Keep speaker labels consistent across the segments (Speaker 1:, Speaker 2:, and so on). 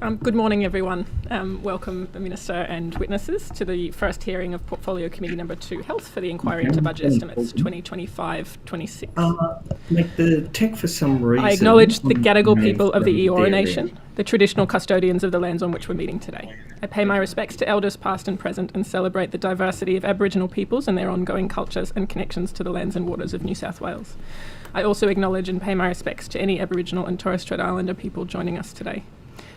Speaker 1: Good morning, everyone. Welcome, the Minister and witnesses, to the first hearing of Portfolio Committee Number 2 Health for the Inquiry into Budget Estimates 2025-26.
Speaker 2: The tech, for some reason...
Speaker 1: I acknowledge the Gadigal people of the Eora Nation, the traditional custodians of the lands on which we're meeting today. I pay my respects to elders past and present and celebrate the diversity of Aboriginal peoples and their ongoing cultures and connections to the lands and waters of New South Wales. I also acknowledge and pay my respects to any Aboriginal and Torres Strait Islander people joining us today.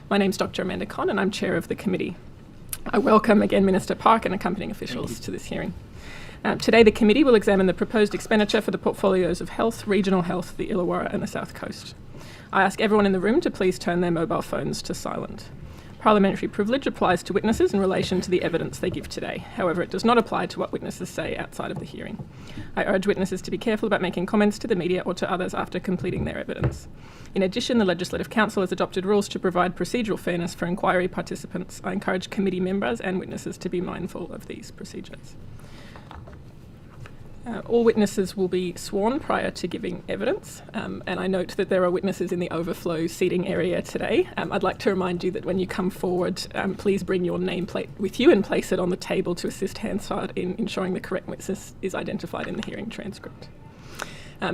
Speaker 1: My name's Dr. Amanda Conn and I'm Chair of the committee. I welcome again Minister Park and accompanying officials to this hearing. Today the committee will examine the proposed expenditure for the portfolios of Health, Regional Health, the Illawarra and the South Coast. I ask everyone in the room to please turn their mobile phones to silent. Parliamentary privilege applies to witnesses in relation to the evidence they give today. However, it does not apply to what witnesses say outside of the hearing. I urge witnesses to be careful about making comments to the media or to others after completing their evidence. In addition, the Legislative Council has adopted rules to provide procedural fairness for inquiry participants. I encourage committee members and witnesses to be mindful of these procedures. All witnesses will be sworn prior to giving evidence, and I note that there are witnesses in the overflow seating area today. I'd like to remind you that when you come forward, please bring your nameplate with you and place it on the table to assist Hansard in ensuring the correct witness is identified in the hearing transcript.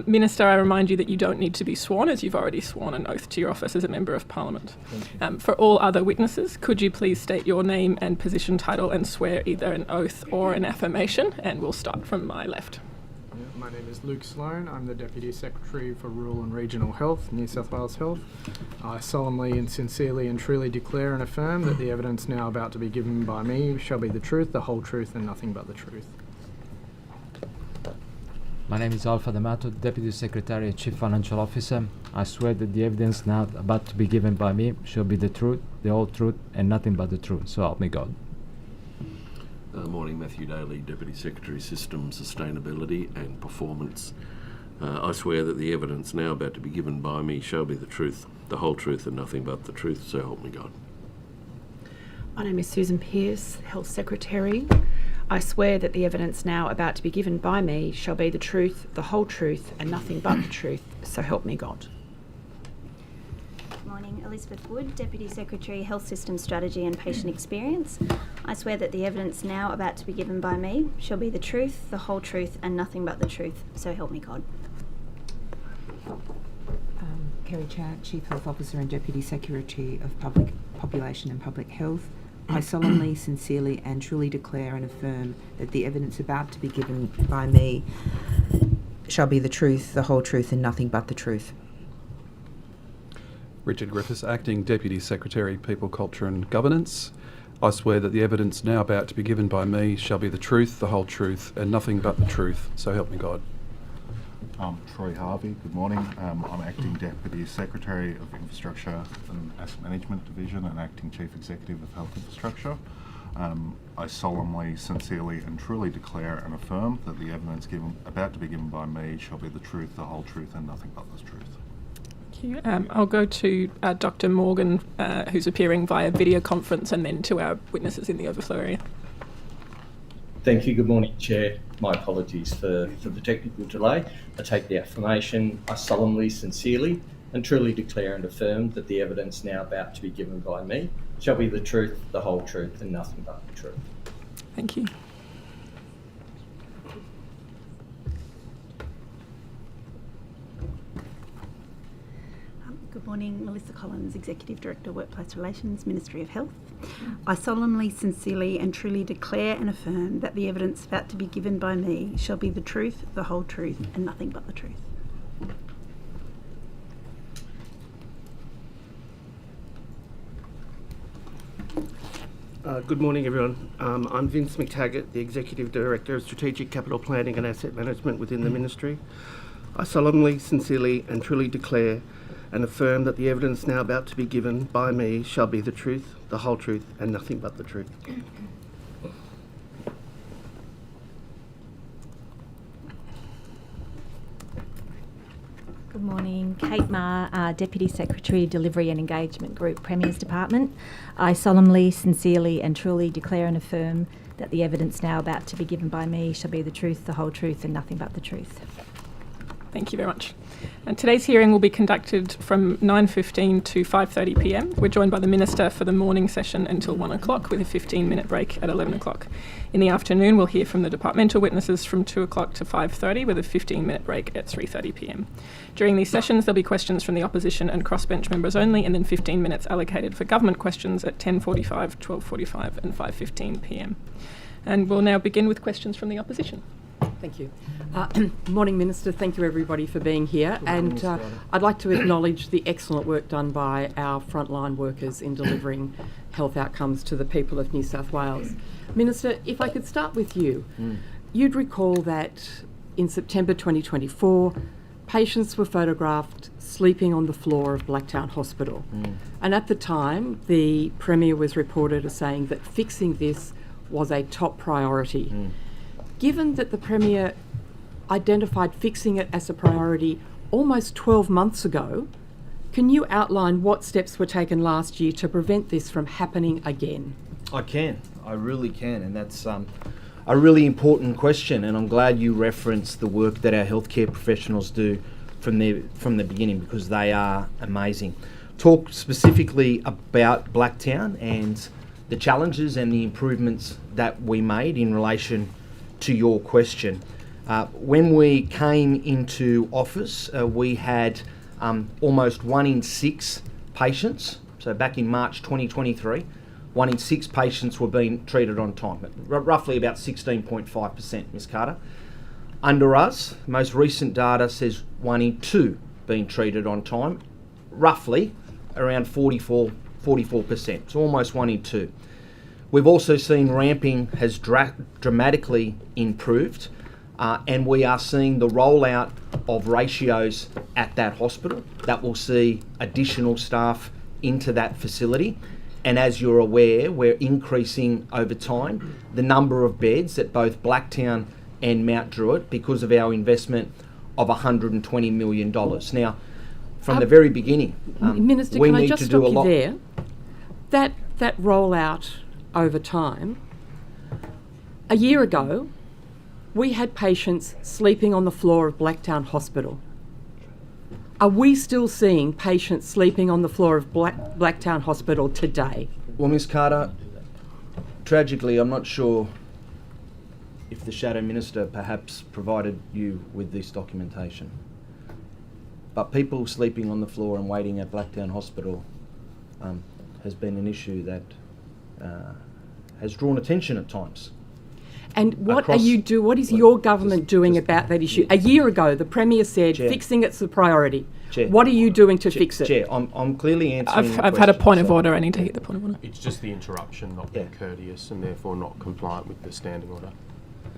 Speaker 1: Minister, I remind you that you don't need to be sworn, as you've already sworn an oath to your office as a Member of Parliament. For all other witnesses, could you please state your name and position title and swear either an oath or an affirmation? And we'll start from my left.
Speaker 3: My name is Luke Sloan. I'm the Deputy Secretary for Rural and Regional Health, New South Wales Health. I solemnly and sincerely and truly declare and affirm that the evidence now about to be given by me shall be the truth, the whole truth and nothing but the truth.
Speaker 4: My name is Alpha D'Amato, Deputy Secretary and Chief Financial Officer. I swear that the evidence now about to be given by me shall be the truth, the whole truth, and nothing but the truth. So help me God.
Speaker 5: Morning, Matthew Daly, Deputy Secretary, Systems, Sustainability and Performance. I swear that the evidence now about to be given by me shall be the truth, the whole truth, and nothing but the truth. So help me God.
Speaker 6: My name is Susan Pearce, Health Secretary. I swear that the evidence now about to be given by me shall be the truth, the whole truth, and nothing but the truth. So help me God.
Speaker 7: Morning, Elizabeth Wood, Deputy Secretary, Health System Strategy and Patient Experience. I swear that the evidence now about to be given by me shall be the truth, the whole truth, and nothing but the truth. So help me God.
Speaker 8: Kerry Chad, Chief Health Officer and Deputy Secretary of Population and Public Health. I solemnly, sincerely and truly declare and affirm that the evidence about to be given by me shall be the truth, the whole truth and nothing but the truth.
Speaker 9: Richard Griffiths, Acting Deputy Secretary, People, Culture and Governance. I swear that the evidence now about to be given by me shall be the truth, the whole truth and nothing but the truth. So help me God.
Speaker 10: Troy Harvey, good morning. I'm Acting Deputy Secretary of Infrastructure and Asset Management Division and Acting Chief Executive of Health Infrastructure. I solemnly, sincerely and truly declare and affirm that the evidence about to be given by me shall be the truth, the whole truth and nothing but the truth.
Speaker 1: Thank you. I'll go to Dr. Morgan, who's appearing via video conference, and then to our witnesses in the overflow area.
Speaker 2: Thank you. Good morning, Chair. My apologies for the technical delay. I take the affirmation. I solemnly, sincerely and truly declare and affirm that the evidence now about to be given by me shall be the truth, the whole truth and nothing but the truth.
Speaker 1: Thank you.
Speaker 11: Good morning, Melissa Collins, Executive Director, Workplace Relations, Ministry of Health. I solemnly, sincerely and truly declare and affirm that the evidence about to be given by me shall be the truth, the whole truth and nothing but the truth.
Speaker 12: Good morning, everyone. I'm Vince McTaggart, the Executive Director of Strategic Capital Planning and Asset Management within the Ministry. I solemnly, sincerely and truly declare and affirm that the evidence now about to be given by me shall be the truth, the whole truth and nothing but the truth.
Speaker 13: Good morning, Kate Ma, Deputy Secretary, Delivery and Engagement Group, Premier's Department. I solemnly, sincerely and truly declare and affirm that the evidence now about to be given by me shall be the truth, the whole truth and nothing but the truth.
Speaker 1: Thank you very much. And today's hearing will be conducted from 9:15 to 5:30 p.m. We're joined by the Minister for the morning session until 1 o'clock with a 15-minute break at 11 o'clock. In the afternoon, we'll hear from the departmental witnesses from 2 o'clock to 5:30 with a 15-minute break at 3:30 p.m. During these sessions, there'll be questions from the opposition and crossbench members only, and then 15 minutes allocated for government questions at 10:45, 12:45 and 5:15 p.m. And we'll now begin with questions from the opposition.
Speaker 14: Thank you. Morning, Minister. Thank you, everybody, for being here. And I'd like to acknowledge the excellent work done by our frontline workers in delivering health outcomes to the people of New South Wales. Minister, if I could start with you. You'd recall that in September 2024, patients were photographed sleeping on the floor of Blacktown Hospital. And at the time, the Premier was reported as saying that fixing this was a top priority. Given that the Premier identified fixing it as a priority almost 12 months ago, can you outline what steps were taken last year to prevent this from happening again?
Speaker 15: I can. I really can. And that's a really important question. And I'm glad you referenced the work that our healthcare professionals do from the beginning, because they are amazing. Talk specifically about Blacktown and the challenges and the improvements that we made in relation to your question. When we came into office, we had almost 1 in 6 patients. So back in March 2023, 1 in 6 patients were being treated on time, roughly about 16.5%, Ms. Carter. Under us, most recent data says 1 in 2 being treated on time, roughly around 44%, so almost 1 in 2. We've also seen ramping has dramatically improved, and we are seeing the rollout of ratios at that hospital that will see additional staff into that facility. And as you're aware, we're increasing over time the number of beds at both Blacktown and Mount Druitt because of our investment of $120 million. Now, from the very beginning,
Speaker 14: Minister,
Speaker 15: we
Speaker 14: can I
Speaker 15: need
Speaker 14: just
Speaker 15: to do a
Speaker 14: stop
Speaker 15: lot.
Speaker 14: you there? That rollout over time, a year ago, we had patients sleeping on the floor of Blacktown Hospital. Are we still seeing patients sleeping on the floor of Blacktown Hospital today?
Speaker 15: Well, Ms. Carter, tragically, I'm not sure if the Shadow Minister perhaps provided you with this documentation. But people sleeping on the floor and waiting at Blacktown Hospital has been an issue that has drawn attention at times.
Speaker 14: And what what is your government doing about that issue? A year ago, the Premier said fixing it's a priority.
Speaker 15: Chair,
Speaker 14: what are you doing to fix it?
Speaker 15: Chair, I'm clearly answering
Speaker 1: I've had a point of order. I need to hit the point of order.
Speaker 16: It's just the interruption not being courteous and therefore not compliant with the standing order.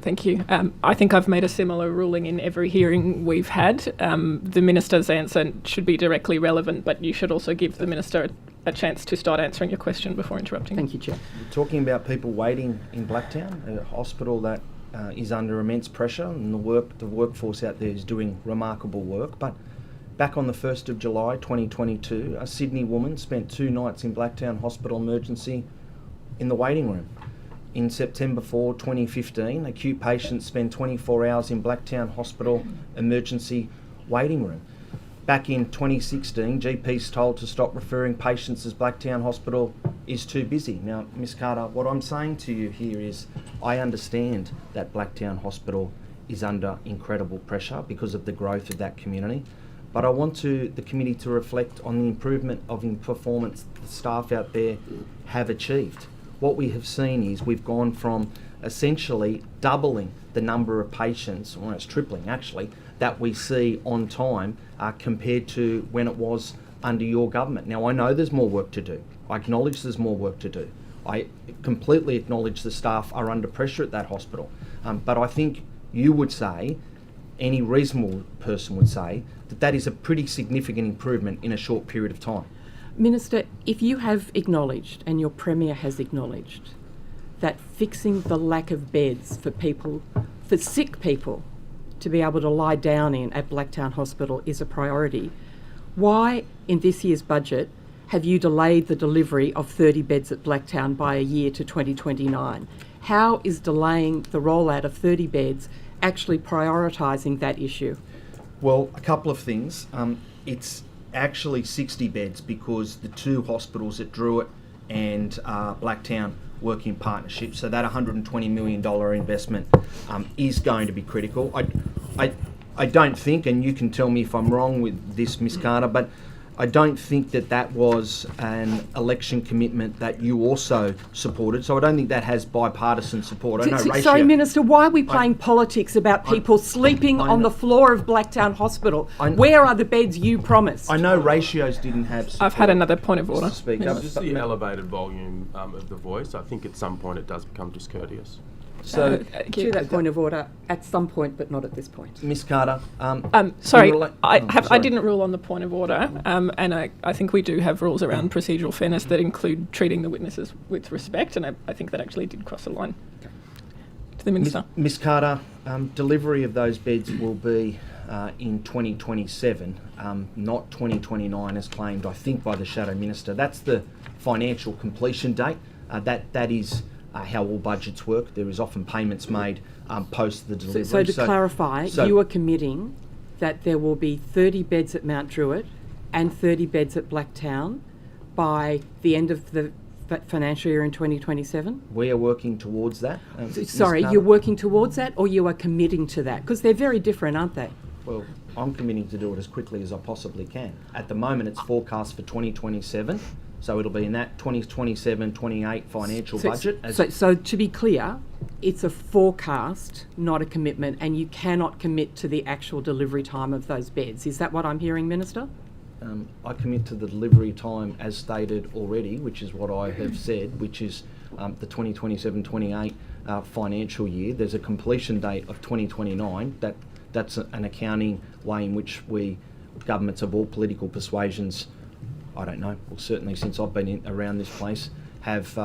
Speaker 1: Thank you. I think I've made a similar ruling in every hearing we've had. The Minister's answer should be directly relevant, but you should also give the Minister a chance to start answering your question before interrupting.
Speaker 14: Thank you, Chair.
Speaker 15: We're talking about people waiting in Blacktown, a hospital that is under immense pressure, and the workforce out there is doing remarkable work. But back on the 1st of July 2022, a Sydney woman spent 2 nights in Blacktown Hospital emergency in the waiting room. In September 4, 2015, acute patients spent 24 hours in Blacktown Hospital emergency waiting room. Back in 2016, GPs told to stop referring patients as Blacktown Hospital is too busy. Now, Ms. Carter, what I'm saying to you here is I understand that Blacktown Hospital is under incredible pressure because of the growth of that community, but I want the committee to reflect on the improvement of performance the staff out there have achieved. What we have seen is we've gone from essentially doubling the number of patients, almost tripling actually, that we see on time compared to when it was under your government. Now, I know there's more work to do. I acknowledge there's more work to do. I completely acknowledge the staff are under pressure at that hospital. But I think you would say, any reasonable person would say, that that is a pretty significant improvement in a short period of time.
Speaker 14: Minister, if you have acknowledged, and your Premier has acknowledged, that fixing the lack of beds for sick people to be able to lie down in at Blacktown Hospital is a priority, why in this year's budget have you delayed the delivery of 30 beds at Blacktown by a year to 2029? How is delaying the rollout of 30 beds actually prioritising that issue?
Speaker 15: Well, a couple of things. It's actually 60 beds because the two hospitals at Druitt and Blacktown work in partnership. So that $120 million investment is going to be critical. I don't think, and you can tell me if I'm wrong with this, Ms. Carter, but I don't think that was an election commitment that you also supported. So I don't think that has bipartisan support. I know
Speaker 14: Sorry, Minister, why are we playing politics about people sleeping on the floor of Blacktown Hospital? Where are the beds you promised?
Speaker 15: I know ratios didn't have support.
Speaker 1: I've had another point of order.
Speaker 16: Just the elevated volume of the voice. I think at some point it does become discourteous.
Speaker 14: So, to that point of order, at some point, but not at this point.
Speaker 15: Ms. Carter,
Speaker 1: sorry, I didn't rule on the point of order, and I think we do have rules around procedural fairness that include treating the witnesses with respect, and I think that actually did cross a line. To the Minister.
Speaker 15: Ms. Carter, delivery of those beds will be in 2027, not 2029 as claimed, I think, by the Shadow Minister. That's the financial completion date. That is how all budgets work. There is often payments made post the delivery.
Speaker 14: So to clarify, you are committing that there will be 30 beds at Mount Druitt and 30 beds at Blacktown by the end of the financial year in 2027?
Speaker 15: We are working towards that.
Speaker 14: Sorry, you're working towards that, or you are committing to that? Because they're very different, aren't they?
Speaker 15: Well, I'm committing to do it as quickly as I possibly can. At the moment, it's forecast for 2027. So it'll be in that 2027-28 financial budget.
Speaker 14: So to be clear, it's a forecast, not a commitment, and you cannot commit to the actual delivery time of those beds. Is that what I'm hearing, Minister?
Speaker 15: I commit to the delivery time as stated already, which is what I have said, which is the 2027-28 financial year. There's a completion date of 2029. That's an accounting way in which governments of all political persuasions, I don't know, well, certainly since I've been around this place, have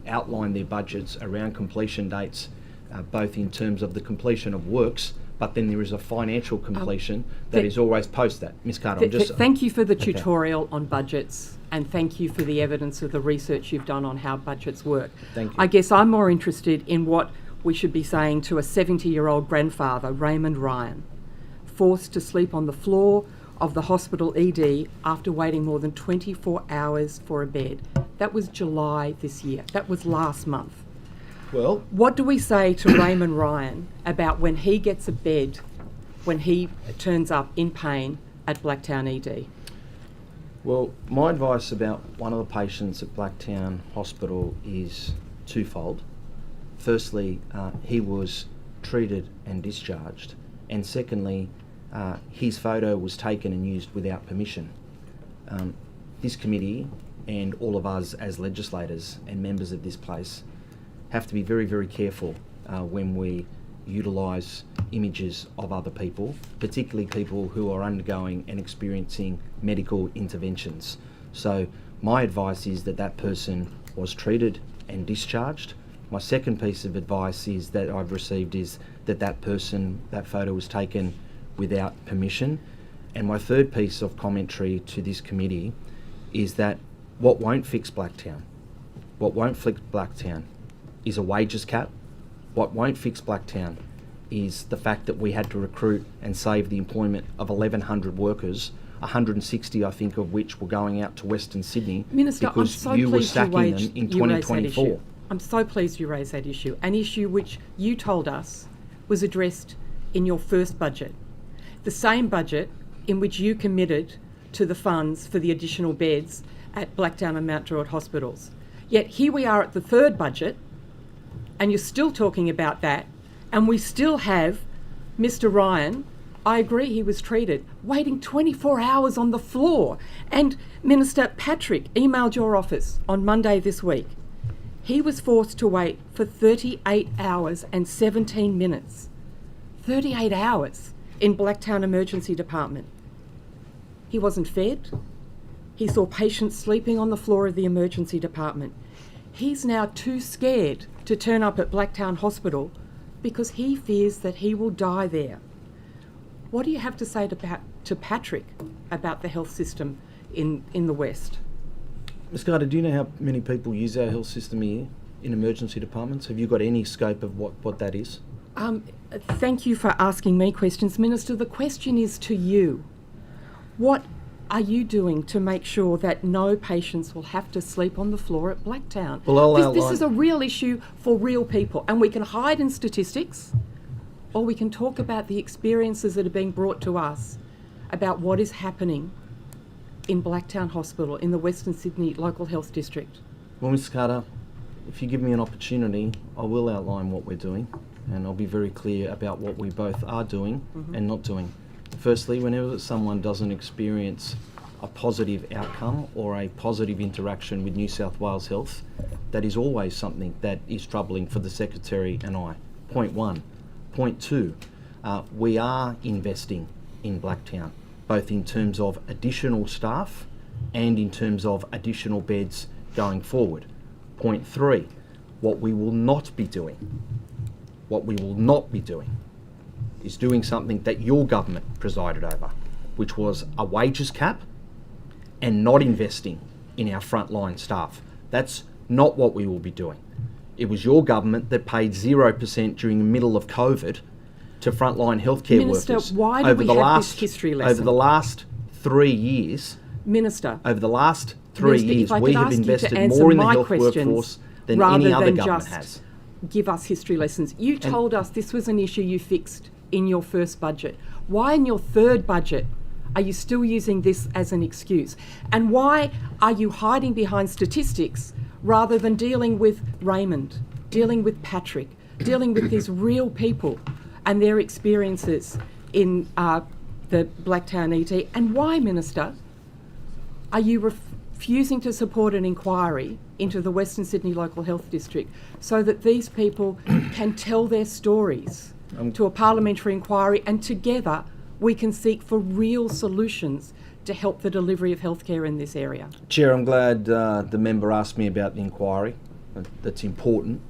Speaker 15: outlined their budgets around completion dates, both in terms of the completion of works, but then there is a financial completion that is always post that. Ms. Carter,
Speaker 14: thank you for the tutorial on budgets, and thank you for the evidence of the research you've done on how budgets work.
Speaker 15: Thank you.
Speaker 14: I guess I'm more interested in what we should be saying to a 70-year-old grandfather, Raymond Ryan, forced to sleep on the floor of the hospital ED after waiting more than 24 hours for a bed. That was July this year. That was last month.
Speaker 15: Well,
Speaker 14: what do we say to Raymond Ryan about when he gets a bed, when he turns up in pain at Blacktown ED?
Speaker 15: Well, my advice about one of the patients at Blacktown Hospital is twofold. Firstly, he was treated and discharged, and secondly, his photo was taken and used without permission. This committee and all of us as legislators and members of this place have to be very, very careful when we utilise images of other people, particularly people who are undergoing and experiencing medical interventions. So my advice is that person was treated and discharged. My second piece of advice is that I've received is that photo was taken without permission. And my third piece of commentary to this committee is that what won't fix Blacktown is a wages cap. What won't fix Blacktown is the fact that we had to recruit and save the employment of 1,100 workers, 160 I think of which were going out to Western Sydney,
Speaker 14: Minister,
Speaker 15: because you were sacking them in 2024.
Speaker 14: I'm so pleased you raised that issue, an issue which you told us was addressed in your first budget. The same budget in which you committed to the funds for the additional beds at Blacktown and Mount Druitt hospitals. Yet here we are at the third budget, and you're still talking about that, and we still have Mr. Ryan, I agree he was treated, waiting 24 hours on the floor. And Minister Patrick emailed your office on Monday this week. He was forced to wait for 38 hours and 17 minutes. 38 hours in Blacktown Emergency Department. He wasn't fed. He saw patients sleeping on the floor of the emergency department. He's now too scared to turn up at Blacktown Hospital because he fears that he will die there. What do you have to say to Patrick about the health system in the West?
Speaker 15: Ms. Carter, do you know how many people use our health system here in emergency departments? Have you got any scope of what that is?
Speaker 14: Thank you for asking me questions, Minister. The question is to you. What are you doing to make sure that no patients will have to sleep on the floor at Blacktown?
Speaker 15: Well,
Speaker 14: this is a real issue for real people, and we can hide in statistics, or we can talk about the experiences that are being brought to us about what is happening in Blacktown Hospital in the Western Sydney Local Health District.
Speaker 15: Well, Ms. Carter, if you give me an opportunity, I will outline what we're doing, and I'll be very clear about what we both are doing and not doing. Firstly, whenever someone doesn't experience a positive outcome or a positive interaction with New South Wales Health, that is always something that is troubling for the Secretary and I. Point one. Point two, we are investing in Blacktown, both in terms of additional staff and in terms of additional beds going forward. Point three, what we will not be doing is doing something that your government presided over, which was a wages cap and not investing in our frontline staff. That's not what we will be doing. It was your government that paid 0% during the middle of COVID to frontline healthcare
Speaker 14: Minister,
Speaker 15: workers.
Speaker 14: why do we have this history lesson?
Speaker 15: Over the last 3 years,
Speaker 14: Minister,
Speaker 15: over the last 3
Speaker 14: Minister,
Speaker 15: years,
Speaker 14: if I
Speaker 15: we
Speaker 14: could
Speaker 15: have
Speaker 14: ask you to
Speaker 15: invested
Speaker 14: answer
Speaker 15: more in the
Speaker 14: my
Speaker 15: health
Speaker 14: questions
Speaker 15: workforce than
Speaker 14: rather
Speaker 15: any other
Speaker 14: than
Speaker 15: government
Speaker 14: just
Speaker 15: has.
Speaker 14: give us history lessons. You told us this was an issue you fixed in your first budget. Why in your third budget are you still using this as an excuse? And why are you hiding behind statistics rather than dealing with Raymond, dealing with Patrick, dealing with these real people and their experiences in the Blacktown ED? And why, Minister, are you refusing to support an inquiry into the Western Sydney Local Health District so that these people can tell their stories to a parliamentary inquiry, and together we can seek for real solutions to help the delivery of healthcare in this area?
Speaker 15: Chair, I'm glad the member asked me about the inquiry. That's important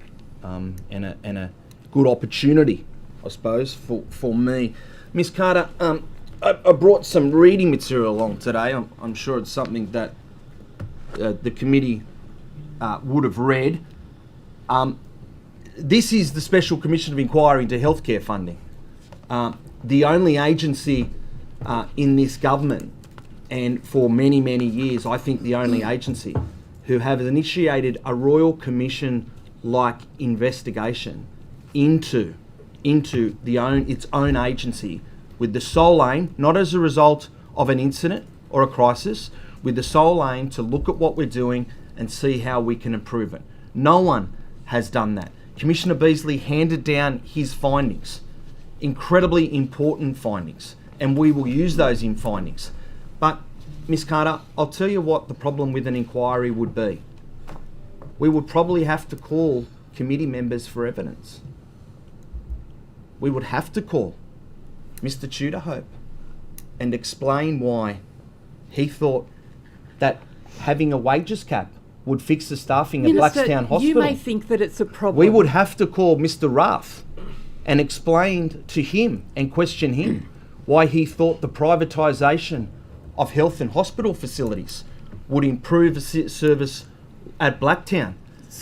Speaker 15: and a good opportunity, I suppose, for me. Ms. Carter, I brought some reading material along today. I'm sure it's something that the committee would have read. This is the Special Commission of Inquiry into Healthcare Funding. The only agency in this government, and for many, many years, I think the only agency who have initiated a Royal Commission-like investigation into its own agency, with the sole aim, not as a result of an incident or a crisis, with the sole aim to look at what we're doing and see how we can improve it. No one has done that. Commissioner Beasley handed down his findings, incredibly important findings, and we will use those in findings. But, Ms. Carter, I'll tell you what the problem with an inquiry would be. We would probably have to call committee members for evidence. We would have to call Mr. Tudor Hope and explain why he thought that having a wages cap would fix the staffing at Blacktown Hospital.
Speaker 14: You may think that it's a problem.
Speaker 15: We would have to call Mr. Rath and explain to him and question him why he thought the privatisation of health and hospital facilities would improve the service at Blacktown.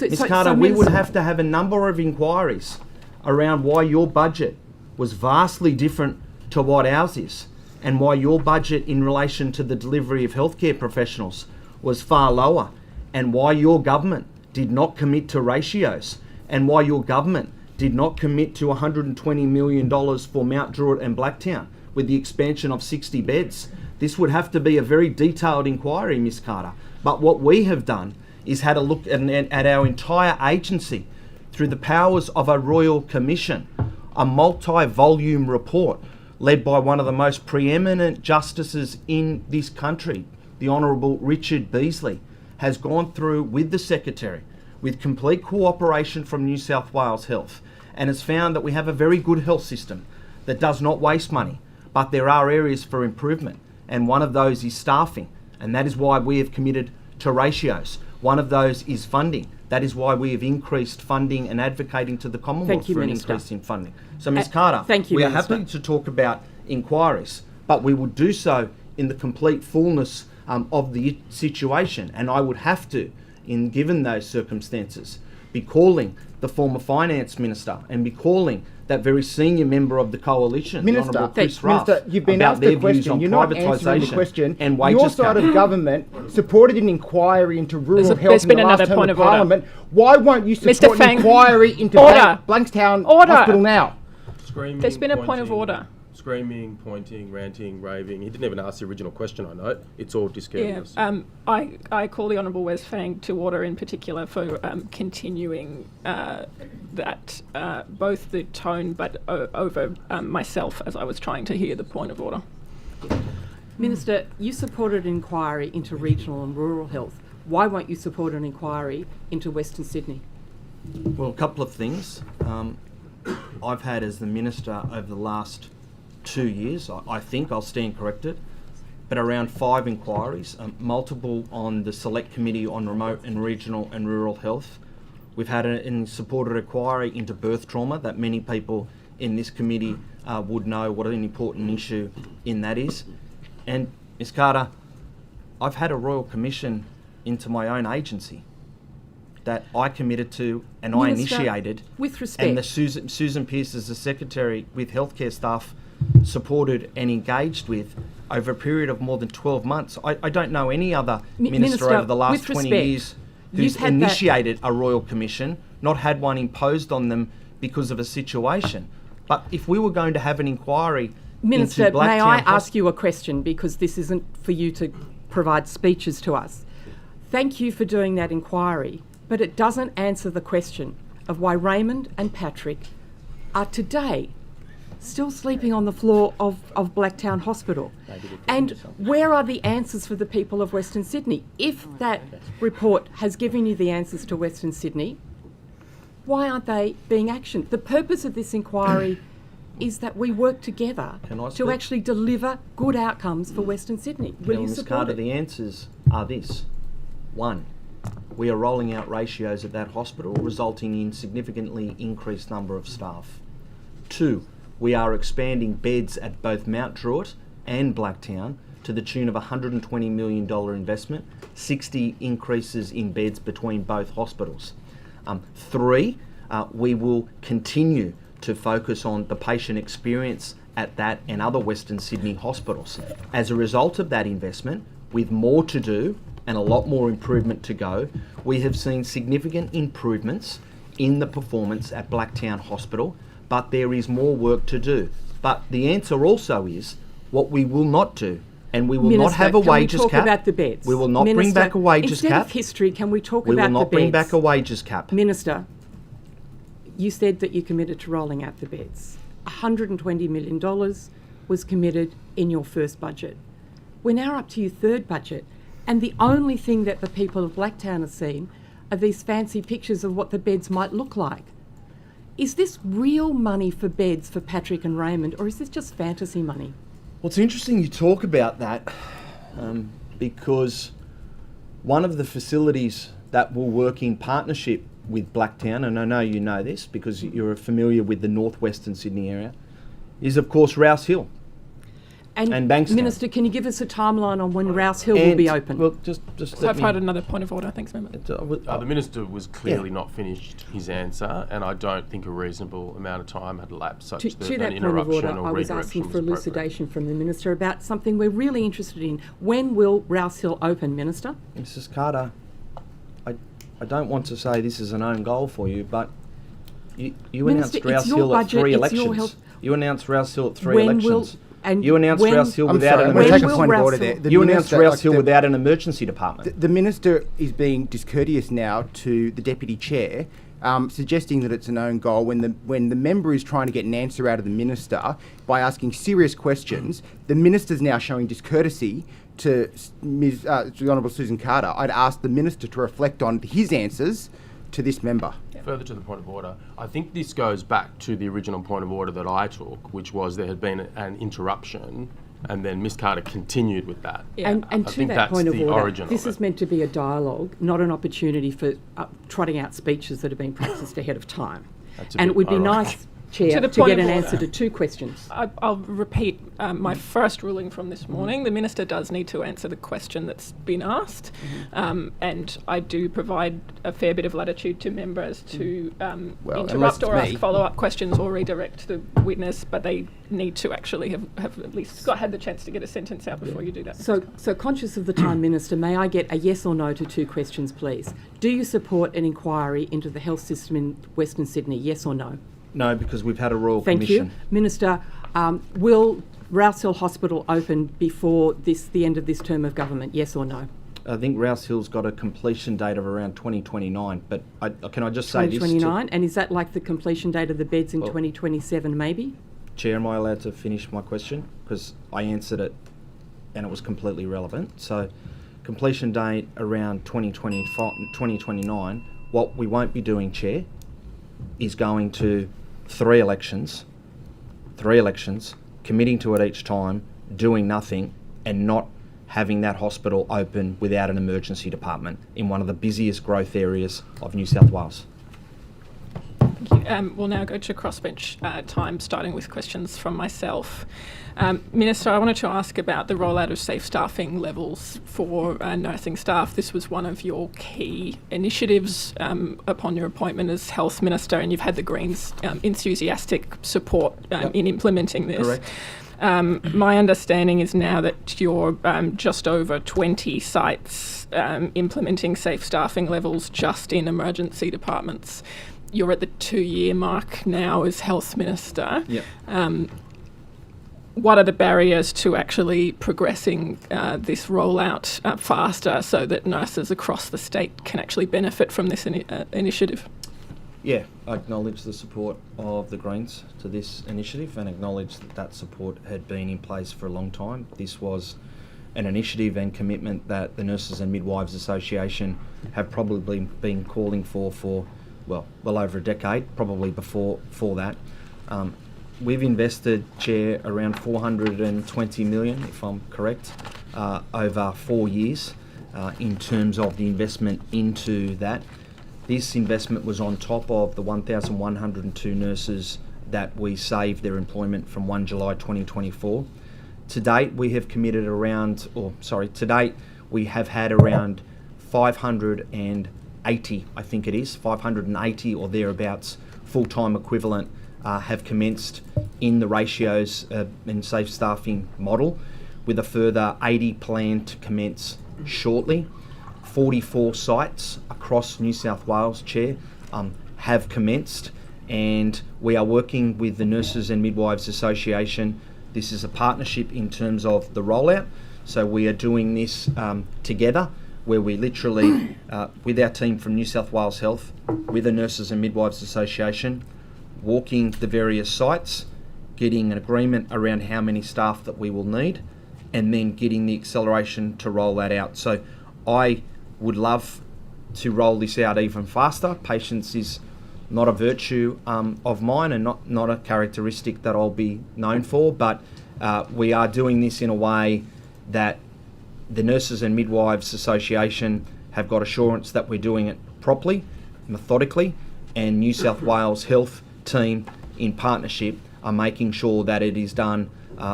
Speaker 15: Ms. Carter, we would have to have a number of inquiries around why your budget was vastly different to what ours is, and why your budget in relation to the delivery of healthcare professionals was far lower, and why your government did not commit to ratios, and why your government did not commit to $120 million for Mount Druitt and Blacktown with the expansion of 60 beds. This would have to be a very detailed inquiry, Ms. Carter. But what we have done is had a look at our entire agency through the powers of a Royal Commission, a multi-volume report led by one of the most preeminent justices in this country, the Honourable Richard Beasley, has gone through with the Secretary, with complete cooperation from New South Wales Health, and has found that we have a very good health system that does not waste money, but there are areas for improvement, and one of those is staffing, and that is why we have committed to ratios. One of those is funding. That is why we have increased funding and advocating to the Commonwealth for an increase in funding. So, Ms. Carter, we are happy to talk about inquiries, but we would do so in the complete fullness of the situation, and I would have to, given those circumstances, be calling the former finance minister and be calling that very senior member of the coalition,
Speaker 17: Minister,
Speaker 15: the Honourable Chris Ruff,
Speaker 17: you've been
Speaker 15: about
Speaker 17: asked
Speaker 15: their
Speaker 17: a question.
Speaker 15: views on
Speaker 17: You're not answering the
Speaker 15: privatisation
Speaker 17: question.
Speaker 15: and wages
Speaker 17: Your side
Speaker 15: cap.
Speaker 17: of government supported an inquiry into rural health
Speaker 1: there's
Speaker 17: in
Speaker 1: been
Speaker 17: the last
Speaker 1: another
Speaker 17: term
Speaker 1: point
Speaker 17: of
Speaker 1: of order.
Speaker 17: Parliament. Why won't you
Speaker 1: Mr.
Speaker 17: support an
Speaker 1: Fang.
Speaker 17: inquiry into
Speaker 1: Order.
Speaker 17: Blankstown
Speaker 1: Order.
Speaker 17: Hospital now?
Speaker 16: Screaming,
Speaker 1: There's been a point of
Speaker 16: pointing,
Speaker 1: order.
Speaker 16: Screaming, pointing, ranting, raving. He didn't even ask the original question, I know. It's all discourteous.
Speaker 1: I call the Honourable Wes Fang to order in particular for continuing that both the tone but over myself as I was trying to hear the point of order.
Speaker 14: Minister, you supported an inquiry into regional and rural health. Why won't you support an inquiry into Western Sydney?
Speaker 15: Well, a couple of things. I've had as the Minister over the last 2 years, I think, I'll stand corrected, but around 5 inquiries, multiple on the Select Committee on Remote and Regional and Rural Health. We've had a supported inquiry into birth trauma that many people in this committee would know what an important issue in that is. And Ms Carter, I've had a Royal Commission into my own agency that I committed to and
Speaker 14: Minister,
Speaker 15: I initiated.
Speaker 14: with respect.
Speaker 15: And the Susan Pearce as the Secretary with healthcare staff supported and engaged with over a period of more than 12 months. I don't know any other minister over the last 20 years who's initiated a Royal Commission, not had one imposed on them because of a situation. But if we were going to have an inquiry
Speaker 14: Minister,
Speaker 15: into Blacktown...
Speaker 14: may I ask you a question, because this isn't for you to provide speeches to us. Thank you for doing that inquiry, but it doesn't answer the question of why Raymond and Patrick are today still sleeping on the floor of Blacktown Hospital. And where are the answers for the people of Western Sydney? If that report has given you the answers to Western Sydney, why aren't they being actioned? The purpose of this inquiry is that we work together to actually deliver good outcomes for Western Sydney. Will you
Speaker 15: Ms.
Speaker 14: support
Speaker 15: Carter,
Speaker 14: it?
Speaker 15: the answers are this. 1, we are rolling out ratios at that hospital, resulting in significantly increased number of staff. 2, we are expanding beds at both Mount Druitt and Blacktown to the tune of $120 million investment, 60 increases in beds between both hospitals. 3, we will continue to focus on the patient experience at that and other Western Sydney hospitals. As a result of that investment, with more to do and a lot more improvement to go, we have seen significant improvements in the performance at Blacktown Hospital, but there is more work to do. But the answer also is what we will not do, and we will not have a wages cap.
Speaker 14: Can we talk about the beds?
Speaker 15: We will not bring back a wages cap.
Speaker 14: Instead of history, can we talk about the beds?
Speaker 15: We will not bring back a wages cap.
Speaker 14: Minister, you said that you committed to rolling out the beds. $120 million was committed in your first budget. We're now up to your third budget, and the only thing that the people of Blacktown have seen are these fancy pictures of what the beds might look like. Is this real money for beds for Patrick and Raymond, or is this just fantasy money?
Speaker 15: Well, it's interesting you talk about that because one of the facilities that will work in partnership with Blacktown, and I know you know this because you're familiar with the northwestern Sydney area, is of course Rouse Hill and Bankstown.
Speaker 14: Minister, can you give us a timeline on when Rouse Hill will be open?
Speaker 15: Well, just
Speaker 1: So I've had another point of order. Thanks, Member.
Speaker 16: The Minister was clearly not finished his answer, and I don't think a reasonable amount of time had elapsed such that
Speaker 14: To
Speaker 16: an
Speaker 14: that point of
Speaker 16: interruption
Speaker 14: order,
Speaker 16: or
Speaker 14: I was
Speaker 16: redirection
Speaker 14: asking for
Speaker 16: was appropriate.
Speaker 14: elucidation from the Minister about something we're really interested in. When will Rouse Hill open, Minister?
Speaker 15: Mrs. Carter, I don't want to say this is an own goal for you, but you
Speaker 14: Minister,
Speaker 15: announced Rouse
Speaker 14: it's your
Speaker 15: Hill at
Speaker 14: budget,
Speaker 15: 3
Speaker 14: it's your
Speaker 15: elections.
Speaker 14: health.
Speaker 15: You announced Rouse Hill at 3
Speaker 14: When
Speaker 15: elections.
Speaker 14: and
Speaker 15: you announced
Speaker 14: when-
Speaker 15: Rouse Hill
Speaker 17: I'm
Speaker 15: without
Speaker 17: sorry,
Speaker 15: an
Speaker 17: I'm going to take a
Speaker 15: emergency.
Speaker 17: point of order there. The
Speaker 15: You announced
Speaker 17: minister,
Speaker 15: Rouse Hill without an emergency department.
Speaker 17: The Minister is being discourteous now to the Deputy Chair, suggesting that it's an own goal when the member is trying to get an answer out of the Minister by asking serious questions. The Minister's now showing discourtesy to the Honourable Susan Carter. I'd ask the Minister to reflect on his answers to this member.
Speaker 16: Further to the point of order, I think this goes back to the original point of order that I took, which was there had been an interruption, and then Ms Carter continued with that.
Speaker 14: And
Speaker 16: I
Speaker 14: to
Speaker 16: think
Speaker 14: that
Speaker 16: that's
Speaker 14: point of
Speaker 16: the
Speaker 14: order,
Speaker 16: origin
Speaker 14: this
Speaker 16: of
Speaker 14: is
Speaker 16: it.
Speaker 14: meant to be a dialogue, not an opportunity for trotting out speeches that have been practised ahead of time.
Speaker 16: That's a
Speaker 14: And
Speaker 16: bit
Speaker 14: it would be
Speaker 16: ironic.
Speaker 14: nice Chair,
Speaker 1: the
Speaker 14: to
Speaker 1: point
Speaker 14: get
Speaker 1: of
Speaker 14: an
Speaker 1: order.
Speaker 14: answer to 2 questions.
Speaker 1: I'll repeat my first ruling from this morning. The Minister does need to answer the question that's been asked, and I do provide a fair bit of latitude to members to
Speaker 17: unless
Speaker 1: interrupt
Speaker 17: it's
Speaker 1: or ask
Speaker 17: me.
Speaker 1: follow-up questions or redirect the witness, but they need to actually have at least had the chance to get a sentence out before you do that.
Speaker 14: So conscious of the time, Minister, may I get a yes or no to 2 questions, please? Do you support an inquiry into the health system in Western Sydney, yes or no?
Speaker 15: No, because we've had a Royal
Speaker 14: Thank
Speaker 15: Commission.
Speaker 14: you. Minister, will Rouse Hill Hospital open before the end of this term of government, yes or no?
Speaker 15: I think Rouse Hill's got a completion date of around 2029, but can I just say this?
Speaker 14: 2029, and is that like the completion date of the beds in 2027 maybe?
Speaker 15: Chair, am I allowed to finish my question? Because I answered it and it was completely relevant. So completion date around 2029. What we won't be doing, Chair, is going to three elections, committing to it each time, doing nothing, and not having that hospital open without an emergency department in one of the busiest growth areas of New South Wales.
Speaker 1: Thank you. We'll now go to crossbench time, starting with questions from myself. Minister, I wanted to ask about the rollout of safe staffing levels for nursing staff. This was one of your key initiatives upon your appointment as Health Minister, and you've had the Greens' enthusiastic support in implementing this.
Speaker 15: Correct.
Speaker 1: My understanding is now that you're just over 20 sites implementing safe staffing levels just in emergency departments. You're at the 2-year mark now as Health Minister.
Speaker 15: Yep.
Speaker 1: What are the barriers to actually progressing this rollout faster so that nurses across the state can actually benefit from this initiative?
Speaker 15: Yeah, I acknowledge the support of the Greens to this initiative and acknowledge that that support had been in place for a long time. This was an initiative and commitment that the Nurses and Midwives Association have probably been calling for well over a decade, probably before that. We've invested, Chair, around $420 million, if I'm correct, over 4 years in terms of the investment into that. This investment was on top of the 1,102 nurses that we saved their employment from 1 July 2024. To date, we have committed we have had around 580, I think it is, 580 or thereabouts full-time equivalent have commenced in the ratios and safe staffing model, with a further 80 planned to commence shortly. 44 sites across New South Wales, Chair, have commenced, and we are working with the Nurses and Midwives Association. This is a partnership in terms of the rollout, so we are doing this together, where we literally, with our team from New South Wales Health, with the Nurses and Midwives Association, walking the various sites, getting an agreement around how many staff that we will need, and then getting the acceleration to roll that out. So I would love to roll this out even faster. Patience is not a virtue of mine and not a characteristic that I'll be known for, but we are doing this in a way that the Nurses and Midwives Association have got assurance that we're doing it properly, methodically, and New South Wales Health team in partnership are making sure that it is done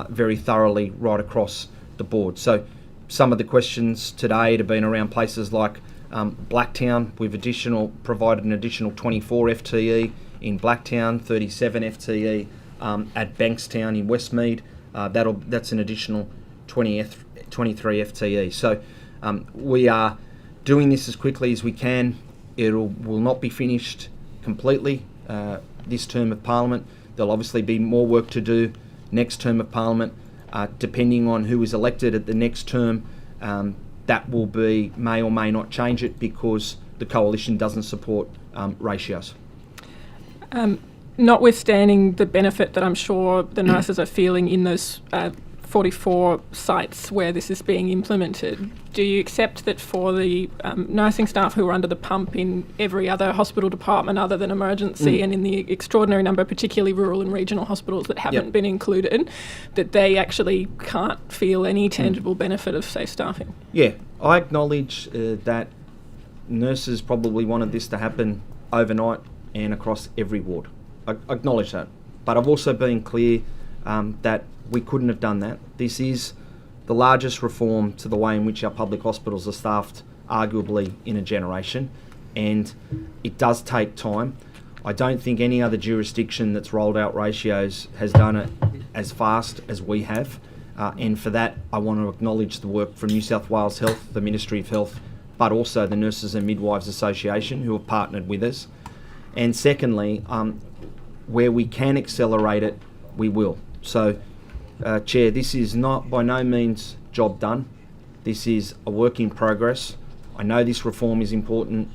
Speaker 15: very thoroughly right across the board. So some of the questions today have been around places like Blacktown. We've provided an additional 24 FTE in Blacktown, 37 FTE at Bankstown in Westmead. That's an additional 23 FTE. So we are doing this as quickly as we can. It will not be finished completely this term of Parliament. There'll obviously be more work to do next term of Parliament. Depending on who is elected at the next term, that may or may not change it because the coalition doesn't support ratios.
Speaker 1: Notwithstanding the benefit that I'm sure the nurses are feeling in those 44 sites where this is being implemented, do you accept that for the nursing staff who are under the pump in every other hospital department other than emergency and in the extraordinary number, particularly rural and regional hospitals that haven't been included, that they actually can't feel any tangible benefit of safe staffing?
Speaker 15: Yeah, I acknowledge that nurses probably wanted this to happen overnight and across every ward. I acknowledge that. But I've also been clear that we couldn't have done that. This is the largest reform to the way in which our public hospitals are staffed, arguably in a generation, and it does take time. I don't think any other jurisdiction that's rolled out ratios has done it as fast as we have, and for that I want to acknowledge the work from New South Wales Health, the Ministry of Health, but also the Nurses and Midwives Association, who have partnered with us. And secondly, where we can accelerate it, we will. So, Chair, this is not by no means job done. This is a work in progress. I know this reform is important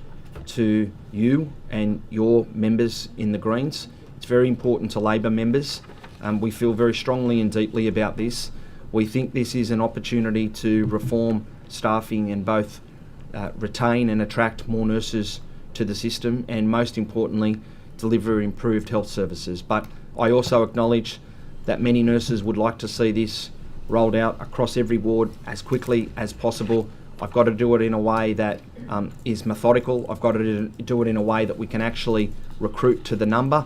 Speaker 15: to you and your members in the Greens. It's very important to Labor members. We feel very strongly and deeply about this. We think this is an opportunity to reform staffing and both retain and attract more nurses to the system, and most importantly, deliver improved health services. But I also acknowledge that many nurses would like to see this rolled out across every ward as quickly as possible. I've got to do it in a way that is methodical. I've got to do it in a way that we can actually recruit to the number.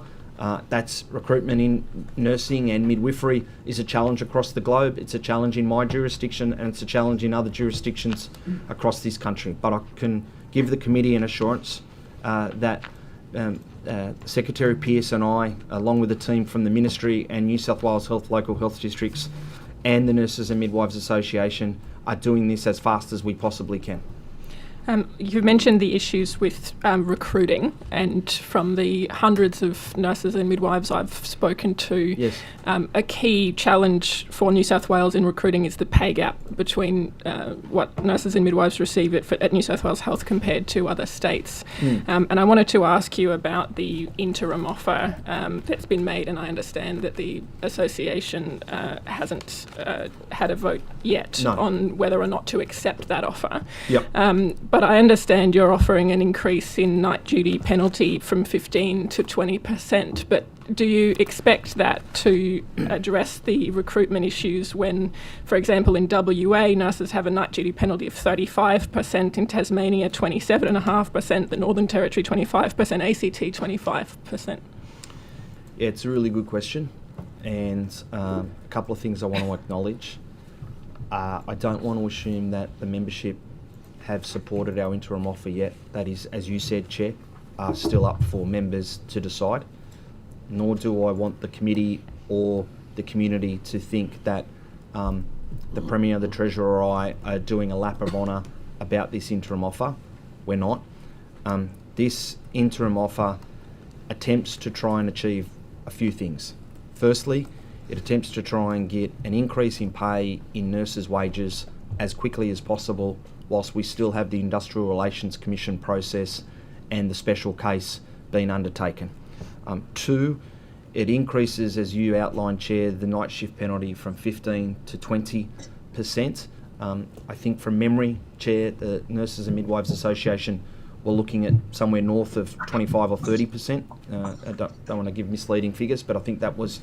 Speaker 15: That's recruitment in nursing and midwifery is a challenge across the globe. It's a challenge in my jurisdiction, and it's a challenge in other jurisdictions across this country. But I can give the committee an assurance that Secretary Pearce and I, along with the team from the Ministry and New South Wales Health Local Health Districts and the Nurses and Midwives Association, are doing this as fast as we possibly can.
Speaker 1: You've mentioned the issues with recruiting, and from the hundreds of nurses and midwives I've spoken to,
Speaker 15: yes.
Speaker 1: A key challenge for New South Wales in recruiting is the pay gap between what nurses and midwives receive at New South Wales Health compared to other states. And I wanted to ask you about the interim offer that's been made, and I understand that the association hasn't had a vote yet on whether or not to accept that offer.
Speaker 15: Yep.
Speaker 1: But I understand you're offering an increase in night duty penalty from 15 to 20%. But do you expect that to address the recruitment issues when, for example, in WA, nurses have a night duty penalty of 35%, in Tasmania 27.5%, the Northern Territory 25%, ACT 25%?
Speaker 15: Yeah, it's a really good question, and a couple of things I want to acknowledge. I don't want to assume that the membership have supported our interim offer yet. That is, as you said, Chair, still up for members to decide. Nor do I want the committee or the community to think that the Premier, the Treasurer, or I are doing a lap of honour about this interim offer. We're not. This interim offer attempts to try and achieve a few things. Firstly, it attempts to try and get an increase in pay in nurses' wages as quickly as possible, whilst we still have the Industrial Relations Commission process and the special case being undertaken. Two, it increases, as you outlined, Chair, the night shift penalty from 15 to 20%. I think from memory, Chair, the Nurses and Midwives Association were looking at somewhere north of 25 or 30%. I don't want to give misleading figures, but I think that was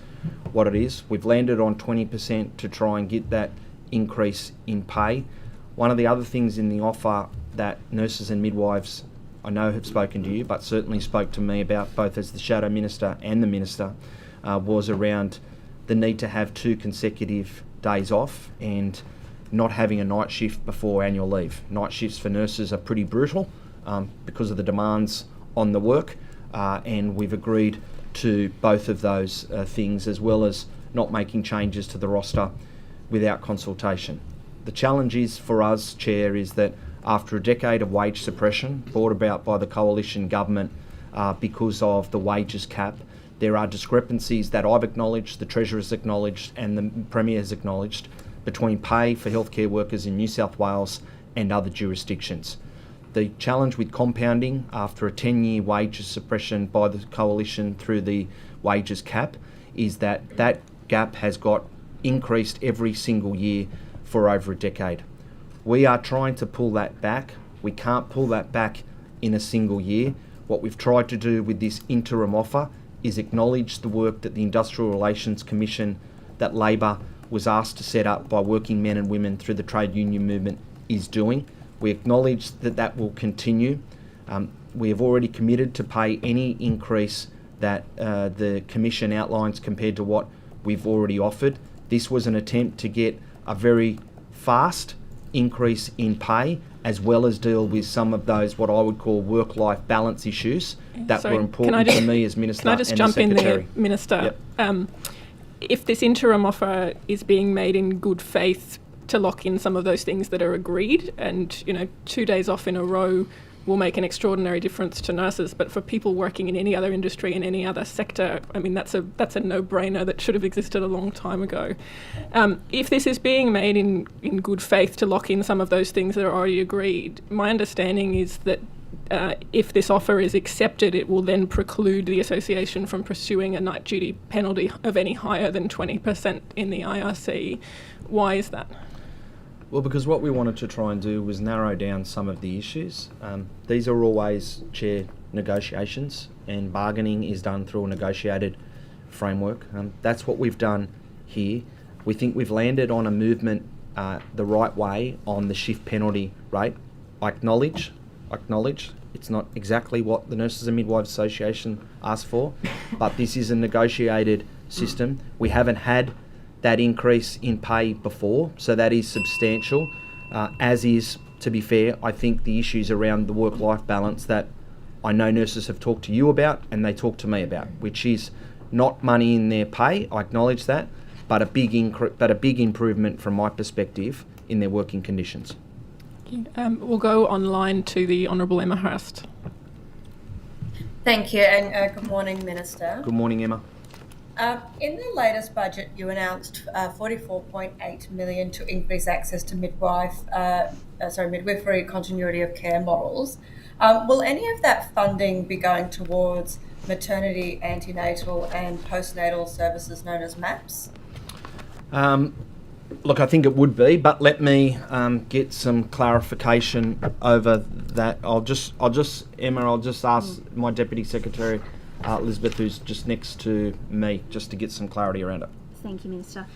Speaker 15: what it is. We've landed on 20% to try and get that increase in pay. One of the other things in the offer that nurses and midwives, I know, have spoken to you, but certainly spoke to me about both as the Shadow Minister and the Minister, was around the need to have 2 consecutive days off and not having a night shift before annual leave. Night shifts for nurses are pretty brutal because of the demands on the work, and we've agreed to both of those things, as well as not making changes to the roster without consultation. The challenge is for us, Chair, is that after a decade of wage suppression brought about by the coalition government because of the wages cap, there are discrepancies that I've acknowledged, the Treasurer's acknowledged, and the Premier has acknowledged between pay for healthcare workers in New South Wales and other jurisdictions. The challenge with compounding after a 10-year wages suppression by the coalition through the wages cap is that that gap has got increased every single year for over a decade. We are trying to pull that back. We can't pull that back in a single year. What we've tried to do with this interim offer is acknowledge the work that the Industrial Relations Commission that Labor was asked to set up by working men and women through the trade union movement is doing. We acknowledge that that will continue. We have already committed to pay any increase that the Commission outlines compared to what we've already offered. This was an attempt to get a very fast increase in pay, as well as deal with some of those what I would call work-life balance issues that were important to me as Minister and the Secretary.
Speaker 1: Can I just jump in there, Minister?
Speaker 15: Yep.
Speaker 1: If this interim offer is being made in good faith to lock in some of those things that are agreed, and 2 days off in a row will make an extraordinary difference to nurses, but for people working in any other industry, in any other sector, I mean, that's a no-brainer that should have existed a long time ago. If this is being made in good faith to lock in some of those things that are already agreed, my understanding is that if this offer is accepted, it will then preclude the association from pursuing a night duty penalty of any higher than 20% in the IRC. Why is that?
Speaker 15: Well, because what we wanted to try and do was narrow down some of the issues. These are always, Chair, negotiations, and bargaining is done through a negotiated framework. That's what we've done here. We think we've landed on a movement the right way on the shift penalty rate. I acknowledge it's not exactly what the Nurses and Midwives Association asked for, but this is a negotiated system. We haven't had that increase in pay before, so that is substantial, as is, to be fair, I think the issues around the work-life balance that I know nurses have talked to you about and they talk to me about, which is not money in their pay, I acknowledge that, but a big improvement from my perspective in their working conditions.
Speaker 1: We'll go online to the Honourable Emma Hurst.
Speaker 18: Thank you, and good morning, Minister.
Speaker 15: Good morning, Emma.
Speaker 18: In the latest budget, you announced $44.8 million to increase access to midwifery continuity of care models. Will any of that funding be going towards maternity, antenatal and postnatal services known as MAPS?
Speaker 15: Look, I think it would be, but let me get some clarification over that. I'll just ask my Deputy Secretary, Elizabeth, who's just next to me, just to get some clarity around it.
Speaker 7: Thank you, Minister.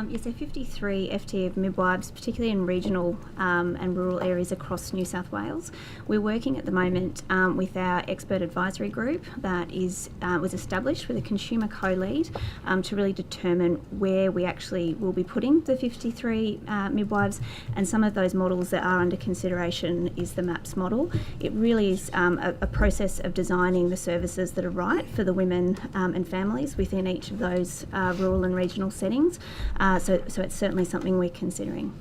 Speaker 7: Yes, so 53 FTE of midwives, particularly in regional and rural areas across New South Wales. We're working at the moment with our expert advisory group that was established with a consumer co-lead to really determine where we actually will be putting the 53 midwives, and some of those models that are under consideration is the MAPS model. It really is a process of designing the services that are right for the women and families within each of those rural and regional settings. So it's certainly something we're considering.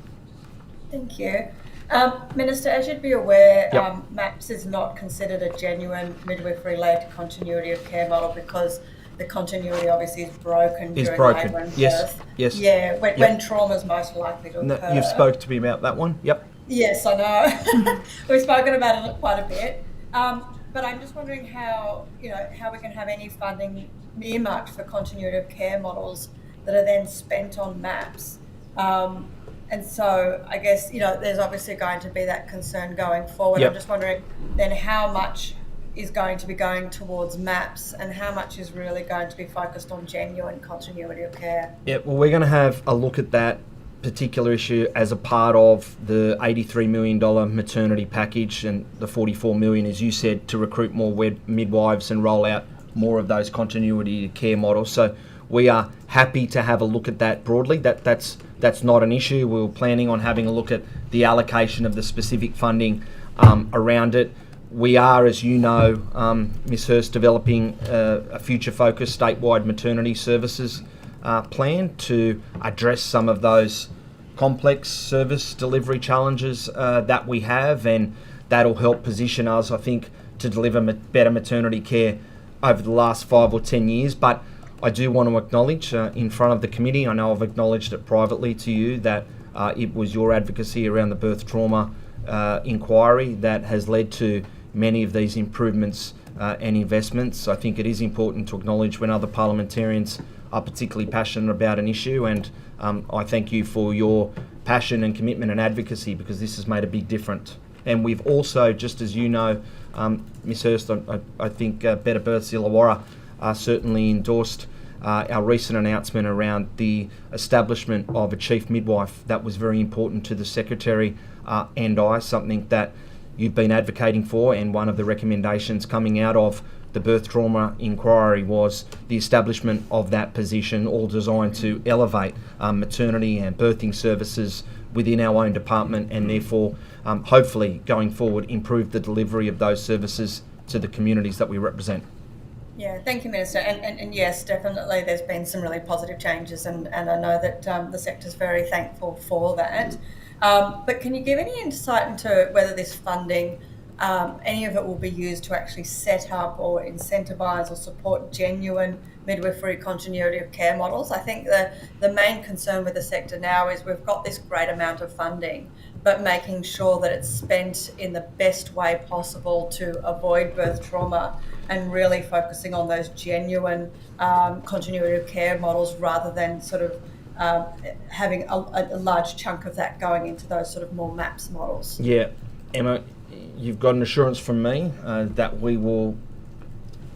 Speaker 18: Thank you. Minister, as you'd be aware,
Speaker 15: Yep.
Speaker 18: MAPS is not considered a genuine midwifery-led continuity of care model because the continuity obviously is broken during labour and birth.
Speaker 15: Yes.
Speaker 18: Yeah, when trauma is most likely to occur.
Speaker 15: You've spoke to me about that one. Yep.
Speaker 18: Yes, I know. We've spoken about it quite a bit. But I'm just wondering how we can have any funding earmarked for continuity of care models that are then spent on MAPS. And so I guess, there's obviously going to be that concern going forward.
Speaker 15: Yep.
Speaker 18: I'm just wondering then how much is going to be going towards MAPS and how much is really going to be focused on genuine continuity of care?
Speaker 15: Yeah, well, we're going to have a look at that particular issue as a part of the $83 million maternity package and the $44 million, as you said, to recruit more midwives and roll out more of those continuity care models. So we are happy to have a look at that broadly. That's not an issue. We were planning on having a look at the allocation of the specific funding around it. We are, as you know, Ms Hurst, developing a future-focused statewide maternity services plan to address some of those complex service delivery challenges that we have, and that'll help position us, I think, to deliver better maternity care over the last 5 or 10 years. But I do want to acknowledge in front of the committee, I know I've acknowledged it privately to you, that it was your advocacy around the birth trauma inquiry that has led to many of these improvements and investments. I think it is important to acknowledge when other parliamentarians are particularly passionate about an issue, and I thank you for your passion and commitment and advocacy, because this has made a big difference. And we've also, just as you know, Ms Hurst, I think Better Births Illawarra certainly endorsed our recent announcement around the establishment of a chief midwife. That was very important to the Secretary and I, something that you've been advocating for, and one of the recommendations coming out of the birth trauma inquiry was the establishment of that position, all designed to elevate maternity and birthing services within our own department, and therefore hopefully going forward improve the delivery of those services to the communities that we represent.
Speaker 18: Yeah, thank you, Minister. And yes, definitely there's been some really positive changes, and I know that the sector's very thankful for that. But can you give any insight into whether this funding, any of it will be used to actually set up or incentivise or support genuine midwifery continuity of care models? I think the main concern with the sector now is we've got this great amount of funding, but making sure that it's spent in the best way possible to avoid birth trauma and really focusing on those genuine continuity of care models rather than sort of having a large chunk of that going into those sort of more MAPS models.
Speaker 15: Yeah, Emma, you've got an assurance from me that we will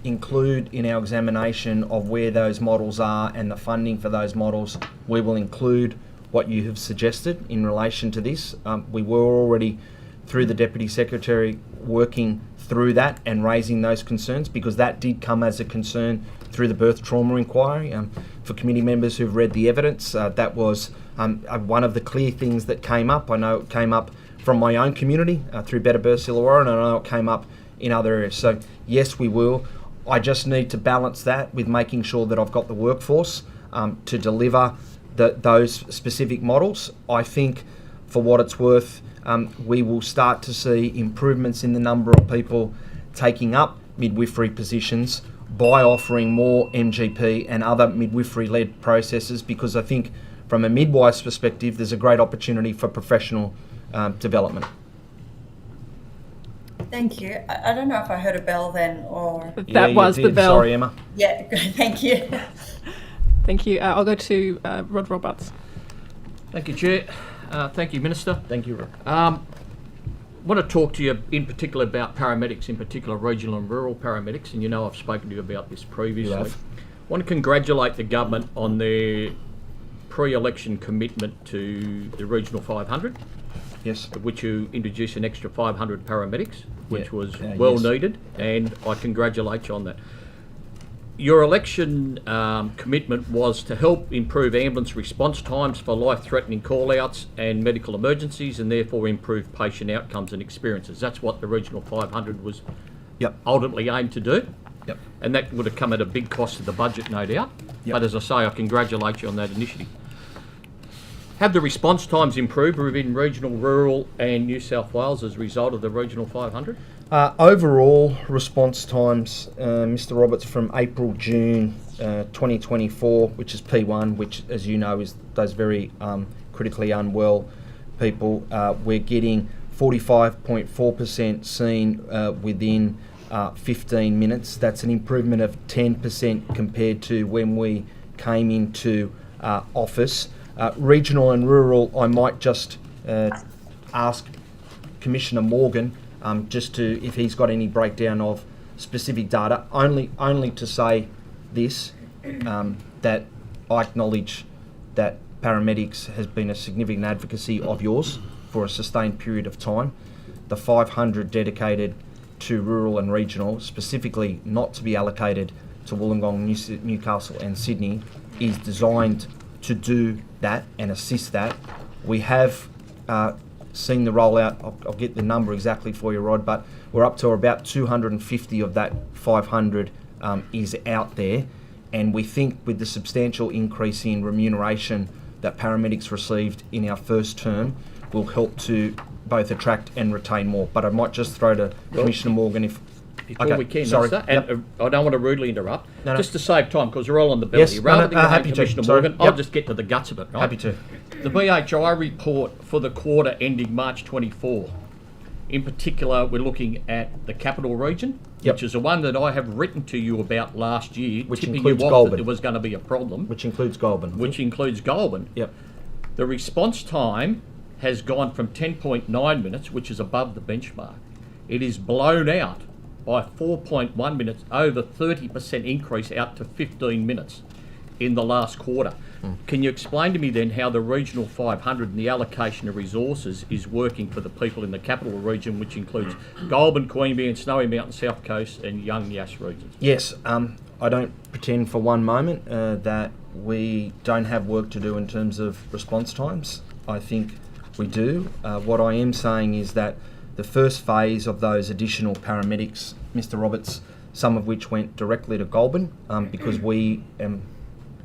Speaker 15: include in our examination of where those models are and the funding for those models. We will include what you have suggested in relation to this. We were already, through the Deputy Secretary, working through that and raising those concerns, because that did come as a concern through the birth trauma inquiry. For committee members who've read the evidence, that was one of the clear things that came up. I know it came up from my own community through Better Births Illawarra, and I know it came up in other areas. So yes, we will. I just need to balance that with making sure that I've got the workforce to deliver those specific models. I think, for what it's worth, we will start to see improvements in the number of people taking up midwifery positions by offering more MGP and other midwifery-led processes, because I think from a midwife's perspective, there's a great opportunity for professional development.
Speaker 18: Thank you. I don't know if I heard a bell then, or...
Speaker 1: That was the bell.
Speaker 15: Sorry, Emma.
Speaker 18: Yeah, good. Thank you.
Speaker 1: Thank you. I'll go to Rod Roberts.
Speaker 19: Thank you, Chair. Thank you, Minister.
Speaker 15: Thank you, Rod.
Speaker 19: I want to talk to you in particular about paramedics, in particular regional and rural paramedics, and you know I've spoken to you about this previously.
Speaker 15: You have.
Speaker 19: I want to congratulate the government on their pre-election commitment to the Regional 500.
Speaker 15: Yes.
Speaker 19: Which you introduced an extra 500 paramedics, which was
Speaker 15: yes.
Speaker 19: needed, and I congratulate you on that. Your election commitment was to help improve ambulance response times for life-threatening call-outs and medical emergencies, and therefore improve patient outcomes and experiences. That's what the Regional 500 was ultimately aimed to do.
Speaker 15: Yep.
Speaker 19: And that would have come at a big cost to the budget, no doubt.
Speaker 15: Yep.
Speaker 19: But as I say, I congratulate you on that initiative. Have the response times improved within regional, rural and New South Wales as a result of the Regional 500?
Speaker 15: Overall response times, Mr. Roberts, from April, June 2024, which is P1, which, as you know, is those very critically unwell people, we're getting 45.4% seen within 15 minutes. That's an improvement of 10% compared to when we came into office. Regional and rural, I might just ask Commissioner Morgan just to, if he's got any breakdown of specific data, only to say this, that I acknowledge that paramedics has been a significant advocacy of yours for a sustained period of time. The 500 dedicated to rural and regional, specifically not to be allocated to Wollongong, Newcastle and Sydney, is designed to do that and assist that. We have seen the rollout, I'll get the number exactly for you, Rod, but we're up to about 250 of that 500 is out there, and we think with the substantial increase in remuneration that paramedics received in our first term will help to both attract and retain more. But I might just throw to Commissioner Morgan if...
Speaker 19: Before we can, Minister, and I don't want to rudely interrupt,
Speaker 15: No.
Speaker 19: just to save time, because we're all on the bell here. Rather than going to Commissioner Morgan, I'll just get to the guts of it, right?
Speaker 15: Happy to.
Speaker 19: The BHI report for the quarter ending March 24. In particular, we're looking at the capital region, which is the one that I have written to you about last year,
Speaker 15: which
Speaker 19: tipping
Speaker 15: includes
Speaker 19: you off
Speaker 15: Goulburn.
Speaker 19: that there was going to be a problem.
Speaker 15: Which includes Goulburn.
Speaker 19: Which includes Goulburn.
Speaker 15: Yep.
Speaker 19: The response time has gone from 10.9 minutes, which is above the benchmark. It is blown out by 4.1 minutes, over 30% increase out to 15 minutes. in the last quarter. Can you explain to me then how the Regional 500 and the allocation of resources is working for the people in the capital region, which includes Goulburn, Queanbeyan, Snowy Mountain, South Coast and Young Yass regions?
Speaker 15: Yes, I don't pretend for one moment that we don't have work to do in terms of response times. I think we do. What I am saying is that the first phase of those additional paramedics, Mr. Roberts, some of which went directly to Goulburn, because we,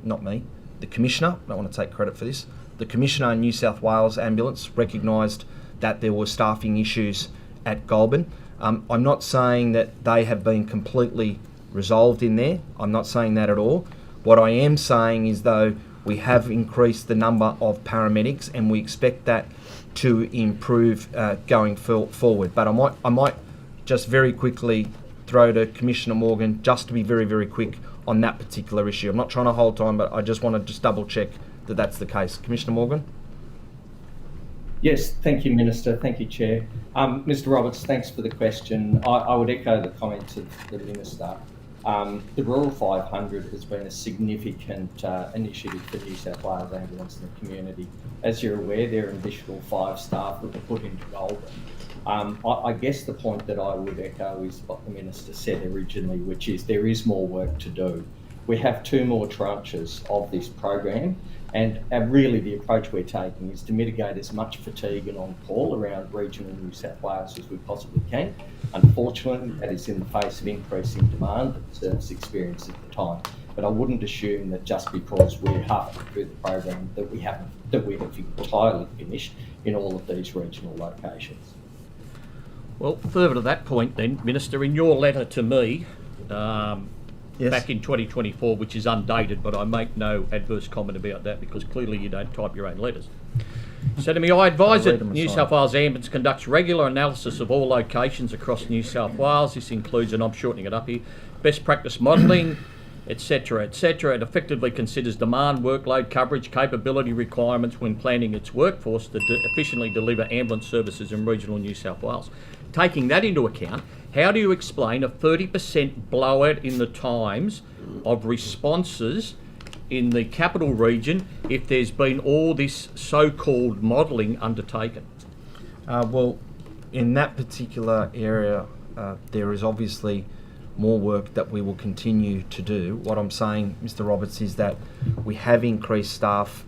Speaker 15: not me, the Commissioner, I don't want to take credit for this, the Commissioner in New South Wales Ambulance recognised that there were staffing issues at Goulburn. I'm not saying that they have been completely resolved in there. I'm not saying that at all. What I am saying is, though, we have increased the number of paramedics and we expect that to improve going forward. But I might just very quickly throw to Commissioner Morgan just to be very, very quick on that particular issue. I'm not trying to hold time, but I just want to just double check that that's the case. Commissioner Morgan?
Speaker 2: Yes, thank you, Minister. Thank you, Chair. Mr. Roberts, thanks for the question. I would echo the comments of the Minister. The Rural 500 has been a significant initiative for New South Wales Ambulance in the community. As you're aware, there are an additional 5 staff that were put into Goulburn. I guess the point that I would echo is what the Minister said originally, which is there is more work to do. We have 2 more tranches of this program, and really the approach we're taking is to mitigate as much fatigue and on-call around regional New South Wales as we possibly can. Unfortunately, that is in the face of increasing demand that the service experienced at the time. But I wouldn't assume that just because we're halfway through the program that we have entirely finished in all of these regional locations.
Speaker 19: Well, further to that point then, Minister, in your letter to me back in 2024, which is undated, but I make no adverse comment about that because clearly you don't type your own letters. So to me, I advise that New South Wales Ambulance conducts regular analysis of all locations across New South Wales. This includes, and I'm shortening it up here, best practice modelling, etc., etc. It effectively considers demand, workload, coverage, capability requirements when planning its workforce to efficiently deliver ambulance services in regional New South Wales. Taking that into account, how do you explain a 30% blowout in the times of responses in the capital region if there's been all this so-called modelling undertaken?
Speaker 15: Well, in that particular area, there is obviously more work that we will continue to do. What I'm saying, Mr. Roberts, is that we have increased staff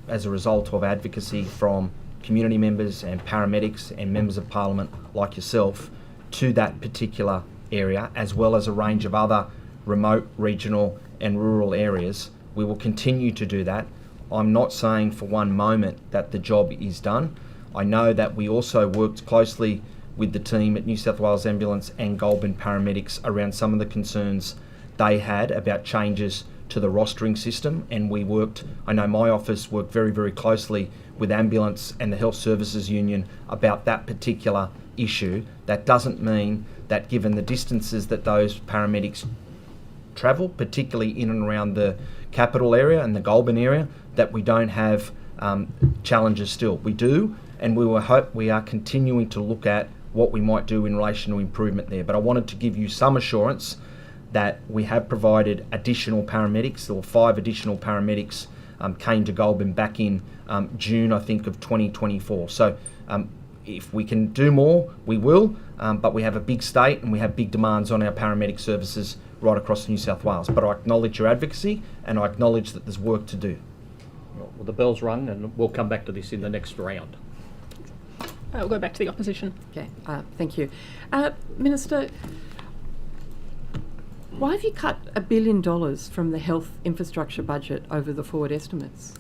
Speaker 15: as a result of advocacy from community members and paramedics and members of parliament like yourself to that particular area, as well as a range of other remote, regional and rural areas. We will continue to do that. I'm not saying for one moment that the job is done. I know that we also worked closely with the team at New South Wales Ambulance and Goulburn Paramedics around some of the concerns they had about changes to the rostering system, and we worked, I know my office worked very, very closely with Ambulance and the Health Services Union about that particular issue. That doesn't mean that given the distances that those paramedics travel, particularly in and around the capital area and the Goulburn area, that we don't have challenges still. We do, and we are continuing to look at what we might do in relation to improvement there. But I wanted to give you some assurance that we have provided additional paramedics, or 5 additional paramedics came to Goulburn back in June, I think, of 2024. So if we can do more, we will, but we have a big state and we have big demands on our paramedic services right across New South Wales. But I acknowledge your advocacy and I acknowledge that there's work to do.
Speaker 19: Well, the bell's rung and we'll come back to this in the next round.
Speaker 1: We'll go back to the opposition.
Speaker 14: Okay, thank you. Minister, why have you cut $1 billion from the health infrastructure budget over the forward estimates?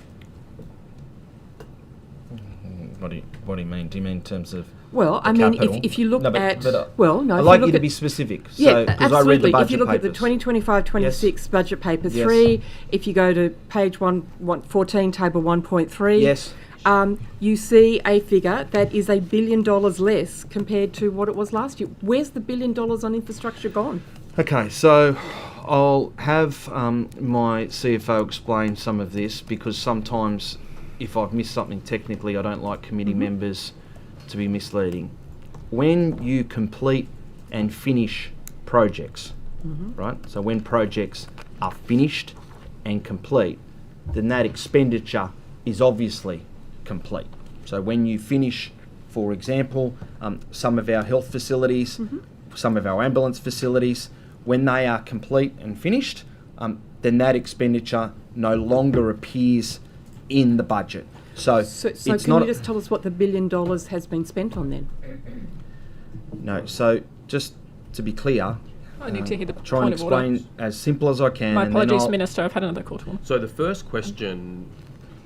Speaker 15: What do you mean? Do you mean in terms of
Speaker 14: Well, I mean, if you look
Speaker 15: no,
Speaker 14: at...
Speaker 15: well, no, I'd like you to be specific.
Speaker 14: Yeah,
Speaker 15: so,
Speaker 14: absolutely.
Speaker 15: I read the budget
Speaker 14: if you look
Speaker 15: papers.
Speaker 14: at the 2025-26
Speaker 15: Yes.
Speaker 14: budget paper
Speaker 15: Yes.
Speaker 14: 3, if you go to page 114, table 1.3,
Speaker 15: yes.
Speaker 14: You see a figure that is $1 billion less compared to what it was last year. Where's the $1 billion on infrastructure gone?
Speaker 15: Okay, so I'll have my CFO explain some of this, because sometimes if I've missed something technically, I don't like committee members to be misleading. When you complete and finish projects, right? So when projects are finished and complete, then that expenditure is obviously complete. So when you finish, for example, some of our health facilities, some of our ambulance facilities, when they are complete and finished, then that expenditure no longer appears in the budget. So
Speaker 14: So
Speaker 15: it's
Speaker 14: can
Speaker 15: not
Speaker 14: you just tell us what the $1 billion has been spent on then?
Speaker 15: no. So just to be clear,
Speaker 1: I need to hear the
Speaker 15: try
Speaker 1: point
Speaker 15: and
Speaker 1: of order.
Speaker 15: explain as simple as I can.
Speaker 1: My
Speaker 15: and then
Speaker 1: apologies,
Speaker 15: I'll-
Speaker 1: Minister. I've had another call to order.
Speaker 16: So the first question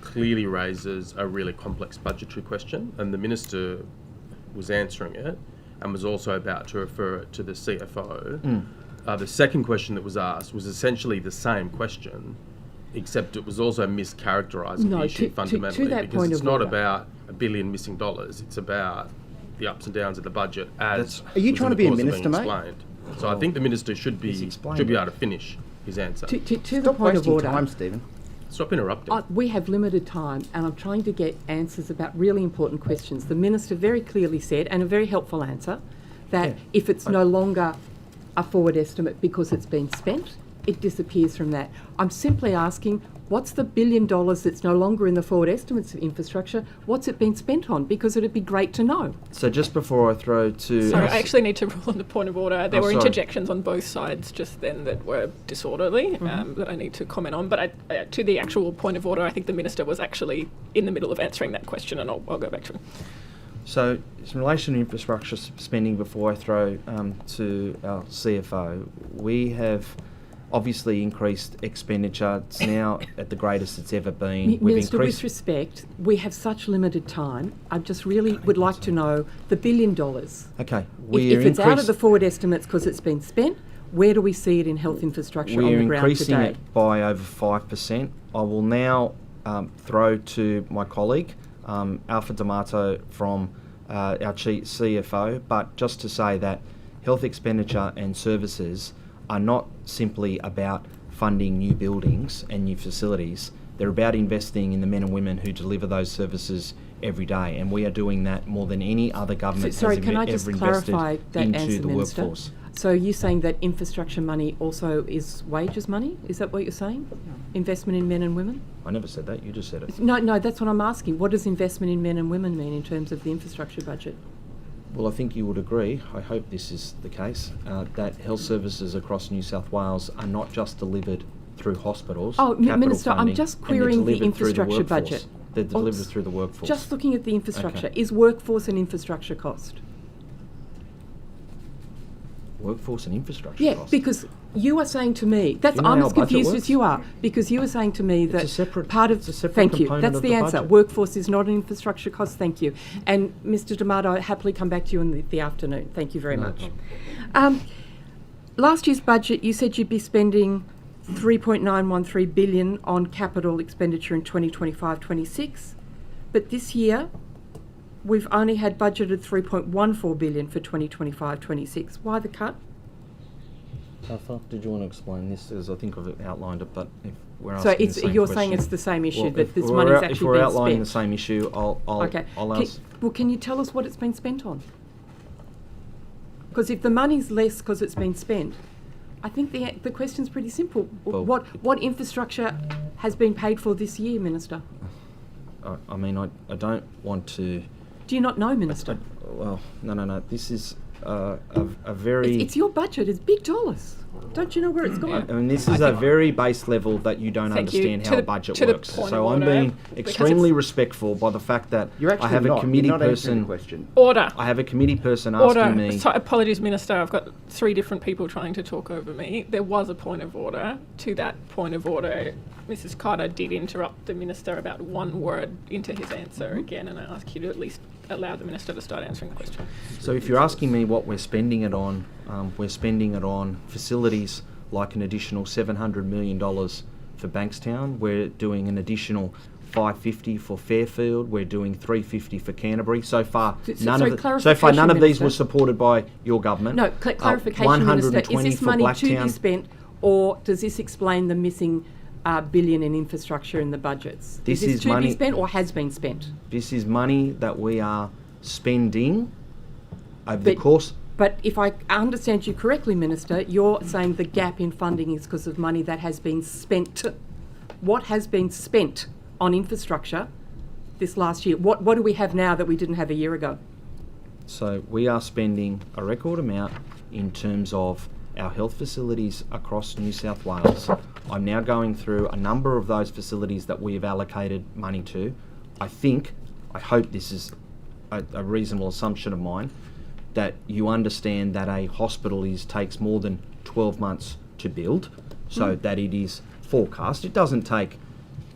Speaker 16: clearly raises a really complex budgetary question, and the Minister was answering it and was also about to refer it to the CFO. The second question that was asked was essentially the same question, except it was also mischaracterising
Speaker 14: No,
Speaker 16: the issue
Speaker 14: to
Speaker 16: fundamentally,
Speaker 14: that
Speaker 16: because
Speaker 14: point
Speaker 16: it's
Speaker 14: of
Speaker 16: not
Speaker 14: order.
Speaker 16: about $1 billion missing dollars, it's about the ups and downs of the budget as
Speaker 17: Are you
Speaker 16: was
Speaker 17: trying
Speaker 16: in
Speaker 17: to be
Speaker 16: the
Speaker 17: a
Speaker 16: course of
Speaker 17: minister,
Speaker 16: being
Speaker 17: mate?
Speaker 16: explained. So I think the Minister should be
Speaker 15: explained
Speaker 16: able
Speaker 15: it.
Speaker 16: to finish his answer.
Speaker 14: To the
Speaker 17: Stop
Speaker 14: point of
Speaker 17: wasting
Speaker 14: order,
Speaker 17: time, Stephen.
Speaker 16: Stop interrupting.
Speaker 14: we have limited time and I'm trying to get answers about really important questions. The Minister very clearly said, and a very helpful answer, that if it's no longer a forward estimate because it's been spent, it disappears from that. I'm simply asking, what's the $1 billion that's no longer in the forward estimates of infrastructure? What's it been spent on? Because it'd be great to know.
Speaker 15: So just before I throw to...
Speaker 1: Sorry, I actually need to rule on the point of order. There
Speaker 15: Oh,
Speaker 1: were
Speaker 15: sorry.
Speaker 1: interjections on both sides just then that were disorderly that I need to comment on. But to the actual point of order, I think the Minister was actually in the middle of answering that question, and I'll go back to him.
Speaker 15: So, in relation to infrastructure spending, before I throw to our CFO, we have obviously increased expenditure. It's now at the greatest it's ever been. We've
Speaker 14: Minister,
Speaker 15: increased.
Speaker 14: with respect, we have such limited time. I just really would like to know the $1 billion.
Speaker 15: Okay,
Speaker 14: If it's out of the forward estimates because it's been spent, where do we see it in health infrastructure on
Speaker 15: we're
Speaker 14: the ground
Speaker 15: increasing
Speaker 14: today?
Speaker 15: it by over 5%. I will now throw to my colleague, Alfred D'Amato, from our CFO, but just to say that health expenditure and services are not simply about funding new buildings and new facilities. They're about investing in the men and women who deliver those services every day, and we are doing that more than any other government
Speaker 14: Sorry,
Speaker 15: has
Speaker 14: can I just
Speaker 15: ever invested
Speaker 14: clarify that
Speaker 15: into
Speaker 14: answer,
Speaker 15: the
Speaker 14: Minister?
Speaker 15: workforce.
Speaker 14: So you're saying that infrastructure money also is wages money? Is that what you're saying? Investment in men and women?
Speaker 15: I never said that, you just said it.
Speaker 14: No, that's what I'm asking. What does investment in men and women mean in terms of the infrastructure budget?
Speaker 15: Well, I think you would agree, I hope this is the case, that health services across New South Wales are not just delivered through hospitals.
Speaker 14: Oh,
Speaker 15: capital
Speaker 14: Minister, I'm
Speaker 15: funding,
Speaker 14: just
Speaker 15: and they're
Speaker 14: querying the
Speaker 15: delivered through the
Speaker 14: infrastructure
Speaker 15: workforce.
Speaker 14: budget.
Speaker 15: They're delivered through the workforce.
Speaker 14: Just looking at the infrastructure,
Speaker 15: Okay.
Speaker 14: is workforce and infrastructure cost?
Speaker 15: Workforce and infrastructure
Speaker 14: Yeah,
Speaker 15: costs.
Speaker 14: because you are saying to me,
Speaker 15: Do you know
Speaker 14: I'm
Speaker 15: how
Speaker 14: as
Speaker 15: a budget
Speaker 14: confused
Speaker 15: works?
Speaker 14: as you are, because you are saying to me that
Speaker 15: It's a separate
Speaker 14: thank you,
Speaker 15: component
Speaker 14: that's
Speaker 15: of
Speaker 14: the
Speaker 15: the
Speaker 14: answer.
Speaker 15: budget.
Speaker 14: Workforce is not an infrastructure cost, thank you. And Mr D'Amato, happily come back to you in the afternoon. Thank you very much. Last year's budget, you said you'd be spending $3.913 billion on capital expenditure in 2025-26, but this year we've only had budgeted $3.14 billion for 2025-26. Why the cut?
Speaker 15: Alpha, did you want to explain this? As I think I've outlined it, but if we're
Speaker 14: So
Speaker 15: asking
Speaker 14: it's,
Speaker 15: the same
Speaker 14: you're
Speaker 15: question,
Speaker 14: saying it's the same issue,
Speaker 15: well,
Speaker 14: that
Speaker 15: if
Speaker 14: this
Speaker 15: we're
Speaker 14: money's
Speaker 15: out-
Speaker 14: actually
Speaker 15: if we're
Speaker 14: been
Speaker 15: outlining
Speaker 14: spent.
Speaker 15: the same issue, I'll
Speaker 14: Okay.
Speaker 15: ask.
Speaker 14: Well, can you tell us what it's been spent on? Because if the money's less because it's been spent, I think the question's pretty simple.
Speaker 15: Well,
Speaker 14: What infrastructure has been paid for this year, Minister?
Speaker 15: I mean, I don't want to.
Speaker 14: Do you not know, Minister?
Speaker 15: Well, no. This is a very.
Speaker 14: It's your budget. It's big dollars. Don't you know where it's gone?
Speaker 15: I mean, this is a very base level that you don't
Speaker 14: Thank you.
Speaker 15: understand
Speaker 14: To
Speaker 15: how
Speaker 14: the-
Speaker 15: a budget
Speaker 14: to the
Speaker 15: works.
Speaker 14: point
Speaker 15: So
Speaker 14: of
Speaker 15: I'm
Speaker 14: order,
Speaker 15: being
Speaker 14: because
Speaker 15: extremely
Speaker 14: it's-
Speaker 15: respectful by the fact that
Speaker 17: You're
Speaker 15: I
Speaker 17: actually
Speaker 15: have
Speaker 17: not.
Speaker 15: a committee
Speaker 17: You're not answering the
Speaker 15: person.
Speaker 17: question.
Speaker 1: Order.
Speaker 15: I have a committee person
Speaker 1: Order.
Speaker 15: asking me.
Speaker 1: So, apologies, Minister. I've got 3 different people trying to talk over me. There was a point of order. To that point of order, Mrs. Carter did interrupt the Minister about 1 word into his answer again, and I ask you to at least allow the Minister to start answering the question.
Speaker 15: So if you're asking me what we're spending it on, we're spending it on facilities like an additional $700 million for Bankstown. We're doing an additional $550 for Fairfield. We're doing $350 for Canterbury. So far, none of these were supported by your government.
Speaker 14: No, clarification, Minister. Is
Speaker 15: 120
Speaker 14: this
Speaker 15: for
Speaker 14: money to
Speaker 15: Blacktown.
Speaker 14: be spent, or does this explain the missing billion in infrastructure in the budgets?
Speaker 15: This
Speaker 14: is
Speaker 15: is
Speaker 14: to
Speaker 15: money-
Speaker 14: be spent or has been spent?
Speaker 15: This is money that we are spending over the course.
Speaker 14: But if I understand you correctly, Minister, you're saying the gap in funding is because of money that has been spent. what has been spent on infrastructure this last year? What do we have now that we didn't have a year ago?
Speaker 15: So we are spending a record amount in terms of our health facilities across New South Wales. I'm now going through a number of those facilities that we have allocated money to. I hope this is a reasonable assumption of mine, that you understand that a hospital takes more than 12 months to build, so that it is forecast. It doesn't take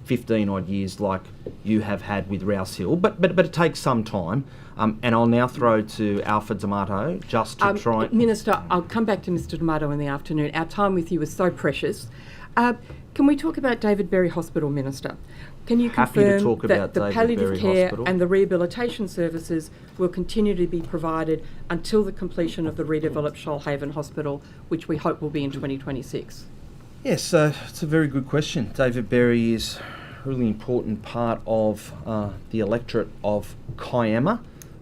Speaker 15: 15 odd years like you have had with Rouse Hill, but it takes some time. And I'll now throw to Alfred D'Amato just to try...
Speaker 14: Minister, I'll come back to Mr D'Amato in the afternoon. Our time with you is so precious. Can we talk about David Berry Hospital, Minister? Can you confirm that the palliative care and the rehabilitation services will continue to be provided until the completion of the redeveloped Shellharbour Hospital, which we hope will be in 2026?
Speaker 15: Yes, it's a very good question. David Berry is a really important part of the electorate of Kiama,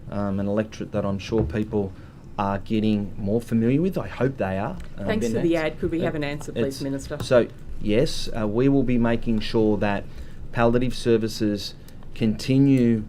Speaker 15: an electorate that I'm sure people are getting more familiar with. I hope they are.
Speaker 14: Thanks for the ad. Could we have an answer, please, Minister?
Speaker 15: So, yes, we will be making sure that palliative services continue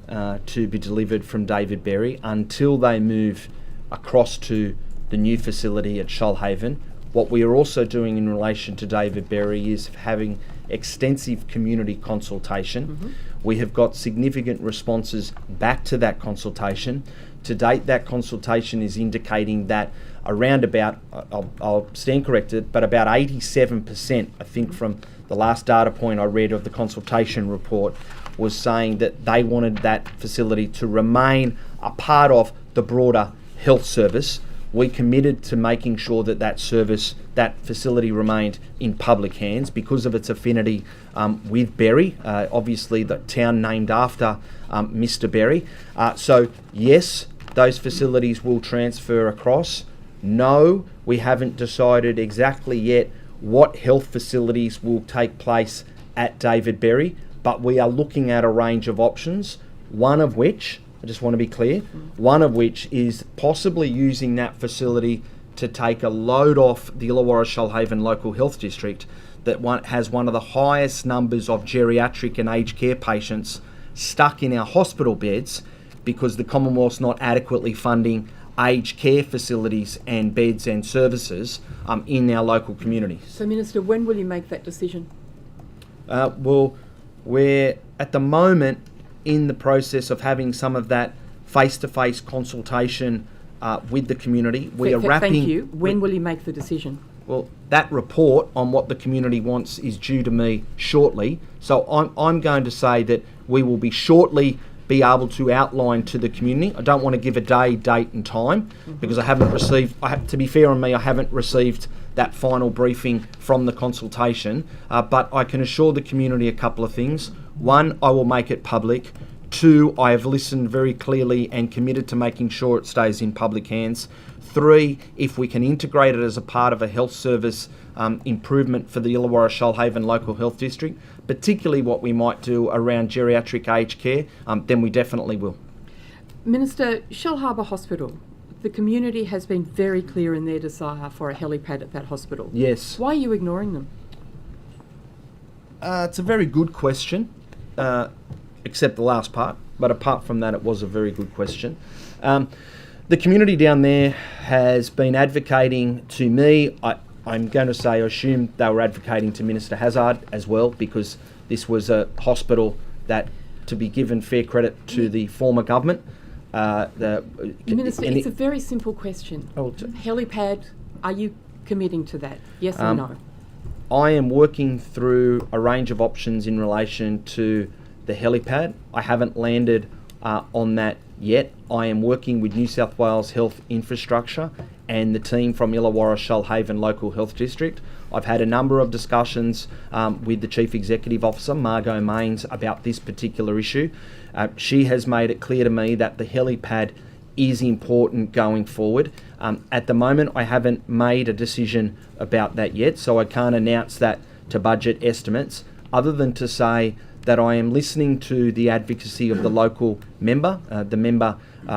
Speaker 15: to be delivered from David Berry until they move across to the new facility at Shellharbour. What we are also doing in relation to David Berry is having extensive community consultation. We have got significant responses back to that consultation. To date, that consultation is indicating that around about, I'll stand corrected, but about 87%, I think from the last data point I read of the consultation report, was saying that they wanted that facility to remain a part of the broader health service. We committed to making sure that that facility remained in public hands because of its affinity with Berry, obviously the town named after Mr. Berry. So yes, those facilities will transfer across. No, we haven't decided exactly yet what health facilities will take place at David Berry, but we are looking at a range of options, one of which, I just want to be clear, one of which is possibly using that facility to take a load off the Illawarra-Shellharbour Local Health District that has one of the highest numbers of geriatric and aged care patients stuck in our hospital beds because the Commonwealth's not adequately funding aged care facilities and beds and services in our local community.
Speaker 14: So, Minister, when will you make that decision?
Speaker 15: Well, we're at the moment in the process of having some of that face-to-face consultation with the community. We are wrapping...
Speaker 14: Thank you. When will you make the decision?
Speaker 15: Well, that report on what the community wants is due to me shortly. So I'm going to say that we will be shortly be able to outline to the community. I don't want to give a day, date and time because I haven't received, to be fair on me, I haven't received that final briefing from the consultation. But I can assure the community a couple of things. One, I will make it public. Two, I have listened very clearly and committed to making sure it stays in public hands. Three, if we can integrate it as a part of a health service improvement for the Illawarra-Shellharbour Local Health District, particularly what we might do around geriatric aged care, then we definitely will.
Speaker 14: Minister, Shellharbour Hospital, the community has been very clear in their desire for a helipad at that hospital.
Speaker 15: Yes.
Speaker 14: Why are you ignoring them?
Speaker 15: It's a very good question, except the last part, but apart from that, it was a very good question. The community down there has been advocating to me. I'm going to say, I assume they were advocating to Minister Hazzard as well, because this was a hospital that, to be given fair credit to the former government.
Speaker 14: Minister, it's a very simple question. Helipad, are you committing to that? Yes or no?
Speaker 15: I am working through a range of options in relation to the helipad. I haven't landed on that yet. I am working with New South Wales Health Infrastructure and the team from Illawarra-Shellharbour Local Health District. I've had a number of discussions with the Chief Executive Officer, Margot Mains, about this particular issue. She has made it clear to me that the helipad is important going forward. At the moment, I haven't made a decision about that yet, so I can't announce that to budget estimates, other than to say that I am listening to the advocacy of the local member, the member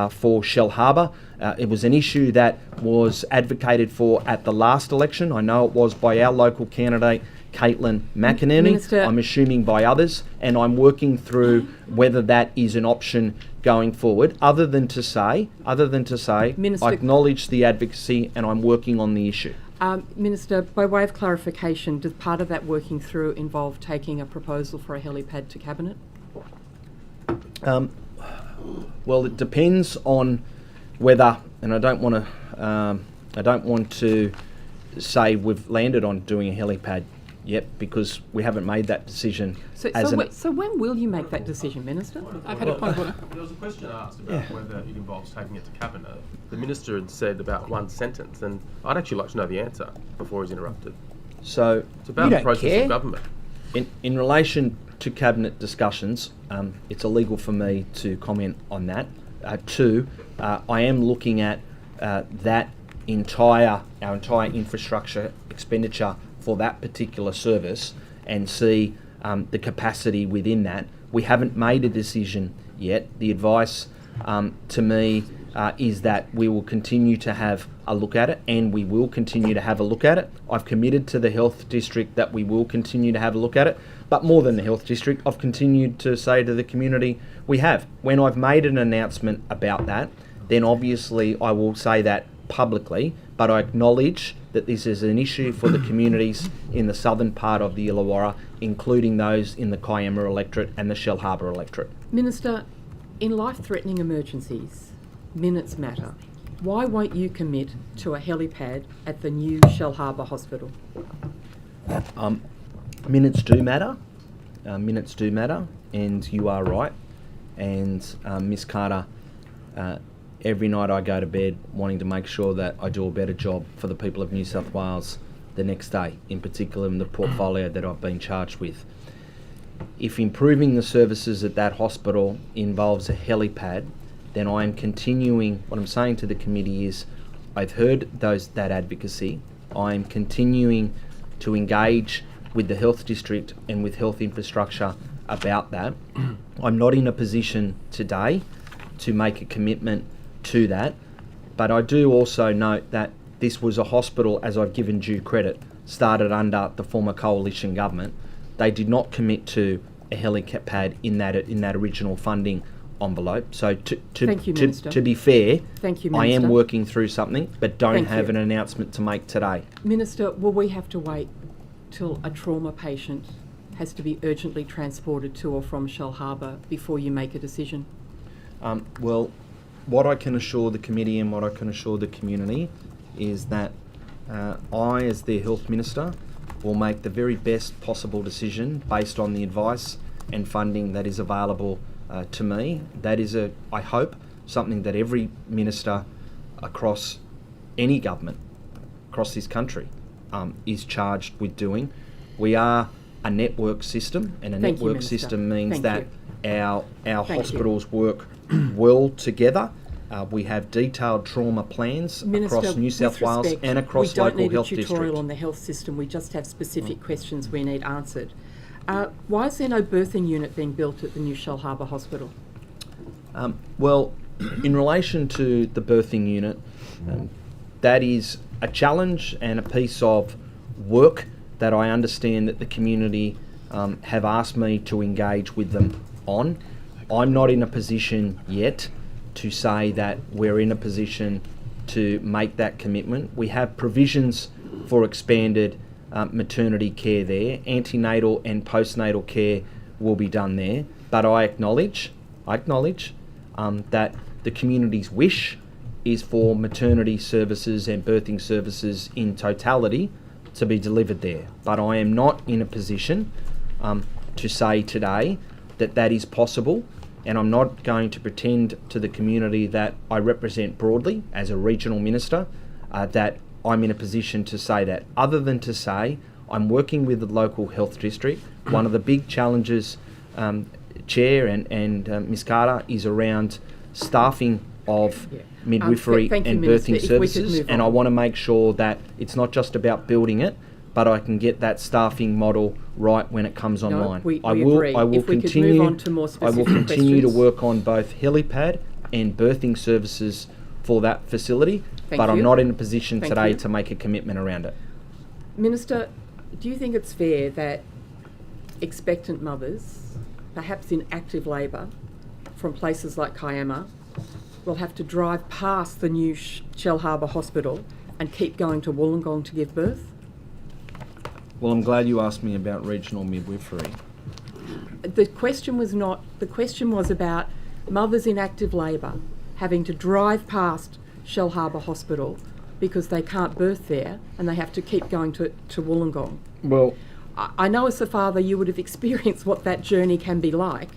Speaker 15: for Shellharbour. It was an issue that was advocated for at the last election. I know it was by our local candidate, Kalen Park.
Speaker 14: Minister,
Speaker 15: I'm assuming by others, and I'm working through whether that is an option going forward. Other than to say,
Speaker 14: Minister,
Speaker 15: I acknowledge the advocacy and I'm working on the issue.
Speaker 14: Minister, by way of clarification, does part of that working through involve taking a proposal for a helipad to Cabinet?
Speaker 15: Well, it depends on whether, and I don't want to say we've landed on doing a helipad yet, because we haven't made that decision.
Speaker 14: So when will you make that decision, Minister?
Speaker 1: I've had a point of order.
Speaker 16: There was a question asked about whether it involves taking it to Cabinet. The Minister had said about one sentence, and I'd actually like to know the answer before he's interrupted.
Speaker 15: So
Speaker 16: it's about the process of government.
Speaker 15: In relation to Cabinet discussions, it's illegal for me to comment on that. Two, I am looking at our entire infrastructure expenditure for that particular service and see the capacity within that. We haven't made a decision yet. The advice to me is that we will continue to have a look at it, and we will continue to have a look at it. I've committed to the Health District that we will continue to have a look at it, but more than the Health District, I've continued to say to the community, we have. When I've made an announcement about that, then obviously I will say that publicly, but I acknowledge that this is an issue for the communities in the southern part of the Illawarra, including those in the Kiama electorate and the Shellharbour electorate.
Speaker 14: Minister, in life-threatening emergencies, minutes matter. Why won't you commit to a helipad at the new Shellharbour Hospital?
Speaker 15: Minutes do matter. Minutes do matter, and you are right. And Miss Carter, every night I go to bed wanting to make sure that I do a better job for the people of New South Wales the next day, in particular in the portfolio that I've been charged with. If improving the services at that hospital involves a helipad, then I am continuing. What I'm saying to the committee is, I've heard that advocacy. I am continuing to engage with the Health District and with Health Infrastructure about that. I'm not in a position today to make a commitment to that, but I do also note that this was a hospital, as I've given due credit, started under the former coalition government. They did not commit to a helipad in that original funding envelope. So to be fair,
Speaker 14: Thank you,
Speaker 15: I am
Speaker 14: Minister.
Speaker 15: working through something, but don't
Speaker 14: Thank
Speaker 15: have
Speaker 14: you.
Speaker 15: an announcement to make today.
Speaker 14: Minister, will we have to wait till a trauma patient has to be urgently transported to or from Shellharbour before you make a decision?
Speaker 15: Well, what I can assure the committee and what I can assure the community is that I, as their health minister, will make the very best possible decision based on the advice and funding that is available to me. That is, I hope, something that every minister across any government across this country is charged with doing. We are a network system, and a
Speaker 14: Thank you,
Speaker 15: network
Speaker 14: Minister.
Speaker 15: system means
Speaker 14: Thank
Speaker 15: that our
Speaker 14: Thank
Speaker 15: hospitals work well together. We have detailed trauma plans
Speaker 14: Minister,
Speaker 15: across New South
Speaker 14: with
Speaker 15: Wales
Speaker 14: respect,
Speaker 15: and across
Speaker 14: we don't
Speaker 15: local
Speaker 14: need
Speaker 15: health
Speaker 14: a tutorial
Speaker 15: districts.
Speaker 14: on the health system. We just have specific questions we need answered. Why is there no birthing unit being built at the new Shellharbour Hospital?
Speaker 15: Well, in relation to the birthing unit, that is a challenge and a piece of work that I understand that the community have asked me to engage with them on. I'm not in a position yet to say that we're in a position to make that commitment. We have provisions for expanded maternity care there. Antenatal and postnatal care will be done there. But I acknowledge that the community's wish is for maternity services and birthing services in totality to be delivered there. But I am not in a position to say today that that is possible, and I'm not going to pretend to the community that I represent broadly as a regional minister that I'm in a position to say that, other than to say I'm working with the local health district. One of the big challenges, Chair and Ms Carter, is around staffing of midwifery
Speaker 14: thank you,
Speaker 15: and
Speaker 14: Minister.
Speaker 15: birthing
Speaker 14: If we could
Speaker 15: services,
Speaker 14: move
Speaker 15: and
Speaker 14: on.
Speaker 15: I want to make sure that it's not just about building it, but I can get that staffing model right when it comes online.
Speaker 14: we
Speaker 15: I
Speaker 14: agree.
Speaker 15: will
Speaker 14: If we could
Speaker 15: continue.
Speaker 14: move on to more
Speaker 15: I will
Speaker 14: specific
Speaker 15: continue to
Speaker 14: questions.
Speaker 15: work on both helipad and birthing services for that facility,
Speaker 14: Thank
Speaker 15: but I'm
Speaker 14: you.
Speaker 15: not in a position
Speaker 14: Thank
Speaker 15: today
Speaker 14: you.
Speaker 15: to make a commitment around it.
Speaker 14: Minister, do you think it's fair that expectant mothers, perhaps in active labour, from places like Kiama, will have to drive past the new Shellharbour Hospital and keep going to Wollongong to give birth?
Speaker 15: Well, I'm glad you asked me about regional midwifery.
Speaker 14: The question was not, the question was about mothers in active labour having to drive past Shellharbour Hospital because they can't birth there and they have to keep going to Wollongong.
Speaker 15: Well,
Speaker 14: I know as a father you would have experienced what that journey can be like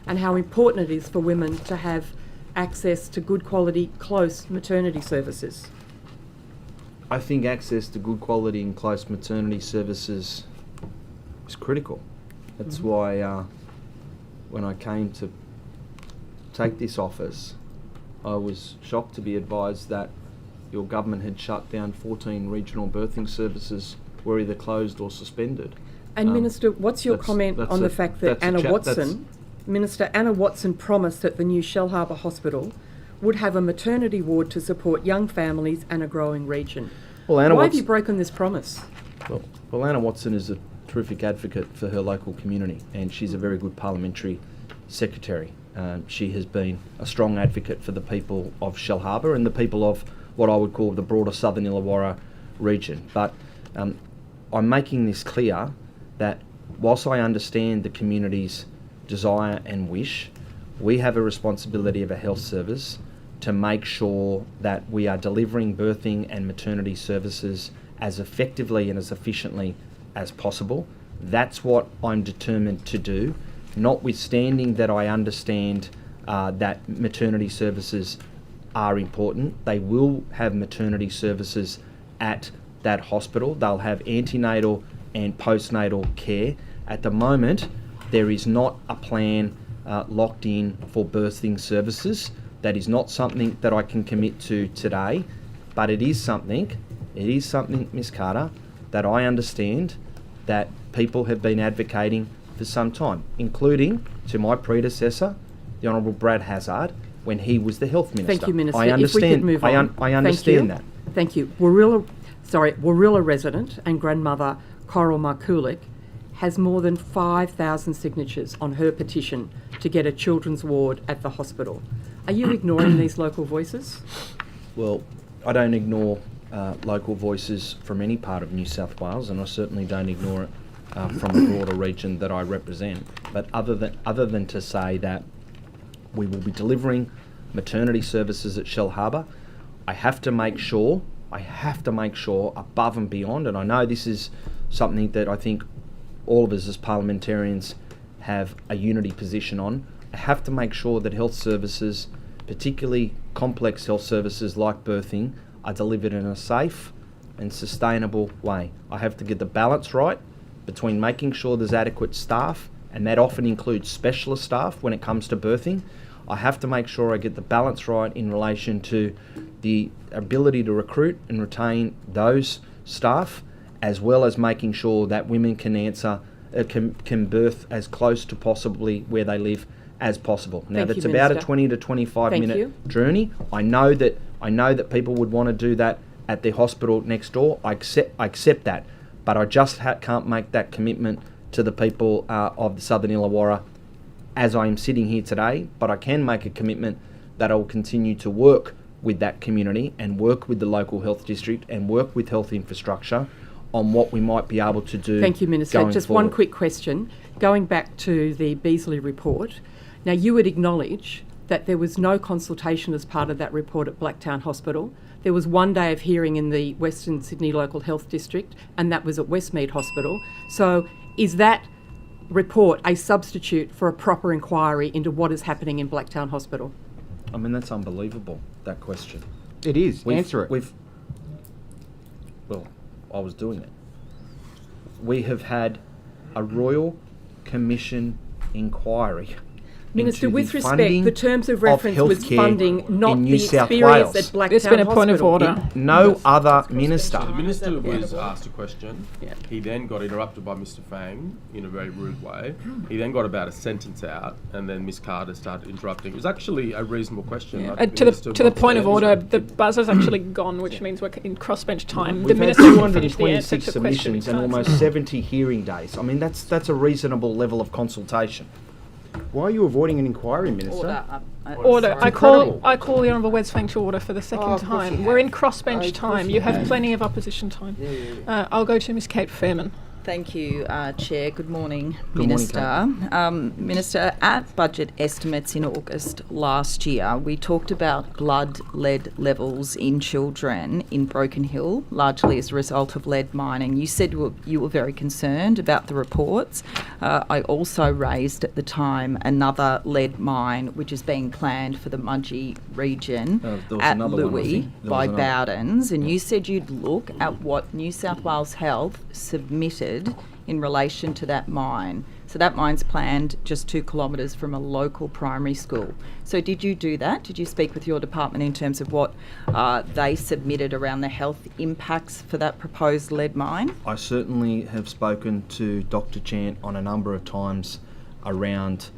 Speaker 14: and how important it is for women to have access to good quality, close maternity services.
Speaker 15: I think access to good quality and close maternity services is critical. That's why when I came to take this office, I was shocked to be advised that your government had shut down 14 regional birthing services, were either closed or suspended.
Speaker 14: And Minister, what's your comment on the fact that Minister Anna Watson promised that the new Shellharbour Hospital would have a maternity ward to support young families and a growing region?
Speaker 15: Well, Anna
Speaker 14: Why have you broken this promise?
Speaker 15: Well, Anna Watson is a terrific advocate for her local community, and she's a very good parliamentary secretary. She has been a strong advocate for the people of Shellharbour and the people of what I would call the broader Southern Illawarra region. But I'm making this clear that whilst I understand the community's desire and wish, we have a responsibility of a health service to make sure that we are delivering birthing and maternity services as effectively and as efficiently as possible. That's what I'm determined to do, notwithstanding that I understand that maternity services are important. They will have maternity services at that hospital. They'll have antenatal and postnatal care. At the moment, there is not a plan locked in for birthing services. That is not something that I can commit to today, but it is something, Ms. Carter, that I understand that people have been advocating for some time, including to my predecessor, the Honourable Brad Hazard, when he was the Health Minister.
Speaker 14: Thank you, Minister.
Speaker 15: I understand,
Speaker 14: If we could move on.
Speaker 15: I understand that.
Speaker 14: Thank you. Warilla resident and grandmother Coral Markulik has more than 5,000 signatures on her petition to get a children's ward at the hospital. Are you ignoring these local voices?
Speaker 15: Well, I don't ignore local voices from any part of New South Wales, and I certainly don't ignore it from a broader region that I represent. But other than to say that we will be delivering maternity services at Shellharbour, I have to make sure above and beyond, and I know this is something that I think all of us as parliamentarians have a unity position on. I have to make sure that health services, particularly complex health services like birthing, are delivered in a safe and sustainable way. I have to get the balance right between making sure there's adequate staff, and that often includes specialist staff when it comes to birthing. I have to make sure I get the balance right in relation to the ability to recruit and retain those staff, as well as making sure that women can birth as close to possibly where they live as possible. Now, that's about a 20 to 25 minute journey. I know that people would want to do that at their hospital next door. I accept that, but I just can't make that commitment to the people of the Southern Illawarra as I am sitting here today. But I can make a commitment that I will continue to work with that community and work with the local health district and work with health infrastructure on what we might be able to do.
Speaker 14: Thank you, Minister. Just one quick question. Going back to the Beasley report, now you would acknowledge that there was no consultation as part of that report at Blacktown Hospital. There was one day of hearing in the Western Sydney Local Health District, and that was at Westmead Hospital. So is that report a substitute for a proper inquiry into what is happening in Blacktown Hospital?
Speaker 15: I mean, that's unbelievable, that question.
Speaker 17: It is. Answer it.
Speaker 15: Well, I was doing it. We have had a Royal Commission inquiry
Speaker 14: Minister,
Speaker 15: into
Speaker 14: with
Speaker 15: the
Speaker 14: respect,
Speaker 15: funding
Speaker 14: the terms of reference was
Speaker 15: healthcare
Speaker 14: funding, not
Speaker 15: in
Speaker 14: the
Speaker 15: New South
Speaker 14: experience
Speaker 15: Wales.
Speaker 14: at Blacktown
Speaker 1: There's been a point of
Speaker 14: Hospital.
Speaker 1: order.
Speaker 15: No other minister.
Speaker 16: The minister was asked a question. He then got interrupted by Mr. Fang in a very rude way. He then got about a sentence out, and then Ms. Carter started interrupting. It was actually a reasonable question. I think
Speaker 1: To
Speaker 16: Minister
Speaker 1: the point of
Speaker 16: wants to
Speaker 1: order,
Speaker 16: answer.
Speaker 1: the buzzer's actually gone, which means we're in crossbench time.
Speaker 15: We've
Speaker 1: the
Speaker 15: had
Speaker 1: minister will finish the answer
Speaker 15: 226
Speaker 1: to question.
Speaker 15: submissions and almost 70 hearing days. I mean, that's a reasonable level of consultation. Why are you avoiding an inquiry, Minister?
Speaker 1: Order.
Speaker 15: It's
Speaker 1: I
Speaker 15: incredible.
Speaker 1: call the Honourable Wes Fang to order for the second time. We're in crossbench time. You have plenty of opposition time. I'll go to Ms. Kate Fairman.
Speaker 20: Thank you, Chair. Good morning,
Speaker 15: Good morning,
Speaker 20: Minister. Minister, at budget estimates in August last year, we talked about blood lead levels in children in Broken Hill, largely as a result of lead mining. You said you were very concerned about the reports. I also raised at the time another lead mine, which is being planned for the Mudgee region at Louis by Bowdens, and you said you'd look at what New South Wales Health submitted in relation to that mine. So that mine's planned just 2 kilometres from a local primary school. So did you do that? Did you speak with your department in terms of what they submitted around the health impacts for that proposed lead mine?
Speaker 15: I certainly have spoken to Dr. Chant on a number of times around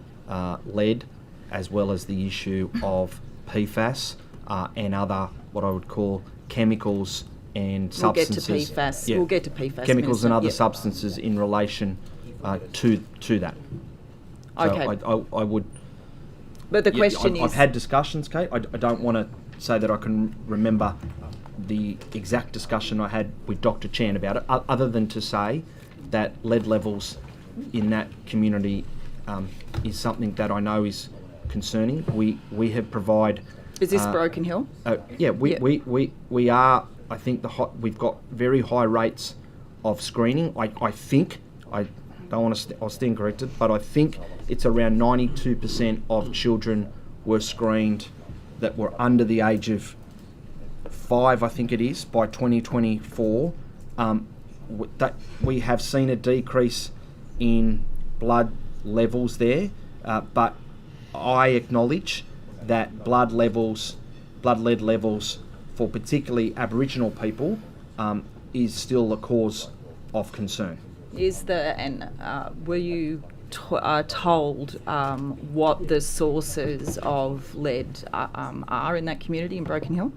Speaker 15: lead, as well as the issue of PFAS and other, what I would call, chemicals and substances.
Speaker 20: We'll get to PFAS.
Speaker 15: Yeah.
Speaker 20: We'll get to PFAS.
Speaker 15: Chemicals
Speaker 20: Minister.
Speaker 15: and other
Speaker 20: Yep.
Speaker 15: substances in relation to that. So
Speaker 20: Okay.
Speaker 15: I would.
Speaker 20: But the question
Speaker 15: I've
Speaker 20: is...
Speaker 15: had discussions, Kate. I don't want to say that I can remember the exact discussion I had with Dr. Chan about it, other than to say that lead levels in that community is something that I know is concerning. We have provide.
Speaker 20: Is this Broken Hill?
Speaker 15: Yeah, we are. I think we've got very high rates of screening. I think, I don't want to, I'll stand corrected, but I think it's around 92% of children were screened that were under the age of 5, I think it is, by 2024. That we have seen a decrease in blood levels there, but I acknowledge that blood lead levels for particularly Aboriginal people is still a cause of concern.
Speaker 20: Were you told what the sources of lead are in that community in Broken Hill?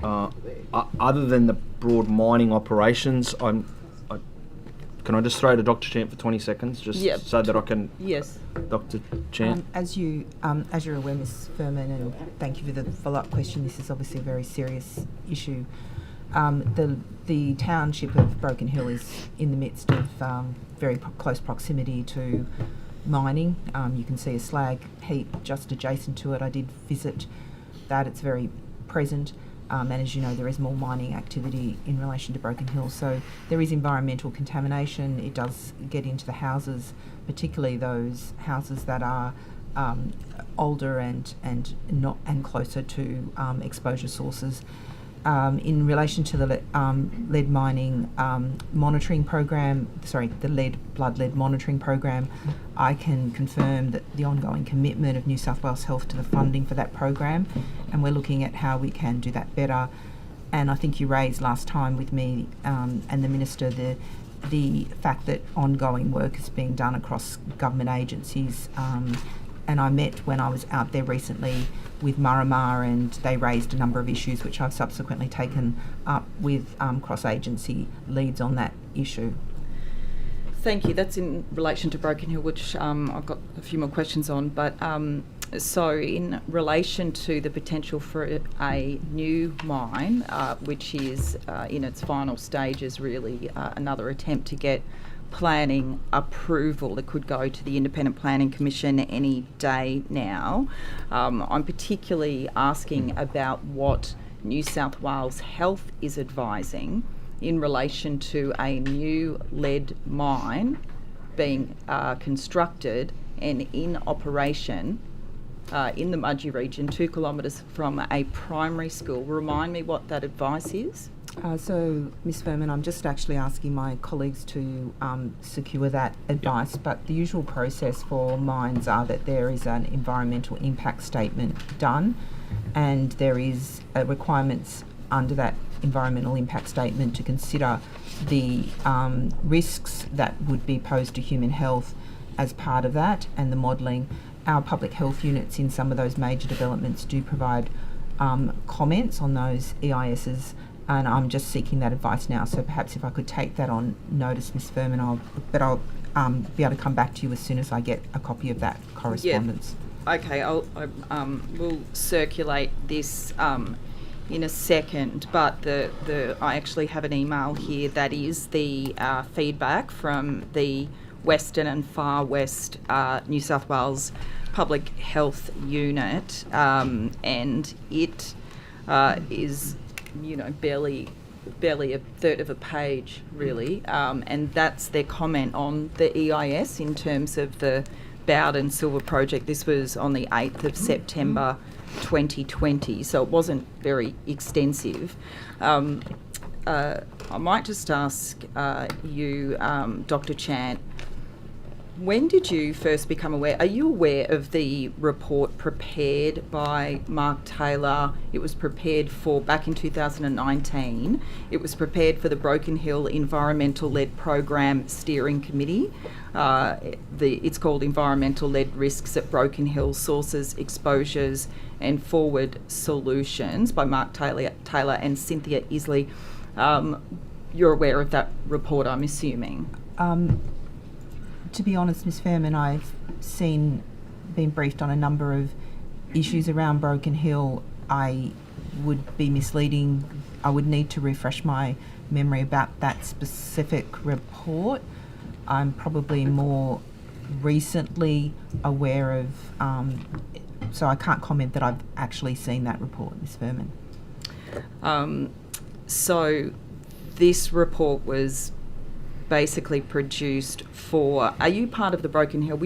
Speaker 15: Other than the broad mining operations, can I just throw to Dr. Chant for 20 seconds, just so that I can...
Speaker 20: Yes.
Speaker 15: Dr. Chant?
Speaker 8: As you're aware, Ms. Furman, and thank you for the follow-up question, this is obviously a very serious issue. The township of Broken Hill is in the midst of very close proximity to mining. You can see a slag heap just adjacent to it. I did visit that. It's very present. And as you know, there is more mining activity in relation to Broken Hill. So there is environmental contamination. It does get into the houses, particularly those houses that are older and closer to exposure sources. In relation to the lead mining monitoring program, the blood lead monitoring program, I can confirm that the ongoing commitment of New South Wales Health to the funding for that program, and we're looking at how we can do that better. And I think you raised last time with me and the Minister the fact that ongoing work is being done across government agencies. And I met when I was out there recently with Marama, and they raised a number of issues which I've subsequently taken up with cross-agency leads on that issue.
Speaker 20: Thank you. That's in relation to Broken Hill, which I've got a few more questions on. But so in relation to the potential for a new mine, which is in its final stages, really another attempt to get planning approval that could go to the Independent Planning Commission any day now. I'm particularly asking about what New South Wales Health is advising in relation to a new lead mine being constructed and in operation in the Mudgee region, 2 kilometres from a primary school. Remind me what that advice is.
Speaker 8: So, Ms Furman, I'm just actually asking my colleagues to secure that advice, but the usual process for mines are that there is an environmental impact statement done, and there is requirements under that environmental impact statement to consider the risks that would be posed to human health as part of that, and the modelling. Our public health units in some of those major developments do provide comments on those EISs, and I'm just seeking that advice now. So perhaps if I could take that on notice, Ms Furman, I'll be able to come back to you as soon as I get a copy of that correspondence.
Speaker 20: Yeah. Okay, we'll circulate this in a second, but I actually have an email here that is the feedback from the Western and Far West New South Wales Public Health Unit, and it is, barely a third of a page, really, and that's their comment on the EIS in terms of the Bowden Silver project. This was on the 8th of September 2020, so it wasn't very extensive. I might just ask you, Dr. Chant, when did you first become aware? Are you aware of the report prepared by Mark Taylor? It was prepared back in 2019. It was prepared for the Broken Hill Environmental-Led Program Steering Committee. It's called Environmental-Led Risks at Broken Hill, Sources, Exposures and Forward Solutions by Mark Taylor and Cynthia Isley. You're aware of that report, I'm assuming?
Speaker 8: To be honest, Ms Fairman, I've been briefed on a number of issues around Broken Hill. I would be misleading. I would need to refresh my memory about that specific report. I'm probably more recently aware of, so I can't comment that I've actually seen that report, Ms Fairman.
Speaker 20: So this report was basically produced for, were you part of the Broken Hill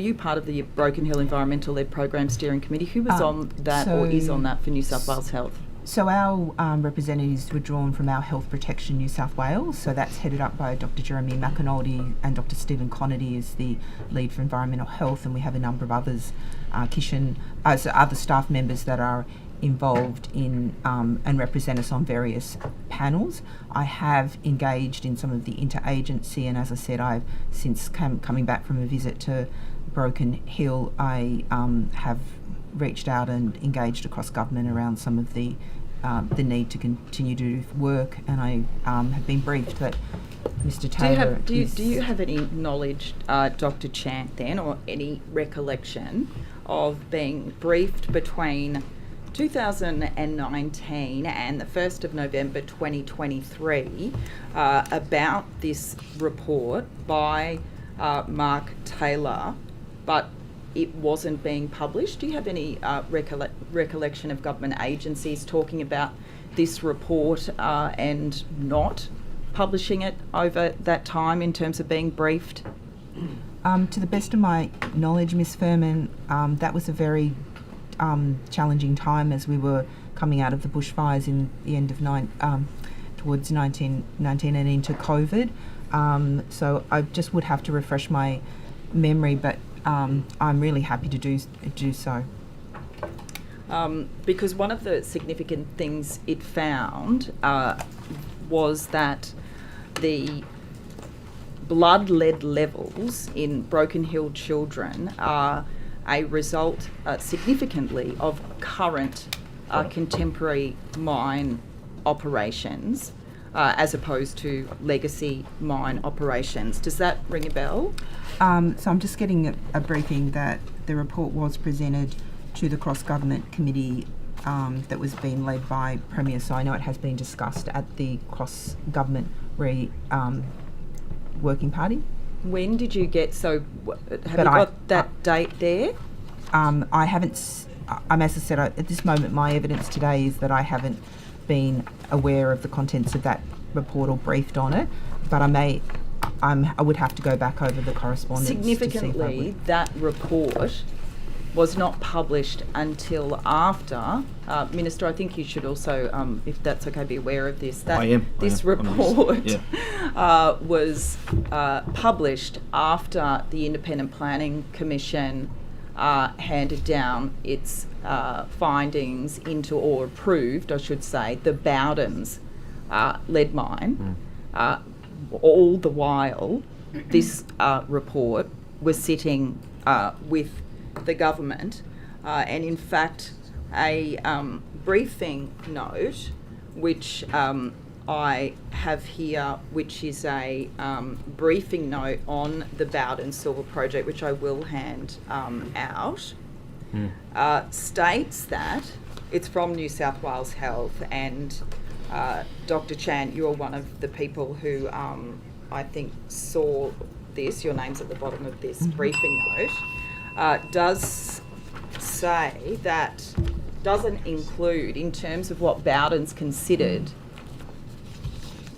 Speaker 20: Environmental-Led Program Steering Committee? Who was on that or is on that for New South Wales Health?
Speaker 8: So our representatives were drawn from our Health Protection New South Wales, so that's headed up by Dr Jeremy McAnulty, and Dr Stephen Connerty is the lead for environmental health, and we have a number of others, other staff members that are involved in and represent us on various panels. I have engaged in some of the interagency, and as I said, I've since coming back from a visit to Broken Hill, I have reached out and engaged across government around some of the need to continue to do work, and I have been briefed that Mr Taylor
Speaker 20: do you have any knowledge, Dr Chant, then, or any recollection of being briefed between 2019 and the 1st of November 2023 about this report by Mark Taylor, but it wasn't being published? Do you have any recollection of government agencies talking about this report and not publishing it over that time in terms of being briefed?
Speaker 8: To the best of my knowledge, Ms Furman, that was a very challenging time as we were coming out of the bushfires in the end of towards 1919 and into COVID. So I just would have to refresh my memory, but I'm really happy to do so.
Speaker 20: Because one of the significant things it found was that the blood lead levels in Broken Hill children are a result significantly of current contemporary mine operations as opposed to legacy mine operations. Does that ring a bell?
Speaker 8: So I'm just getting a briefing that the report was presented to the cross-government committee that was being led by Premier, so I know it has been discussed at the cross-government working party.
Speaker 20: When did you get, have you got that date there?
Speaker 8: I haven't, as I said, at this moment my evidence today is that I haven't been aware of the contents of that report or briefed on it, but I would have to go back over the correspondence.
Speaker 20: Significantly, that report was not published until after. Minister, I think you should also, if that's okay, be aware of this. That
Speaker 15: I am.
Speaker 20: This report was published after the Independent Planning Commission handed down its findings into, or approved, I should say, the Bowden's lead mine. All the while, this report was sitting with the government, and in fact a briefing note which I have here, which is a briefing note on the Bowden Silver project, which I will hand out, states that it's from New South Wales Health, and Dr. Chan, you're one of the people who I think saw this, your name's at the bottom of this briefing note, does say that doesn't include, in terms of what Bowden's considered,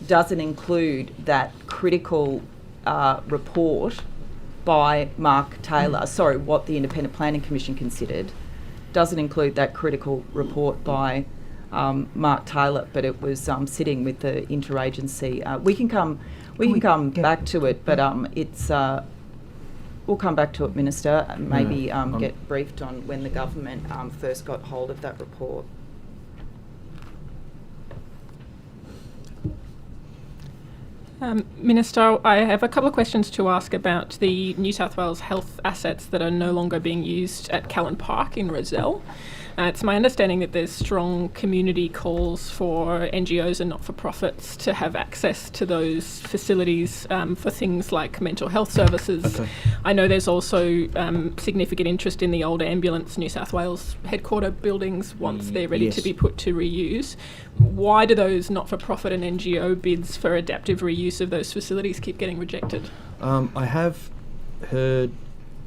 Speaker 20: doesn't include that critical report by Mark Taylor, sorry, what the Independent Planning Commission considered, doesn't include that critical report by Mark Taylor, but it was sitting with the interagency. We can come back to it, but it's we'll come back to it, Minister, and maybe get briefed on when the government first got hold of that report.
Speaker 1: Minister, I have a couple of questions to ask about the New South Wales health assets that are no longer being used at Kalen Park in Rouse Hill. It's my understanding that there's strong community calls for NGOs and not-for-profits to have access to those facilities for things like mental health services.
Speaker 15: Okay.
Speaker 1: I know there's also significant interest in the old ambulance New South Wales headquarter buildings once they're ready to be put to reuse. Why do those not-for-profit and NGO bids for adaptive reuse of those facilities keep getting rejected?
Speaker 15: I have heard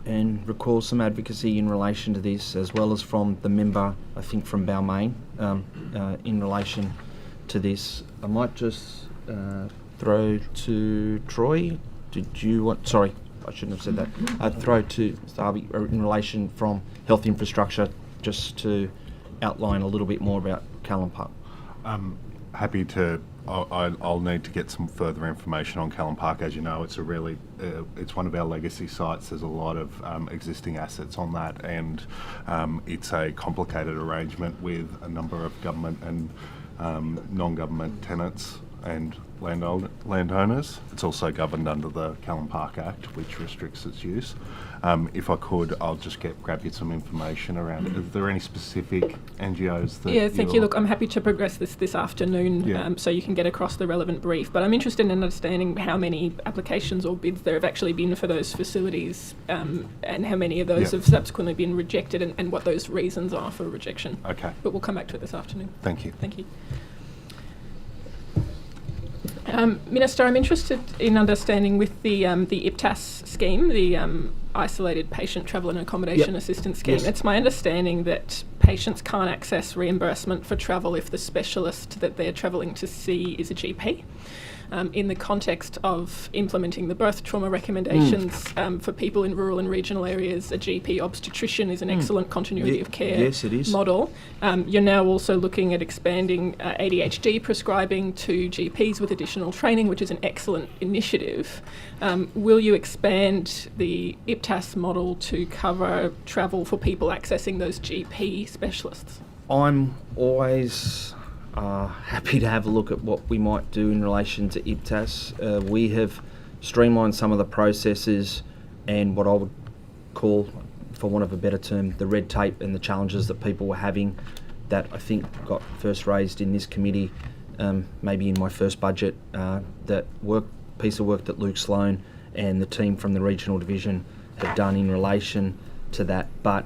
Speaker 15: and recall some advocacy in relation to this, as well as from the member, I think from Balmain, in relation to this. I might just throw to Troy. Did you want? Sorry, I shouldn't have said that. I'd throw to Harvey in relation from health infrastructure, just to outline a little bit more about Kalen Park.
Speaker 10: Happy to. I'll need to get some further information on Kalen Park. As you know, it's a really, it's one of our legacy sites. There's a lot of existing assets on that, and it's a complicated arrangement with a number of government and non-government tenants and landowners. It's also governed under the Kalen Park Act, which restricts its use. If I could, I'll just grab you some information around it. Are there any specific NGOs that
Speaker 1: Yeah, thank you. Look, I'm happy to progress this afternoon so you can get across the relevant brief. But I'm interested in understanding how many applications or bids there have actually been for those facilities and how many of those have subsequently been rejected and what those reasons are for rejection.
Speaker 10: Okay.
Speaker 1: But we'll come back to it this afternoon.
Speaker 10: Thank you.
Speaker 1: Thank you. Minister, I'm interested in understanding with the IPTAS scheme, the Isolated Patient Travel and Accommodation Assistance Scheme.
Speaker 15: Yes.
Speaker 1: It's my understanding that patients can't access reimbursement for travel if the specialist that they're travelling to see is a GP. In the context of implementing the birth trauma recommendations for people in rural and regional areas, a GP obstetrician is an excellent continuity of care model. You're now also looking at expanding ADHD prescribing to GPs with additional training, which is an excellent initiative. Will you expand the IPTAS model to cover travel for people accessing those GP specialists?
Speaker 15: I'm always happy to have a look at what we might do in relation to IPTAS. We have streamlined some of the processes and what I would call, for want of a better term, the red tape and the challenges that people were having that I think got first raised in this committee, maybe in my first budget, that piece of work that Luke Sloan and the team from the regional division have done in relation to that. But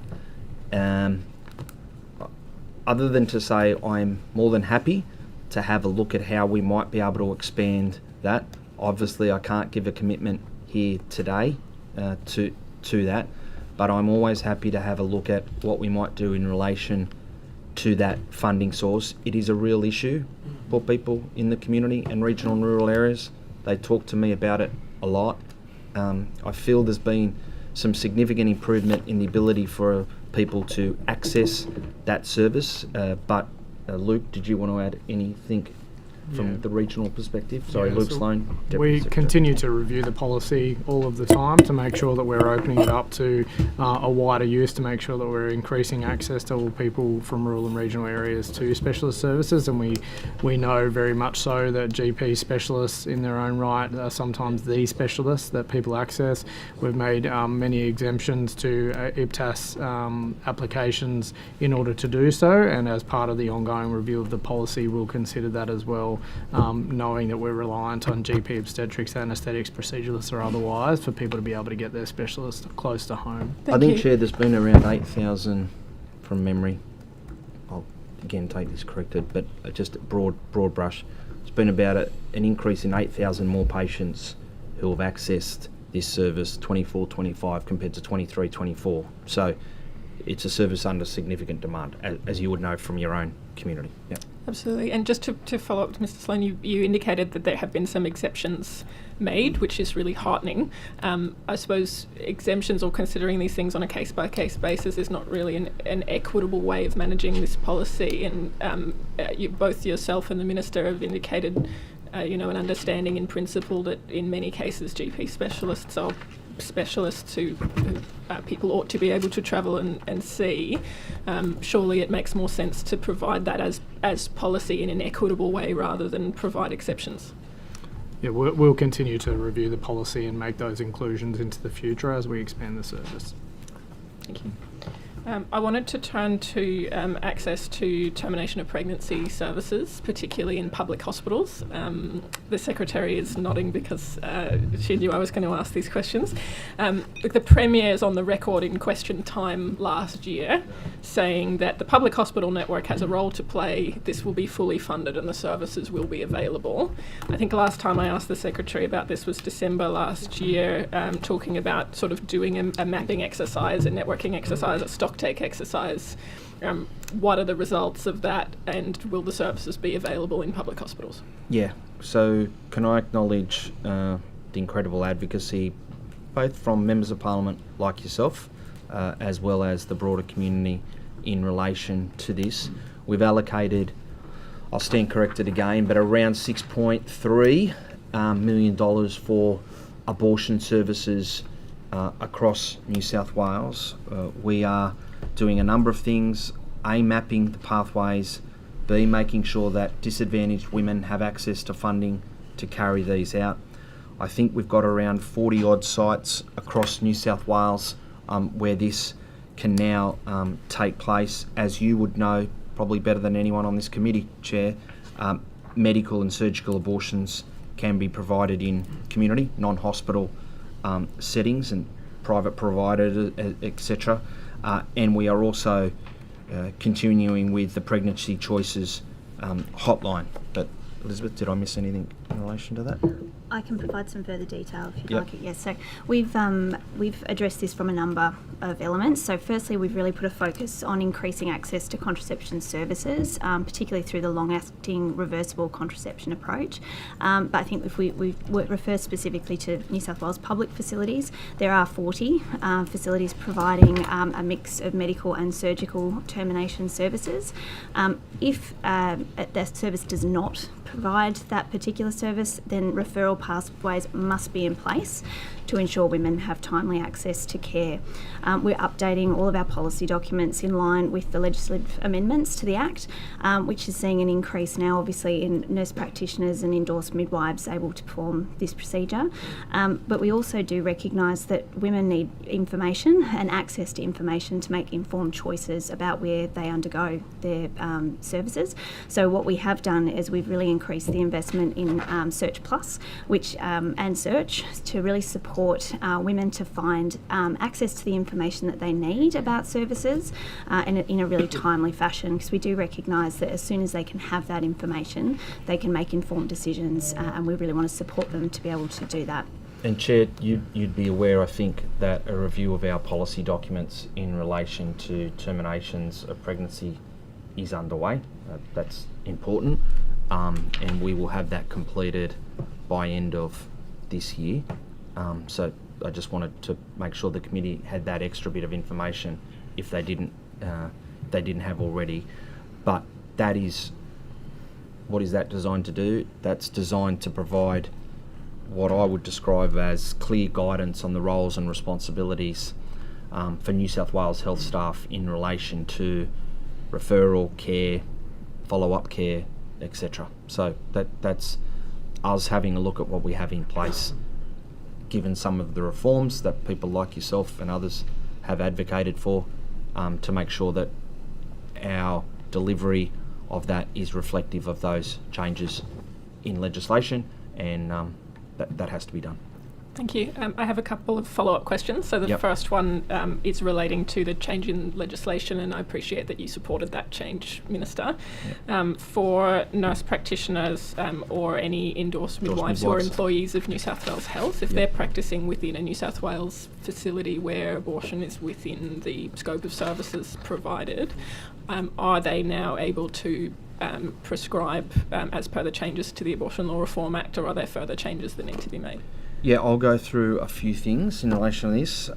Speaker 15: other than to say I'm more than happy to have a look at how we might be able to expand that. Obviously, I can't give a commitment here today to that, but I'm always happy to have a look at what we might do in relation to that funding source. It is a real issue for people in the community and regional and rural areas. They talk to me about it a lot. I feel there's been some significant improvement in the ability for people to access that service. But Luke, did you want to add anything from the regional perspective? Sorry, Luke Sloan. Deputy
Speaker 3: We
Speaker 15: Secretary.
Speaker 3: continue to review the policy all of the time to make sure that we're opening it up to a wider use, to make sure that we're increasing access to all people from rural and regional areas to specialist services. And we know very much so that GP specialists in their own right are sometimes the specialists that people access. We've made many exemptions to IPTAS applications in order to do so, and as part of the ongoing review of the policy, we'll consider that as well. Knowing that we're reliant on GP obstetrics, anaesthetics, proceduralists or otherwise for people to be able to get their specialist close to home.
Speaker 15: I think, Chair, there's been around 8,000 from memory. I'll again take this corrected, but just a broad brush. It's been about an increase in 8,000 more patients who have accessed this service 24-25 compared to 23-24. So it's a service under significant demand, as you would know from your own community. Yeah.
Speaker 1: Absolutely. And just to follow up to Mr. Sloan, you indicated that there have been some exceptions made, which is really heartening. I suppose exemptions or considering these things on a case-by-case basis is not really an equitable way of managing this policy. And both yourself and the Minister have indicated an understanding in principle that in many cases GP specialists are specialists who people ought to be able to travel and see. Surely it makes more sense to provide that as policy in an equitable way rather than provide exceptions.
Speaker 3: Yeah, we'll continue to review the policy and make those inclusions into the future as we expand the service.
Speaker 1: Thank you. I wanted to turn to access to termination of pregnancy services, particularly in public hospitals. The Secretary is nodding because she knew I was going to ask these questions. The Premier is on the record in question time last year saying that the public hospital network has a role to play, this will be fully funded and the services will be available. I think last time I asked the Secretary about this was December last year, talking about sort of doing a mapping exercise, a networking exercise, a stock take exercise. What are the results of that, and will the services be available in public hospitals?
Speaker 15: Yeah, so can I acknowledge the incredible advocacy both from members of Parliament like yourself as well as the broader community in relation to this. We've allocated, I'll stand corrected again, but around $6.3 million for abortion services across New South Wales. We are doing a number of things: A, mapping the pathways; B, making sure that disadvantaged women have access to funding to carry these out. I think we've got around 40 odd sites across New South Wales where this can now take place. As you would know probably better than anyone on this committee, Chair, medical and surgical abortions can be provided in community, non-hospital settings and private providers, etc. And we are also continuing with the Pregnancy Choices hotline. But Elizabeth, did I miss anything in relation to that?
Speaker 7: I can provide some further detail if you'd
Speaker 15: Yep.
Speaker 7: like it. Yes, so we've addressed this from a number of elements. So firstly, we've really put a focus on increasing access to contraception services, particularly through the long-acting reversible contraception approach. But I think if we refer specifically to New South Wales public facilities, there are 40 facilities providing a mix of medical and surgical termination services. If that service does not provide that particular service, then referral pathways must be in place to ensure women have timely access to care. We're updating all of our policy documents in line with the legislative amendments to the Act, which is seeing an increase now obviously in nurse practitioners and endorsed midwives able to perform this procedure. But we also do recognise that women need information and access to information to make informed choices about where they undergo their services. So what we have done is we've really increased the investment in Search Plus, which and Search to really support women to find access to the information that they need about services in a really timely fashion, because we do recognise that as soon as they can have that information, they can make informed decisions, and we really want to support them to be able to do that.
Speaker 15: And Chair, you'd be aware, I think, that a review of our policy documents in relation to terminations of pregnancy is underway. That's important, and we will have that completed by end of this year. So I just wanted to make sure the committee had that extra bit of information if they didn't have already. But that is, what is that designed to do? That's designed to provide what I would describe as clear guidance on the roles and responsibilities for New South Wales health staff in relation to referral care, follow-up care, etc. So that's us having a look at what we have in place, given some of the reforms that people like yourself and others have advocated for, to make sure that our delivery of that is reflective of those changes in legislation, and that has to be done.
Speaker 1: Thank you. I have a couple of follow-up questions. So the first one is relating to the change in legislation, and I appreciate that you supported that change, Minister. For nurse practitioners or any endorsed midwives or employees of New South Wales Health, if they're practicing within a New South Wales facility where abortion is within the scope of services provided, are they now able to prescribe as per the changes to the Abortion Law Reform Act, or are there further changes that need to be made?
Speaker 15: Yeah, I'll go through a few things in relation to this.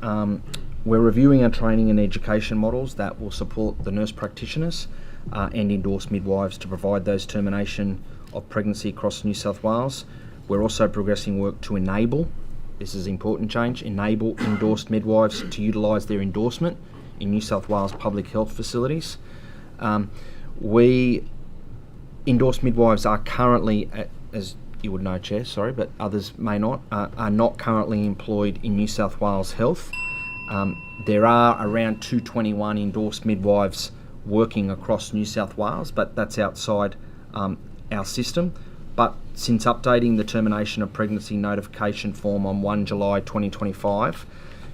Speaker 15: We're reviewing our training and education models that will support the nurse practitioners and endorsed midwives to provide those termination of pregnancy across New South Wales. We're also progressing work to enable, this is important change, enable endorsed midwives to utilise their endorsement in New South Wales public health facilities. Endorsed midwives are currently, as you would know, Chair, sorry, but others may not, are not currently employed in New South Wales Health. There are around 221 endorsed midwives working across New South Wales, but that's outside our system. But since updating the termination of pregnancy notification form on 1 July 2025,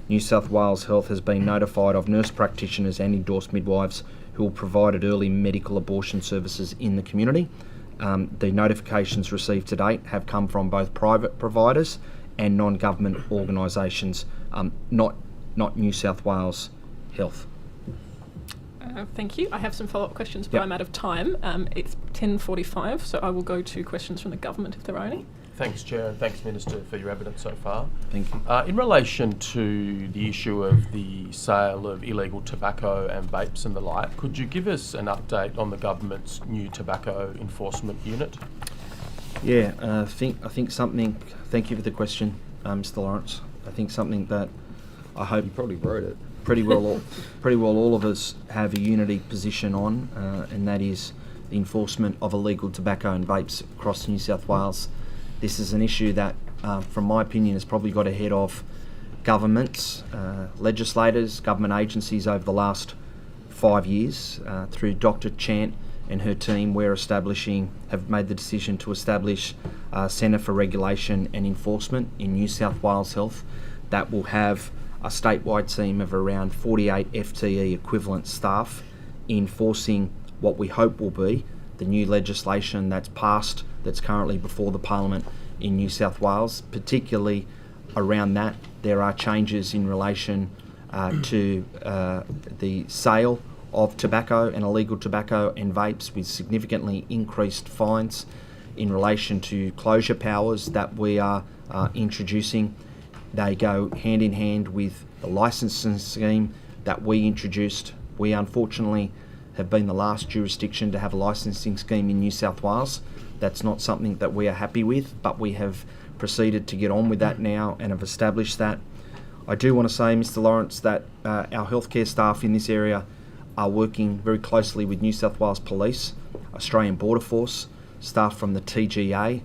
Speaker 15: New South Wales Health has been notified of nurse practitioners and endorsed midwives who will provide early medical abortion services in the community. The notifications received to date have come from both private providers and non-government organisations, not New South Wales Health.
Speaker 1: Thank you. I have some follow-up questions, but I'm out of time. It's 10:45, so I will go to questions from the government if there are any.
Speaker 16: Thanks, Chair, and thanks, Minister, for your evidence so far.
Speaker 15: Thank you.
Speaker 16: In relation to the issue of the sale of illegal tobacco and vapes and the like, could you give us an update on the government's new tobacco enforcement unit?
Speaker 15: Yeah, I think something. Thank you for the question, Mr. Lawrence. I think something that I hope you probably wrote it. Pretty well, all of us have a unity position on, and that is the enforcement of illegal tobacco and vapes across New South Wales. This is an issue that, from my opinion, has probably got ahead of governments, legislators, government agencies over the last 5 years. Through Dr. Chant and her team, have made the decision to establish a Centre for Regulation and Enforcement in New South Wales Health that will have a statewide team of around 48 FTE equivalent staff enforcing what we hope will be the new legislation that's passed, that's currently before the Parliament in New South Wales. Particularly around that, there are changes in relation to the sale of tobacco and illegal tobacco and vapes, with significantly increased fines in relation to closure powers that we are introducing. They go hand in hand with the licensing scheme that we introduced. We unfortunately have been the last jurisdiction to have a licensing scheme in New South Wales. That's not something that we are happy with, but we have proceeded to get on with that now and have established that. I do want to say, Mr. Lawrence, that our healthcare staff in this area are working very closely with New South Wales Police, Australian Border Force, staff from the TGA,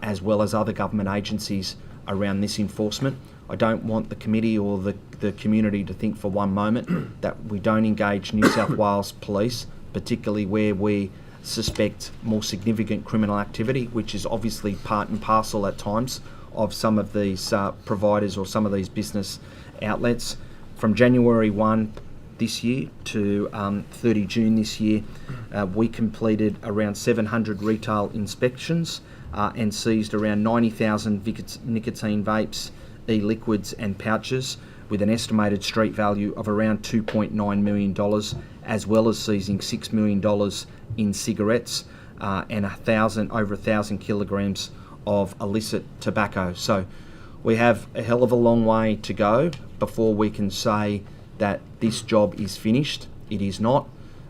Speaker 15: as well as other government agencies around this enforcement. I don't want the committee or the community to think for one moment that we don't engage New South Wales Police, particularly where we suspect more significant criminal activity, which is obviously part and parcel at times of some of these providers or some of these business outlets. From January 1 this year to 30 June this year, we completed around 700 retail inspections and seized around 90,000 nicotine vapes, e-liquids and pouches, with an estimated street value of around $2.9 million, as well as seizing $6 million in cigarettes and over 1,000 kilograms of illicit tobacco. So We have a hell of a long way to go before we can say that this job is finished. It is not.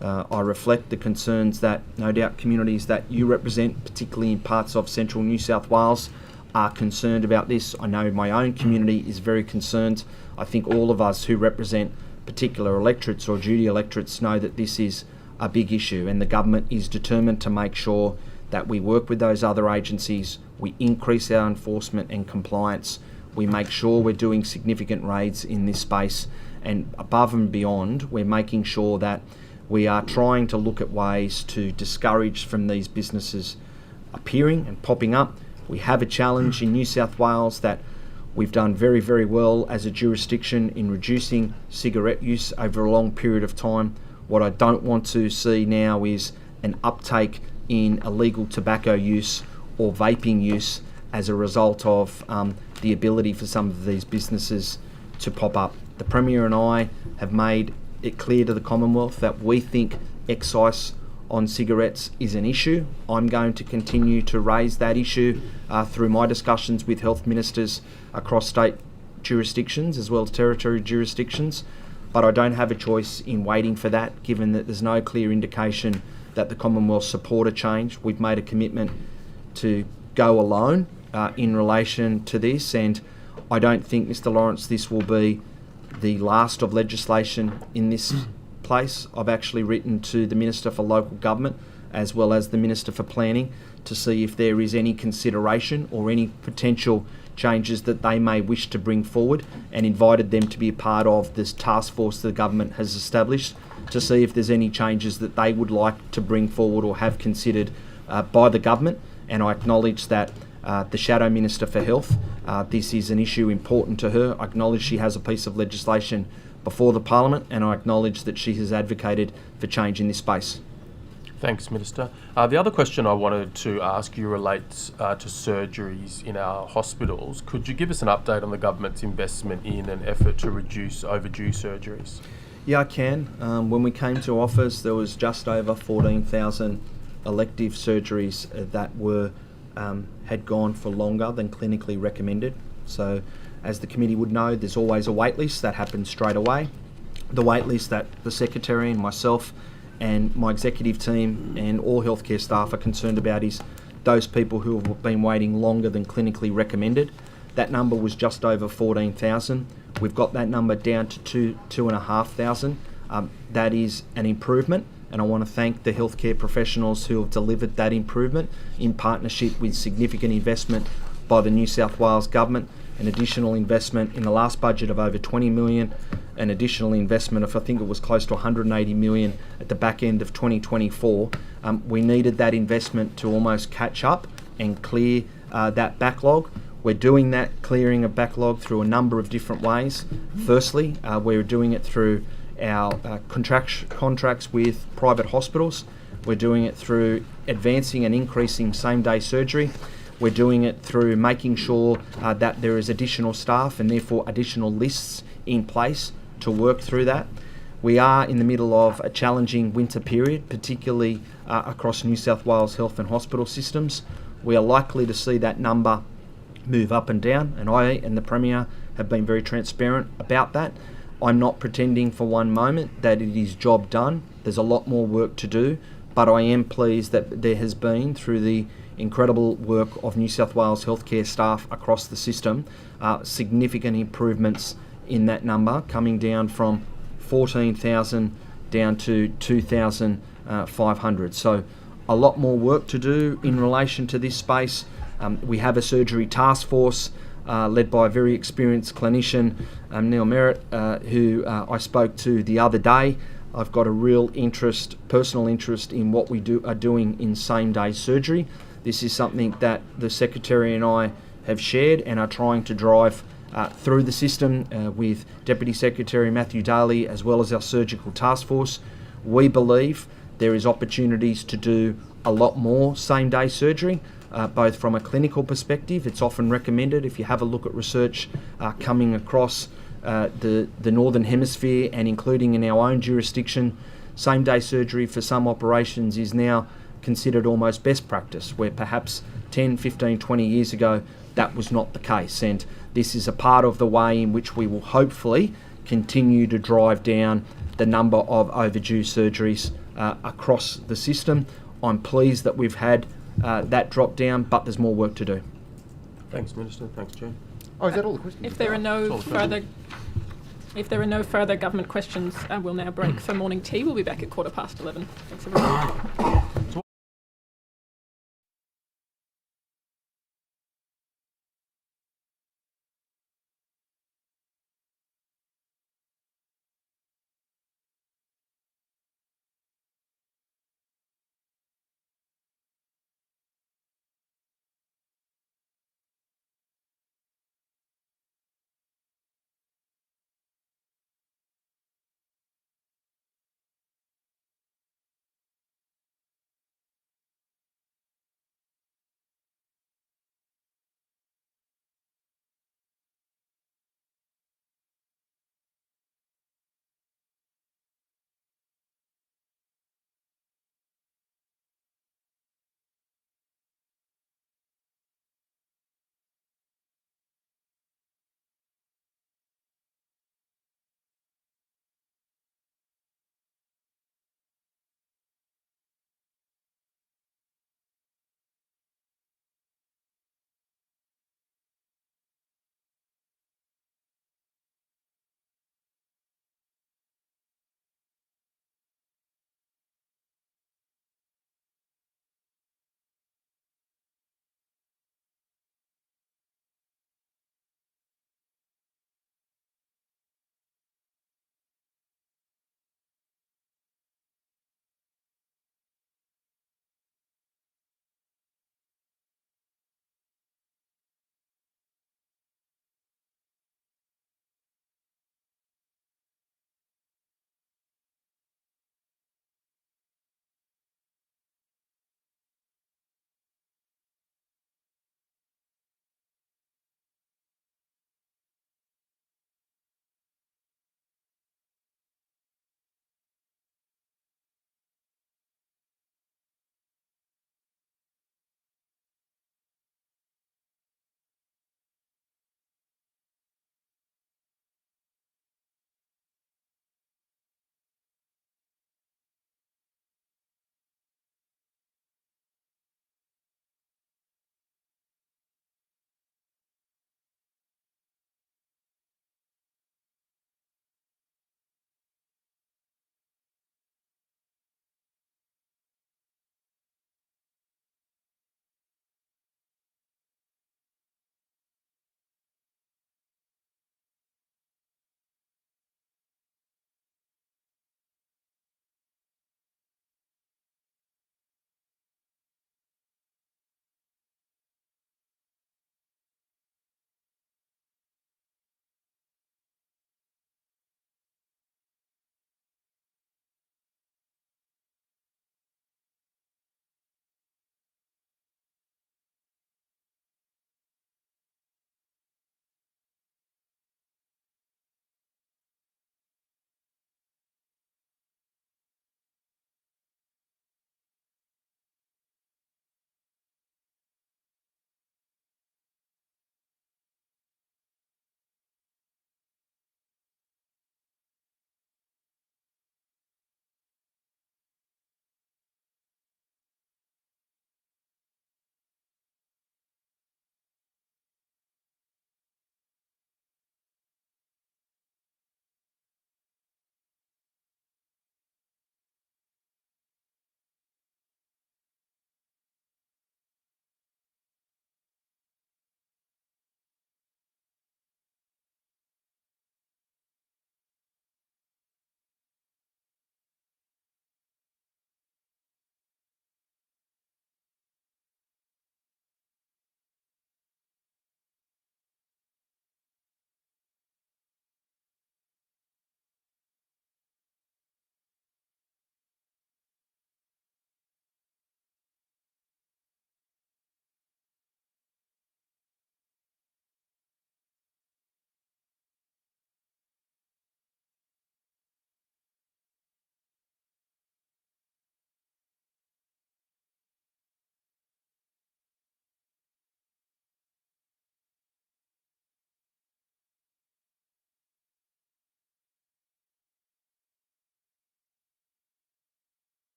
Speaker 15: I reflect the concerns that no doubt communities that you represent, particularly in parts of central New South Wales, are concerned about this. I know my own community is very concerned. I think all of us who represent particular electorates or duty electorates know that this is a big issue, and the government is determined to make sure that we work with those other agencies, we increase our enforcement and compliance, we make sure we're doing significant raids in this space, and above and beyond, we're making sure that we are trying to look at ways to discourage from these businesses appearing and popping up. We have a challenge in New South Wales that we've done very, very well as a jurisdiction in reducing cigarette use over a long period of time. What I don't want to see now is an uptake in illegal tobacco use or vaping use as a result of the ability for some of these businesses to pop up. The Premier and I have made it clear to the Commonwealth that we think excise on cigarettes is an issue. I'm going to continue to raise that issue through my discussions with health ministers across state jurisdictions as well as territory jurisdictions, but I don't have a choice in waiting for that, given that there's no clear indication that the Commonwealth support a change. We've made a commitment to go alone in relation to this, and I don't think, Mr. Lawrence, this will be the last of legislation in this place. I've actually written to the Minister for Local Government as well as the Minister for Planning to see if there is any consideration or any potential changes that they may wish to bring forward, and invited them to be a part of this task force the government has established to see if there's any changes that they would like to bring forward or have considered by the government. And I acknowledge that the Shadow Minister for Health, this is an issue important to her. I acknowledge she has a piece of legislation before the Parliament, and I acknowledge that she has advocated for change in this space.
Speaker 16: Thanks, Minister. The other question I wanted to ask you relates to surgeries in our hospitals. Could you give us an update on the government's investment in an effort to reduce overdue surgeries?
Speaker 15: Yeah, I can. When we came to office, there was just over 14,000 elective surgeries that were had gone for longer than clinically recommended. So, as the committee would know, there's always a wait list that happens straight away. The wait list that the Secretary and myself and my executive team and all healthcare staff are concerned about is those people who have been waiting longer than clinically recommended. That number was just over 14,000. We've got that number down to 2,500. That is an improvement, and I want to thank the healthcare professionals who have delivered that improvement in partnership with significant investment by the New South Wales Government, an additional investment in the last budget of over 20 million, an additional investment of, I think it was close to 180 million at the back end of 2024. We needed that investment to almost catch up and clear that backlog. We're doing that clearing of backlog through a number of different ways. Firstly, we're doing it through our contracts with private hospitals. We're doing it through advancing and increasing same-day surgery. We're doing it through making sure that there is additional staff and therefore additional lists in place to work through that. We are in the middle of a challenging winter period, particularly across New South Wales health and hospital systems. We are likely to see that number move up and down, and I and the Premier have been very transparent about that. I'm not pretending for one moment that it is job done. There's a lot more work to do, but I am pleased that there has been, through the incredible work of New South Wales healthcare staff across the system, significant improvements in that number, coming down from 14,000 down to 2,500. So a lot more work to do in relation to this space. We have a surgery task force led by a very experienced clinician, Neil Merritt, who I spoke to the other day. I've got a real interest, personal interest in what we are doing in same-day surgery. This is something that the Secretary and I have shared and are trying to drive through the system with Deputy Secretary Matthew Daly as well as our surgical task force. We believe there is opportunities to do a lot more same-day surgery, both from a clinical perspective. It's often recommended, if you have a look at research coming across the Northern Hemisphere and including in our own jurisdiction, same-day surgery for some operations is now considered almost best practice, where perhaps 10, 15, 20 years ago that was not the case. And this is a part of the way in which we will hopefully continue to drive down the number of overdue surgeries across the system. I'm pleased that we've had that drop down, but there's more work to do.
Speaker 16: Thanks, Minister. Thanks, Chair.
Speaker 17: Oh, is that all the questions?
Speaker 1: If there are no further government questions, we'll now break for morning tea. We'll be back at 11:15. Thanks, everyone.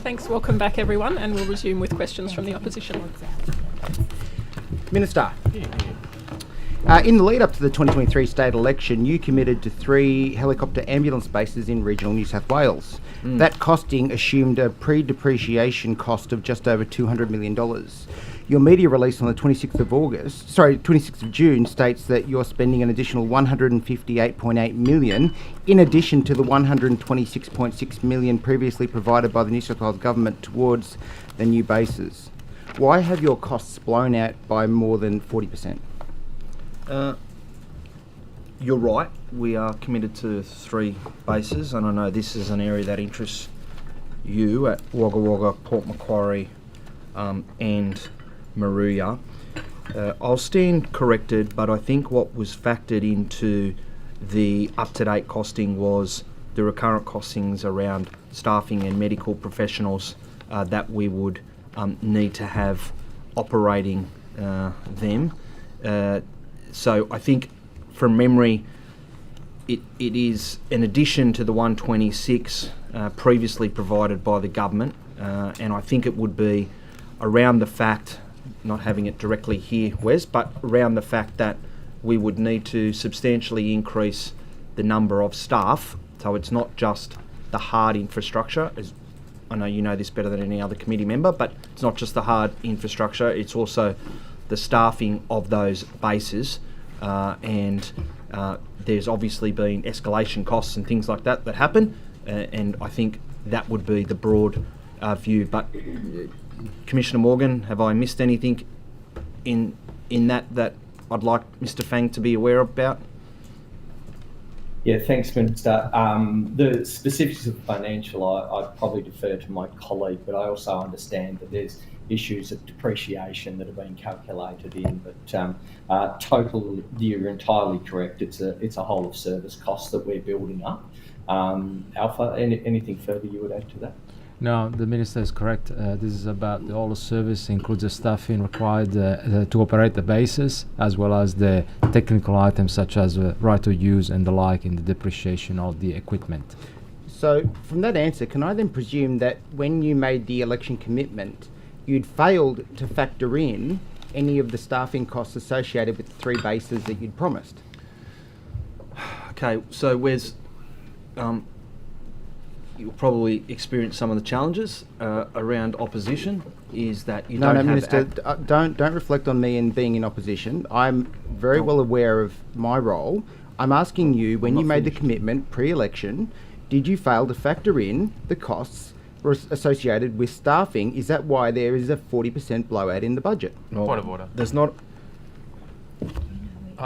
Speaker 1: Thanks. Welcome back, everyone, and we'll resume with questions from the opposition.
Speaker 17: Minister, in the lead up to the 2023 state election, you committed to 3 helicopter ambulance bases in regional New South Wales. That costing assumed a pre-depreciation cost of just over $200 million. Your media release on the 26th of June states that you're spending an additional $158.8 million in addition to the $126.6 million previously provided by the New South Wales government towards the new bases. Why have your costs blown out by more than 40%?
Speaker 15: You're right. We are committed to 3 bases, and I know this is an area that interests you at Wagga Wagga, Port Macquarie, and Maruya. I'll stand corrected, but I think what was factored into the up-to-date costing was the recurrent costings around staffing and medical professionals that we would need to have operating them. So I think from memory, it is an addition to the 126 previously provided by the government, and I think it would be around the fact, not having it directly here, Wes, but around the fact that we would need to substantially increase the number of staff. So it's not just the hard infrastructure, as I know you know this better than any other committee member, but it's not just the hard infrastructure, it's also the staffing of those bases, and there's obviously been escalation costs and things like that that happen, and I think that would be the broad view. But Commissioner Morgan, have I missed anything in that I'd like Mr. Fang to be aware about?
Speaker 2: Yeah, thanks, Minister. The specifics of financial, I'd probably defer to my colleague, but I also understand that there's issues of depreciation that have been calculated in. But you're entirely correct. It's a whole of service cost that we're building up. Alpha, anything further you would add to that?
Speaker 4: No, the Minister is correct. This is about the all of service, includes the staffing required to operate the bases, as well as the technical items such as right of use and the like in the depreciation of the equipment.
Speaker 17: So from that answer, can I then presume that when you made the election commitment, you'd failed to factor in any of the staffing costs associated with the 3 bases that you'd promised?
Speaker 15: Okay, so Wes, you'll probably experience some of the challenges around opposition. Is that you don't have...
Speaker 17: Minister, don't reflect on me in being in opposition. I'm very well aware of my role. I'm asking you, when you made the commitment pre-election, did you fail to factor in the costs associated with staffing? Is that why there is a 40% blowout in the budget?
Speaker 16: Point of order.
Speaker 15: There's not...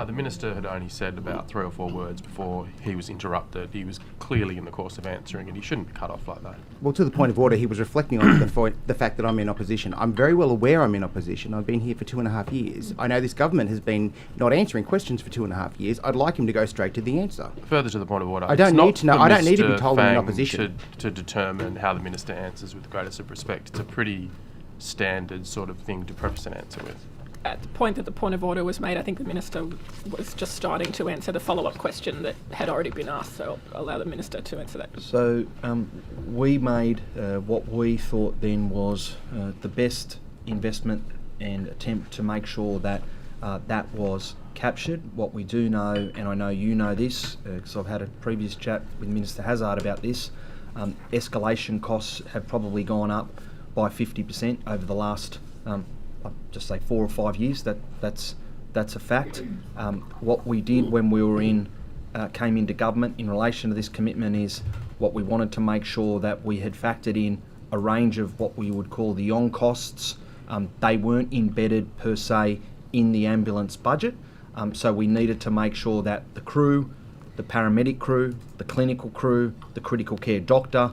Speaker 16: The Minister had only said about 3 or 4 words before he was interrupted. He was clearly in the course of answering, and he shouldn't be cut off like that.
Speaker 17: Well, to the point of order, he was reflecting on the fact that I'm in opposition. I'm very well aware I'm in opposition. I've been here for 2.5 years. I know this government has been not answering questions for 2.5 years. I'd like him to go straight to the answer.
Speaker 16: Further to the point of order,
Speaker 17: I don't need to know. I don't need to be told I'm in opposition.
Speaker 16: To determine how the Minister answers with the greatest of respect. It's a pretty standard sort of thing to preface an answer with.
Speaker 1: At the point that the point of order was made, I think the Minister was just starting to answer the follow-up question that had already been asked, so I'll allow the Minister to answer that.
Speaker 15: So we made what we thought then was the best investment and attempt to make sure that that was captured. What we do know, and I know you know this, because I've had a previous chat with Minister Hazzard about this, escalation costs have probably gone up by 50% over the last I'll just say 4 or 5 years. That's a fact. What we did when we were came into government in relation to this commitment is what we wanted to make sure that we had factored in a range of what we would call the on costs. They weren't embedded per se in the ambulance budget, so we needed to make sure that the crew, the paramedic crew, the clinical crew, the critical care doctor,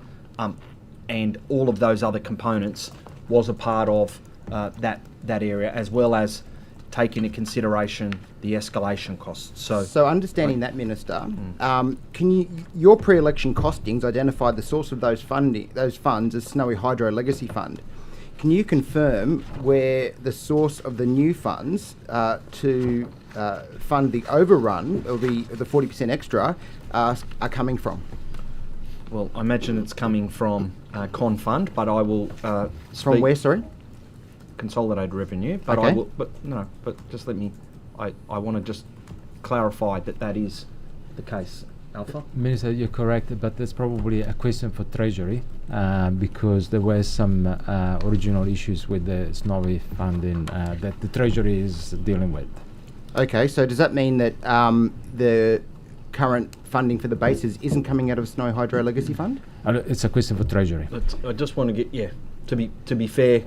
Speaker 15: and all of those other components was a part of that area, as well as take into consideration the escalation costs.
Speaker 17: So understanding that, Minister, your pre-election costings identified the source of those funds as Snowy Hydro Legacy Fund. Can you confirm where the source of the new funds to fund the overrun or the 40% extra are coming from?
Speaker 15: Well, I imagine it's coming from Con Fund, but I will
Speaker 17: From where, sorry?
Speaker 15: Consolidated revenue. But
Speaker 17: Okay.
Speaker 15: I will. But just let me. I want to just clarify that is the case. Alpha.
Speaker 4: Minister, you're correct, but that's probably a question for Treasury because there were some original issues with the Snowy funding that the Treasury is dealing with.
Speaker 17: Okay, so does that mean that the current funding for the bases isn't coming out of Snowy Hydro Legacy Fund?
Speaker 4: It's a question for Treasury.
Speaker 15: I just want to get to be fair,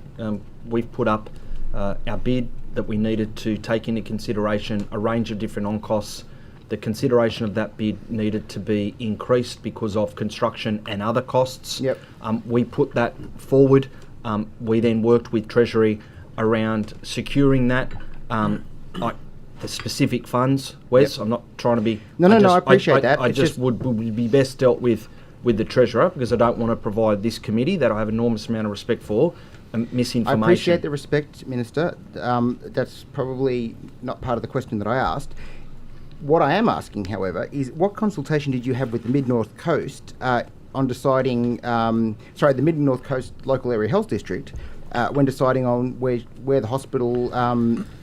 Speaker 15: we've put up our bid that we needed to take into consideration a range of different on-costs. The consideration of that bid needed to be increased because of construction and other costs.
Speaker 17: Yep.
Speaker 15: We put that forward. We then worked with Treasury around securing that. The specific funds, Wes. Yep. I'm not trying to be.
Speaker 17: No, I appreciate that.
Speaker 15: I just would be best dealt with the Treasurer because I don't want to provide this committee that I have enormous amount of respect for misinformation.
Speaker 17: I appreciate the respect, Minister. That's probably not part of the question that I asked. What I am asking, however, is what consultation did you have with the Mid-North Coast on deciding, the Mid-North Coast Local Area Health District when deciding on where the hospital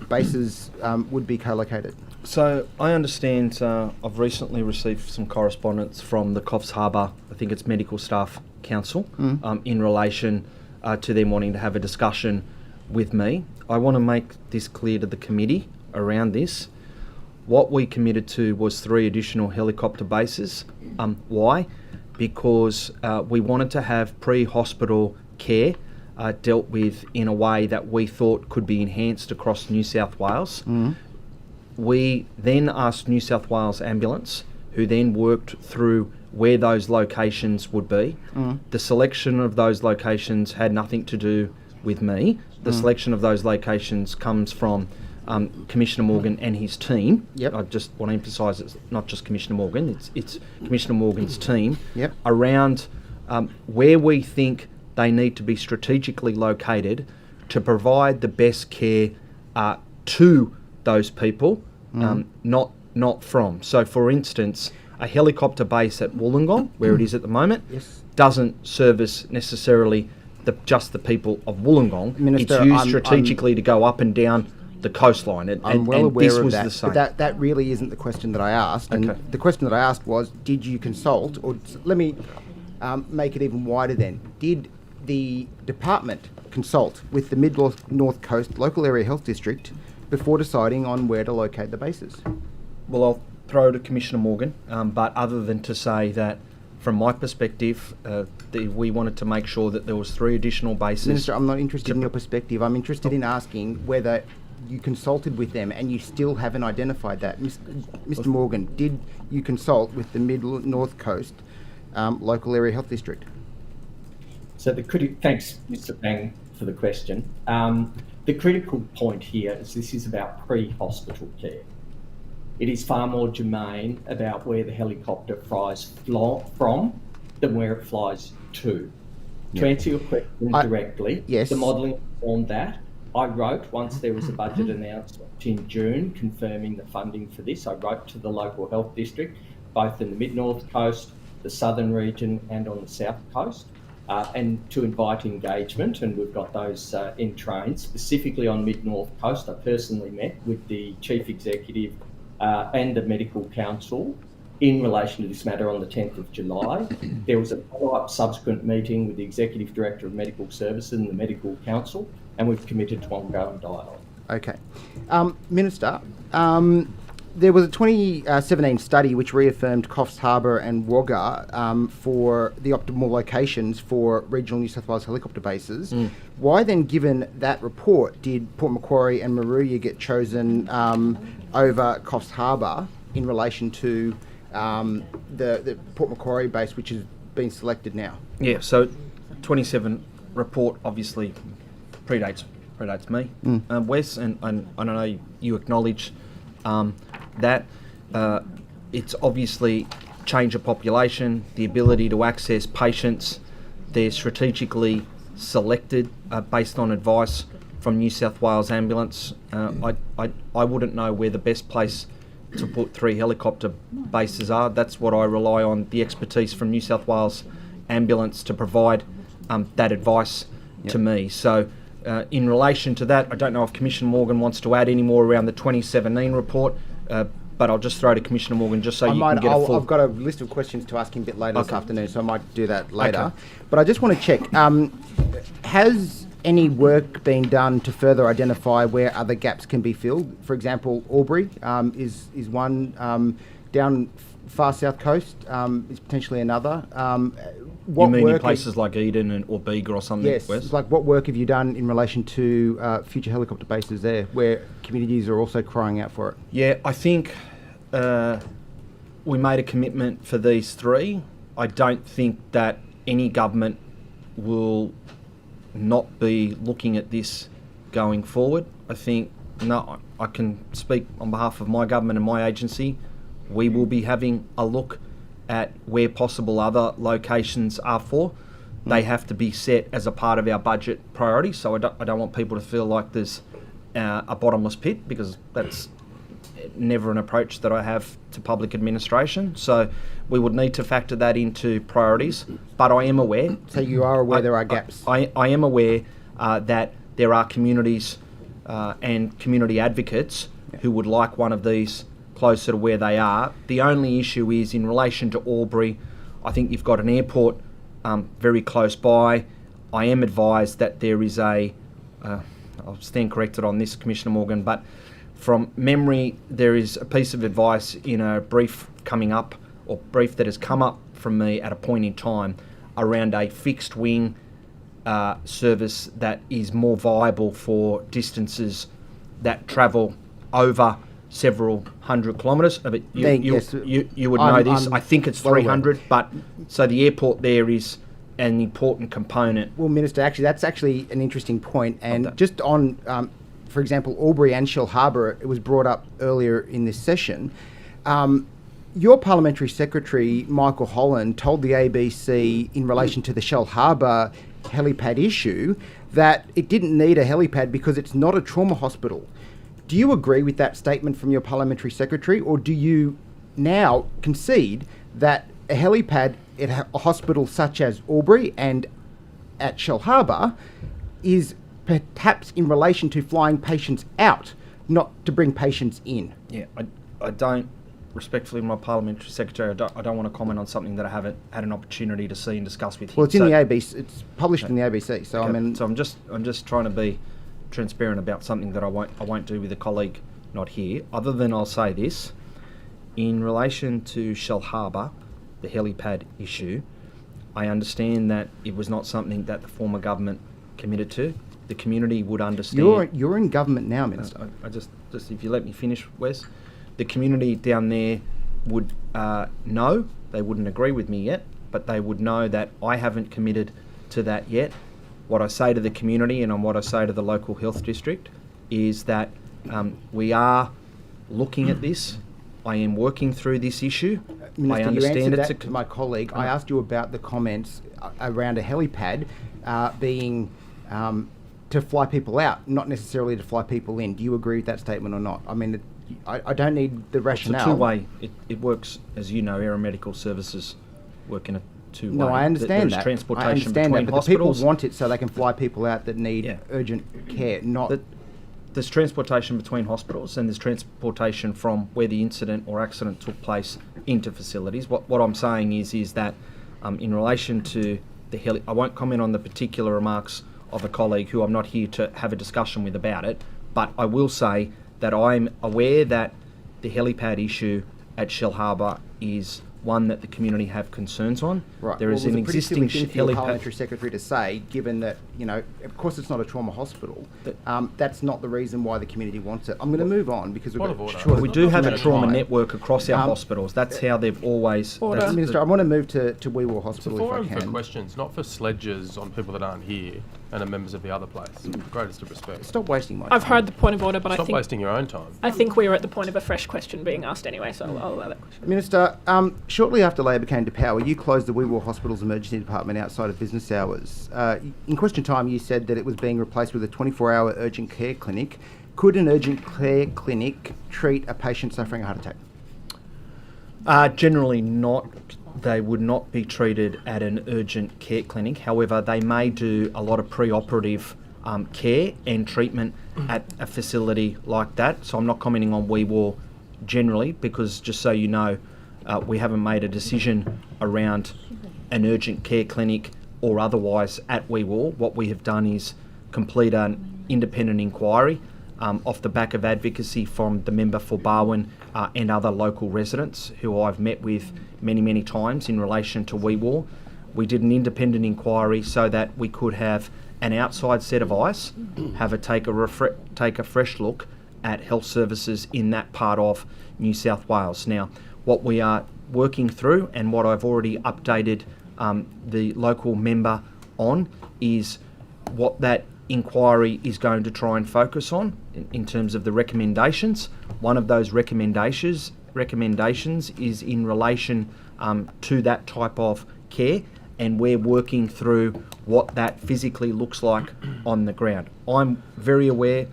Speaker 17: bases would be co-located?
Speaker 15: So I understand I've recently received some correspondence from the Coffs Harbour, I think it's Medical Staff Council, in relation to them wanting to have a discussion with me. I want to make this clear to the committee around this. What we committed to was 3 additional helicopter bases. Why? Because we wanted to have pre-hospital care dealt with in a way that we thought could be enhanced across New South Wales. We then asked New South Wales Ambulance, who then worked through where those locations would be. The selection of those locations had nothing to do with me. The selection of those locations comes from Commissioner Morgan and his team.
Speaker 17: Yep.
Speaker 15: I just want to emphasise it's not just Commissioner Morgan, it's Commissioner Morgan's team
Speaker 17: Yep.
Speaker 15: around where we think they need to be strategically located to provide the best care to those people, not from. So, for instance, a helicopter base at Wollongong, where it is at the moment, doesn't service necessarily just the people of Wollongong.
Speaker 17: Minister,
Speaker 15: it's used strategically to go up and down the coastline.
Speaker 17: I'm well aware
Speaker 15: this
Speaker 17: of
Speaker 15: was
Speaker 17: that,
Speaker 15: the same.
Speaker 17: but that really isn't the question that I asked. And
Speaker 15: Okay.
Speaker 17: the question that I asked was, did you consult, or let me make it even wider then, did the department consult with the Mid-North Coast Local Area Health District before deciding on where to locate the bases?
Speaker 15: Well, I'll throw to Commissioner Morgan, but other than to say that from my perspective, we wanted to make sure that there was 3 additional bases.
Speaker 17: Minister, I'm not interested in your perspective. I'm interested in asking whether you consulted with them and you still haven't identified that. Mr. Morgan, did you consult with the Mid-North Coast Local Area Health District?
Speaker 2: So thanks, Mr. Bang, for the question. The critical point here is this is about pre-hospital care. It is far more germane about where the helicopter flies from than where it flies to. To answer your question directly, the modelling informed that. I wrote, once there was a budget announcement in June confirming the funding for this, I wrote to the local health district, both in the Mid-North Coast, the southern region and on the south coast, and to invite engagement, and we've got those in train. Specifically on Mid-North Coast, I personally met with the Chief Executive and the Medical Council in relation to this matter on the 10th of July. There was a follow-up subsequent meeting with the Executive Director of Medical Services and the Medical Council, and we've committed to ongoing dialogue.
Speaker 17: Okay. Minister, there was a 2017 study which reaffirmed Coffs Harbour and Wagga for the optimal locations for regional New South Wales helicopter bases. Why then, given that report, did Port Macquarie and Moruya get chosen over Coffs Harbour in relation to the Port Macquarie base, which has been selected now?
Speaker 15: Yeah, so 27 report obviously predates me, Wes, and I know you acknowledge that it's obviously change of population, the ability to access patients. They're strategically selected based on advice from New South Wales Ambulance. I wouldn't know where the best place to put 3 helicopter bases are. That's what I rely on the expertise from New South Wales Ambulance to provide that advice to me. So in relation to that, I don't know if Commissioner Morgan wants to add any more around the 2017 report, but I'll just throw to Commissioner Morgan just so you can get a full...
Speaker 17: I've got a list of questions to ask him a bit later this afternoon, so I might do that later.
Speaker 15: Okay.
Speaker 17: But I just want to check, has any work been done to further identify where other gaps can be filled? For example, Albury is one, down far south coast is potentially another.
Speaker 15: You mean in places like Eden or Bega or something?
Speaker 17: Yes,
Speaker 15: Wes?
Speaker 17: like what work have you done in relation to future helicopter bases there, where communities are also crying out for it?
Speaker 15: Yeah, I think we made a commitment for these 3. I don't think that any government will not be looking at this going forward. I think, no, I can speak on behalf of my government and my agency. We will be having a look at where possible other locations are for. They have to be set as a part of our budget priority, so I don't want people to feel like there's a bottomless pit, because that's never an approach that I have to public administration. So we would need to factor that into priorities, but I am aware.
Speaker 17: So you are aware there are gaps?
Speaker 15: I am aware that there are communities and community advocates who would like one of these closer to where they are. The only issue is in relation to Albury. I think you've got an airport very close by. I am advised that there is I'll stand corrected on this, Commissioner Morgan, but from memory, there is a piece of advice in a brief coming up, or brief that has come up from me at a point in time, around a fixed wing service that is more viable for distances that travel over several hundred kilometres. You would know this. I think it's 300, but so the airport there is an important component.
Speaker 17: Well, Minister, actually, that's actually an interesting point. And just on, for example, Albury and Shellharbour, it was brought up earlier in this session. Your Parliamentary Secretary, Michael Holland, told the ABC in relation to the Shellharbour helipad issue that it didn't need a helipad because it's not a trauma hospital. Do you agree with that statement from your Parliamentary Secretary, or do you now concede that a helipad at a hospital such as Albury and at Shellharbour is perhaps in relation to flying patients out, not to bring patients in?
Speaker 15: Yeah, I don't, respectfully, my Parliamentary Secretary, I don't want to comment on something that I haven't had an opportunity to see and discuss with him.
Speaker 17: Well, it's in the ABC. It's published in the ABC. So
Speaker 15: okay.
Speaker 17: I mean,
Speaker 15: so I'm just trying to be transparent about something that I won't do with a colleague not here. Other than I'll say this, in relation to Shellharbour, the helipad issue, I understand that it was not something that the former government committed to. The community would understand.
Speaker 17: You're in government now, Minister.
Speaker 15: I just if you let me finish, Wes. The community down there would know. They wouldn't agree with me yet, but they would know that I haven't committed to that yet. What I say to the community and what I say to the local health district is that we are looking at this. I am working through this issue.
Speaker 17: Minister,
Speaker 15: I understand
Speaker 17: you answered that to my colleague. I asked you about the comments around a helipad being to fly people out, not necessarily to fly people in. Do you agree with that statement or not? I mean, I don't need the rationale.
Speaker 15: It's a two-way. It works, as you know, aeromedical services work in a two-way.
Speaker 17: No, I understand that.
Speaker 15: There's transportation
Speaker 17: I understand
Speaker 15: between
Speaker 17: that, but
Speaker 15: hospitals.
Speaker 17: the people want it so they can fly people out that need urgent care, not...
Speaker 15: There's transportation between hospitals, and there's transportation from where the incident or accident took place into facilities. What I'm saying is that in relation to the I won't comment on the particular remarks of a colleague who I'm not here to have a discussion with about it, but I will say that I'm aware that the helipad issue at Shellharbour is one that the community have concerns on.
Speaker 17: Right.
Speaker 15: There is an existing
Speaker 17: helipad. Parliamentary Secretary to say, given that, you know, of course it's not a trauma hospital, that's not the reason why the community wants it. I'm going to move on because
Speaker 15: we do have a trauma network across our hospitals. That's how they've always...
Speaker 17: Minister, I want to move to Wee Waa Hospital if I can.
Speaker 16: It's a forum for questions, not for sledges on people that aren't here and are members of the other place. Greatest of respect.
Speaker 17: Stop wasting my time.
Speaker 1: I've heard the point of order, but
Speaker 16: Stop wasting your own time.
Speaker 1: I think we're at the point of a fresh question being asked anyway, so I'll allow that question.
Speaker 17: Minister, shortly after Labor came to power, you closed the Wee Waa Hospital's emergency department outside of business hours. In question time, you said that it was being replaced with a 24-hour urgent care clinic. Could an urgent care clinic treat a patient suffering a heart attack?
Speaker 15: Generally not. They would not be treated at an urgent care clinic. However, they may do a lot of pre-operative care and treatment at a facility like that. So I'm not commenting on WeWar generally, because just so you know, we haven't made a decision around an urgent care clinic or otherwise at WeWar. What we have done is complete an independent inquiry off the back of advocacy from the member for Barwon and other local residents who I've met with many times in relation to WeWar. We did an independent inquiry so that we could have an outside set of eyes, have a take a fresh look at health services in that part of New South Wales. Now, what we are working through and what I've already updated the local member on is what that inquiry is going to try and focus on in terms of the recommendations. One of those recommendations is in relation to that type of care, and we're working through what that physically looks like on the ground. I'm very aware,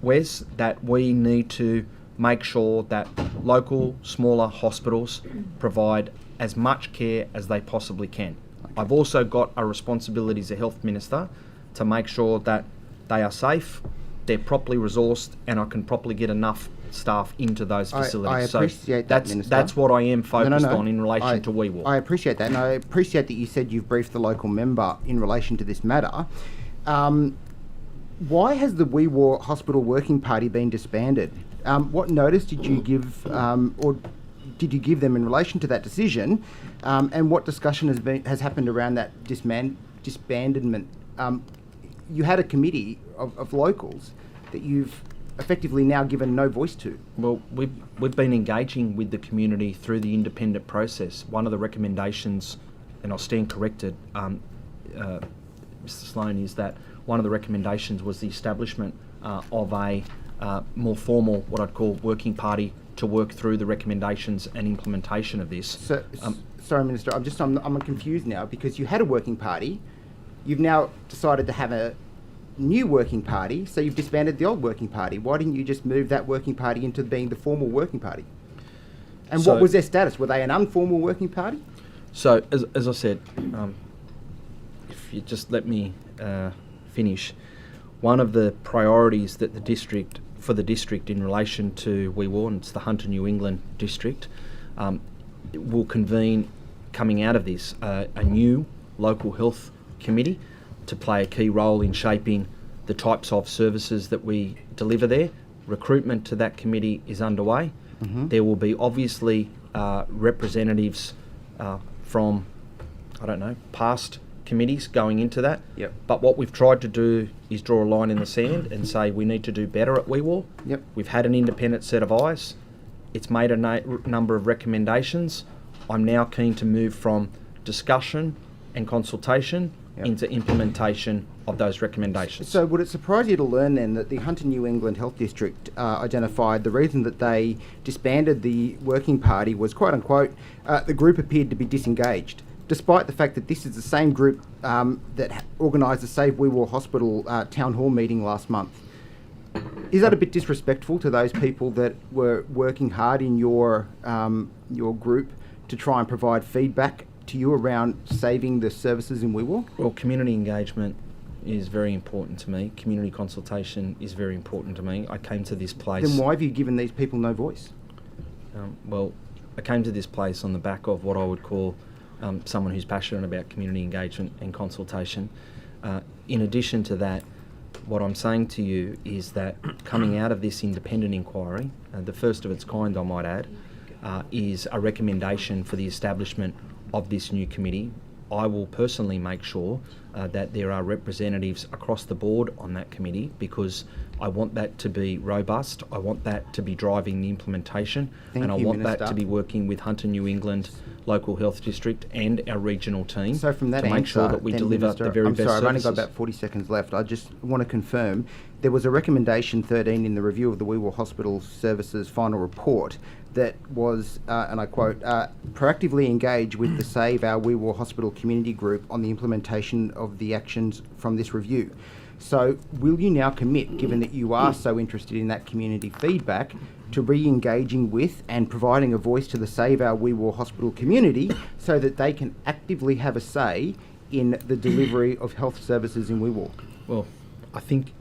Speaker 15: Wes, that we need to make sure that local, smaller hospitals provide as much care as they possibly can. I've also got a responsibility as a health minister to make sure that they are safe, they're properly resourced, and I can properly get enough staff into those facilities.
Speaker 17: I appreciate that, Minister.
Speaker 15: That's what I am focused on in relation to WeWar.
Speaker 17: I appreciate that, and I appreciate that you said you've briefed the local member in relation to this matter. Why has the WeWar Hospital Working Party been disbanded? What notice did you give, or did you give them in relation to that decision? And what discussion has happened around that disbandment? You had a committee of locals that you've effectively now given no voice to.
Speaker 15: Well, we've been engaging with the community through the independent process. One of the recommendations, and I'll stand corrected, Mr. Sloan, is that one of the recommendations was the establishment of a more formal, what I'd call, working party to work through the recommendations and implementation of this.
Speaker 17: So, sorry, Minister, I'm confused now, because you had a working party. You've now decided to have a new working party, so you've disbanded the old working party. Why didn't you just move that working party into being the formal working party? And what was their status? Were they an informal working party?
Speaker 15: So, as I said, if you just let me finish, one of the priorities that the district in relation to WeWar, and it's the Hunter New England district, will convene, coming out of this, a new local health committee to play a key role in shaping the types of services that we deliver there. Recruitment to that committee is underway. Mm-hmm. There will be obviously representatives from, past committees going into that.
Speaker 17: Yep.
Speaker 15: But what we've tried to do is draw a line in the sand and say we need to do better at WeWar.
Speaker 17: Yep.
Speaker 15: We've had an independent set of eyes. It's made a number of recommendations. I'm now keen to move from discussion and consultation into implementation of those recommendations.
Speaker 17: So would it surprise you to learn then that the Hunter New England Health District identified the reason that they disbanded the working party was, quote unquote, the group appeared to be disengaged, despite the fact that this is the same group that organised the Save WeWar Hospital town hall meeting last month? Is that a bit disrespectful to those people that were working hard in your group to try and provide feedback to you around saving the services in WeWar?
Speaker 15: Well, community engagement is very important to me. Community consultation is very important to me. I came to this place...
Speaker 17: Then why have you given these people no voice?
Speaker 15: Well, I came to this place on the back of what I would call someone who's passionate about community engagement and consultation. In addition to that, what I'm saying to you is that coming out of this independent inquiry, the first of its kind I might add, is a recommendation for the establishment of this new committee. I will personally make sure that there are representatives across the board on that committee, because I want that to be robust, I want that to be driving the implementation, and I want that to be working with Hunter New England Local Health District and our regional team
Speaker 17: so from that
Speaker 15: to make sure that we deliver the very best services.
Speaker 17: I've only got about 40 seconds left. I just want to confirm there was a recommendation 13 in the review of the WeWar Hospital Services final report that was, and I quote, proactively engage with the Save Our WeWar Hospital community group on the implementation of the actions from this review. So will you now commit, given that you are so interested in that community feedback, to re-engaging with and providing a voice to the Save Our Wee Waa Hospital community so that they can actively have a say in the delivery of health services in Wee Waa?
Speaker 15: Well, I think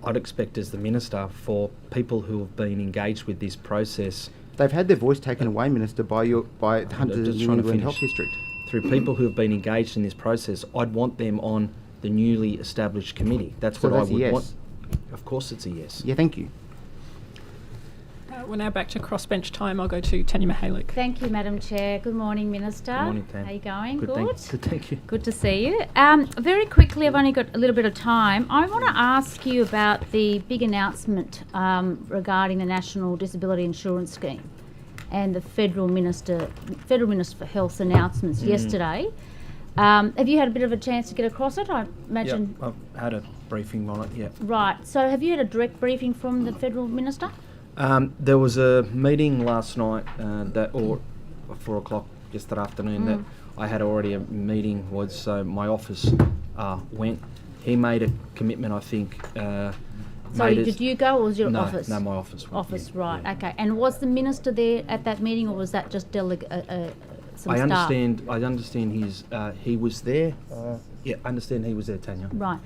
Speaker 15: I'd expect as the Minister for people who have been engaged with this process.
Speaker 17: They've had their voice taken away, Minister, by the Hunter
Speaker 15: just
Speaker 17: New
Speaker 15: trying to
Speaker 17: England Health
Speaker 15: finish.
Speaker 17: District.
Speaker 15: Through people who have been engaged in this process, I'd want them on the newly established committee. That's
Speaker 17: So
Speaker 15: what
Speaker 17: that's
Speaker 15: I
Speaker 17: a
Speaker 15: would
Speaker 17: yes.
Speaker 15: want. Of course it's a yes.
Speaker 17: Yeah, thank you.
Speaker 1: We're now back to crossbench time. I'll go to Tanya Mihalik.
Speaker 21: Thank you, Madam Chair. Good morning, Minister.
Speaker 15: Good morning, Tan.
Speaker 21: How are you going?
Speaker 15: Good, thank you.
Speaker 21: Good to see you. Very quickly, I've only got a little bit of time. I want to ask you about the big announcement regarding the National Disability Insurance Scheme and the Federal Minister for Health's announcements yesterday. Have you had a bit of a chance to get across it? I imagine.
Speaker 15: Yeah, I've had a briefing on it, yeah.
Speaker 21: Right. So have you had a direct briefing from the Federal Minister?
Speaker 15: There was a meeting last night, or 4 o'clock yesterday afternoon, that I had already a meeting with, so my office went. He made a commitment, I think.
Speaker 21: Sorry, did you go or was your office?
Speaker 15: No, my office went.
Speaker 21: Office, right, yeah. Okay. And was the Minister there at that meeting or was that just some
Speaker 15: I
Speaker 21: staff?
Speaker 15: understand he was there. Yeah, I understand he was there, Tanya.
Speaker 21: Right.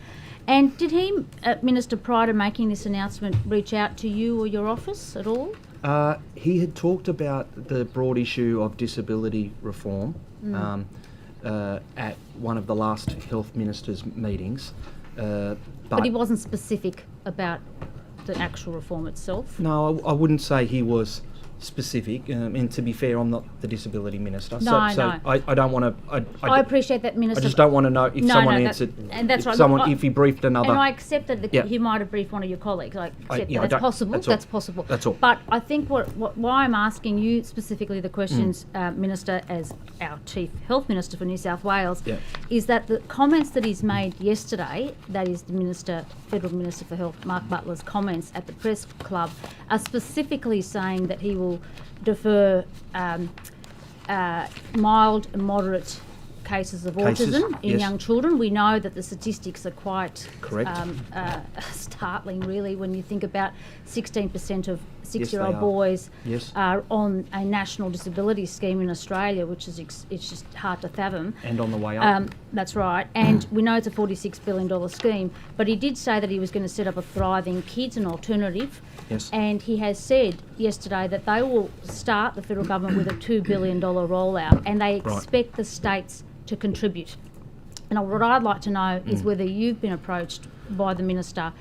Speaker 21: And did he, Minister, prior to making this announcement, reach out to you or your office at all?
Speaker 15: He had talked about the broad issue of disability reform at one of the last health ministers' meetings.
Speaker 21: But he wasn't specific about the actual reform itself?
Speaker 15: No, I wouldn't say he was specific. And to be fair, I'm not the disability minister.
Speaker 21: No,
Speaker 15: so
Speaker 21: no.
Speaker 15: I don't want to...
Speaker 21: I appreciate that, Minister.
Speaker 15: I just don't want to know if someone answered...
Speaker 21: And that's right.
Speaker 15: If he briefed another...
Speaker 21: And I accept that he might have briefed one of your colleagues. I accept that's possible. That's possible.
Speaker 15: That's all.
Speaker 21: But I think why I'm asking you specifically the questions, Minister, as our Chief Health Minister for New South Wales, is that the comments that he's made yesterday, that is the Federal Minister for Health, Mark Butler's comments at the press club, are specifically saying that he will defer mild and moderate cases of autism in young children. We know that the statistics are quite startling, really, when you think about 16% of 6-year-old boys are on a national disability scheme in Australia, which is it's just hard to fathom.
Speaker 15: And on the way up.
Speaker 21: That's right. And we know it's a $46 billion scheme, but he did say that he was going to set up a Thriving Kids, an alternative.
Speaker 15: Yes.
Speaker 21: And he has said yesterday that they will start, the federal government, with a $2 billion rollout, and they expect the states to contribute. And what I'd like to know is whether you've been approached by the Minister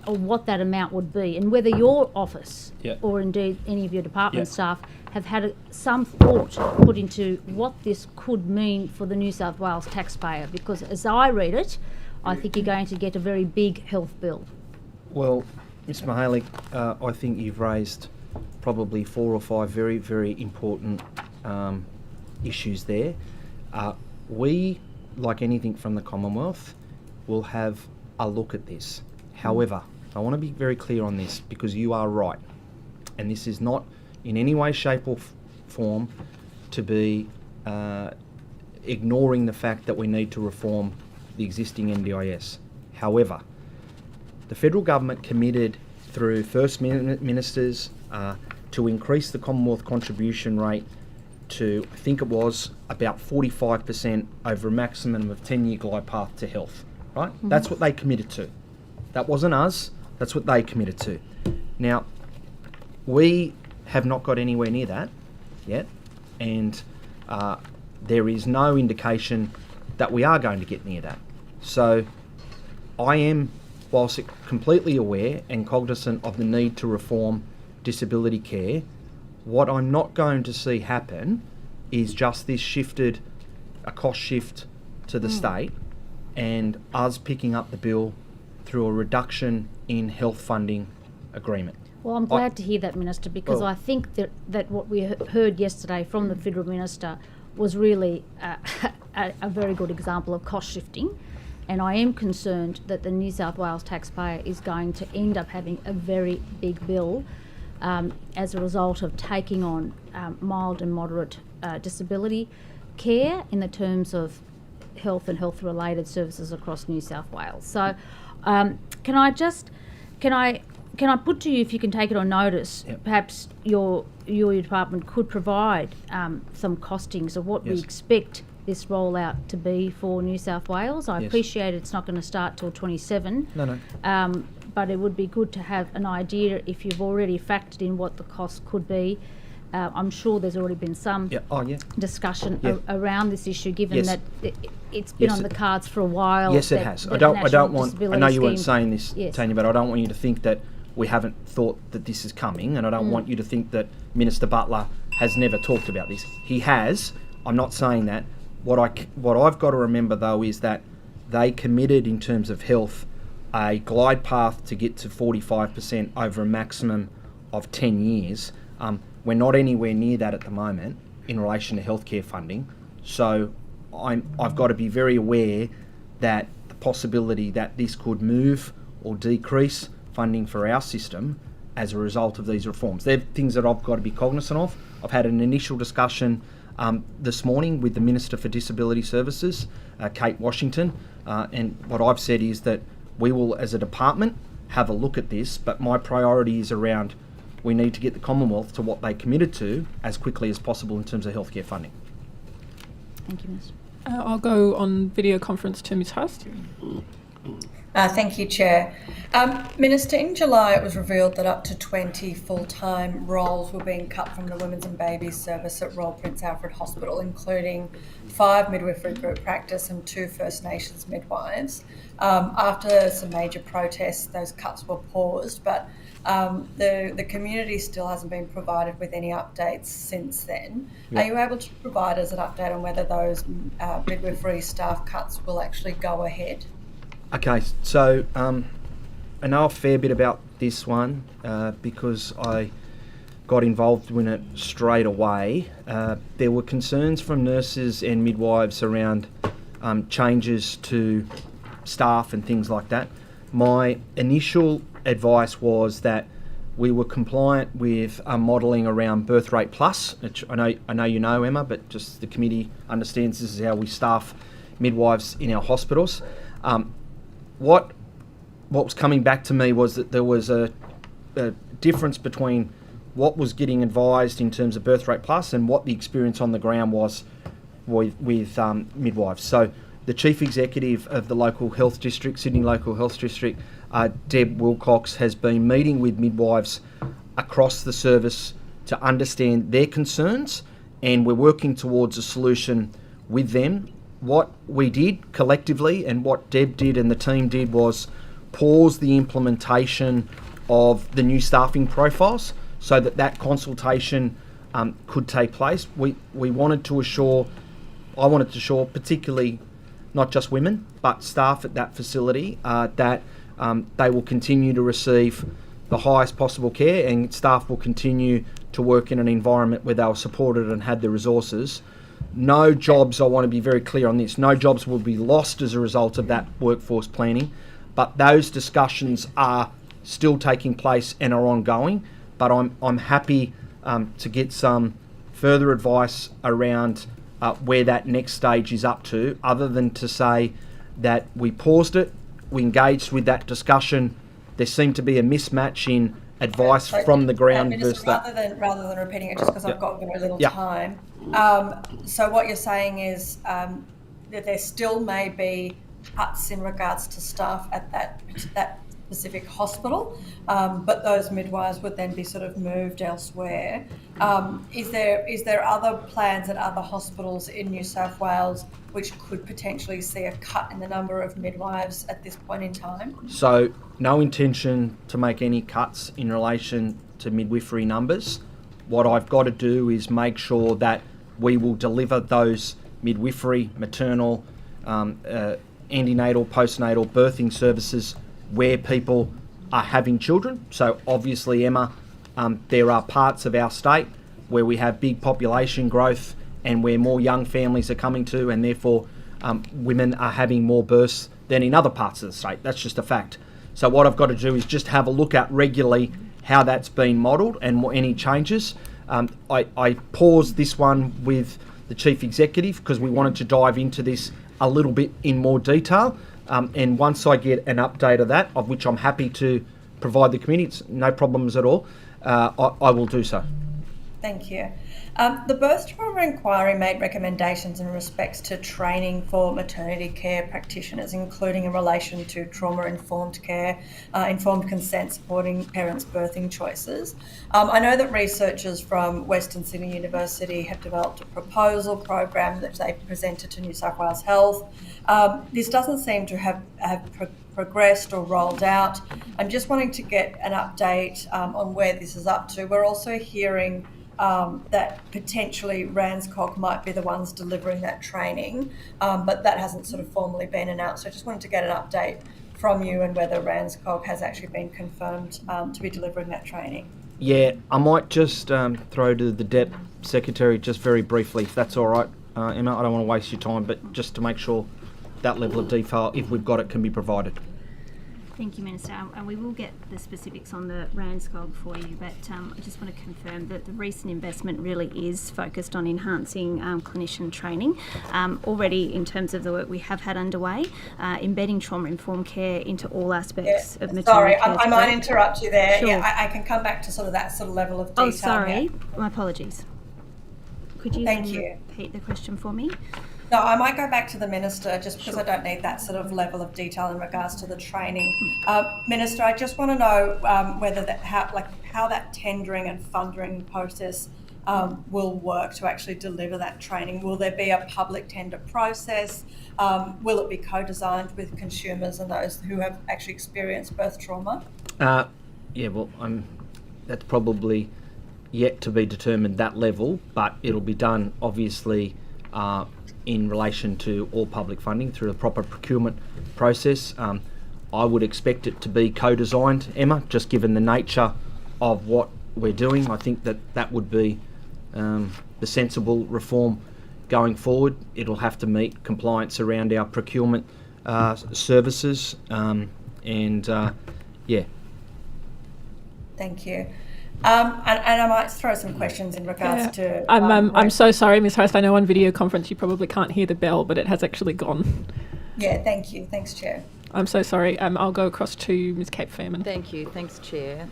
Speaker 21: or what that amount would be, and whether your office or indeed any of your department staff have had some thought put into what this could mean for the New South Wales taxpayer, because as I read it, I think you're going to get a very big health bill.
Speaker 15: Well, Ms Mihalik, I think you've raised probably 4 or 5 very, very important issues there. We, like anything from the Commonwealth, will have a look at this. However, I want to be very clear on this, because you are right, and this is not in any way, shape or form to be ignoring the fact that we need to reform the existing NDIS. However, the federal government committed through First Ministers to increase the Commonwealth contribution rate to, I think it was, about 45% over a maximum of 10-year glide path to health, right? Mm-hmm. That's what they committed to. That wasn't us, that's what they committed to. Now, we have not got anywhere near that yet, and there is no indication that we are going to get near that. So I am, whilst completely aware and cognizant of the need to reform disability care, what I'm not going to see happen is just this a cost shift to the state and us picking up the bill through a reduction in health funding agreement.
Speaker 21: Well, I'm glad to hear that, Minister, because I think that what we heard yesterday from the Federal Minister was really a very good example of cost shifting. And I am concerned that the New South Wales taxpayer is going to end up having a very big bill as a result of taking on mild and moderate disability care in the terms of health and health-related services across New South Wales. So, can I put to you, if you can take it on notice, perhaps your department could provide some costings of what we expect this rollout to be for New South Wales. I appreciate it's not going to start till 27.
Speaker 15: No.
Speaker 21: But it would be good to have an idea if you've already factored in what the cost could be. I'm sure there's already been some discussion around this issue, given that it's been on the cards for a while.
Speaker 15: Yes, it has. I don't want. I know you weren't saying this, Tanya, but I don't want you to think that we haven't thought that this is coming, and I don't want you to think that Minister Butler has never talked about this. He has. I'm not saying that. What I've got to remember though is that they committed in terms of health a glide path to get to 45% over a maximum of 10 years. We're not anywhere near that at the moment in relation to healthcare funding. So I've got to be very aware that the possibility that this could move or decrease funding for our system as a result of these reforms. They're things that I've got to be cognizant of. I've had an initial discussion this morning with the Minister for Disability Services, Kate Washington, and what I've said is that we will, as a department, have a look at this, but my priority is around we need to get the Commonwealth to what they committed to as quickly as possible in terms of healthcare funding.
Speaker 21: Thank you, Minister.
Speaker 1: I'll go on video conference to Ms Hurst.
Speaker 18: Thank you, Chair. Minister, in July it was revealed that up to 20 full-time roles were being cut from the Women's and Babies Service at Royal Prince Alfred Hospital, including 5 midwifery group practice and 2 First Nations midwives. After some major protests, those cuts were paused, but the community still hasn't been provided with any updates since then. Are you able to provide us an update on whether those midwifery staff cuts will actually go ahead?
Speaker 15: Okay, so I know a fair bit about this one because I got involved in it straight away. There were concerns from nurses and midwives around changes to staff and things like that. My initial advice was that we were compliant with modelling around birth rate plus, which I know you know, Emma, but just the committee understands this is how we staff midwives in our hospitals. What was coming back to me was that there was a difference between what was getting advised in terms of birth rate plus and what the experience on the ground was with midwives. So the Chief Executive of the local health district, Sydney Local Health District, Deb Wilcox, has been meeting with midwives across the service to understand their concerns, and we're working towards a solution with them. What we did collectively and what Deb did and the team did was pause the implementation of the new staffing profiles so that consultation could take place. I wanted to assure particularly not just women but staff at that facility that they will continue to receive the highest possible care, and staff will continue to work in an environment where they were supported and had the resources. No jobs, I want to be very clear on this, no jobs will be lost as a result of that workforce planning, but those discussions are still taking place and are ongoing. But I'm happy to get some further advice around where that next stage is up to, other than to say that we paused it, we engaged with that discussion. There seemed to be a mismatch in advice from the ground versus that.
Speaker 18: Rather than repeating it, just because I've got very little time. So what you're saying is that there still may be cuts in regards to staff at that specific hospital, but those midwives would then be sort of moved elsewhere. Is there other plans at other hospitals in New South Wales which could potentially see a cut in the number of midwives at this point in time?
Speaker 15: So no intention to make any cuts in relation to midwifery numbers. What I've got to do is make sure that we will deliver those midwifery, maternal, antenatal, postnatal, birthing services where people are having children. So obviously, Emma, there are parts of our state where we have big population growth and where more young families are coming to, and therefore women are having more births than in other parts of the state. That's just a fact. So what I've got to do is just have a look at regularly how that's been modelled and any changes. I paused this one with the Chief Executive because we wanted to dive into this a little bit in more detail. And once I get an update of that, of which I'm happy to provide the committee, it's no problems at all, I will do so.
Speaker 18: Thank you. The birth trauma inquiry made recommendations in respects to training for maternity care practitioners, including in relation to trauma-informed care, informed consent, supporting parents' birthing choices. I know that researchers from Western Sydney University have developed a proposal program that they presented to New South Wales Health. This doesn't seem to have progressed or rolled out. I'm just wanting to get an update on where this is up to. We're also hearing that potentially RANZCOG might be the ones delivering that training, but that hasn't sort of formally been announced. So I just wanted to get an update from you and whether RANZCOG has actually been confirmed to be delivering that training.
Speaker 15: Yeah, I might just throw to the Dep Secretary just very briefly, if that's all right, Emma. I don't want to waste your time, but just to make sure that level of detail, if we've got it, can be provided.
Speaker 7: Thank you, Minister. And we will get the specifics on the RANZCOG for you, but I just want to confirm that the recent investment really is focused on enhancing clinician training. Already, in terms of the work we have had underway, embedding trauma-informed care into all aspects of maternity
Speaker 18: Sorry,
Speaker 7: care.
Speaker 18: I might interrupt you there.
Speaker 7: Sure.
Speaker 18: Yeah, I can come back to sort of that sort of level of detail.
Speaker 7: Oh, sorry.
Speaker 18: Yeah.
Speaker 7: My apologies. Could you
Speaker 18: Thank you.
Speaker 7: repeat the question for me?
Speaker 18: No, I might go back to the Minister just because I don't need that sort of level of detail in regards to the training. Minister, I just want to know whether how that tendering and funding process will work to actually deliver that training. Will there be a public tender process? Will it be co-designed with consumers and those who have actually experienced birth trauma?
Speaker 15: That's probably yet to be determined, that level, but it'll be done obviously in relation to all public funding through the proper procurement process. I would expect it to be co-designed, Emma, just given the nature of what we're doing. I think that would be the sensible reform going forward. It'll have to meet compliance around our procurement services, yeah.
Speaker 18: Thank you. And I might throw some questions in regards to...
Speaker 1: I'm so sorry, Ms. Host. I know on video conference you probably can't hear the bell, but it has actually gone.
Speaker 18: Yeah, thank you. Thanks, Chair.
Speaker 1: I'm so sorry. I'll go across to Ms. Cape Fairman.
Speaker 20: Thank you. Thanks, Chair.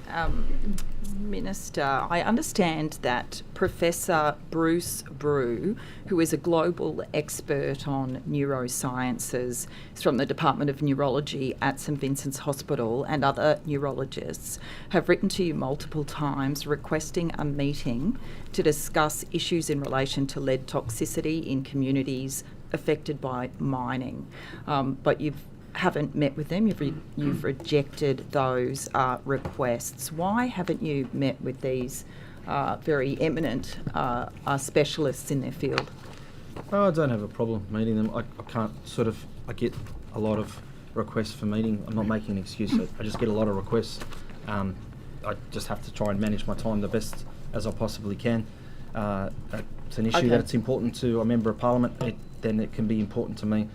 Speaker 20: Minister, I understand that Professor Bruce Brew, who is a global expert on neurosciences, is from the Department of Neurology at St Vincent's Hospital, and other neurologists have written to you multiple times requesting a meeting to discuss issues in relation to lead toxicity in communities affected by mining. But you haven't met with them, you've rejected those requests. Why haven't you met with these very eminent specialists in their field?
Speaker 15: I don't have a problem meeting them. I can't I get a lot of requests for meeting. I'm not making an excuse. I just get a lot of requests. I just have to try and manage my time the best as I possibly can. It's an issue that it's important to a Member of Parliament, then it can be important to me.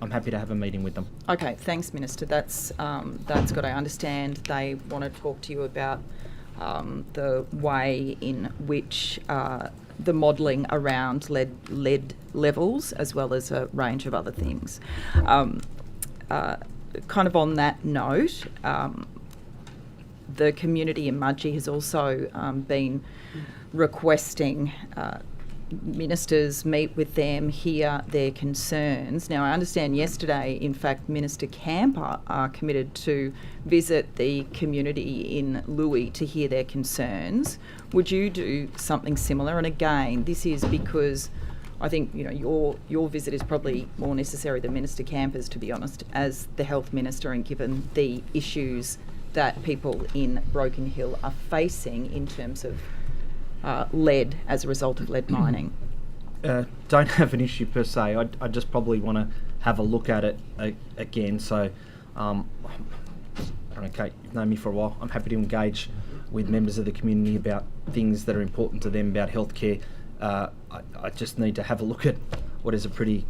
Speaker 15: I'm happy to have a meeting with them.
Speaker 20: Okay, thanks, Minister. That's good. I understand they want to talk to you about the way in which the modelling around lead levels, as well as a range of other things. Kind of on that note, the community in Mudgee has also been requesting ministers meet with them, hear their concerns. Now, I understand yesterday, in fact, Minister Camper committed to visit the community in Louis to hear their concerns. Would you do something similar? And again, this is because I think your visit is probably more necessary than Minister Camper's, to be honest, as the Health Minister, and given the issues that people in Broken Hill are facing in terms of lead as a result of lead mining.
Speaker 15: Don't have an issue per se. I just probably want to have a look at it again. So, I don't know, Kate, you've known me for a while. I'm happy to engage with members of the community about things that are important to them about healthcare. I just need to have a look at what is a pretty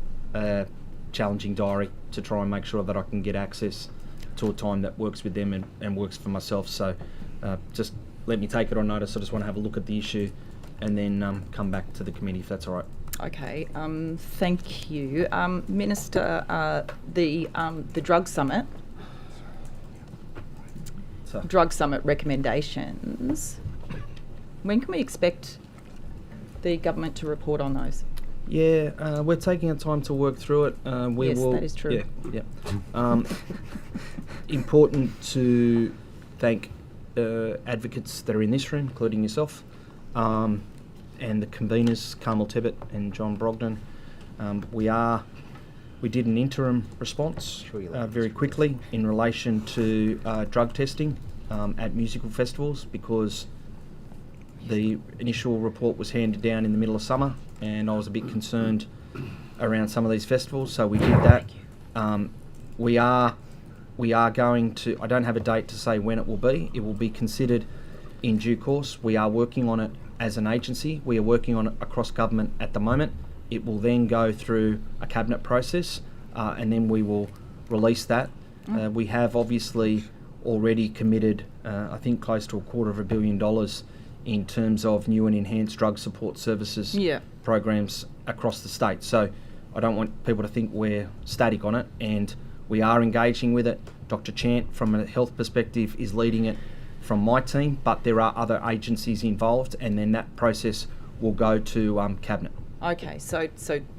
Speaker 15: challenging diary to try and make sure that I can get access to a time that works with them and works for myself. So, just let me take it on notice. I just want to have a look at the issue and then come back to the committee if that's all right.
Speaker 20: Okay, thank you. Minister, the Drug Summit, recommendations, when can we expect the government to report on those?
Speaker 15: Yeah, we're taking our time to work through it.
Speaker 20: Yes, that is true.
Speaker 15: Yeah. Important to thank advocates that are in this room, including yourself, and the conveners, Carmel Tebbit and John Brogden. We did an interim response very quickly in relation to drug testing at musical festivals, because the initial report was handed down in the middle of summer, and I was a bit concerned around some of these festivals, so we did that. We are going to, I don't have a date to say when it will be. It will be considered in due course. We are working on it as an agency. We are working on it across government at the moment. It will then go through a cabinet process, and then we will release that. We have obviously already committed, I think, close to $250 million in terms of new and enhanced drug support services programs across the state. So I don't want people to think we're static on it, and we are engaging with it. Dr. Chant, from a health perspective, is leading it from my team, but there are other agencies involved, and then that process will go to cabinet.
Speaker 20: Okay, so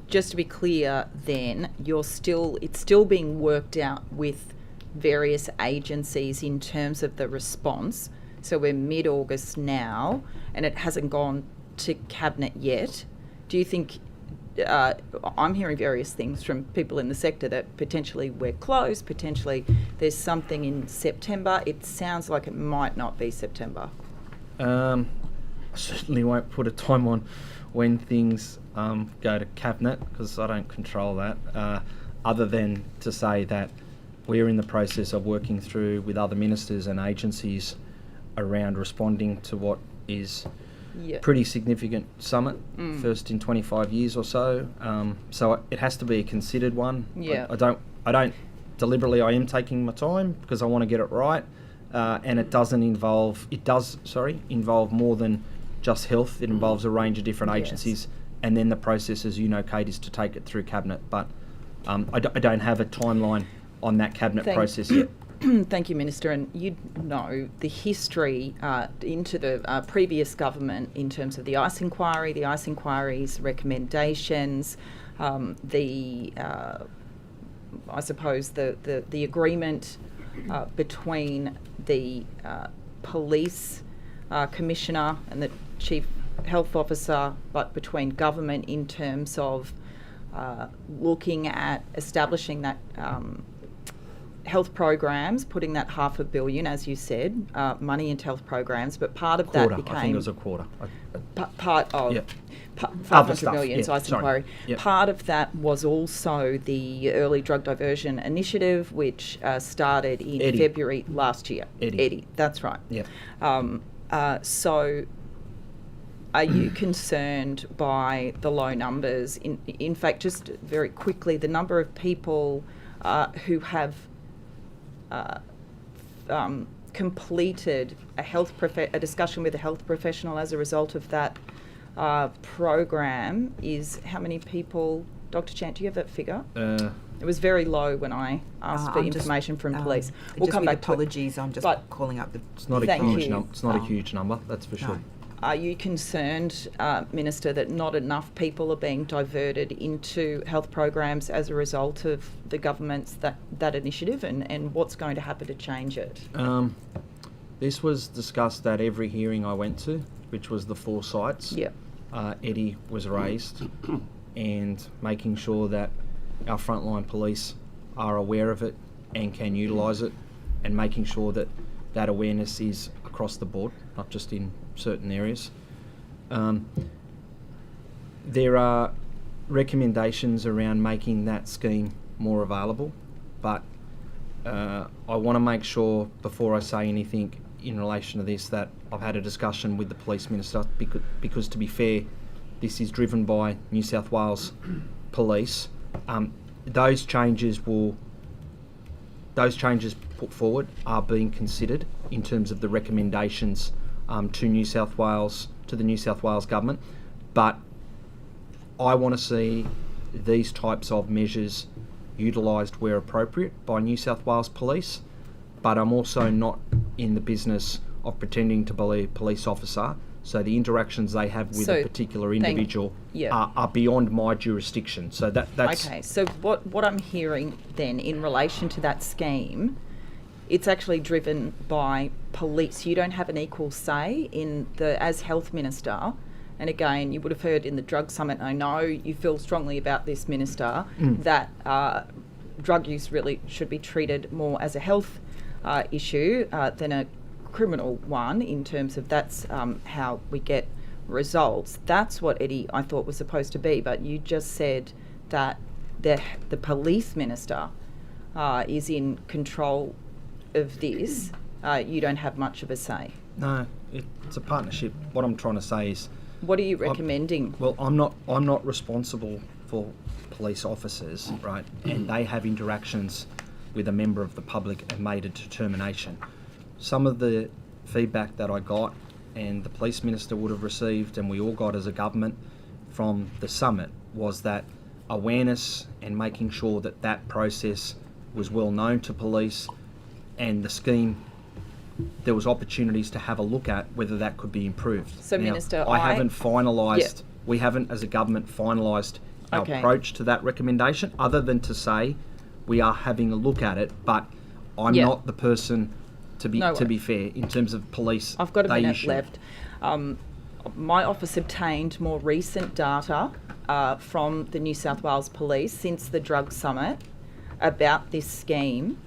Speaker 20: just to be clear, then it's still being worked out with various agencies in terms of the response. So we're mid-August now, and it hasn't gone to cabinet yet. Do you think? I'm hearing various things from people in the sector that potentially we're close, potentially there's something in September. It sounds like it might not be September.
Speaker 15: I certainly won't put a time on when things go to cabinet, because I don't control that, other than to say that we're in the process of working through with other ministers and agencies around responding to what is pretty significant summit, first in 25 years or so. So it has to be a considered one. I don't deliberately. I am taking my time because I want to get it right, and it does involve more than just health. It involves a range of different agencies, and then the process, as you know, Kate, is to take it through cabinet. But I don't have a timeline on that cabinet process yet.
Speaker 20: Thank you, Minister. And you know the history into the previous government in terms of the ICE inquiry, the ICE inquiry's recommendations, I suppose the agreement between the police commissioner and the chief health officer, but between government in terms of looking at establishing that health programs, putting that $500 million, as you said, money into health programs, but part of that became...
Speaker 15: I think it was a quarter.
Speaker 20: Part of... $500 million, ICE inquiry. Part of that was also the Early Drug Diversion Initiative, which started in February last year. Eddie, that's right. So are you concerned by the low numbers? In fact, just very quickly, the number of people who have completed a discussion with a health professional as a result of that program is how many people? Dr. Chant, do you have that figure? It was very low when I asked for information from police. We'll come back
Speaker 8: apologies, I'm just calling up the...
Speaker 15: It's not a huge number. It's not a huge number, that's for sure.
Speaker 20: Are you concerned, Minister, that not enough people are being diverted into health programs as a result of the government's that initiative, and what's going to happen to change it?
Speaker 15: This was discussed at every hearing I went to, which was the 4 sites. Eddie was raised, and making sure that our frontline police are aware of it and can utilise it, and making sure that that awareness is across the board, not just in certain areas. There are recommendations around making that scheme more available, but I want to make sure before I say anything in relation to this that I've had a discussion with the Police Minister, because to be fair, this is driven by New South Wales Police. Those changes put forward are being considered in terms of the recommendations to the New South Wales government, but I want to see these types of measures utilised where appropriate by New South Wales Police, but I'm also not in the business of pretending to be a police officer, so the interactions they have with a particular individual are beyond my jurisdiction. So that's...
Speaker 20: Okay, so what I'm hearing then in relation to that scheme, it's actually driven by police. You don't have an equal say in as Health Minister. And again, you would have heard in the drug summit, I know you feel strongly about this, Minister, that drug use really should be treated more as a health issue than a criminal one, in terms of that's how we get results. That's what Eddie, I thought, was supposed to be, but you just said that the police minister is in control of this. You don't have much of a say.
Speaker 15: No, it's a partnership. What I'm trying to say is...
Speaker 20: What are you recommending?
Speaker 15: I'm not responsible for police officers, right? And they have interactions with a member of the public and made a determination. Some of the feedback that I got, and the police minister would have received, and we all got as a government from the summit, was that awareness and making sure that process was well known to police, and the scheme, there was opportunities to have a look at whether that could be improved.
Speaker 20: So,
Speaker 15: now,
Speaker 20: Minister,
Speaker 15: I haven't finalised, we haven't as a government finalised our approach to that recommendation, other than to say we are having a look at it, but I'm not the person to be fair in terms of police.
Speaker 20: I've got a minute left. My office obtained more recent data from the New South Wales Police since the drug summit about this scheme.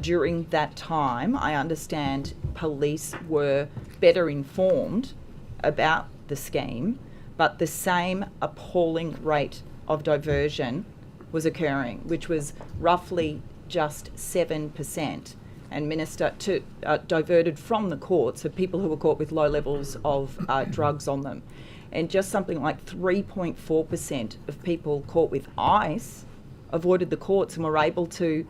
Speaker 20: During that time, I understand police were better informed about the scheme, but the same appalling rate of diversion was occurring, which was roughly just 7%. And Minister, diverted from the courts of people who were caught with low levels of drugs on them. And just something like 3.4% of people caught with ice avoided the courts and were able to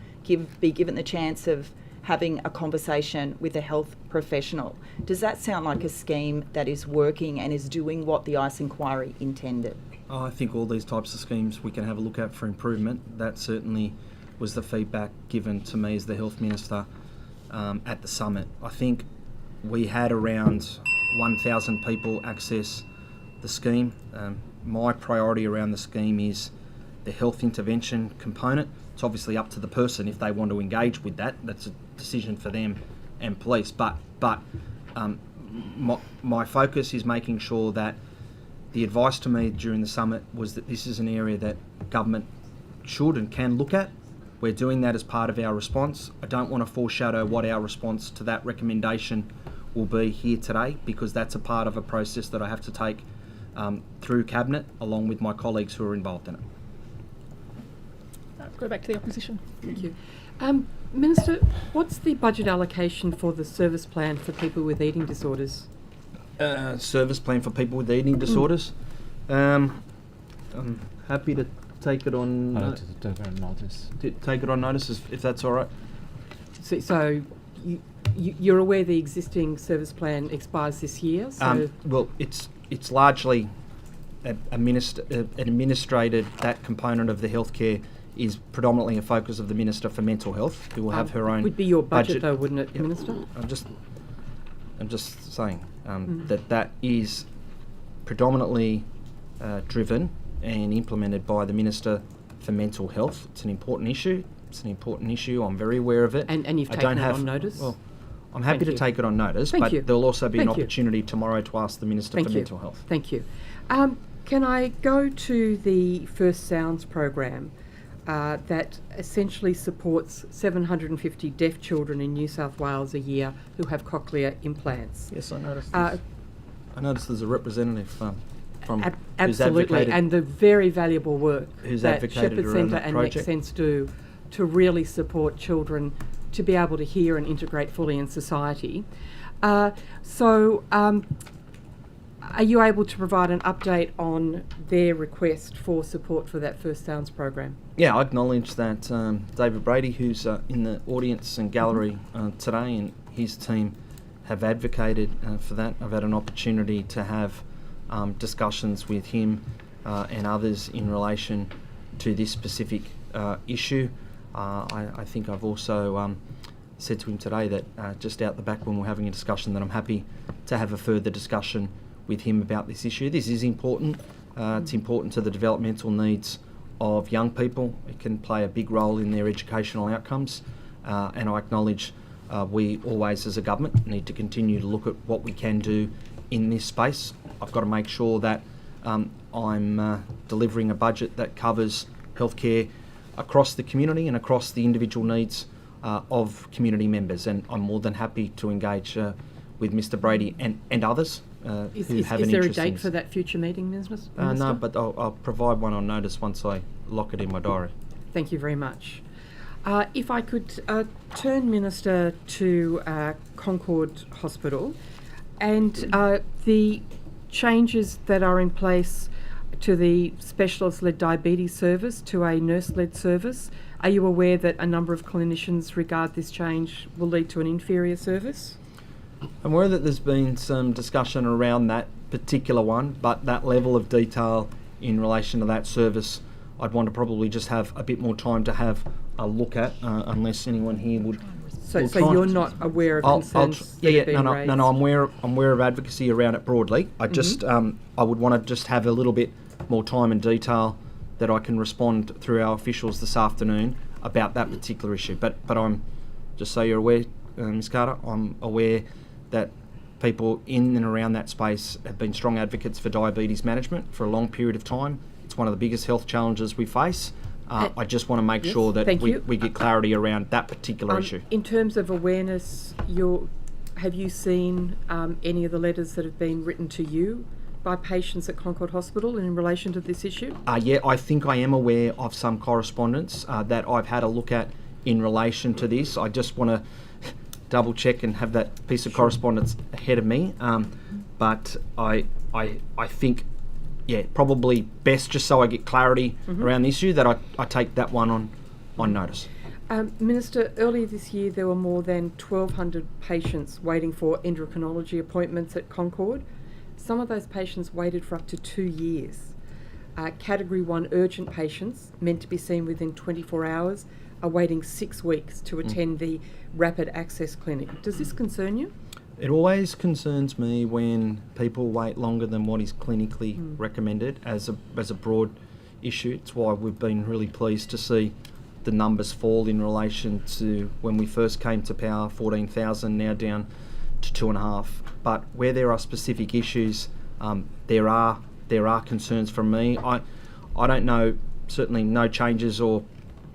Speaker 20: be given the chance of having a conversation with a health professional. Does that sound like a scheme that is working and is doing what the ICE inquiry intended?
Speaker 15: I think all these types of schemes we can have a look at for improvement. That certainly was the feedback given to me as the Health Minister at the summit. I think we had around 1,000 people access the scheme. My priority around the scheme is the health intervention component. It's obviously up to the person if they want to engage with that. That's a decision for them and police. But my focus is making sure that the advice to me during the summit was that this is an area that government should and can look at. We're doing that as part of our response. I don't want to foreshadow what our response to that recommendation will be here today, because that's a part of a process that I have to take through Cabinet along with my colleagues who are involved in it.
Speaker 1: Go back to the opposition.
Speaker 14: Thank you. Minister, what's the budget allocation for the service plan for people with eating disorders?
Speaker 15: Service plan for people with eating disorders? I'm happy to take it on notice. Take it on notice if that's all right.
Speaker 14: So you're aware the existing service plan expires this year? So
Speaker 15: well, it's largely administrated. That component of the healthcare is predominantly a focus of the Minister for Mental Health, who will have her own.
Speaker 14: Would be your budget though, wouldn't it, Minister?
Speaker 15: I'm just saying that is predominantly driven and implemented by the Minister for Mental Health. It's an important issue. I'm very aware of it.
Speaker 14: And you've taken it on notice?
Speaker 15: Well, I'm happy to take it on notice, but there'll also be an opportunity tomorrow to ask the Minister for Mental Health.
Speaker 14: Thank you. Can I go to the First Sounds program that essentially supports 750 deaf children in New South Wales a year who have cochlear implants?
Speaker 15: Yes, I noticed this. I noticed there's a representative from
Speaker 14: absolutely, and the very valuable work that Shepherd Centre and Next
Speaker 15: project.
Speaker 14: Sense do to really support children to be able to hear and integrate fully in society. Are you able to provide an update on their request for support for that First Sounds program?
Speaker 15: Yeah, I acknowledge that David Brady, who's in the audience and gallery today, and his team have advocated for that. I've had an opportunity to have discussions with him and others in relation to this specific issue. I think I've also said to him today that just out the back when we're having a discussion that I'm happy to have a further discussion with him about this issue. This is important. It's important to the developmental needs of young people. It can play a big role in their educational outcomes, and I acknowledge we always as a government need to continue to look at what we can do in this space. I've got to make sure that I'm delivering a budget that covers healthcare across the community and across the individual needs of community members, and I'm more than happy to engage with Mr. Brady and others who have an interest.
Speaker 14: Is there a date for that future meeting, Minister?
Speaker 15: No, but I'll provide one on notice once I lock it in my diary.
Speaker 14: Thank you very much. If I could turn, Minister, to Concord Hospital and the changes that are in place to the specialist-led diabetes service to a nurse-led service. Are you aware that a number of clinicians regard this change will lead to an inferior service?
Speaker 15: I'm aware that there's been some discussion around that particular one, but that level of detail in relation to that service, I'd want to probably just have a bit more time to have a look at, unless anyone here would.
Speaker 14: So you're not aware of concerns?
Speaker 15: No. I'm aware of advocacy around it broadly. I just I would want to just have a little bit more time and detail that I can respond through our officials this afternoon about that particular issue. But I'm, just so you're aware, Ms. Carter, I'm aware that people in and around that space have been strong advocates for diabetes management for a long period of time. It's one of the biggest health challenges we face. I just want to make sure that we get clarity around that particular issue.
Speaker 14: In terms of awareness, have you seen any of the letters that have been written to you by patients at Concord Hospital in relation to this issue?
Speaker 15: Yeah, I think I am aware of some correspondence that I've had a look at in relation to this. I just want to double check and have that piece of correspondence ahead of me. But I think, yeah, probably best, just so I get clarity around the issue, that I take that one on notice.
Speaker 14: Minister, earlier this year there were more than 1,200 patients waiting for endocrinology appointments at Concord. Some of those patients waited for up to 2 years. Category 1 urgent patients, meant to be seen within 24 hours, are waiting 6 weeks to attend the rapid access clinic. Does this concern you?
Speaker 15: It always concerns me when people wait longer than what is clinically recommended as a broad issue. It's why we've been really pleased to see the numbers fall in relation to when we first came to power, 14,000, now down to 2.5. But where there are specific issues, there are concerns from me. I don't know, certainly no changes or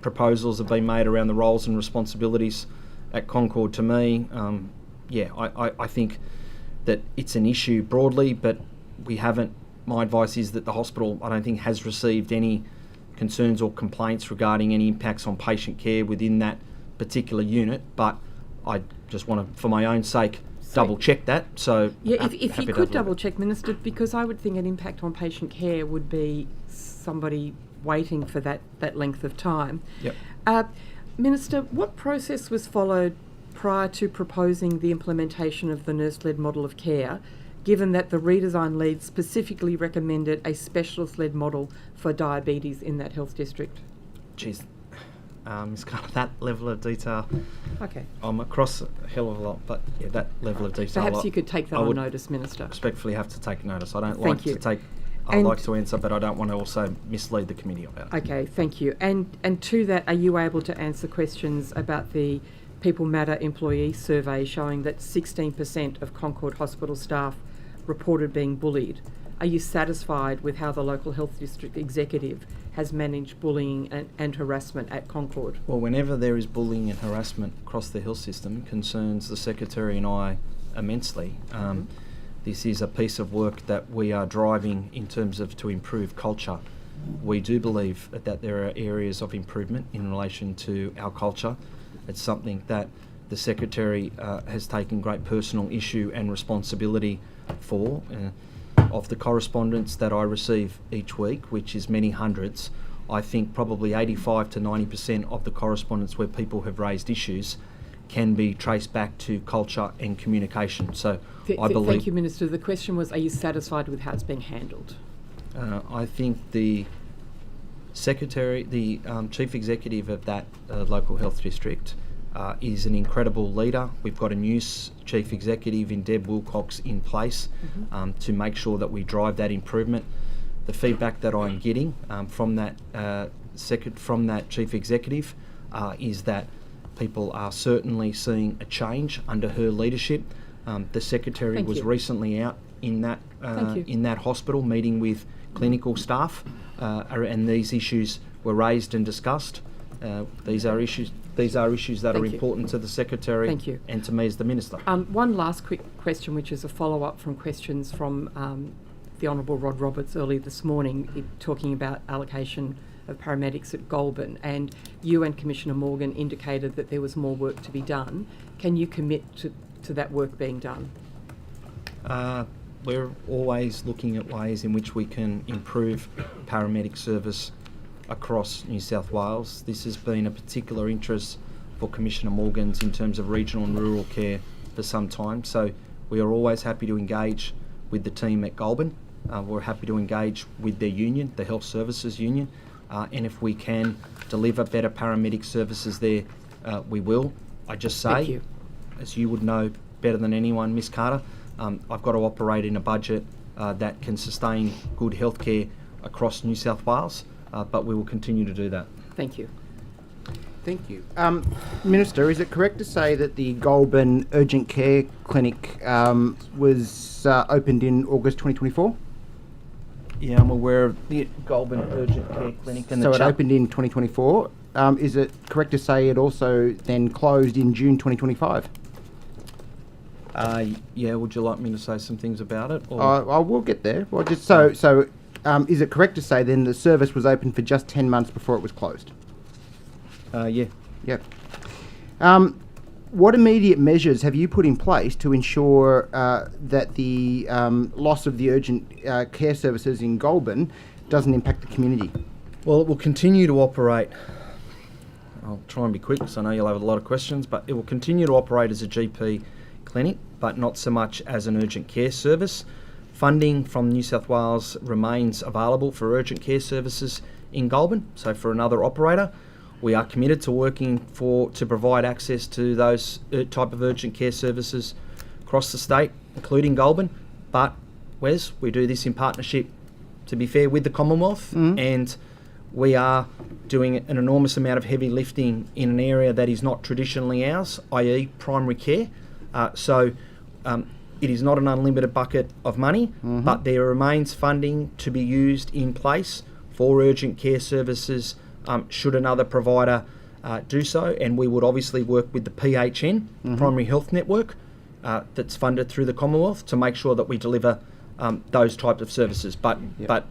Speaker 15: proposals have been made around the roles and responsibilities at Concord to me. I think that it's an issue broadly, but we haven't. My advice is that the hospital, I don't think, has received any concerns or complaints regarding any impacts on patient care within that particular unit, but I just want to, for my own sake, double check that. So
Speaker 14: yeah, if you could double check, Minister, because I would think an impact on patient care would be somebody waiting for that length of time.
Speaker 15: Yep.
Speaker 14: Minister, what process was followed prior to proposing the implementation of the nurse-led model of care, given that the redesign lead specifically recommended a specialist-led model for diabetes in that health district?
Speaker 15: Geez, Ms. Carter, that level of detail.
Speaker 14: Okay.
Speaker 15: I'm across a hell of a lot, but yeah, that level of detail.
Speaker 14: Perhaps you could take that on notice, Minister.
Speaker 15: Respectfully have to take notice. I don't
Speaker 14: Thank
Speaker 15: like to take. I like to answer, but I don't want to also mislead the committee about it.
Speaker 14: Okay, thank you. And to that, are you able to answer questions about the People Matter employee survey showing that 16% of Concord Hospital staff reported being bullied? Are you satisfied with how the local health district executive has managed bullying and harassment at Concord?
Speaker 15: Well, whenever there is bullying and harassment across the health system, it concerns the Secretary and I immensely. This is a piece of work that we are driving in terms of to improve culture. We do believe that there are areas of improvement in relation to our culture. It's something that the Secretary has taken great personal issue and responsibility for. Of the correspondence that I receive each week, which is many hundreds, I think probably 85 to 90% of the correspondence where people have raised issues can be traced back to culture and communication. So I believe...
Speaker 14: Thank you, Minister. The question was, are you satisfied with how it's being handled?
Speaker 15: I think the secretary, the chief executive of that local health district is an incredible leader. We've got a new chief executive in Deb Wilcox in place to make sure that we drive that improvement. The feedback that I'm getting from that chief executive is that people are certainly seeing a change under her leadership. The secretary
Speaker 14: Thank
Speaker 15: was
Speaker 14: you.
Speaker 15: recently out in that hospital meeting with clinical staff, and these issues were raised and discussed. These are issues that are
Speaker 14: Thank you.
Speaker 15: important to the secretary
Speaker 14: Thank you.
Speaker 15: and to me as the minister.
Speaker 14: One last quick question, which is a follow-up from questions from the Honourable Rod Roberts earlier this morning, talking about allocation of paramedics at Goulburn, and you and Commissioner Morgan indicated that there was more work to be done. Can you commit to that work being done?
Speaker 15: We're always looking at ways in which we can improve paramedic service across New South Wales. This has been a particular interest for Commissioner Morgan's in terms of regional and rural care for some time. So we are always happy to engage with the team at Goulburn. We're happy to engage with their union, the Health Services Union, and if we can deliver better paramedic services there, we will. I just say,
Speaker 14: Thank you.
Speaker 15: as you would know better than anyone, Miss Carter, I've got to operate in a budget that can sustain good healthcare across New South Wales, but we will continue to do that.
Speaker 14: Thank you.
Speaker 17: Thank you. Minister, is it correct to say that the Goulburn Urgent Care Clinic was opened in August 2024?
Speaker 15: Yeah, I'm aware of the Goulburn Urgent Care Clinic. And
Speaker 17: So it opened in 2024. Is it correct to say it also then closed in June 2025?
Speaker 15: Yeah, would you like me to say some things about it? Or?
Speaker 17: I will get there. Well, just is it correct to say then the service was open for just 10 months before it was closed?
Speaker 15: Yeah.
Speaker 17: Yep. What immediate measures have you put in place to ensure that the loss of the urgent care services in Goulburn doesn't impact the community?
Speaker 15: Well, it will continue to operate. I'll try and be quick because I know you'll have a lot of questions, but it will continue to operate as a GP clinic, but not so much as an urgent care service. Funding from New South Wales remains available for urgent care services in Goulburn, so for another operator. We are committed to working to provide access to those type of urgent care services across the state, including Goulburn. But, Wes, we do this in partnership, to be fair, with the Commonwealth, and we are doing an enormous amount of heavy lifting in an area that is not traditionally ours, i.e. primary care. So it is not an unlimited bucket of money, but there remains funding to be used in place for urgent care services should another provider do so, and we would obviously work with the PHN, Primary Health Network, that's funded through the Commonwealth to make sure that we deliver those types of services. But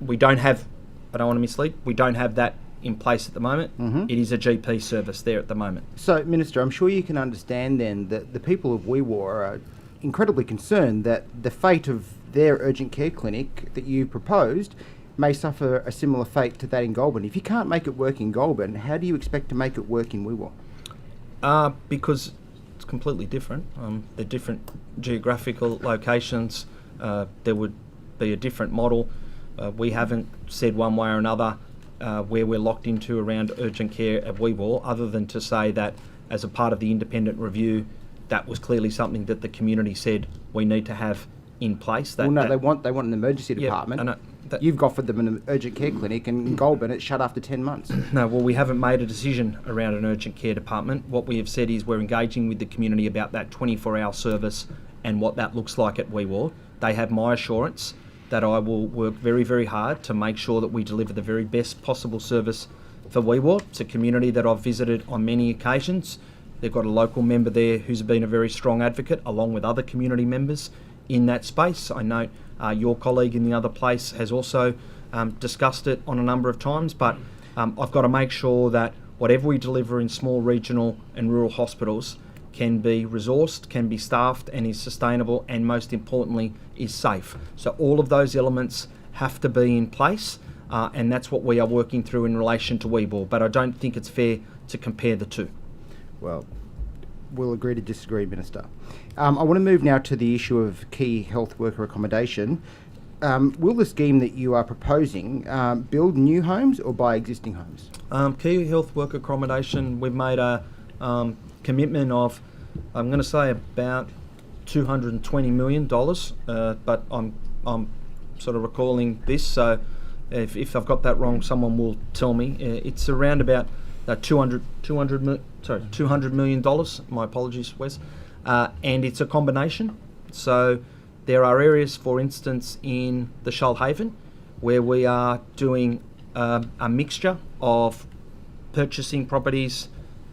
Speaker 15: we don't have, I don't want to mislead, we don't have that in place at the moment. It is a GP service there at the moment.
Speaker 17: So, Minister, I'm sure you can understand then that the people of Wyong are incredibly concerned that the fate of their urgent care clinic that you proposed may suffer a similar fate to that in Goulburn. If you can't make it work in Goulburn, how do you expect to make it work in Wyong?
Speaker 15: Because it's completely different. They're different geographical locations. There would be a different model. We haven't said one way or another where we're locked into around urgent care at Wyong, other than to say that as a part of the independent review, that was clearly something that the community said we need to have in place.
Speaker 17: They want an emergency department. You've offered them an urgent care clinic, and in Goulburn it's shut after 10 months.
Speaker 15: No, well, we haven't made a decision around an urgent care department. What we have said is we're engaging with the community about that 24-hour service and what that looks like at Wyong. They have my assurance that I will work very, very hard to make sure that we deliver the very best possible service for Wyong. It's a community that I've visited on many occasions. They've got a local member there who's been a very strong advocate, along with other community members in that space. I know your colleague in the other place has also discussed it on a number of times, but I've got to make sure that whatever we deliver in small regional and rural hospitals can be resourced, can be staffed, and is sustainable, and most importantly is safe. So all of those elements have to be in place, and that's what we are working through in relation to Wyong, but I don't think it's fair to compare the two.
Speaker 17: Well, we'll agree to disagree, Minister. I want to move now to the issue of key health worker accommodation. will the scheme that you are proposing build new homes or buy existing homes?
Speaker 15: Key health worker accommodation, we've made a commitment of, I'm going to say about $220 million, but I'm sort of recalling this, so if I've got that wrong, someone will tell me. It's around about $200 million. My apologies, Wes. And it's a combination. So there are areas, for instance, in the Shellharbour, where we are doing a mixture of purchasing properties,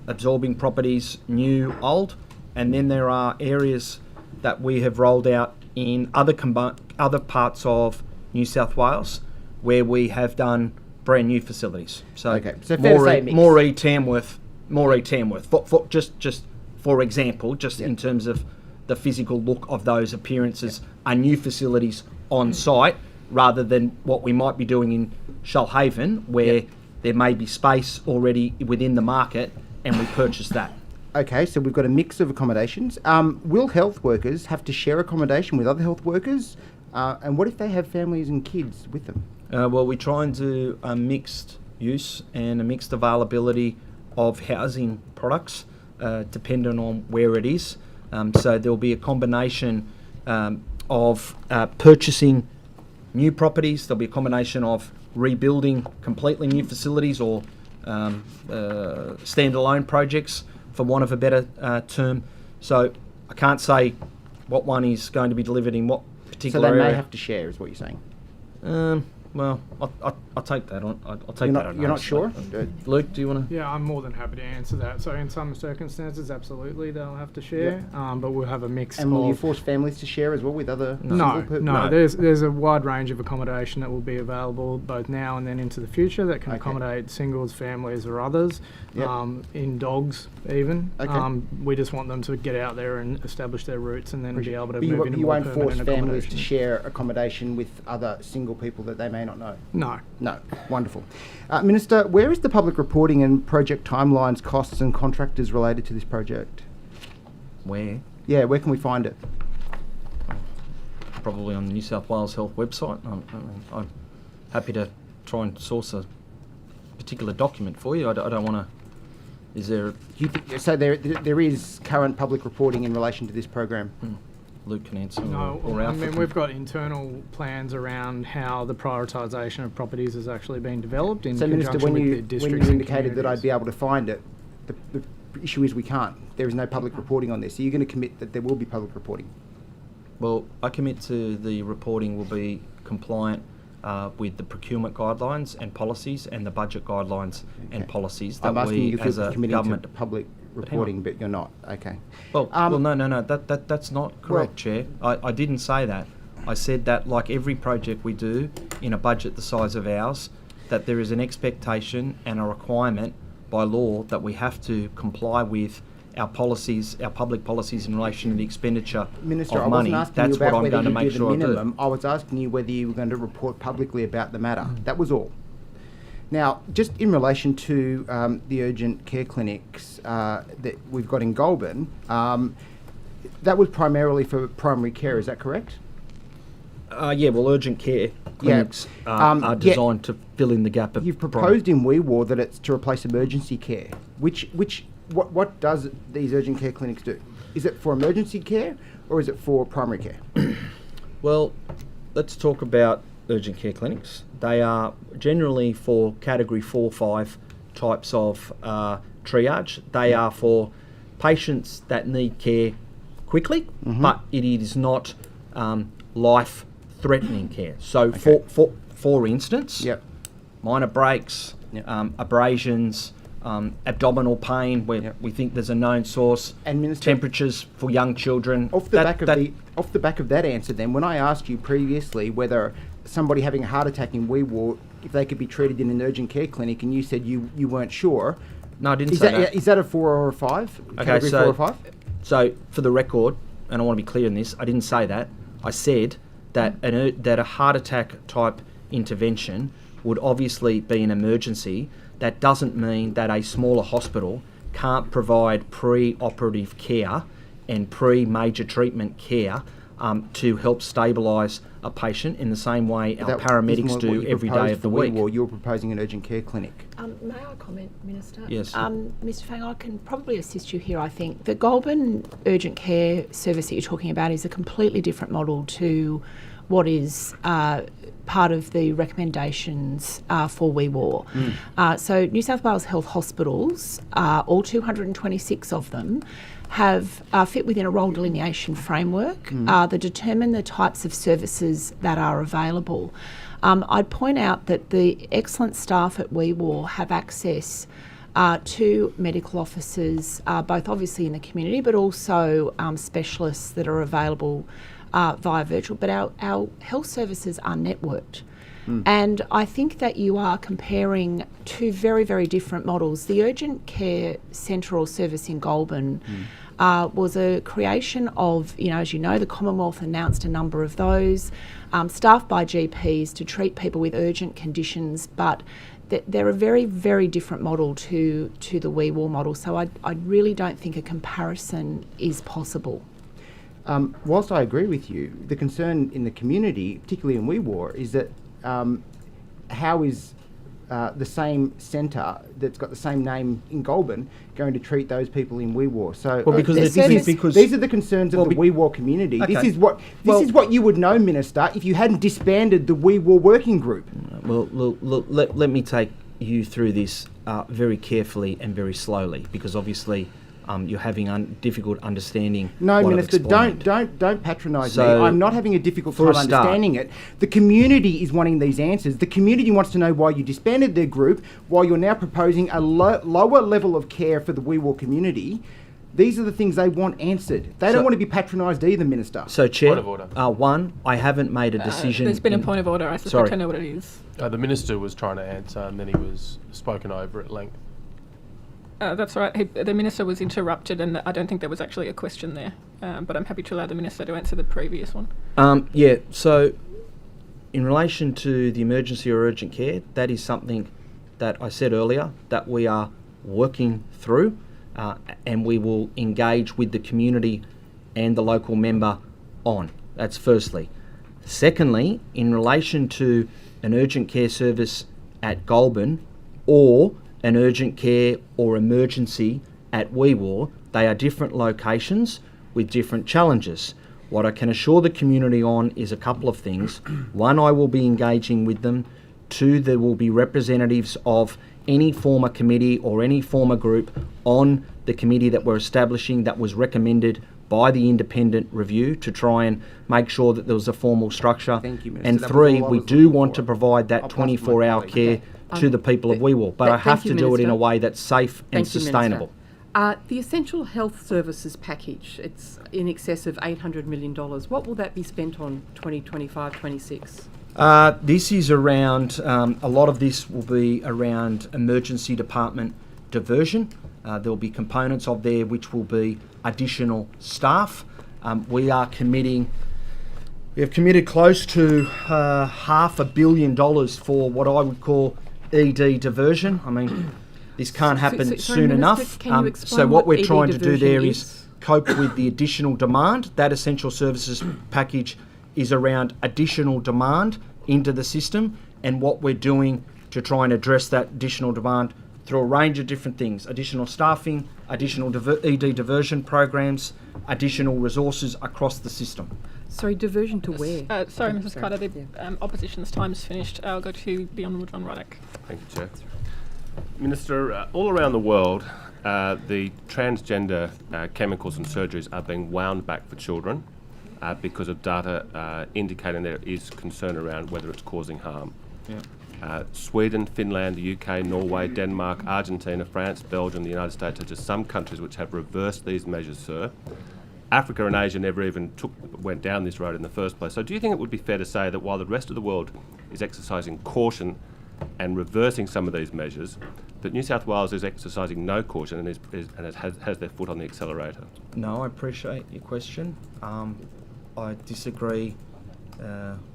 Speaker 15: absorbing properties, new, old, and then there are areas that we have rolled out in other parts of New South Wales where we have done brand new facilities. So, Moree, Tamworth. Just for example, in terms of the physical look of those appearances, are new facilities on site rather than what we might be doing in Shellharbour, where there may be space already within the market and we purchase that.
Speaker 17: Okay, so we've got a mix of accommodations. Will health workers have to share accommodation with other health workers? And what if they have families and kids with them?
Speaker 15: Well, we try and do a mixed use and a mixed availability of housing products, depending on where it is. So there'll be a combination of purchasing new properties. There'll be a combination of rebuilding completely new facilities or standalone projects, for want of a better term. So I can't say what one is going to be delivered in what particular area.
Speaker 17: So they may have to share, is what you're saying?
Speaker 15: Well, I'll take that on. I'll take that on.
Speaker 17: You're not sure?
Speaker 15: Luke, do you want to?
Speaker 3: Yeah, I'm more than happy to answer that. So in some circumstances, absolutely, they'll have to share, but we'll have a mix.
Speaker 17: And will you force families to share as well with other?
Speaker 3: No. There's a wide range of accommodation that will be available both now and then into the future that can accommodate singles, families, or others. In dogs, even. We just want them to get out there and establish their roots, and then be able to move into more permanent accommodation.
Speaker 17: You won't force families to share accommodation with other single people that they may not know?
Speaker 3: No.
Speaker 17: Wonderful. Minister, where is the public reporting and project timelines, costs and contractors related to this project?
Speaker 15: Where?
Speaker 17: Yeah, where can we find it?
Speaker 15: Probably on the New South Wales Health website. I'm happy to try and source a particular document for you. I don't want to... Is there...
Speaker 17: So there is current public reporting in relation to this program?
Speaker 15: Luke can answer.
Speaker 3: No, I mean, we've got internal plans around how the prioritisation of properties has actually been developed in conjunction with the districts.
Speaker 17: When you indicated that I'd be able to find it, the issue is we can't. There is no public reporting on this. Are you going to commit that there will be public reporting?
Speaker 15: Well, I commit to the reporting will be compliant with the procurement guidelines and policies and the budget guidelines and policies that we as a government
Speaker 17: to public reporting, but you're not. Okay.
Speaker 15: Well, no. That's not correct, Chair. I didn't say that. I said that, like every project we do in a budget the size of ours, that there is an expectation and a requirement by law that we have to comply with our policies, our public policies in relation to the expenditure
Speaker 17: Minister,
Speaker 15: of money. That's what I'm going to make sure I do.
Speaker 17: I was asking you whether you were going to report publicly about the matter. That was all. Now, just in relation to the urgent care clinics that we've got in Goulburn, that was primarily for primary care, is that correct?
Speaker 15: Yeah, well, urgent care clinics are designed to fill in the gap of...
Speaker 17: You've proposed in WeWar that it's to replace emergency care. What does these urgent care clinics do? Is it for emergency care or is it for primary care?
Speaker 15: Well, let's talk about urgent care clinics. They are generally for category 4-5 types of triage. They are for patients that need care quickly, but it is not life-threatening care. So, for instance, minor breaks, abrasions, abdominal pain, where we think there's a known source, and Minister, temperatures for young children.
Speaker 17: Off the back of that answer, then, when I asked you previously whether somebody having a heart attack in WeWar, if they could be treated in an urgent care clinic, and you said you weren't sure.
Speaker 15: No, I didn't say that.
Speaker 17: Is that a 4 or a 5? Category 4 or 5?
Speaker 15: So, for the record, and I want to be clear in this, I didn't say that. I said that that a heart attack type intervention would obviously be an emergency. That doesn't mean that a smaller hospital can't provide pre-operative care and pre-major treatment care to help stabilise a patient in the same way our
Speaker 17: That
Speaker 15: paramedics
Speaker 17: isn't what
Speaker 15: do
Speaker 17: you
Speaker 15: every day
Speaker 17: proposed
Speaker 15: of the
Speaker 17: for
Speaker 15: week.
Speaker 17: Wee Waa. You're proposing an urgent care clinic.
Speaker 6: May I comment, Minister?
Speaker 15: Yes.
Speaker 6: Mr. Fang, I can probably assist you here, I think. The Goulburn urgent care service that you're talking about is a completely different model to what is part of the recommendations for Wee Waa. So New South Wales Health Hospitals, all 226 of them, have fit within a role delineation framework that determine the types of services that are available. I'd point out that the excellent staff at Wee Waa have access to medical officers, both obviously in the community, but also specialists that are available via virtual. But our health services are networked. And I think that you are comparing two very, very different models. The urgent care centre or service in Goulburn was a creation of, as you know, the Commonwealth announced a number of those, staffed by GPs to treat people with urgent conditions, but they're a very, very different model to the Wee Waa model. So I really don't think a comparison is possible.
Speaker 17: Whilst I agree with you, the concern in the community, particularly in Wee Waa, is that how is the same centre that's got the same name in Goulburn going to treat those people in Wee Waa? So,
Speaker 15: because
Speaker 17: these are the concerns of the Wee Waa community.
Speaker 15: Okay.
Speaker 17: This is what you would know, Minister, if you hadn't disbanded the Wee Waa working group.
Speaker 15: Well, look, let me take you through this very carefully and very slowly, because obviously you're having difficult understanding.
Speaker 17: No,
Speaker 15: what
Speaker 17: Minister,
Speaker 15: I've explained.
Speaker 17: don't patronise me.
Speaker 15: So,
Speaker 17: I'm not having a difficult
Speaker 15: for
Speaker 17: time
Speaker 15: a start-
Speaker 17: understanding it. The community is wanting these answers. The community wants to know why you disbanded their group, why you're now proposing a lower level of care for the Wee Waa community. These are the things they want answered. They don't want to be patronised either, Minister.
Speaker 15: So, Chair,
Speaker 16: Point of order.
Speaker 15: one, I haven't made a decision.
Speaker 1: There's been a point of order. I suspect I know what it is.
Speaker 16: The Minister was trying to answer and then he was spoken over at length.
Speaker 1: That's right. The Minister was interrupted and I don't think there was actually a question there. But I'm happy to allow the Minister to answer the previous one.
Speaker 15: So in relation to the emergency or urgent care, that is something that I said earlier that we are working through and we will engage with the community and the local member on. That's firstly. Secondly, in relation to an urgent care service at Goulburn or an urgent care or emergency at Wee Waa, they are different locations with different challenges. What I can assure the community on is a couple of things. One, I will be engaging with them. Two, there will be representatives of any former committee or any former group on the committee that we're establishing that was recommended by the independent review to try and make sure that there was a formal structure.
Speaker 17: Thank you, Minister.
Speaker 15: And
Speaker 17: That was
Speaker 15: three,
Speaker 17: all I
Speaker 15: we
Speaker 17: was
Speaker 15: do
Speaker 17: looking
Speaker 15: want
Speaker 17: for.
Speaker 15: to provide that
Speaker 17: I'll pass to my
Speaker 15: 24-hour
Speaker 17: colleague.
Speaker 15: care to the people of Wee Waa, but I have to do it in a way that's safe and
Speaker 14: Thank you,
Speaker 15: sustainable.
Speaker 14: Minister. The Essential Health Services package, it's in excess of $800 million. What will that be spent on 2025-26?
Speaker 15: This is around, a lot of this will be around emergency department diversion. There'll be components of there which will be additional staff. We have committed close to $500 million for what I would call ED diversion. I mean, this can't happen soon enough. So what we're trying to do there is cope with the additional demand. That essential services package is around additional demand into the system, and what we're doing to try and address that additional demand through a range of different things: additional staffing, additional ED diversion programs, additional resources across the system.
Speaker 14: Sorry, diversion to where?
Speaker 1: Sorry, Mrs. Carter, the opposition's time's finished. I'll go to the Honourable John Ruddock.
Speaker 16: Thank you, Chair. Minister, all around the world, the transgender chemicals and surgeries are being wound back for children because of data indicating there is concern around whether it's causing harm. Sweden, Finland, the UK, Norway, Denmark, Argentina, France, Belgium, the United States are just some countries which have reversed these measures, sir. Africa and Asia never even went down this road in the first place. So do you think it would be fair to say that while the rest of the world is exercising caution and reversing some of these measures, that New South Wales is exercising no caution and has their foot on the accelerator?
Speaker 15: No, I appreciate your question. I disagree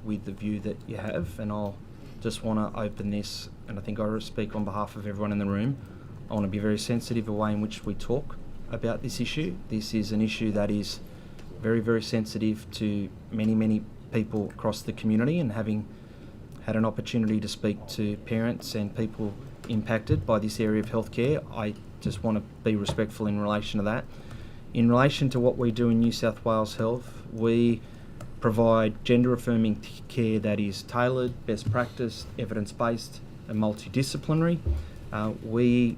Speaker 15: with the view that you have, and I'll just want to open this, and I think I speak on behalf of everyone in the room. I want to be very sensitive of the way in which we talk about this issue. This is an issue that is very, very sensitive to many, many people across the community, and having had an opportunity to speak to parents and people impacted by this area of healthcare, I just want to be respectful in relation to that. In relation to what we do in New South Wales Health, we provide gender-affirming care that is tailored, best practice, evidence-based and multidisciplinary. We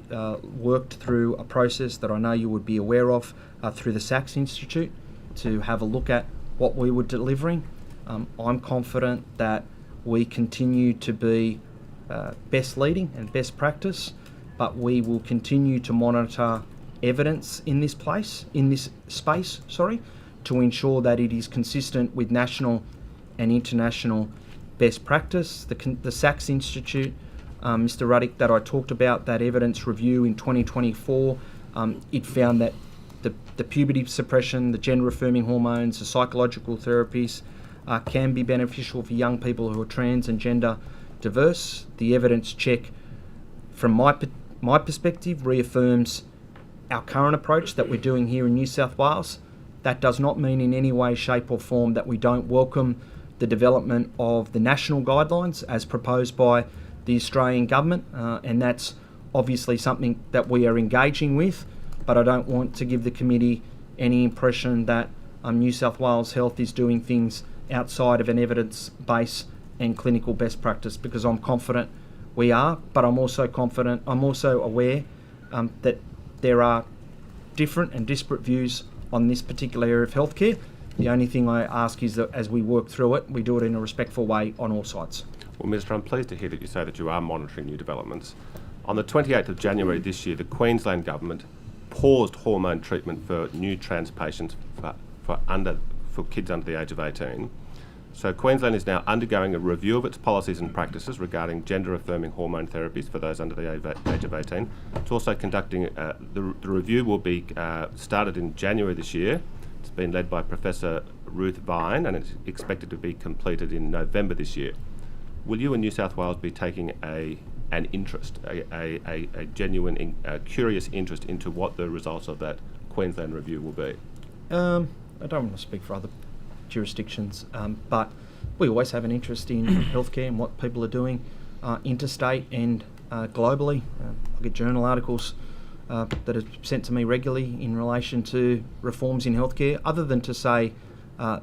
Speaker 15: worked through a process that I know you would be aware of through the Sachs Institute to have a look at what we were delivering. I'm confident that we continue to be best leading and best practice, but we will continue to monitor evidence in this space, to ensure that it is consistent with national and international best practice. The Sachs Institute, Mr. Ruddick, that I talked about, that evidence review in 2024, it found that the puberty suppression, the gender-affirming hormones, the psychological therapies can be beneficial for young people who are trans and gender diverse. The evidence check, from my perspective, reaffirms our current approach that we're doing here in New South Wales. That does not mean in any way, shape or form that we don't welcome the development of the national guidelines as proposed by the Australian government, and that's obviously something that we are engaging with, but I don't want to give the committee any impression that New South Wales Health is doing things outside of an evidence base and clinical best practice, because I'm confident we are, but I'm also aware that there are different and disparate views on this particular area of healthcare. The only thing I ask is that as we work through it, we do it in a respectful way on all sides.
Speaker 5: Well, Minister, I'm pleased to hear that you say that you are monitoring new developments. On the 28th of January this year, the Queensland Government paused hormone treatment for new trans patients for kids under the age of 18. So Queensland is now undergoing a review of its policies and practices regarding gender-affirming hormone therapies for those under the age of 18. It's also conducting, the review will be started in January this year. It's been led by Professor Ruth Vine, and it's expected to be completed in November this year. Will you in New South Wales be taking an interest, a genuine, curious interest into what the results of that Queensland review will be?
Speaker 15: I don't want to speak for other jurisdictions, but we always have an interest in healthcare and what people are doing interstate and globally. I get journal articles that are sent to me regularly in relation to reforms in healthcare. Other than to say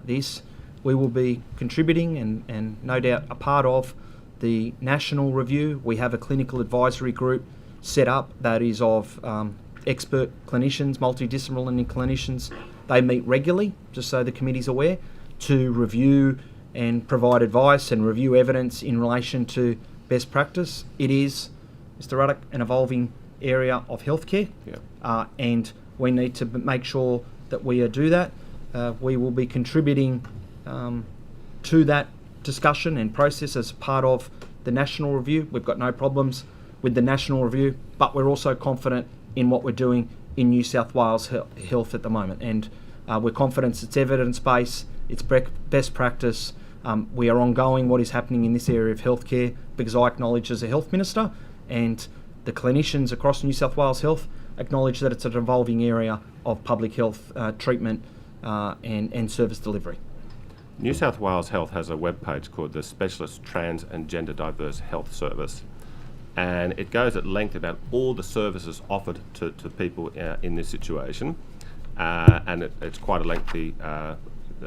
Speaker 15: this, we will be contributing and no doubt a part of the national review. We have a clinical advisory group set up that is of expert clinicians, multidisciplinary clinicians. They meet regularly, just so the committee's aware, to review and provide advice and review evidence in relation to best practice. It is, Mr. Ruddock, an evolving area of healthcare, and we need to make sure that we do that. We will be contributing to that discussion and process as part of the national review. We've got no problems with the national review, but we're also confident in what we're doing in New South Wales Health at the moment, and we're confident it's evidence-based, it's best practice. We are ongoing what is happening in this area of healthcare, because I acknowledge as a health minister, and the clinicians across New South Wales Health acknowledge that it's an evolving area of public health treatment and service delivery.
Speaker 5: New South Wales Health has a webpage called the Specialist Trans and Gender Diverse Health Service, and it goes at length about all the services offered to people in this situation, and it's quite a lengthy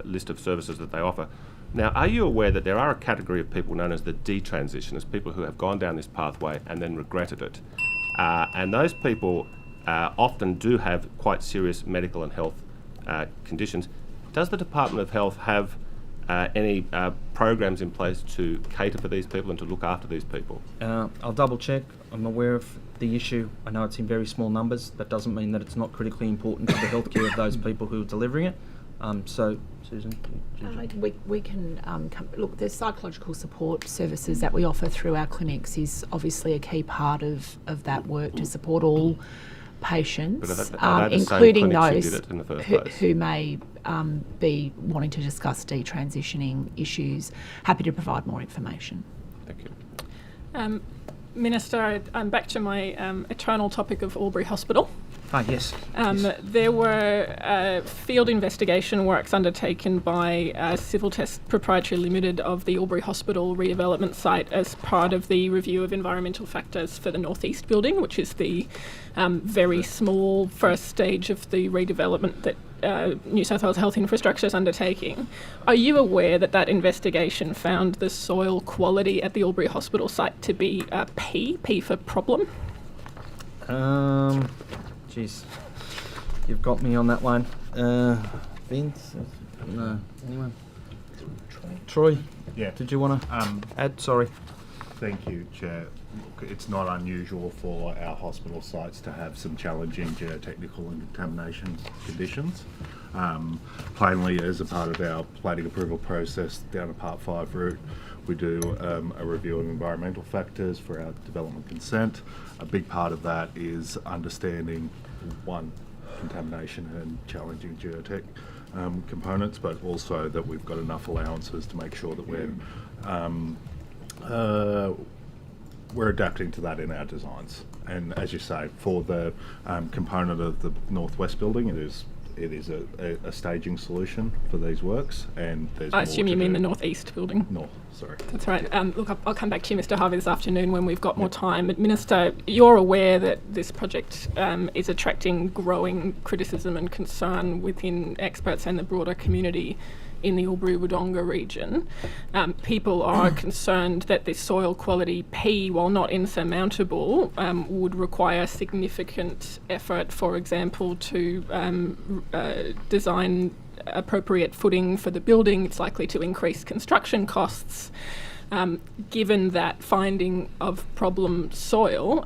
Speaker 5: list of services that they offer. Now, are you aware that there are a category of people known as the detransitioners, people who have gone down this pathway and then regretted it, and those people often do have quite serious medical and health conditions? Does the Department of Health have any programs in place to cater for these people and to look after these people?
Speaker 15: I'll double check. I'm aware of the issue. I know it's in very small numbers. That doesn't mean that it's not critically important to the healthcare of those people who are delivering it. So, Susan?
Speaker 6: We can look, the psychological support services that we offer through our clinics is obviously a key part of that work to support all patients, including those who may be wanting to discuss detransitioning issues. Happy to provide more information.
Speaker 5: Thank you.
Speaker 1: Minister, I'm back to my eternal topic of Albury Hospital.
Speaker 15: Yes.
Speaker 1: There were field investigation works undertaken by Civil Test Proprietary Limited of the Albury Hospital redevelopment site as part of the review of environmental factors for the North East building, which is the very small first stage of the redevelopment that New South Wales Health Infrastructure is undertaking. Are you aware that that investigation found the soil quality at the Albury Hospital site to be P for problem?
Speaker 15: Jeez, you've got me on that one. Vince? No. Anyone? Troy?
Speaker 10: Yeah.
Speaker 15: Did you want to add? Sorry.
Speaker 10: Thank you, Chair. Look, it's not unusual for our hospital sites to have some challenging geotechnical and contamination conditions. Plainly, as a part of our planning approval process down a Part 5 route, we do a review of environmental factors for our development consent. A big part of that is understanding, one, contamination and challenging geotech components, but also that we've got enough allowances to make sure that we're adapting to that in our designs. And as you say, for the component of the northwest building, it is a staging solution for these works, and there's
Speaker 1: I
Speaker 10: more
Speaker 1: assume
Speaker 10: to
Speaker 1: you mean
Speaker 10: do.
Speaker 1: the northeast building?
Speaker 10: North, sorry.
Speaker 1: That's right. Look, I'll come back to you, Mr Harvey, this afternoon when we've got more time. But Minister, you're aware that this project is attracting growing criticism and concern within experts and the broader community in the Albury-Wodonga region. People are concerned that this soil quality P, while not insurmountable, would require significant effort, for example, to design appropriate footing for the building. It's likely to increase construction costs. Given that finding of problem soil,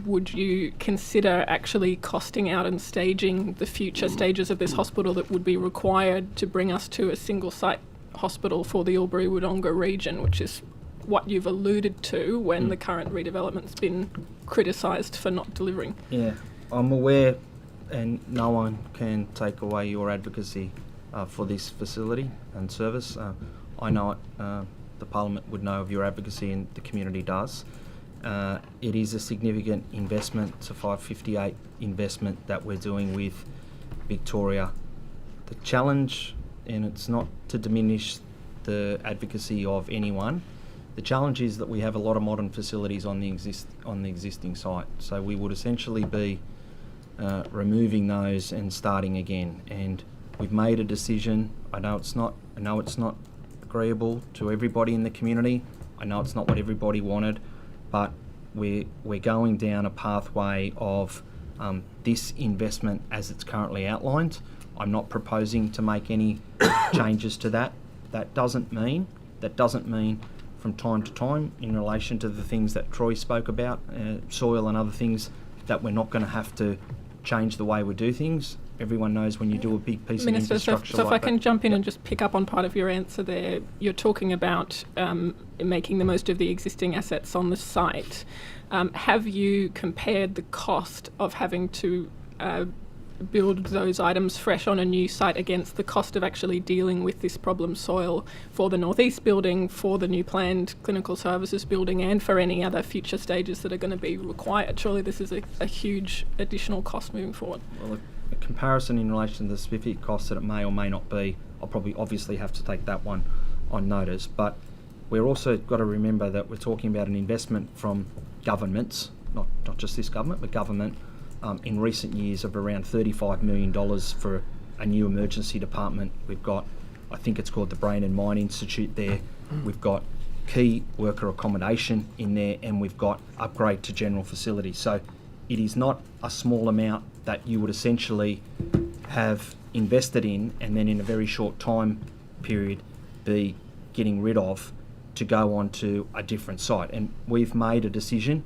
Speaker 1: would you consider actually costing out and staging the future stages of this hospital that would be required to bring us to a single site hospital for the Albury-Wodonga region, which is what you've alluded to when the current redevelopment's been criticised for not delivering?
Speaker 15: Yeah, I'm aware, and no one can take away your advocacy for this facility and service. I know it. The Parliament would know of your advocacy, and the community does. It is a significant investment. It's a 558 investment that we're doing with Victoria. The challenge, and it's not to diminish the advocacy of anyone, the challenge is that we have a lot of modern facilities on the existing site. So we would essentially be removing those and starting again. And we've made a decision. I know it's not agreeable to everybody in the community. I know it's not what everybody wanted, but we're going down a pathway of this investment as it's currently outlined. I'm not proposing to make any changes to that. That doesn't mean from time to time, in relation to the things that Troy spoke about, soil and other things, that we're not going to have to change the way we do things. Everyone knows when you do a big piece
Speaker 1: Minister,
Speaker 15: of infrastructure
Speaker 1: so
Speaker 15: like
Speaker 1: if I can
Speaker 15: that.
Speaker 1: jump in and just pick up on part of your answer there, you're talking about making the most of the existing assets on the site. Have you compared the cost of having to build those items fresh on a new site against the cost of actually dealing with this problem soil for the northeast building, for the new planned clinical services building, and for any other future stages that are going to be required? Surely this is a huge additional cost moving forward.
Speaker 15: Well, a comparison in relation to the specific costs that it may or may not be, I'll probably obviously have to take that one on notice. But we're also got to remember that we're talking about an investment from governments, not just this government, but government, in recent years of around $35 million for a new emergency department. We've got, I think it's called the Brain and Mind Institute there. We've got key worker accommodation in there, and we've got upgrade to general facilities. So it is not a small amount that you would essentially have invested in and then in a very short time period be getting rid of to go on to a different site. And we've made a decision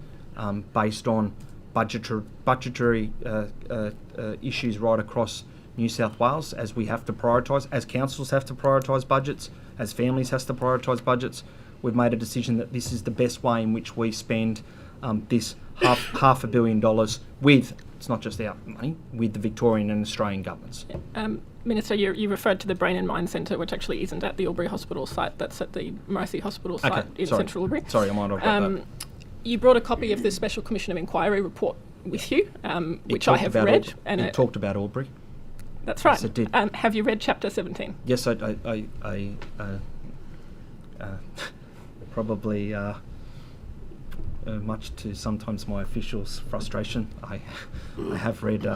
Speaker 15: based on budgetary issues right across New South Wales, as we have to prioritise, as councils have to prioritise budgets, as families have to prioritise budgets. We've made a decision that this is the best way in which we spend this $500 million with, it's not just our money, with the Victorian and Australian governments.
Speaker 1: Minister, you referred to the Brain and Mind Centre, which actually isn't at the Albury Hospital site, that's at the Mercy Hospital site in Central Albury.
Speaker 15: Sorry, I might have got that.
Speaker 1: You brought a copy of the Special Commission of Inquiry report with you, which
Speaker 15: It
Speaker 1: I
Speaker 15: talked
Speaker 1: have
Speaker 15: about
Speaker 1: read. And
Speaker 15: it talked about Albury.
Speaker 1: That's right.
Speaker 15: Yes, it did.
Speaker 1: Have you read Chapter 17?
Speaker 15: Yes, I probably, much to sometimes my officials' frustration, I have read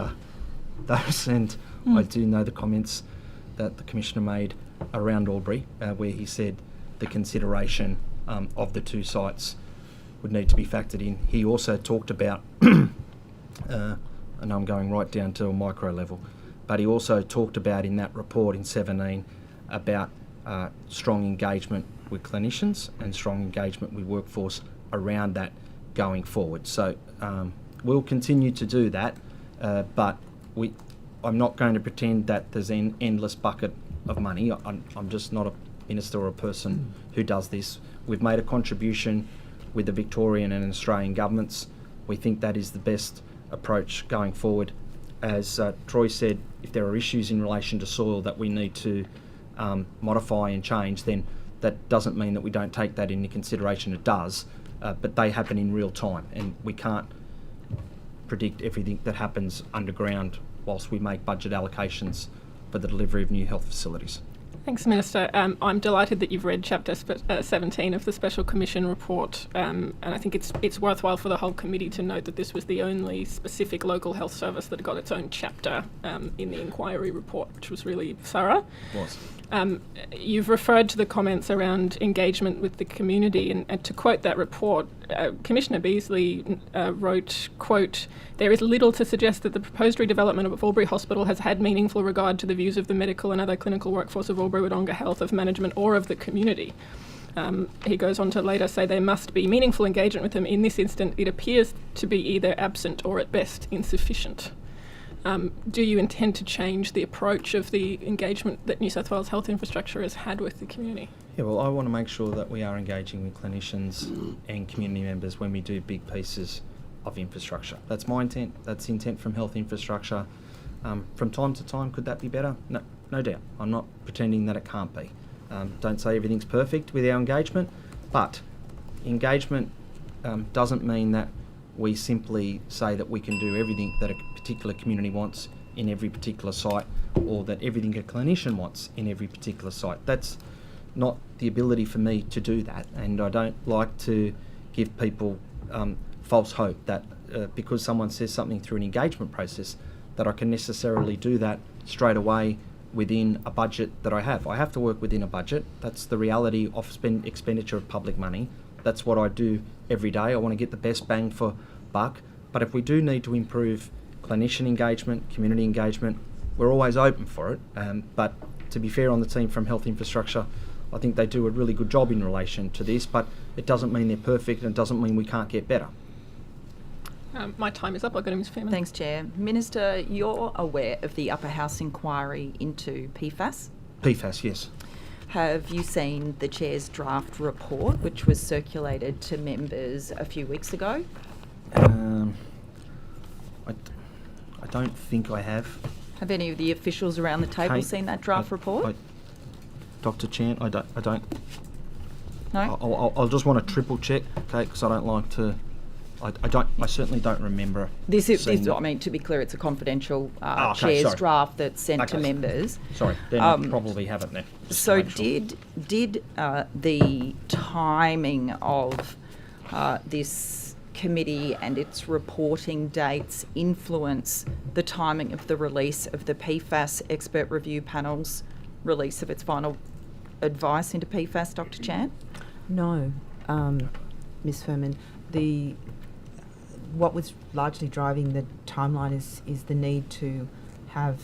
Speaker 15: those, and I do know the comments that the Commissioner made around Albury, where he said the consideration of the two sites would need to be factored in. He also talked about, and I'm going right down to a micro level, but he also talked about in that report in 17 about strong engagement with clinicians and strong engagement with workforce around that going forward. So we'll continue to do that, but I'm not going to pretend that there's an endless bucket of money. I'm just not a minister or a person who does this. We've made a contribution with the Victorian and Australian governments. We think that is the best approach going forward. As Troy said, if there are issues in relation to soil that we need to modify and change, then that doesn't mean that we don't take that into consideration. It does, but they happen in real time, and we can't predict everything that happens underground whilst we make budget allocations for the delivery of new health facilities.
Speaker 1: Thanks, Minister. I'm delighted that you've read Chapter 17 of the Special Commission report, and I think it's worthwhile for the whole committee to note that this was the only specific local health service that got its own chapter in the inquiry report, which was really thorough.
Speaker 15: Was.
Speaker 1: You've referred to the comments around engagement with the community, and to quote that report, Commissioner Beasley wrote, quote, "There is little to suggest that the proposed redevelopment of Albury Hospital has had meaningful regard to the views of the medical and other clinical workforce of Albury-Wodonga Health, of management or of the community." He goes on to later say there must be meaningful engagement with them. In this instance, it appears to be either absent or at best insufficient. Do you intend to change the approach of the engagement that New South Wales Health Infrastructure has had with the community?
Speaker 15: Yeah, well, I want to make sure that we are engaging with clinicians and community members when we do big pieces of infrastructure. That's my intent. That's the intent from Health Infrastructure. From time to time, could that be better? No doubt. I'm not pretending that it can't be. Don't say everything's perfect with our engagement, but engagement doesn't mean that we simply say that we can do everything that a particular community wants in every particular site, or that everything a clinician wants in every particular site. That's not the ability for me to do that, and I don't like to give people false hope that because someone says something through an engagement process that I can necessarily do that straight away within a budget that I have. I have to work within a budget. That's the reality of expenditure of public money. That's what I do every day. I want to get the best bang for buck. But if we do need to improve clinician engagement, community engagement, we're always open for it. But to be fair on the team from Health Infrastructure, I think they do a really good job in relation to this, but it doesn't mean they're perfect, and it doesn't mean we can't get better.
Speaker 1: My time is up. I'll go to Ms. Fairman.
Speaker 20: Thanks, Chair. Minister, you're aware of the Upper House inquiry into PFAS?
Speaker 15: PFAS, yes.
Speaker 20: Have you seen the Chair's draft report, which was circulated to members a few weeks ago?
Speaker 15: I don't think I have.
Speaker 20: Have any of the officials around the table seen that draft report?
Speaker 15: Dr. Chan, I don't.
Speaker 20: No?
Speaker 15: I'll just want to triple check, okay, because I don't like to. I certainly don't remember.
Speaker 20: This is, I mean, to be clear, it's a confidential Chair's draft that's sent to members.
Speaker 15: Sorry, then I probably haven't then.
Speaker 20: So did the timing of this committee and its reporting dates influence the timing of the release of the PFAS expert review panel's release of its final advice into PFAS, Dr. Chan?
Speaker 8: No, Ms. Furman. What was largely driving the timeline is the need to have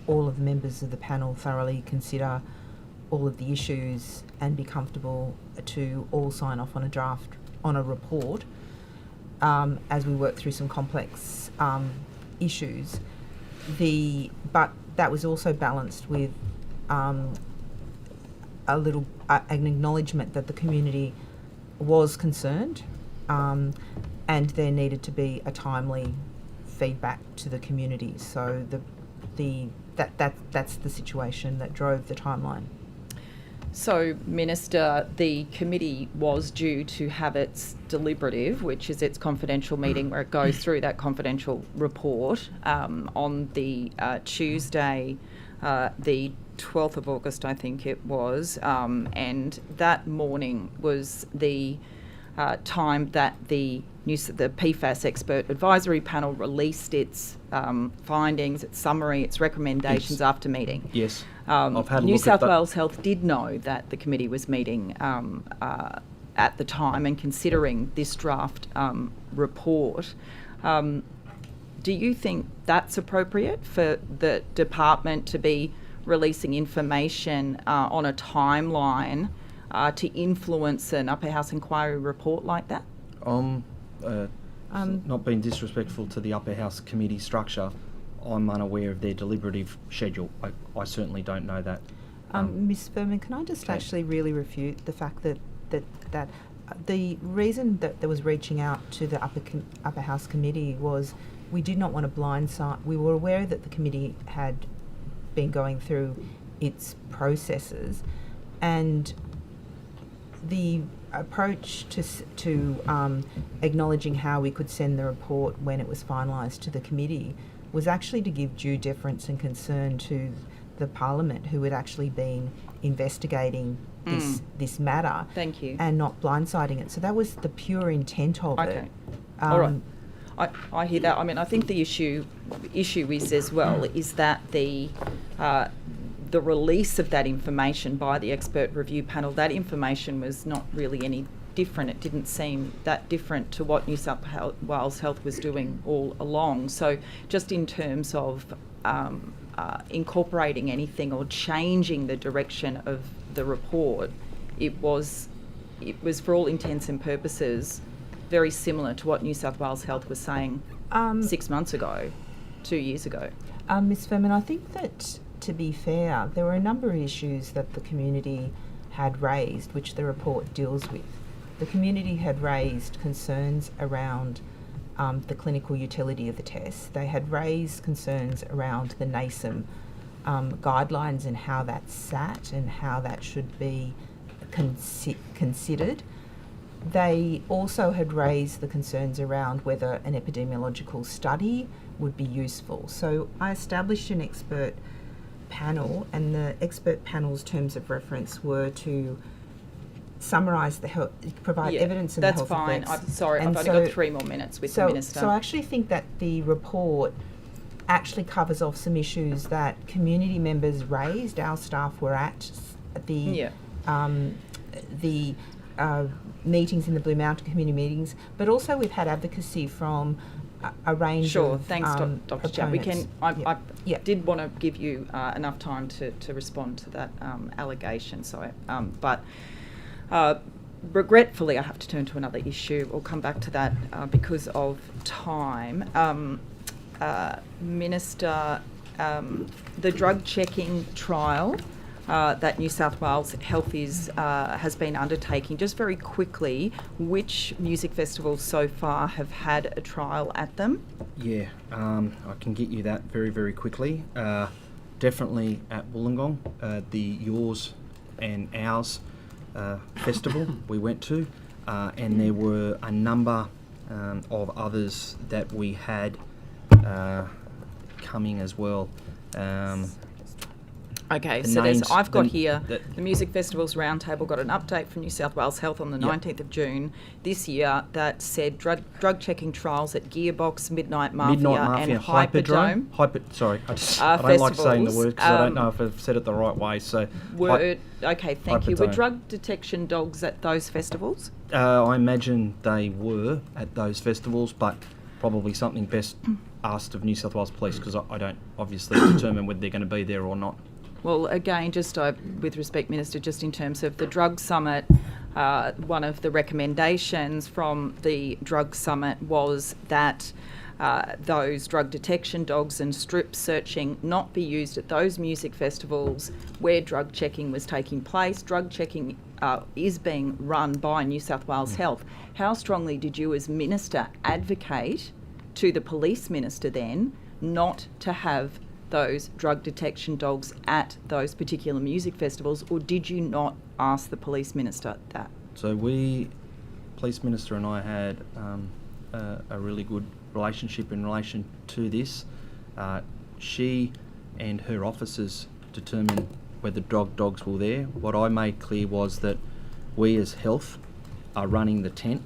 Speaker 8: all of the members of the panel thoroughly consider all of the issues and be comfortable to all sign off on a draft, on a report, as we work through some complex issues. But that was also balanced with an acknowledgement that the community was concerned, and there needed to be a timely feedback to the community. So that's the situation that drove the timeline.
Speaker 20: So, Minister, the committee was due to have its deliberative, which is its confidential meeting where it goes through that confidential report on the Tuesday, the 12th of August, I think it was, and that morning was the time that the PFAS expert advisory panel released its findings, its summary, its recommendations after meeting.
Speaker 15: Yes. I've had a
Speaker 20: New
Speaker 15: look
Speaker 20: South
Speaker 15: at
Speaker 20: Wales Health did know that the committee was meeting at the time and considering this draft report. Do you think that's appropriate for the department to be releasing information on a timeline to influence an upper house inquiry report like that?
Speaker 15: Not being disrespectful to the upper house committee structure, I'm unaware of their deliberative schedule. I certainly don't know that.
Speaker 8: Ms. Furman, can I just actually really refute the fact that the reason that there was reaching out to the upper house committee was we did not want to blindside. We were aware that the committee had been going through its processes, and the approach to acknowledging how we could send the report when it was finalised to the committee was actually to give due deference and concern to the Parliament, who had actually been investigating this matter.
Speaker 20: Thank you.
Speaker 8: And not blindsiding it. So that was the pure intent of it.
Speaker 20: All right. I hear that. I mean, I think the issue is as well is that the release of that information by the expert review panel, that information was not really any different. It didn't seem that different to what New South Wales Health was doing all along. So just in terms of incorporating anything or changing the direction of the report, it was for all intents and purposes very similar to what New South Wales Health was saying 6 months ago, 2 years ago.
Speaker 8: Ms. Furman, I think that, to be fair, there were a number of issues that the community had raised, which the report deals with. The community had raised concerns around the clinical utility of the test. They had raised concerns around the NASM guidelines and how that sat and how that should be considered. They also had raised the concerns around whether an epidemiological study would be useful. So I established an expert panel, and the expert panel's terms of reference were to summarise provide evidence in the health
Speaker 20: fine.
Speaker 8: effects.
Speaker 20: I'm sorry, I've only got 3 more minutes with the Minister.
Speaker 8: So I actually think that the report actually covers off some issues that community members raised. Our staff were at the meetings in the Blue Mountain community meetings, but also we've had advocacy from a range of
Speaker 20: thanks, Dr. Chow. We can. I did want to give you enough time to respond to that allegation. So, but regretfully, I have to turn to another issue. We'll come back to that because of time. Minister, the drug checking trial that New South Wales Health has been undertaking, just very quickly, which music festivals so far have had a trial at them?
Speaker 15: Yeah, I can get you that very, very quickly. Definitely at Wollongong, the Yours and Ours festival we went to, and there were a number of others that we had coming as well.
Speaker 20: Okay, so I've got here the Music Festivals Roundtable got an update from New South Wales Health on the 19th of June this year that said drug checking trials at Gearbox, Midnight Mafia and Hyperdome.
Speaker 15: I don't like saying the word because I don't know if I've said it the right way. So
Speaker 20: okay, thank you. Were drug detection dogs at those festivals?
Speaker 15: I imagine they were at those festivals, but probably something best asked of New South Wales Police because I don't obviously determine whether they're going to be there or not.
Speaker 20: Well, again, just with respect, Minister, just in terms of the Drug Summit, one of the recommendations from the Drug Summit was that those drug detection dogs and strip searching not be used at those music festivals where drug checking was taking place. Drug checking is being run by New South Wales Health. How strongly did you as Minister advocate to the Police Minister then not to have those drug detection dogs at those particular music festivals, or did you not ask the Police Minister that?
Speaker 15: So Police Minister and I had a really good relationship in relation to this. She and her officers determined whether dogs were there. What I made clear was that we as health are running the tent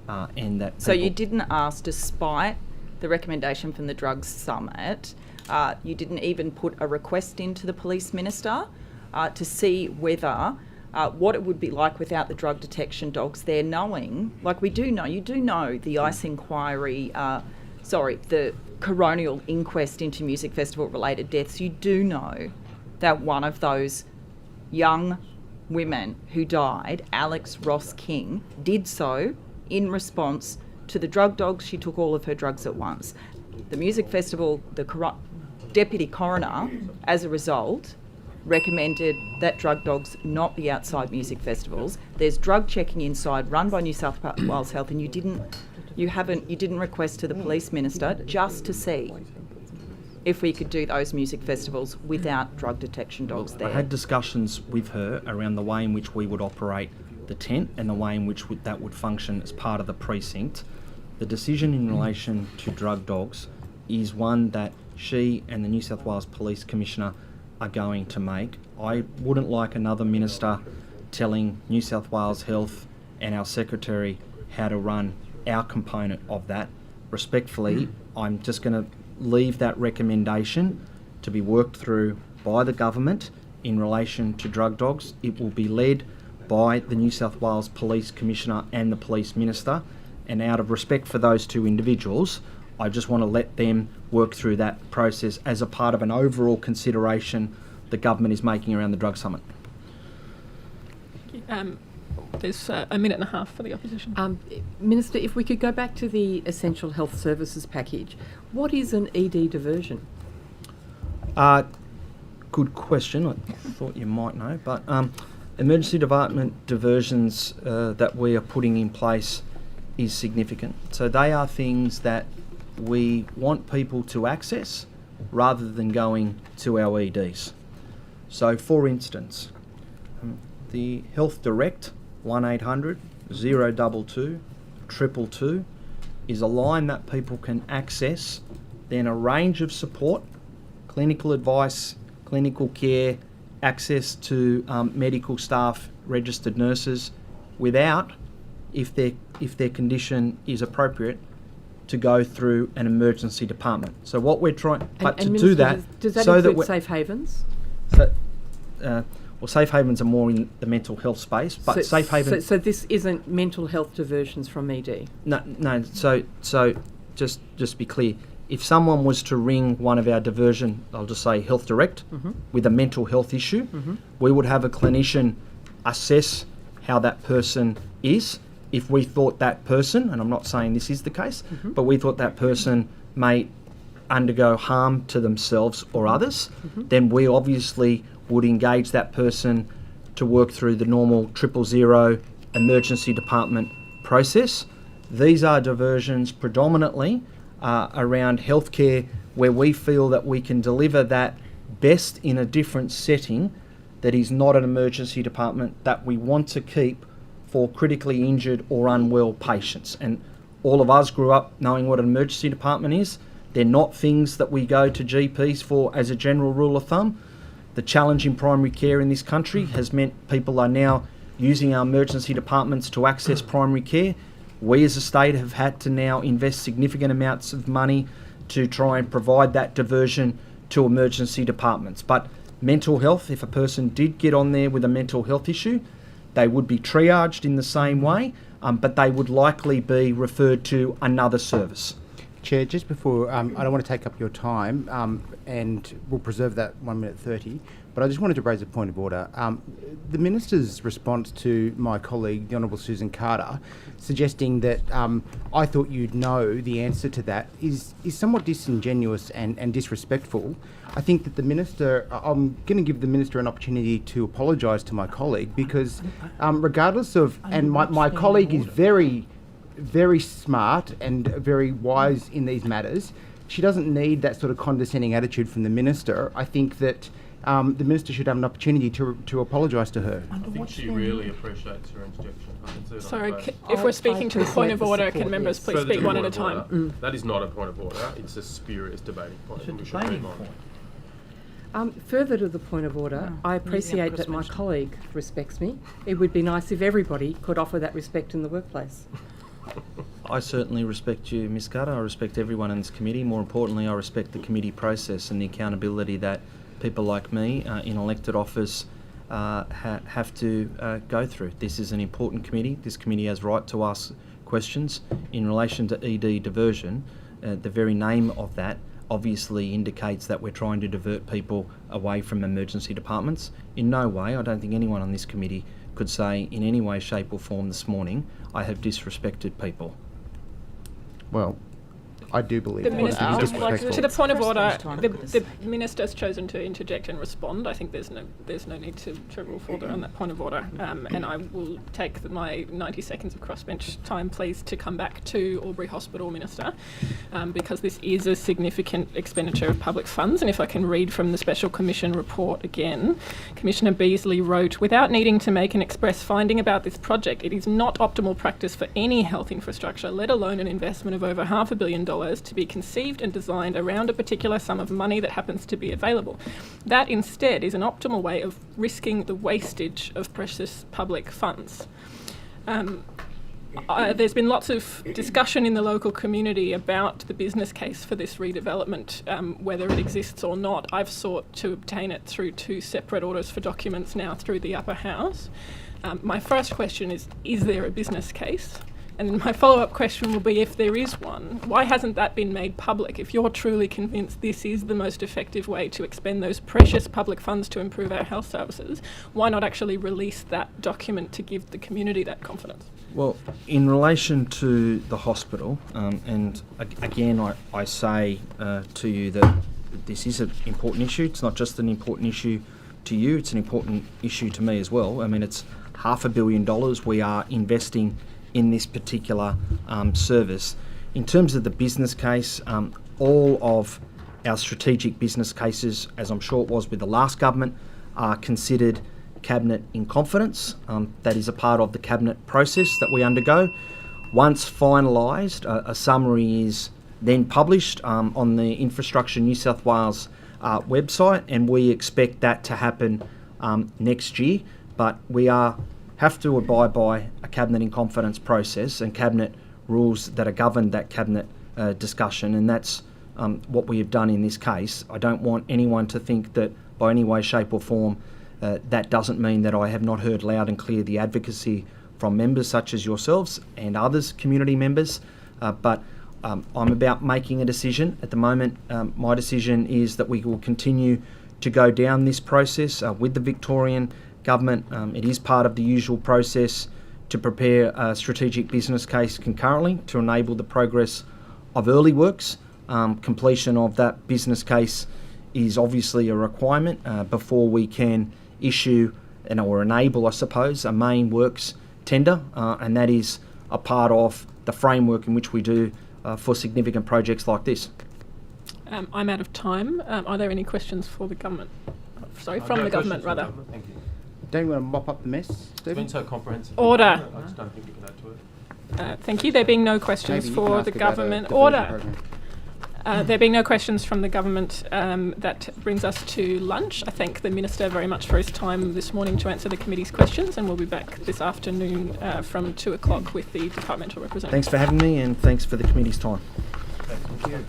Speaker 15: and that...
Speaker 20: So you didn't ask, despite the recommendation from the Drugs Summit, you didn't even put a request into the Police Minister to see whether what it would be like without the drug detection dogs there, knowing, like you do know the ICE inquiry, the coronial inquest into music festival related deaths, you do know that one of those young women who died, Alex Ross King, did so in response to the drug dogs. She took all of her drugs at once. The music festival, the Deputy Coroner, as a result, recommended that drug dogs not be outside music festivals. There's drug checking inside run by New South Wales Health, and you didn't request to the Police Minister just to see if we could do those music festivals without drug detection dogs there.
Speaker 15: I had discussions with her around the way in which we would operate the tent and the way in which that would function as part of the precinct. The decision in relation to drug dogs is one that she and the New South Wales Police Commissioner are going to make. I wouldn't like another minister telling New South Wales Health and our Secretary how to run our component of that. Respectfully, I'm just going to leave that recommendation to be worked through by the government in relation to drug dogs. It will be led by the New South Wales Police Commissioner and the Police Minister, and out of respect for those two individuals, I just want to let them work through that process as a part of an overall consideration the government is making around the drug summit.
Speaker 1: There's a minute and a half for the opposition.
Speaker 14: Minister, if we could go back to the Essential Health Services package, what is an ED diversion?
Speaker 15: Good question. I thought you might know, but emergency department diversions that we are putting in place is significant. So they are things that we want people to access rather than going to our EDs. So for instance, the Health Direct 1800 022 222 is a line that people can access, then a range of support, clinical advice, clinical care, access to medical staff, registered nurses, without, if their condition is appropriate, to go through an emergency department. So what we're trying,
Speaker 14: do that, does that
Speaker 15: so
Speaker 14: include
Speaker 15: that
Speaker 14: safe havens?
Speaker 15: Well, safe havens are more in the mental health space, but safe havens.
Speaker 14: So this isn't mental health diversions from ED.
Speaker 15: No. So just be clear. If someone was to ring one of our diversion, I'll just say Health Direct, with a mental health issue, we would have a clinician assess how that person is. If we thought that person, and I'm not saying this is the case, but we thought that person may undergo harm to themselves or others, then we obviously would engage that person to work through the normal 000 emergency department process. These are diversions predominantly around healthcare where we feel that we can deliver that best in a different setting that is not an emergency department that we want to keep for critically injured or unwell patients. And all of us grew up knowing what an emergency department is. They're not things that we go to GPs for as a general rule of thumb. The challenge in primary care in this country has meant people are now using our emergency departments to access primary care. We as a state have had to now invest significant amounts of money to try and provide that diversion to emergency departments. But mental health, if a person did get on there with a mental health issue, they would be triaged in the same way, but they would likely be referred to another service.
Speaker 17: Chair, just before, I don't want to take up your time, and we'll preserve that 1 minute 30, but I just wanted to raise a point of order. The Minister's response to my colleague, the Honourable Susan Carter, suggesting that I thought you'd know the answer to that is somewhat disingenuous and disrespectful. I think that the Minister, I'm going to give the Minister an opportunity to apologise to my colleague because regardless of, and my colleague is very smart and very wise in these matters, she doesn't need that sort of condescending attitude from the minister. I think that the minister should have an opportunity to apologise to her.
Speaker 16: I think she really appreciates her interjection. I can see it
Speaker 1: Sorry,
Speaker 16: on her face.
Speaker 1: if we're speaking to the point of order, can members please
Speaker 16: Further
Speaker 1: speak
Speaker 16: to
Speaker 1: one at
Speaker 16: point
Speaker 1: a
Speaker 16: of
Speaker 1: time?
Speaker 16: order. That is not a point of order. It's a spurious debating point.
Speaker 2: It's a
Speaker 16: We should
Speaker 2: debating
Speaker 16: move on.
Speaker 2: point.
Speaker 14: Further to the point of order, I appreciate that my colleague respects me. It would be nice if everybody could offer that respect in the workplace.
Speaker 15: I certainly respect you, Ms Carter. I respect everyone in this committee. More importantly, I respect the committee process and the accountability that people like me in elected office have to go through. This is an important committee. This committee has right to ask questions in relation to ED diversion. The very name of that obviously indicates that we're trying to divert people away from emergency departments. In no way, I don't think anyone on this committee could say in any way, shape or form this morning, I have disrespected people.
Speaker 17: Well, I do believe
Speaker 1: The
Speaker 17: that
Speaker 1: minister,
Speaker 17: would be disrespectful.
Speaker 1: to the point of order, the minister's chosen to interject and respond. I think there's no need to rule further on that point of order. And I will take my 90 seconds of crossbench time, please, to come back to Albury Hospital, Minister, because this is a significant expenditure of public funds. And if I can read from the Special Commission report again, Commissioner Beasley wrote, without needing to make an express finding about this project, it is not optimal practice for any health infrastructure, let alone an investment of over $500 million, to be conceived and designed around a particular sum of money that happens to be available. That instead is an optimal way of risking the wastage of precious public funds. There's been lots of discussion in the local community about the business case for this redevelopment, whether it exists or not. I've sought to obtain it through 2 separate orders for documents now through the upper house. My first question is there a business case? And my follow-up question will be, if there is one, why hasn't that been made public? If you're truly convinced this is the most effective way to expend those precious public funds to improve our health services, why not actually release that document to give the community that confidence?
Speaker 15: Well, in relation to the hospital, and again, I say to you that this is an important issue. It's not just an important issue to you, it's an important issue to me as well. I mean, it's $500 million we are investing in this particular service. In terms of the business case, all of our strategic business cases, as I'm sure it was with the last government, are considered Cabinet in confidence. That is a part of the Cabinet process that we undergo. Once finalised, a summary is then published on the Infrastructure New South Wales website, and we expect that to happen next year. But we have to abide by a Cabinet in confidence process and Cabinet rules that are governed that Cabinet discussion, and that's what we have done in this case. I don't want anyone to think that by any way, shape or form that doesn't mean that I have not heard loud and clear the advocacy from members such as yourselves and others, community members, but I'm about making a decision. At the moment, my decision is that we will continue to go down this process with the Victorian Government. It is part of the usual process to prepare a strategic business case concurrently to enable the progress of early works. Completion of that business case is obviously a requirement before we can issue or enable, I suppose, a main works tender, and that is a part of the framework in which we do for significant projects like this.
Speaker 1: I'm out of time. Are there any questions for the government? Sorry, from the government, rather.
Speaker 16: Thank you.
Speaker 17: Don't you want to mop up the mess,
Speaker 16: It's
Speaker 17: Stephen?
Speaker 16: been so comprehensive.
Speaker 1: Order.
Speaker 16: I just don't think you can add to it.
Speaker 1: Thank you. There being no questions
Speaker 17: Maybe you can
Speaker 1: for
Speaker 17: ask
Speaker 1: the
Speaker 17: about a
Speaker 1: government.
Speaker 17: diversion
Speaker 1: Order.
Speaker 17: program.
Speaker 1: There being no questions from the government, that brings us to lunch. I thank the Minister very much for his time this morning to answer the committee's questions, and we'll be back this afternoon from 2 o'clock with the departmental representative.
Speaker 15: Thanks for having me, and thanks for the committee's time.
Speaker 16: Thank you.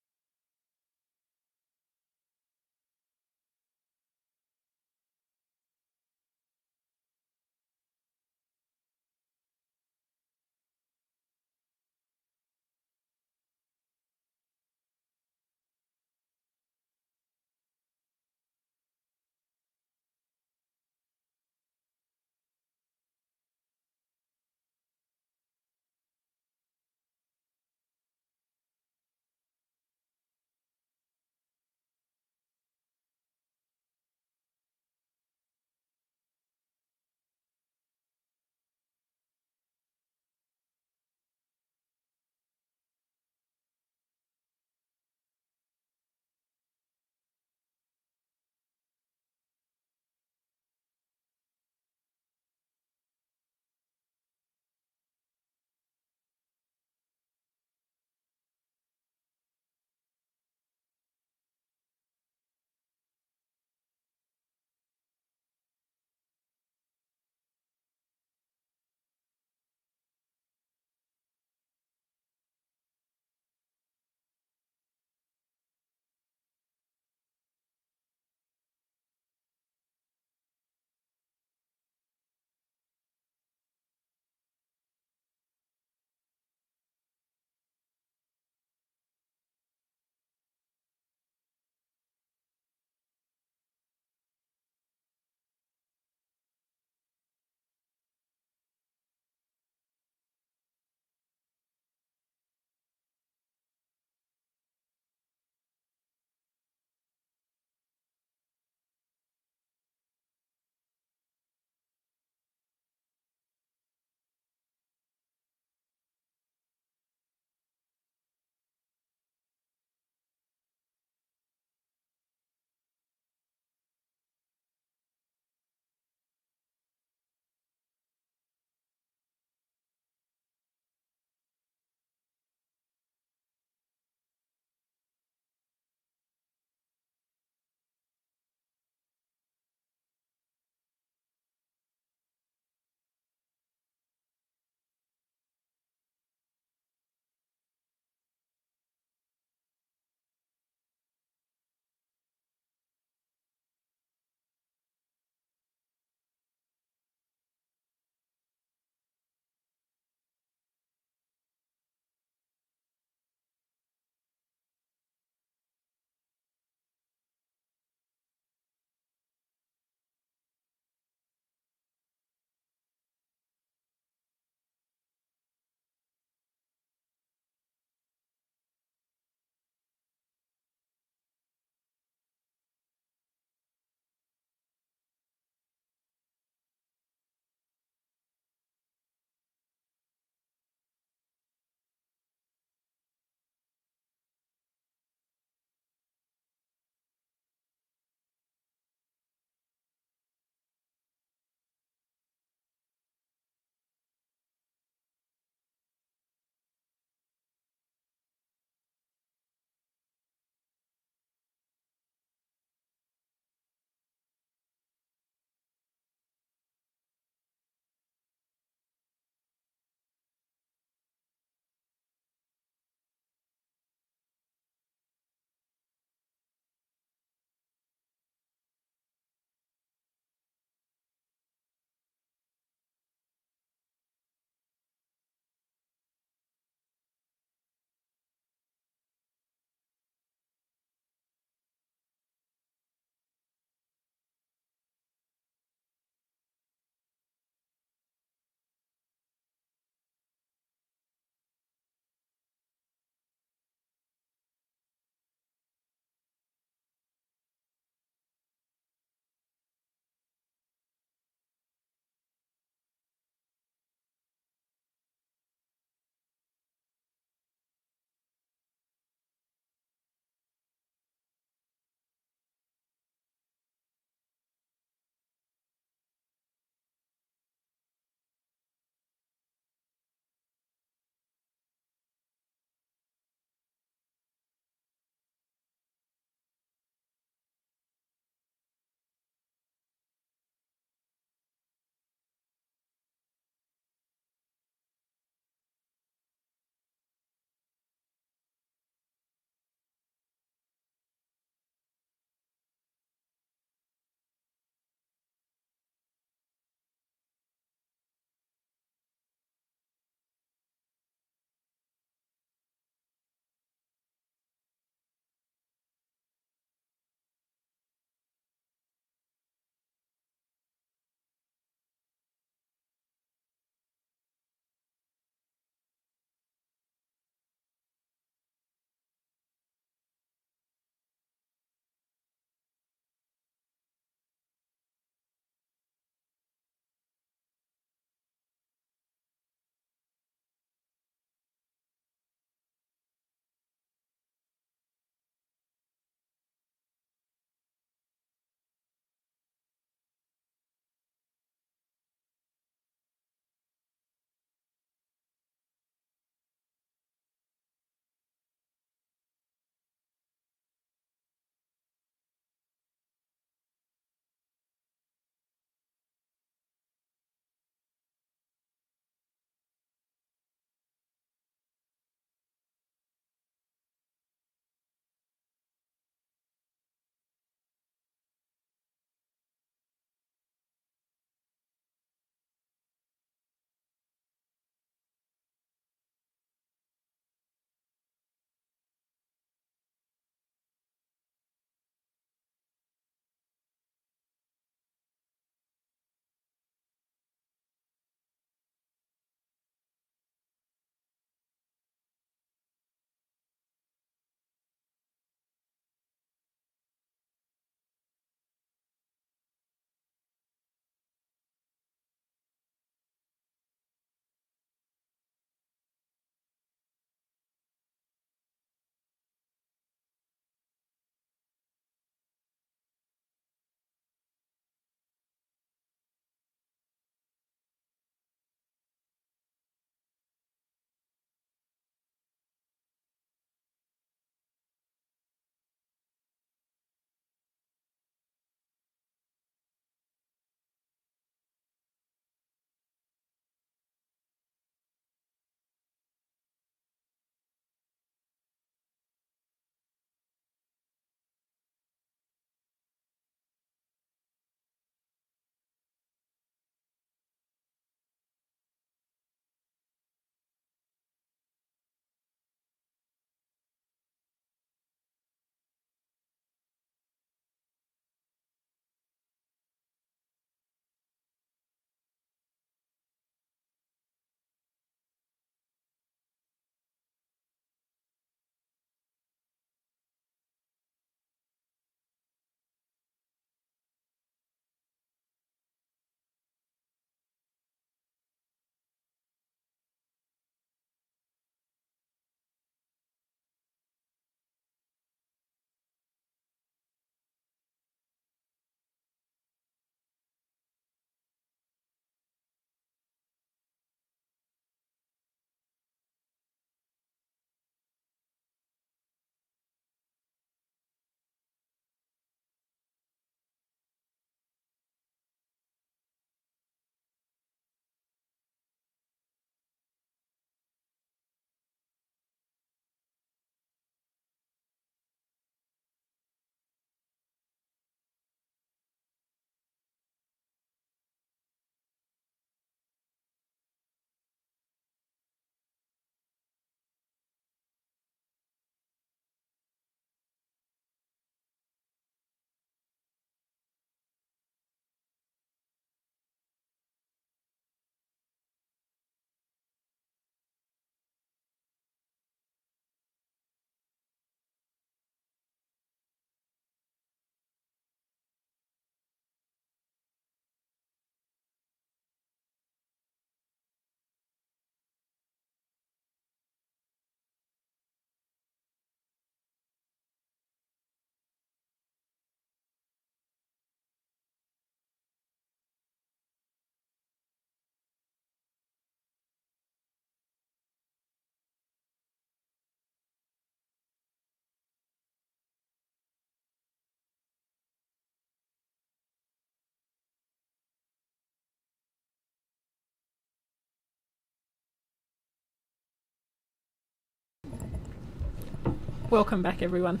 Speaker 1: Welcome back, everyone.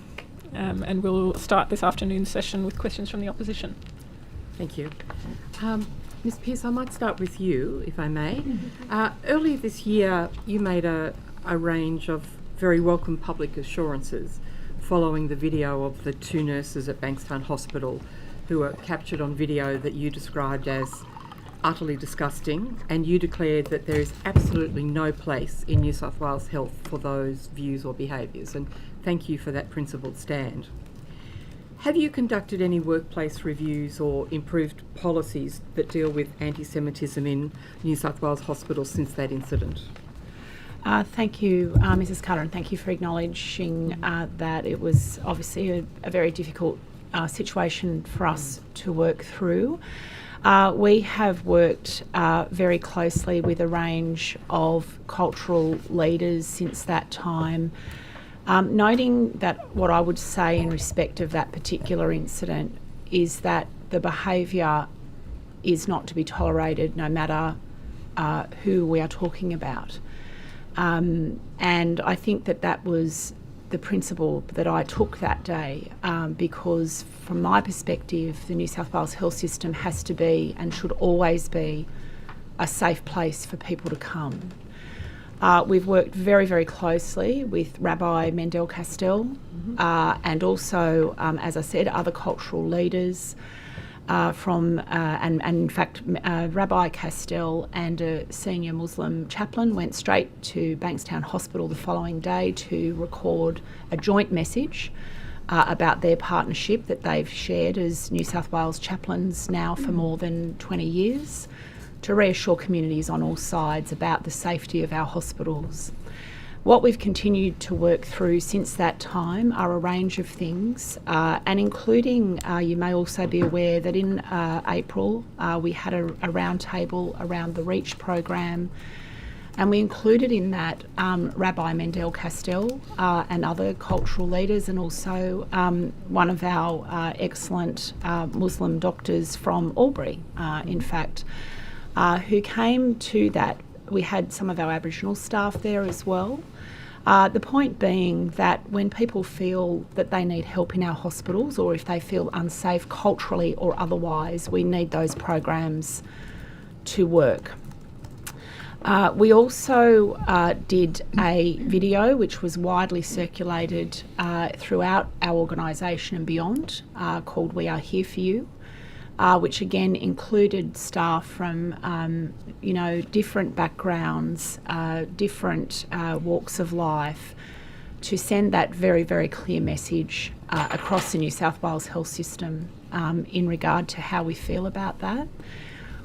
Speaker 1: And we'll start this afternoon's session with questions from the opposition.
Speaker 14: Thank you. Ms Pearce, I might start with you, if I may. Earlier this year, you made a range of very welcome public assurances following the video of the 2 nurses at Bankstown Hospital who were captured on video that you described as utterly disgusting, and you declared that there is absolutely no place in New South Wales Health for those views or behaviours, and thank you for that principled stand. Have you conducted any workplace reviews or improved policies that deal with anti-Semitism in New South Wales hospitals since that incident?
Speaker 6: Thank you, Mrs Carter, and thank you for acknowledging that it was obviously a very difficult situation for us to work through. We have worked very closely with a range of cultural leaders since that time, noting that what I would say in respect of that particular incident is that the behaviour is not to be tolerated no matter who we are talking about. And I think that was the principle that I took that day, because from my perspective, the New South Wales health system has to be and should always be a safe place for people to come. We've worked very, very closely with Rabbi Mendel Castell and also, as I said, other cultural leaders and in fact, Rabbi Castell and a senior Muslim chaplain went straight to Bankstown Hospital the following day to record a joint message about their partnership that they've shared as New South Wales chaplains now for more than 20 years, to reassure communities on all sides about the safety of our hospitals. What we've continued to work through since that time are a range of things, and including, you may also be aware that in April we had a roundtable around the REACH program, and we included in that Rabbi Mendel Castell and other cultural leaders, and also one of our excellent Muslim doctors from Albury, in fact, who came to that. We had some of our Aboriginal staff there as well. The point being that when people feel that they need help in our hospitals, or if they feel unsafe culturally or otherwise, we need those programs to work. We also did a video which was widely circulated throughout our organisation and beyond, called We Are Here For You, which again included staff from different backgrounds, different walks of life, to send that very, very clear message across the New South Wales health system in regard to how we feel about that.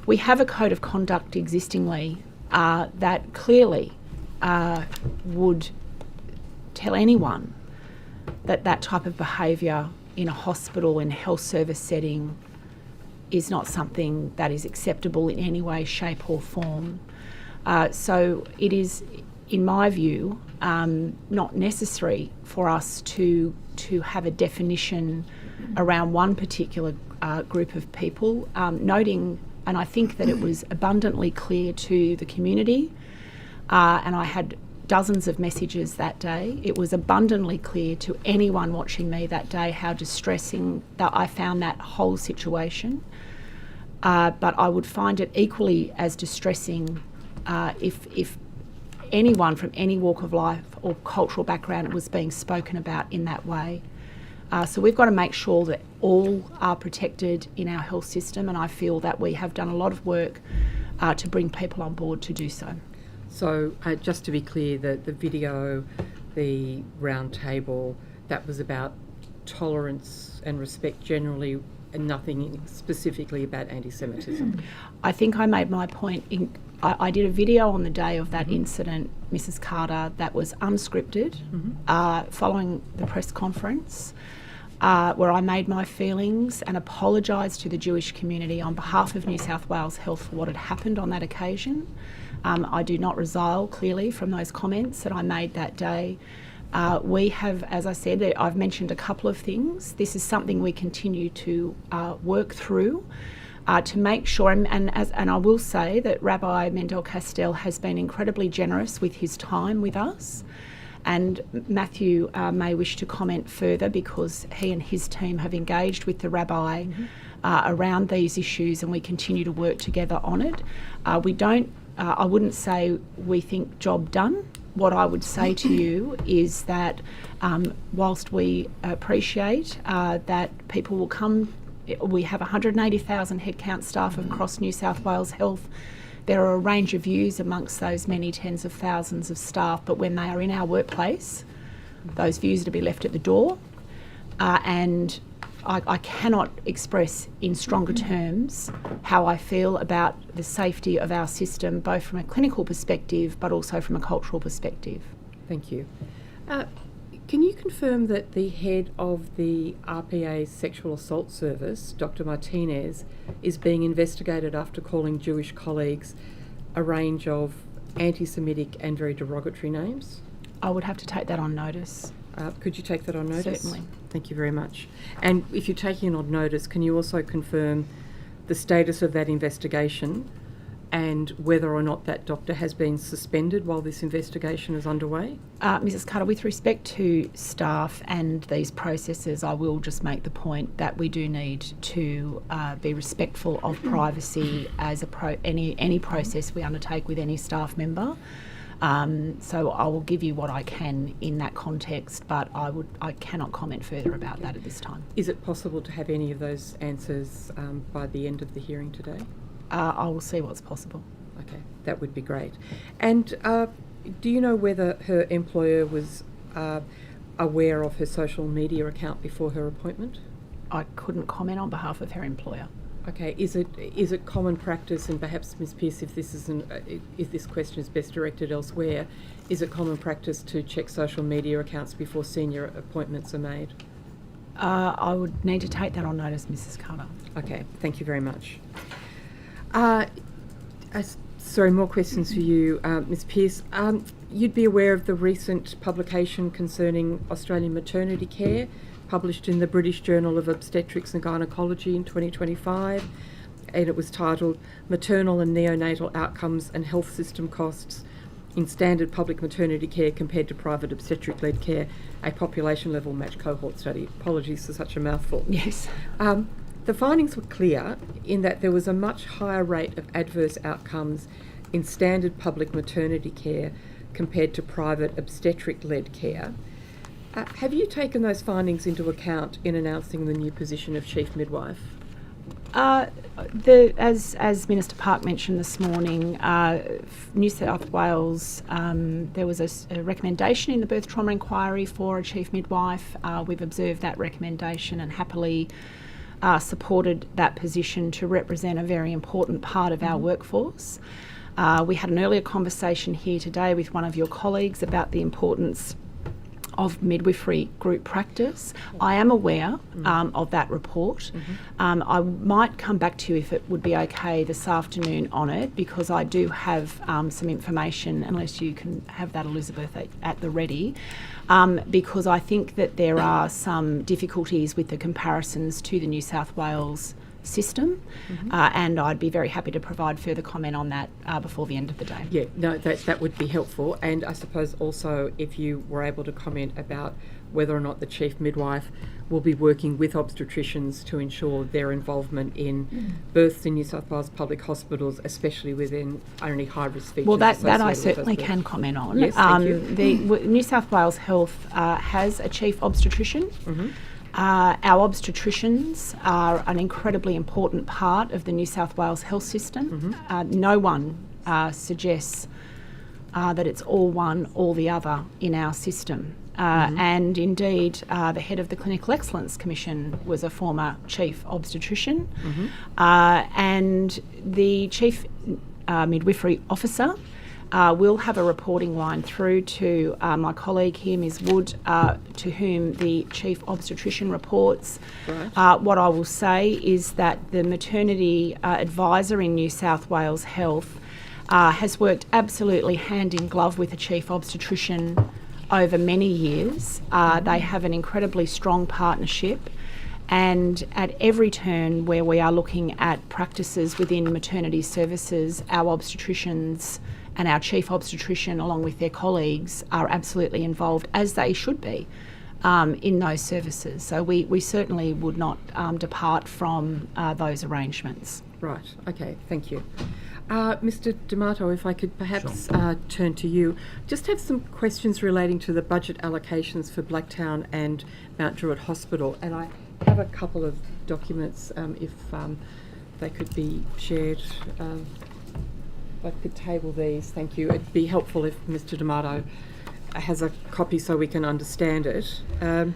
Speaker 6: We have a code of conduct existingly that clearly would tell anyone that that type of behaviour in a hospital and health service setting is not something that is acceptable in any way, shape or form. So it is, in my view, not necessary for us to have a definition around one particular group of people, noting, and I think that it was abundantly clear to the community, and I had dozens of messages that day. It was abundantly clear to anyone watching me that day how distressing that I found that whole situation. But I would find it equally as distressing if anyone from any walk of life or cultural background was being spoken about in that way. So we've got to make sure that all are protected in our health system, and I feel that we have done a lot of work to bring people on board to do so.
Speaker 14: So just to be clear, the video, the round table, that was about tolerance and respect generally, and nothing specifically about anti-Semitism.
Speaker 6: I think I made my point. I did a video on the day of that incident, Mrs. Carter, that was unscripted, following the press conference, where I made my feelings and apologised to the Jewish community on behalf of New South Wales Health for what had happened on that occasion. I do not resile, clearly, from those comments that I made that day. We have, as I said, I've mentioned a couple of things. This is something we continue to work through to make sure, and I will say that Rabbi Mendel Castell has been incredibly generous with his time with us, And Matthew may wish to comment further because he and his team have engaged with the rabbi around these issues, and we continue to work together on it. I wouldn't say we think job done. What I would say to you is that whilst we appreciate that people will come, we have 180,000 headcount staff across New South Wales Health. There are a range of views amongst those many tens of thousands of staff, but when they are in our workplace, those views are to be left at the door. And I cannot express in stronger terms how I feel about the safety of our system, both from a clinical perspective but also from a cultural perspective.
Speaker 14: Thank you. Can you confirm that the head of the RPA's Sexual Assault Service, Dr. Martinez, is being investigated after calling Jewish colleagues a range of anti-Semitic and very derogatory names?
Speaker 6: I would have to take that on notice.
Speaker 14: Could you take that on notice?
Speaker 6: Certainly.
Speaker 14: Thank you very much. And if you're taking it on notice, can you also confirm the status of that investigation and whether or not that doctor has been suspended while this investigation is underway?
Speaker 6: Mrs. Carter, with respect to staff and these processes, I will just make the point that we do need to be respectful of privacy as any process we undertake with any staff member. So I will give you what I can in that context, but I cannot comment further about that at this time.
Speaker 14: Is it possible to have any of those answers by the end of the hearing today?
Speaker 6: I will see what's possible.
Speaker 14: Okay, that would be great. And do you know whether her employer was aware of her social media account before her appointment?
Speaker 6: I couldn't comment on behalf of her employer.
Speaker 14: Okay, is it common practice, and perhaps Ms. Pearce, if this question is best directed elsewhere, is it common practice to check social media accounts before senior appointments are made?
Speaker 6: I would need to take that on notice, Mrs. Carter.
Speaker 14: Okay, thank you very much. Sorry, more questions for you, Ms. Pearce. You'd be aware of the recent publication concerning Australian maternity care, published in the British Journal of Obstetrics and Gynaecology in 2025, and it was titled Maternal and Neonatal Outcomes and Health System Costs in Standard Public Maternity Care Compared to Private Obstetric-Led Care, a population-level matched cohort study. Apologies for such a mouthful.
Speaker 6: Yes.
Speaker 14: The findings were clear in that there was a much higher rate of adverse outcomes in standard public maternity care compared to private obstetric-led care. Have you taken those findings into account in announcing the new position of Chief Midwife?
Speaker 6: As Minister Park mentioned this morning, New South Wales, there was a recommendation in the birth trauma inquiry for a Chief Midwife. We've observed that recommendation and happily supported that position to represent a very important part of our workforce. We had an earlier conversation here today with one of your colleagues about the importance of midwifery group practice. I am aware of that report. I might come back to you if it would be okay this afternoon on it, because I do have some information, unless you can have that, Elizabeth, at the ready, because I think that there are some difficulties with the comparisons to the New South Wales system, and I'd be very happy to provide further comment on that before the end of the day.
Speaker 14: Yeah, no, that would be helpful. And I suppose also if you were able to comment about whether or not the Chief Midwife will be working with obstetricians to ensure their involvement in births in New South Wales public hospitals, especially within only high-risk features.
Speaker 6: Well, that I certainly can comment on.
Speaker 14: Yes, thank you.
Speaker 6: The New South Wales Health has a chief obstetrician. Our obstetricians are an incredibly important part of the New South Wales health system. No one suggests that it's all one, all the other in our system. And indeed, the head of the Clinical Excellence Commission was a former chief obstetrician. And the chief midwifery officer will have a reporting line through to my colleague here, Ms Wood, to whom the chief obstetrician reports.
Speaker 14: Right.
Speaker 6: What I will say is that the maternity advisor in New South Wales Health has worked absolutely hand in glove with the chief obstetrician over many years. They have an incredibly strong partnership, and at every turn where we are looking at practices within maternity services, our obstetricians and our chief obstetrician, along with their colleagues, are absolutely involved, as they should be, in those services. So we certainly would not depart from those arrangements.
Speaker 14: Right, okay, thank you. Mr. D'Amato, if I could perhaps turn to you. Just have some questions relating to the budget allocations for Blacktown and Mount Druitt Hospital. And I have a couple of documents, if they could be shared. If I could table these, thank you. It'd be helpful if Mr. D'Amato has a copy so we can understand it. And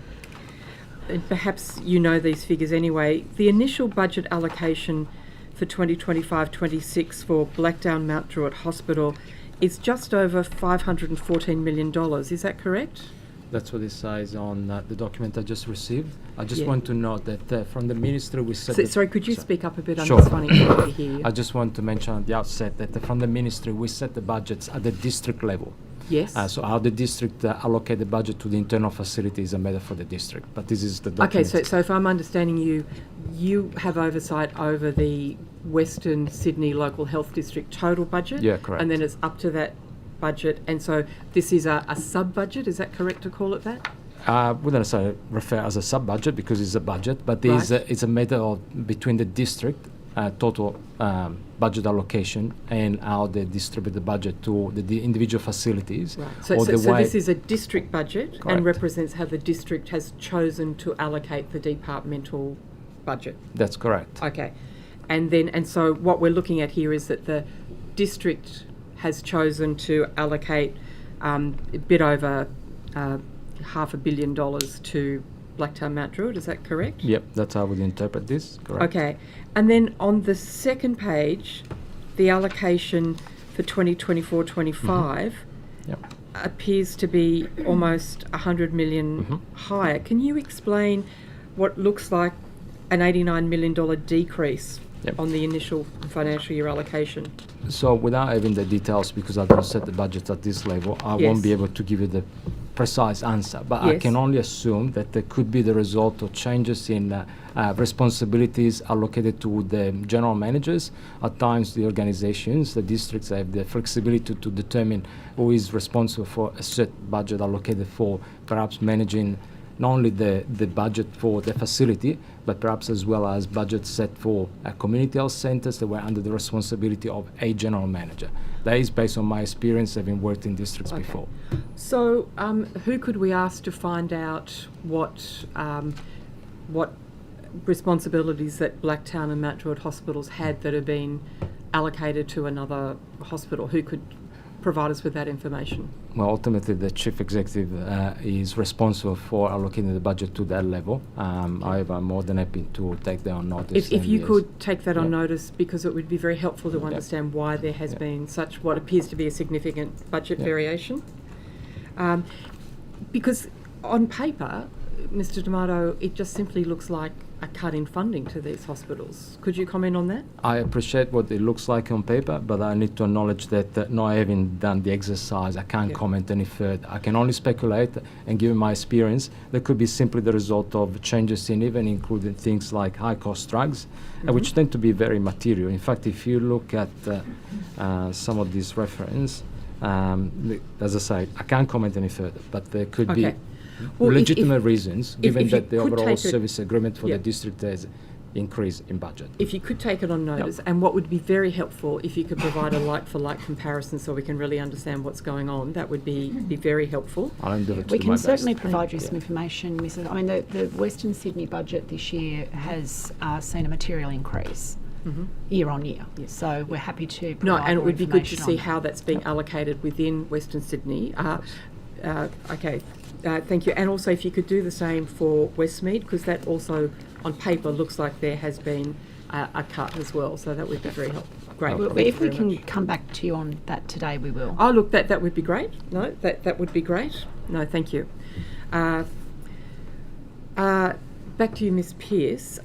Speaker 14: perhaps you know these figures anyway. The initial budget allocation for 2025-26 for Blacktown Mount Druitt Hospital is just over $514 million. Is that correct?
Speaker 4: That's what it says on the document I just received. I just want to note that from the ministry we said...
Speaker 14: Sorry, could you speak up a bit?
Speaker 4: Sure.
Speaker 14: I'm just finding it hard to hear you.
Speaker 4: I just want to mention at the outset that from the ministry we set the budgets at the district level.
Speaker 14: Yes.
Speaker 4: So how the district allocate the budget to the internal facility is a matter for the district. But this is the document.
Speaker 14: Okay, so if I'm understanding you, you have oversight over the Western Sydney Local Health District total budget?
Speaker 4: Yeah, correct.
Speaker 14: And then it's up to that budget. And so this is a sub-budget, is that correct to call it that?
Speaker 4: Wouldn't necessarily refer as a sub-budget because it's a budget, but it's a matter of between the district total budget allocation and how they distribute the budget to the individual facilities.
Speaker 14: Right. So this is a district budget and represents how the district has chosen to allocate the departmental budget.
Speaker 4: That's correct.
Speaker 14: Okay. And so what we're looking at here is that the district has chosen to allocate a bit over $500 million to Blacktown Mount Druitt, is that correct?
Speaker 4: Yep, that's how I would interpret this, correct.
Speaker 14: Okay, and then on the second page, the allocation for 2024-25 appears to be almost $100 million higher. Can you explain what looks like an $89 million decrease on the initial financial year allocation?
Speaker 4: So without having the details, because I don't set the budget at this level, I won't be able to give you the precise answer, but I can only assume that there could be the result of changes in responsibilities allocated to the general managers. At times the organizations, the districts have the flexibility to determine who is responsible for a set budget allocated for perhaps managing not only the budget for the facility, but perhaps as well as budget set for community health centres that were under the responsibility of a general manager. That is based on my experience having worked in districts before.
Speaker 14: So who could we ask to find out what responsibilities that Blacktown and Mount Druitt hospitals had that have been allocated to another hospital? Who could provide us with that information?
Speaker 4: Well, ultimately the chief executive is responsible for allocating the budget to that level. However, I'm more than happy to take that on notice.
Speaker 14: If you could take that on notice, because it would be very helpful to understand why there has been such what appears to be a significant budget variation. Because on paper, Mr. D'Amato, it just simply looks like a cut in funding to these hospitals. Could you comment on that?
Speaker 4: I appreciate what it looks like on paper, but I need to acknowledge that not having done the exercise, I can't comment any further. I can only speculate, and given my experience, that could be simply the result of changes in even including things like high-cost drugs, which tend to be very material. In fact, if you look at some of these reference, as I say, I can't comment any further, but there could be legitimate reasons, given that the overall service agreement for the district has increased in budget.
Speaker 14: If you could take it on notice, and what would be very helpful if you could provide a like-for-like comparison so we can really understand what's going on, that would be very helpful.
Speaker 4: I'll endeavour to
Speaker 6: We
Speaker 4: do
Speaker 6: can
Speaker 4: my
Speaker 6: certainly
Speaker 4: best.
Speaker 6: provide you some information, Mrs. I mean, the Western Sydney budget this year has seen a material increase. Year on year. So we're happy to provide
Speaker 14: and it would be good to
Speaker 6: information
Speaker 14: see
Speaker 6: on
Speaker 14: how that's being allocated within Western Sydney. Thank you. And also if you could do the same for Westmead, because that also on paper looks like there has been a cut as well. So that would be very helpful. Great.
Speaker 6: Well, if we can come back to you on that today, we will.
Speaker 14: Oh, look, that would be great. No, that would be great. No, thank you. Back to you, Ms. Pearce.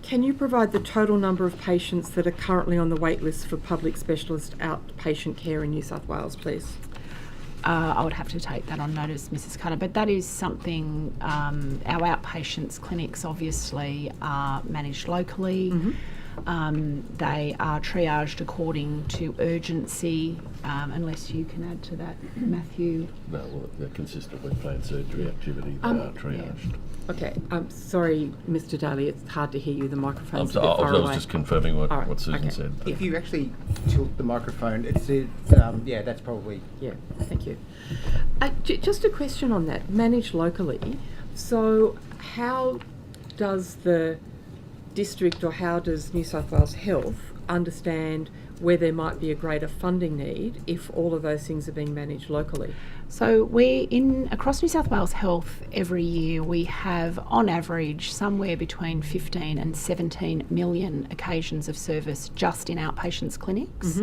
Speaker 14: Can you provide the total number of patients that are currently on the wait list for public specialist outpatient care in New South Wales, please?
Speaker 6: I would have to take that on notice, Mrs. Cutter, but that is something our outpatients clinics obviously are managed locally. They are triaged according to urgency, unless you can add to that, Matthew.
Speaker 9: No, well, they're consistent with planned surgery activity. They are triaged.
Speaker 14: Okay, sorry, Mr. Daly, it's hard to hear you. The microphone's a bit
Speaker 9: I
Speaker 14: far
Speaker 9: was
Speaker 14: away.
Speaker 9: just confirming what,
Speaker 14: All right,
Speaker 9: what Susan
Speaker 14: okay.
Speaker 9: said.
Speaker 17: If you actually tilt the microphone, yeah, that's probably...
Speaker 14: Yeah, thank you. Just a question on that, managed locally. So how does the district or how does New South Wales Health understand where there might be a greater funding need if all of those things are being managed locally?
Speaker 6: So across New South Wales Health every year we have on average somewhere between 15 and 17 million occasions of service just in outpatients clinics.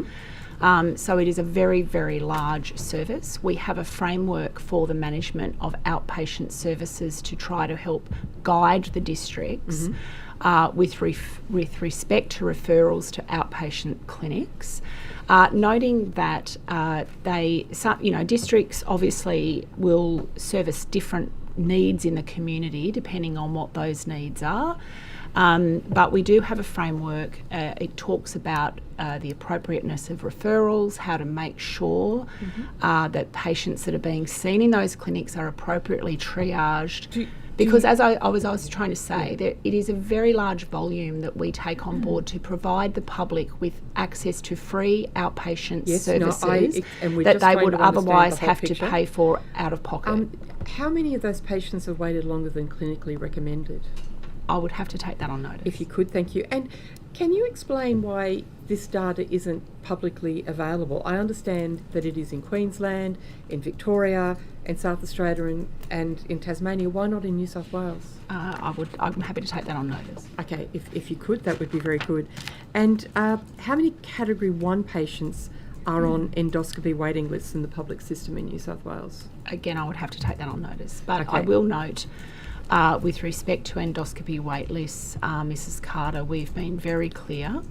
Speaker 6: So it is a very, very large service. We have a framework for the management of outpatient services to try to help guide the districts with respect to referrals to outpatient clinics. Noting that districts obviously will service different needs in the community depending on what those needs are. But we do have a framework. It talks about the appropriateness of referrals, how to make sure that patients that are being seen in those clinics are appropriately triaged. Because as I was trying to say, that it is a very large volume that we take on board to provide the public with access to free outpatient services that they would otherwise have to pay for out of pocket.
Speaker 14: How many of those patients have waited longer than clinically recommended?
Speaker 6: I would have to take that on notice.
Speaker 14: If you could, thank you. And can you explain why this data isn't publicly available? I understand that it is in Queensland, in Victoria, in South Australia and in Tasmania. Why not in New South Wales?
Speaker 6: I'm happy to take that on notice.
Speaker 14: Okay, if you could, that would be very good. And how many Category 1 patients are on endoscopy waiting lists in the public system in New South Wales?
Speaker 6: Again, I would have to take that on notice. But
Speaker 14: Okay.
Speaker 6: I will note, with respect to endoscopy wait lists, Mrs. Carter, we've been very clear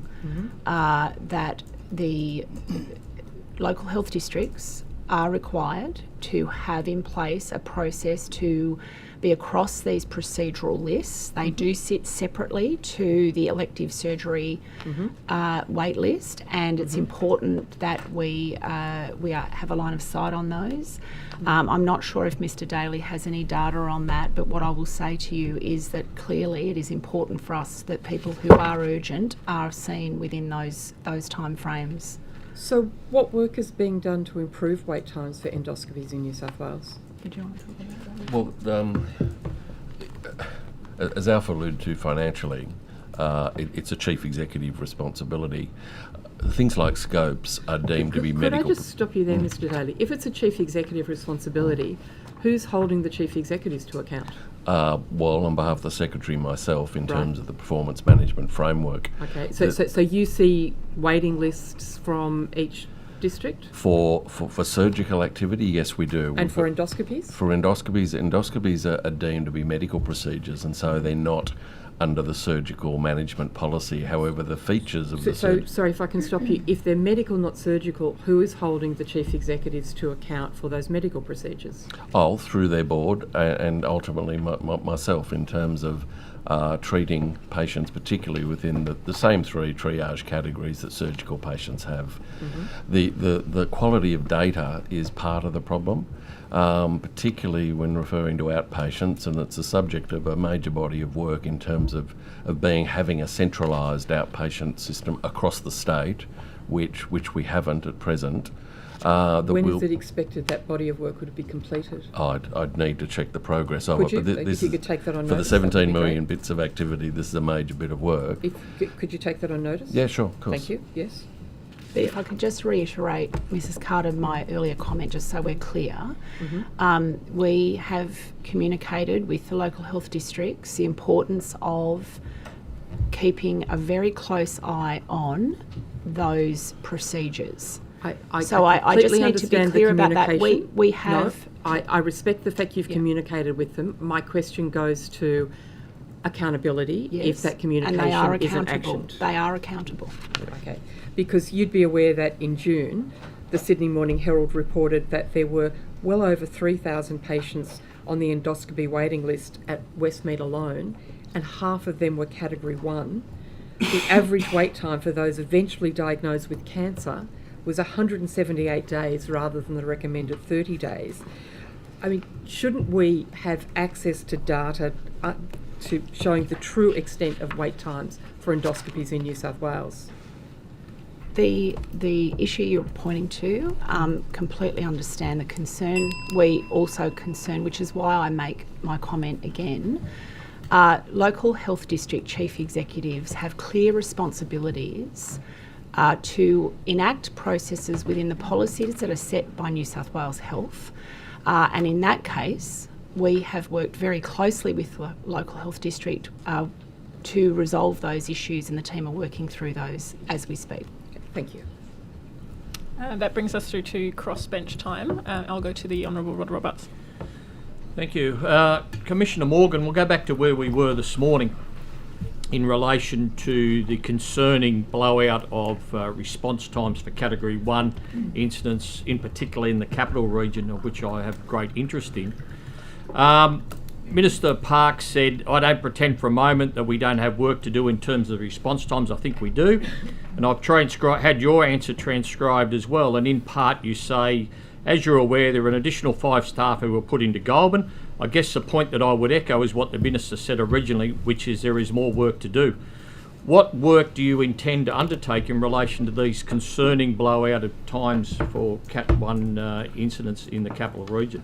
Speaker 6: that the local health districts are required to have in place a process to be across these procedural lists. They do sit separately to the elective surgery wait list, and it's important that we have a line of sight on those. I'm not sure if Mr. Daly has any data on that, but what I will say to you is that clearly it is important for us that people who are urgent are seen within those time frames.
Speaker 14: So what work is being done to improve wait times for endoscopies in New South Wales?
Speaker 6: Did you want to talk about that?
Speaker 9: Well, as Alpha alluded to financially, it's a chief executive responsibility. Things like scopes are deemed to be medical.
Speaker 14: Could I just stop you there, Mr. Daly? If it's a chief executive responsibility, who's holding the chief executives to account?
Speaker 9: Well, on behalf of the Secretary myself, in terms of the performance management framework.
Speaker 14: Okay, so you see waiting lists from each district?
Speaker 9: For surgical activity, yes, we do.
Speaker 14: And for endoscopies?
Speaker 9: For endoscopies are deemed to be medical procedures, and so they're not under the surgical management policy. However, the features of
Speaker 14: sorry if I can stop you. If they're medical, not surgical, who is holding the chief executives to account for those medical procedures?
Speaker 9: Through their board and ultimately myself, in terms of treating patients, particularly within the same three triage categories that surgical patients have. The quality of data is part of the problem, particularly when referring to outpatients, and it's the subject of a major body of work in terms of having a centralised outpatient system across the state, which we haven't at present.
Speaker 14: When is it expected that body of work would be completed?
Speaker 9: I'd need to check the progress of
Speaker 14: Could
Speaker 9: it.
Speaker 14: you?
Speaker 9: But
Speaker 14: If you could take that on
Speaker 9: for
Speaker 14: notice,
Speaker 9: the
Speaker 14: that would
Speaker 9: 17
Speaker 14: be
Speaker 9: million
Speaker 14: great.
Speaker 9: bits of activity, this is a major bit of work.
Speaker 14: Could you take that on notice?
Speaker 9: Yeah, sure, of course.
Speaker 14: Thank you. Yes.
Speaker 6: But if I could just reiterate, Mrs. Carter, my earlier comment, just so we're clear, we have communicated with the local health districts the importance of keeping a very close eye on those procedures. I just need to be clear about that. We have...
Speaker 14: No, I respect the fact you've communicated with them. My question goes to accountability, if that communication
Speaker 6: and they are
Speaker 14: isn't
Speaker 6: accountable.
Speaker 14: actioned.
Speaker 6: They are accountable.
Speaker 14: Okay, because you'd be aware that in June, the Sydney Morning Herald reported that there were well over 3,000 patients on the endoscopy waiting list at Westmead alone, and half of them were Category 1.
Speaker 11: the average wait time for those eventually diagnosed with cancer was 178 days rather than the recommended 30 days. I mean, shouldn't we have access to data to showing the true extent of wait times for endoscopies in New South Wales?
Speaker 6: The issue you're pointing to, completely understand the concern. We also concern, which is why I make my comment again, local health district chief executives have clear responsibilities to enact processes within the policies that are set by New South Wales Health. And in that case, we have worked very closely with the local health district to resolve those issues, and the team are working through those as we speak.
Speaker 11: Thank you.
Speaker 1: That brings us through to crossbench time. I'll go to the Honourable Rod Roberts.
Speaker 22: Thank you. Commissioner Morgan, we'll go back to where we were this morning in relation to the concerning blowout of response times for Category 1 incidents, in particular in the capital region, of which I have great interest in. Minister Park said, I don't pretend for a moment that we don't have work to do in terms of response times. I think we do. And I've had your answer transcribed as well. And in part you say, as you're aware, there are an additional 5 staff who were put into Goulburn. I guess the point that I would echo is what the Minister said originally, which is there is more work to do. What work do you intend to undertake in relation to these concerning blowout of times for Cat 1 incidents in the capital region?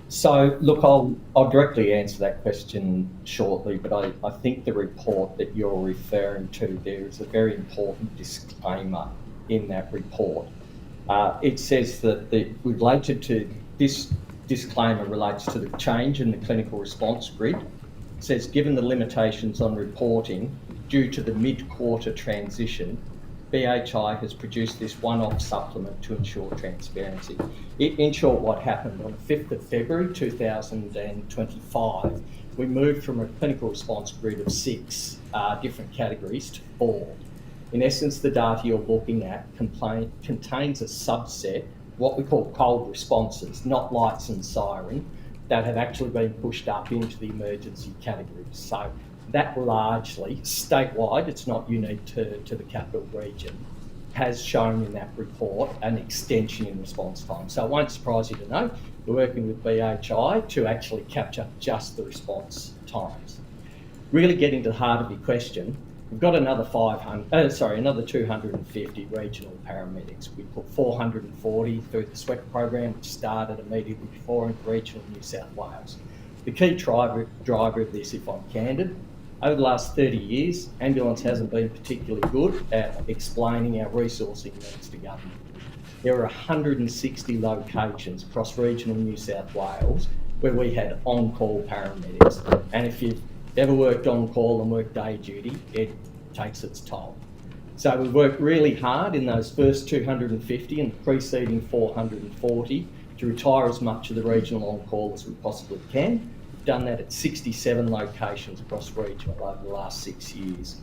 Speaker 2: So, look, I'll directly answer that question shortly, but I think the report that you're referring to, there is a very important disclaimer in that report. It says that this disclaimer relates to the change in the clinical response grid. It says, given the limitations on reporting due to the mid-quarter transition, BHI has produced this one-off supplement to ensure transparency. In short, what happened on the 5th of February 2025, we moved from a clinical response grid of 6 different categories to 4. In essence, the data you're looking at contains a subset, what we call cold responses, not lights and siren, that have actually been pushed up into the emergency categories. So that largely, statewide, it's not unique to the capital region, has shown in that report an extension in response time. So it won't surprise you to know we're working with BHI to actually capture just the response times. Really getting to the heart of your question, we've got another 250 regional paramedics. We put 440 through the SWEP program, which started immediately before in regional New South Wales. The key driver of this, if I'm candid, over the last 30 years, ambulance hasn't been particularly good at explaining our resourcing needs to government. There are 160 locations across regional New South Wales where we had on-call paramedics. And if you've ever worked on-call and worked day duty, it takes its toll. So we worked really hard in those first 250 and the preceding 440 to retire as much of the regional on-call as we possibly can. We've done that at 67 locations across regional over the last 6 years.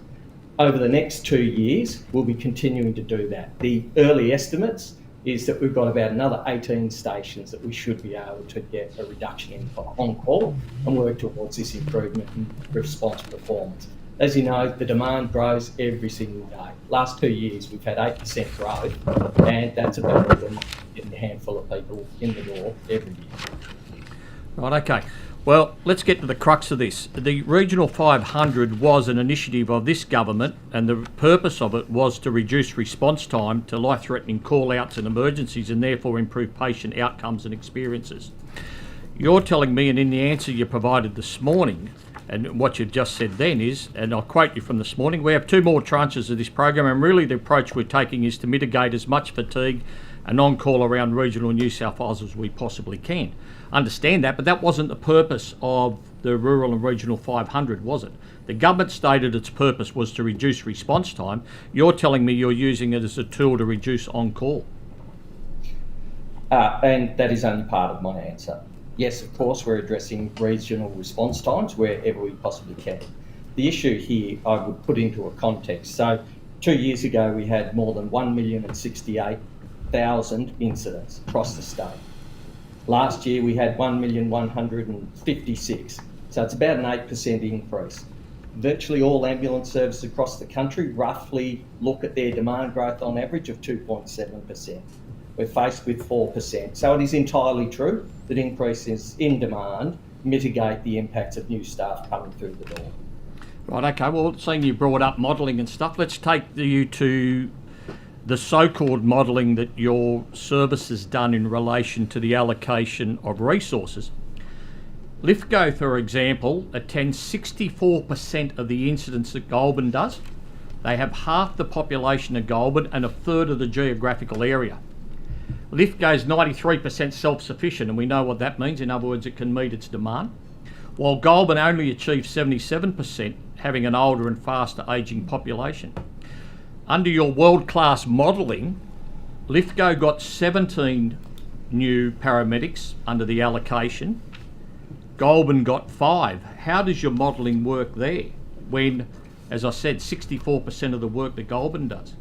Speaker 2: Over the next 2 years, we'll be continuing to do that. The early estimates is that we've got about another 18 stations that we should be able to get a reduction in on-call and work towards this improvement in response performance. As you know, the demand grows every single day. Last 2 years, we've had 8% growth, and that's about getting a handful of people in the door every year.
Speaker 22: Right, okay. Well, let's get to the crux of this. The Regional 500 was an initiative of this government, and the purpose of it was to reduce response time to life-threatening call-outs and emergencies, and therefore improve patient outcomes and experiences. You're telling me, and in the answer you provided this morning, and what you've just said then is, and I'll quote you from this morning, we have 2 more tranches of this program, and really the approach we're taking is to mitigate as much fatigue and on-call around regional New South Wales as we possibly can. Understand that, but that wasn't the purpose of the Rural and Regional 500, was it? The government stated its purpose was to reduce response time. You're telling me you're using it as a tool to reduce on-call.
Speaker 2: And that is only part of my answer. Yes, of course, we're addressing regional response times wherever we possibly can. The issue here I would put into a context. So 2 years ago, we had more than 1,068,000 incidents across the state. Last year, we had 1,156,000. So it's about an 8% increase. virtually all ambulance services across the country roughly look at their demand growth on average of 2.7%. We're faced with 4%. So it is entirely true that increases in demand mitigate the impacts of new staff coming through the door.
Speaker 22: Right, okay, well, seeing you brought up modelling and stuff, let's take you to the so-called modelling that your service has done in relation to the allocation of resources. Lithgow, for example, attends 64% of the incidents that Goulburn does. They have half the population of Goulburn and a third of the geographical area. Lithgow is 93% self-sufficient, and we know what that means. In other words, it can meet its demand. While Goulburn only achieves 77%, having an older and faster ageing population. Under your world-class modelling, Lithgow got 17 new paramedics under the allocation. Goulburn got 5. How does your modelling work there when, as I said, 64% of the work that Goulburn does?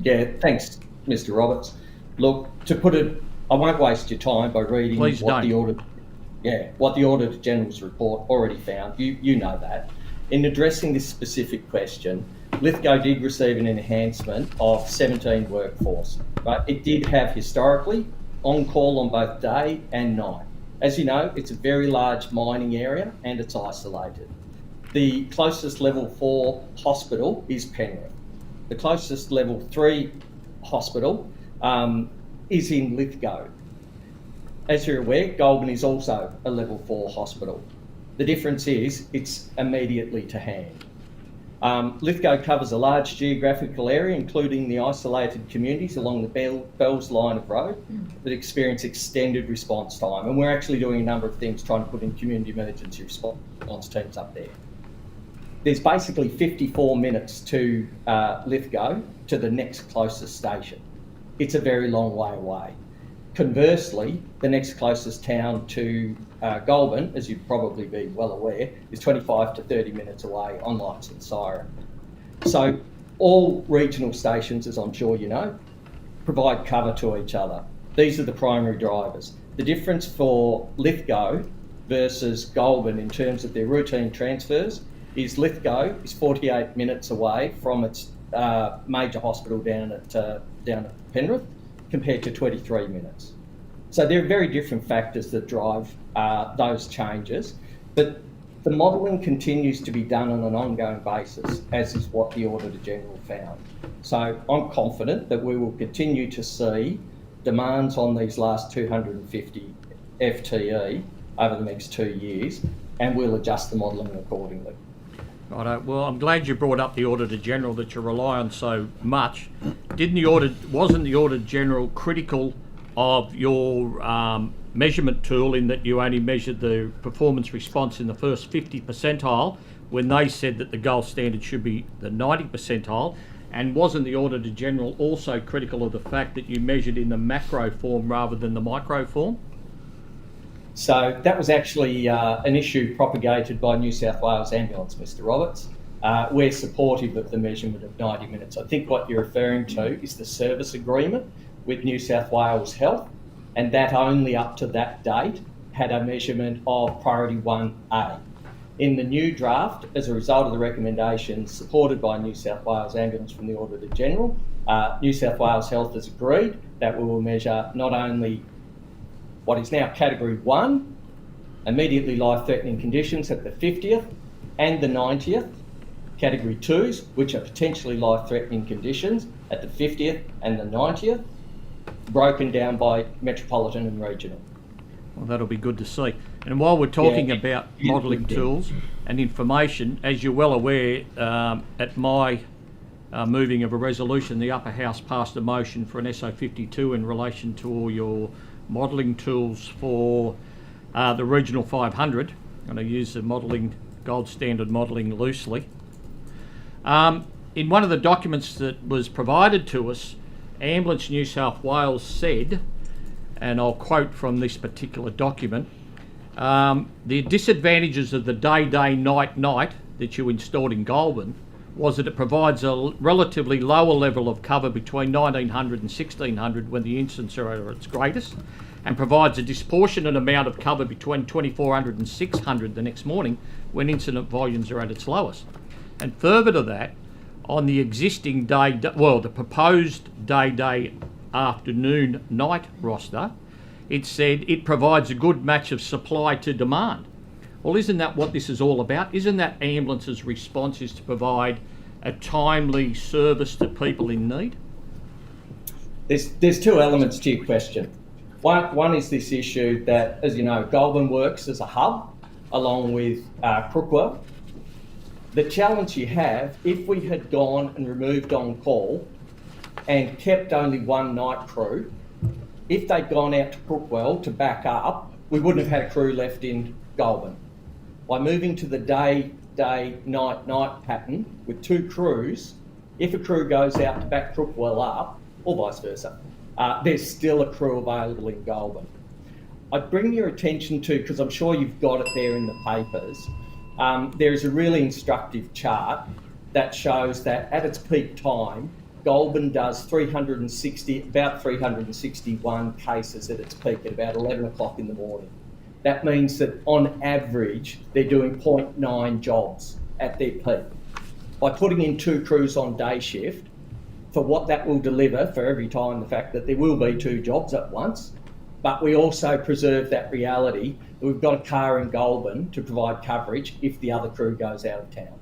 Speaker 2: Yeah, thanks, Mr. Roberts. Look, to put it, I won't waste your time by reading what the Auditor General's report already found. You know that. In addressing this specific question, Lithgow did receive an enhancement of 17 workforce, but it did have historically on-call on both day and night. As you know, it's a very large mining area and it's isolated. The closest level 4 hospital is Penrith. The closest level 3 hospital is in Lithgow. As you're aware, Goulburn is also a level 4 hospital. The difference is it's immediately to hand. Lithgow covers a large geographical area, including the isolated communities along the Bells line of road that experience extended response time. And we're actually doing a number of things trying to put in community emergency response teams up there. There's basically 54 minutes to Lithgow to the next closest station. It's a very long way away. Conversely, the next closest town to Goulburn, as you'd probably be well aware, is 25 to 30 minutes away on lights and siren. So all regional stations, as I'm sure you know, provide cover to each other. These are the primary drivers. The difference for Lithgow versus Goulburn in terms of their routine transfers is Lithgow is 48 minutes away from its major hospital down at Penrith, compared to 23 minutes. So there are very different factors that drive those changes, but the modelling continues to be done on an ongoing basis, as is what the Auditor General found. So I'm confident that we will continue to see demands on these last 250 FTE over the next 2 years, and we'll adjust the modelling accordingly.
Speaker 22: Right, well, I'm glad you brought up the Auditor General that you rely on so much. Wasn't the Auditor General critical of your measurement tool in that you only measured the performance response in the first 50 percentile when they said that the gold standard should be the 90 percentile? And wasn't the Auditor General also critical of the fact that you measured in the macro form rather than the micro form?
Speaker 2: So that was actually an issue propagated by New South Wales Ambulance, Mr. Roberts. We're supportive of the measurement of 90 minutes. I think what you're referring to is the service agreement with New South Wales Health, and that only up to that date had a measurement of priority 1A. In the new draft, as a result of the recommendations supported by New South Wales Ambulance from the Auditor General, New South Wales Health has agreed that we will measure not only what is now category 1, immediately life-threatening conditions at the 50th and the 90th, category 2s, which are potentially life-threatening conditions at the 50th and the 90th, broken down by metropolitan and regional.
Speaker 22: Well, that'll be good to see. And while we're talking about modelling tools and information, as you're well aware, at my moving of a resolution, the Upper House passed a motion for an SO52 in relation to all your modelling tools for the Regional 500. I'm going to use the modelling, gold standard modelling loosely. In one of the documents that was provided to us, Ambulance New South Wales said, and I'll quote from this particular document, the disadvantages of the day-day, night-night that you installed in Goulburn was that it provides a relatively lower level of cover between 1900 and 1600 when the incidents are at its greatest, and provides a disproportionate amount of cover between 2,400 and 600 the next morning when incident volumes are at its lowest. And further to that, on the existing the proposed day, afternoon, night roster, it said it provides a good match of supply to demand. Well, isn't that what this is all about? Isn't that ambulance's response is to provide a timely service to people in need?
Speaker 2: There's two elements to your question. One is this issue that, as you know, Goulburn works as a hub along with Crookwell. The challenge you have, if we had gone and removed on call and kept only one night crew, if they'd gone out to Crookwell to back up, we wouldn't have had a crew left in Goulburn. By moving to the day, night pattern with two crews, if a crew goes out to back Crookwell up, or vice versa, there's still a crew available in Goulburn. I'd bring your attention to, because I'm sure you've got it there in the papers, there's a really instructive chart that shows that at its peak time, Goulburn does about 361 cases at its peak at about 11 o'clock in the morning. That means that on average, they're doing 0.9 jobs at their peak. By putting in two crews on day shift, for what that will deliver for every time, the fact that there will be two jobs at once, but we also preserve that reality that we've got a car in Goulburn to provide coverage if the other crew goes out of town.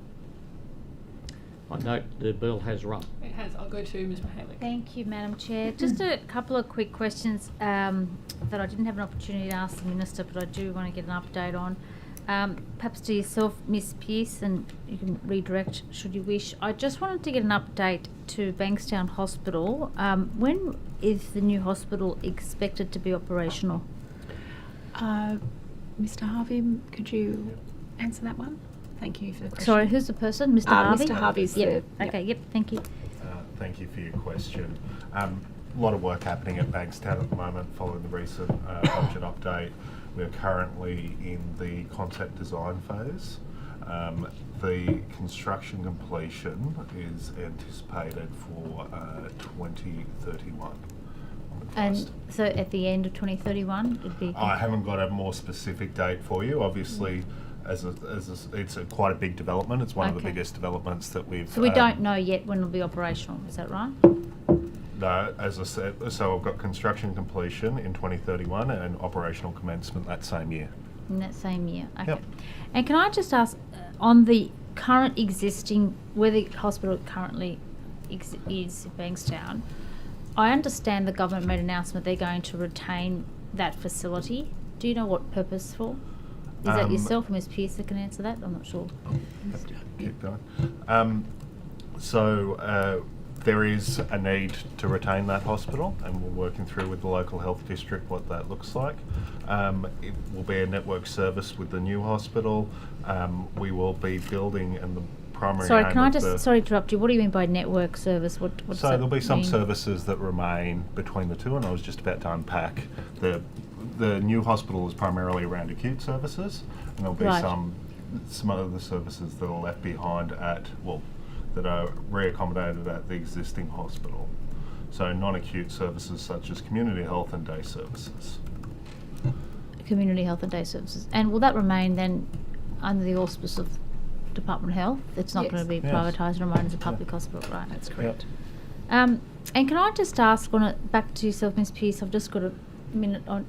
Speaker 22: I note the bill has run.
Speaker 1: It has. I'll go to Ms. Mahalik.
Speaker 21: Thank you, Madam Chair. Just a couple of quick questions that I didn't have an opportunity to ask the Minister, but I do want to get an update on. Perhaps to yourself, Ms. Pearce, and you can redirect should you wish. I just wanted to get an update to Bankstown Hospital. When is the new hospital expected to be operational?
Speaker 6: Mr. Harvey, could you answer that one? Thank you for the question.
Speaker 21: Sorry, who's the person? Mr. Harvey?
Speaker 6: Mr. Harvey's
Speaker 21: thank you.
Speaker 10: Thank you for your question. A lot of work happening at Bankstown at the moment following the recent budget update. We're currently in the concept design phase. The construction completion is anticipated for 2031.
Speaker 21: And so at the end of 2031, it'd be...
Speaker 10: I haven't got a more specific date for you. Obviously, it's quite a big development. It's one of the biggest developments that we've...
Speaker 21: So we don't know yet when it'll be operational, is that right?
Speaker 10: No, as I said, so I've got construction completion in 2031 and operational commencement that same year.
Speaker 21: In that same year, okay.
Speaker 10: Yep.
Speaker 21: And can I just ask, on the current existing, where the hospital currently is Bankstown, I understand the government made an announcement they're going to retain that facility. Do you know what purpose for? Is that yourself or Ms. Pearce that can answer that? I'm not sure.
Speaker 10: Keep going. There is a need to retain that hospital, and we're working through with the local health district what that looks like. It will be a network service with the new hospital. We will be building, and the primary
Speaker 21: sorry,
Speaker 10: aim
Speaker 21: can I
Speaker 10: of
Speaker 21: just interrupt you? What do you mean by network service? What does
Speaker 10: so
Speaker 21: that
Speaker 10: there'll be some
Speaker 21: mean?
Speaker 10: services that remain between the two, and I was just about to unpack. The new hospital is primarily around acute services, and there'll be some other services that are left behind that are reaccommodated at the existing hospital. So non-acute services such as community health and day services.
Speaker 21: Community health and day services. And will that remain then under the auspice of Department of Health? It's not going to be privatised and remain as a public hospital, right?
Speaker 6: That's correct.
Speaker 21: And can I just ask, back to yourself, Ms. Pearce, I've just got a minute on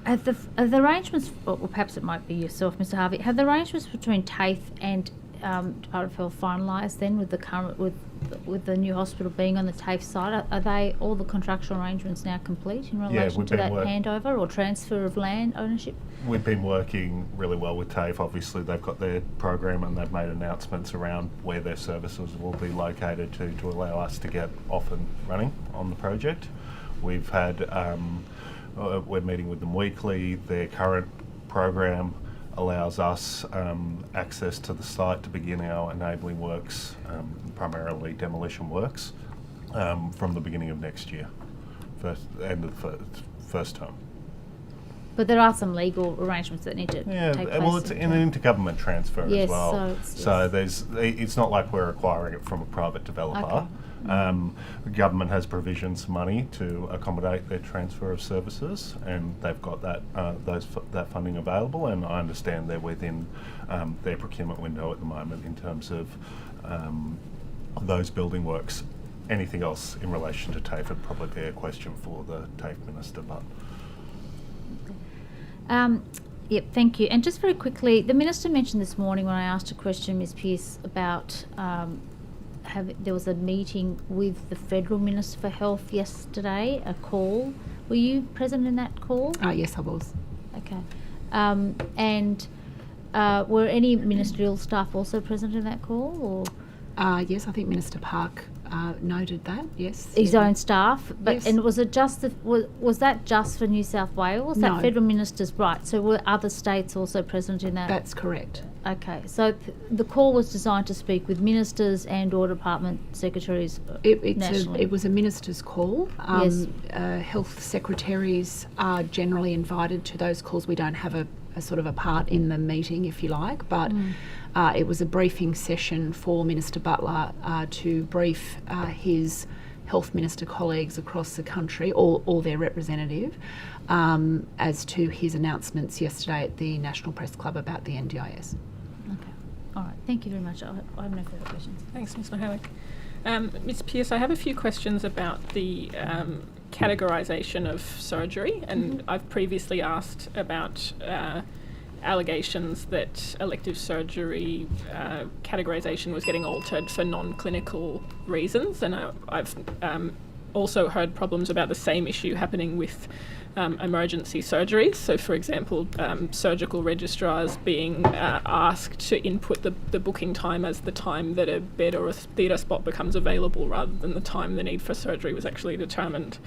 Speaker 21: have the arrangements, or perhaps it might be yourself, Mr. Harvey, have the arrangements between TAFE and Department of Health finalised then with the current with the new hospital being on the TAFE side? Are they all the contractual arrangements now complete in relation to that handover or transfer of land ownership?
Speaker 10: We've been working really well with TAFE. Obviously, they've got their program and they've made announcements around where their services will be located to allow us to get off and running on the project. We've had we're meeting with them weekly. Their current program allows us access to the site to begin our enabling works, primarily demolition works, from the beginning of next year, end of the first term.
Speaker 21: But there are some legal arrangements that need to take place.
Speaker 10: Well, it's in an intergovernment transfer as well.
Speaker 21: So
Speaker 10: it's not like we're acquiring it from a private developer. The government has provisions money to accommodate their transfer of services, and they've got that that funding available, and I understand they're within their procurement window at the moment in terms of those building works. Anything else in relation to TAFE would probably be a question for the TAFE Minister, but...
Speaker 21: Yep, thank you. And just very quickly, the Minister mentioned this morning when I asked a question, Ms Pearce, about there was a meeting with the Federal Minister for Health yesterday, a call. Were you present in that call?
Speaker 6: Yes, I was.
Speaker 21: Okay. And were any ministerial staff also present in that call? Or?
Speaker 6: Yes, I think Minister Park noted that, yes.
Speaker 21: His own staff? But,
Speaker 6: yes.
Speaker 21: And was it just was that just for New South Wales?
Speaker 6: No.
Speaker 21: That Federal Minister's right. So were other states also present in that?
Speaker 6: That's correct.
Speaker 21: Okay. So the call was designed to speak with ministers and or department secretaries nationally?
Speaker 6: It was a minister's call.
Speaker 21: Yes.
Speaker 6: Health secretaries are generally invited to those calls. We don't have a sort of a part in the meeting, if you like, but it was a briefing session for Minister Butler to brief his health minister colleagues across the country, or their representative, as to his announcements yesterday at the National Press Club about the NDIS.
Speaker 21: Okay. All right. Thank you very much. I have no further questions.
Speaker 1: Thanks, Ms Mihalik. Ms Pearce, I have a few questions about the categorisation of surgery, and I've previously asked about allegations that elective surgery categorisation was getting altered for non-clinical reasons, and I've also heard problems about the same issue happening with emergency surgeries. So, for example, surgical registrars being asked to input the booking time as the time that a bed or a theatre spot becomes available rather than the time the need for surgery was actually determined.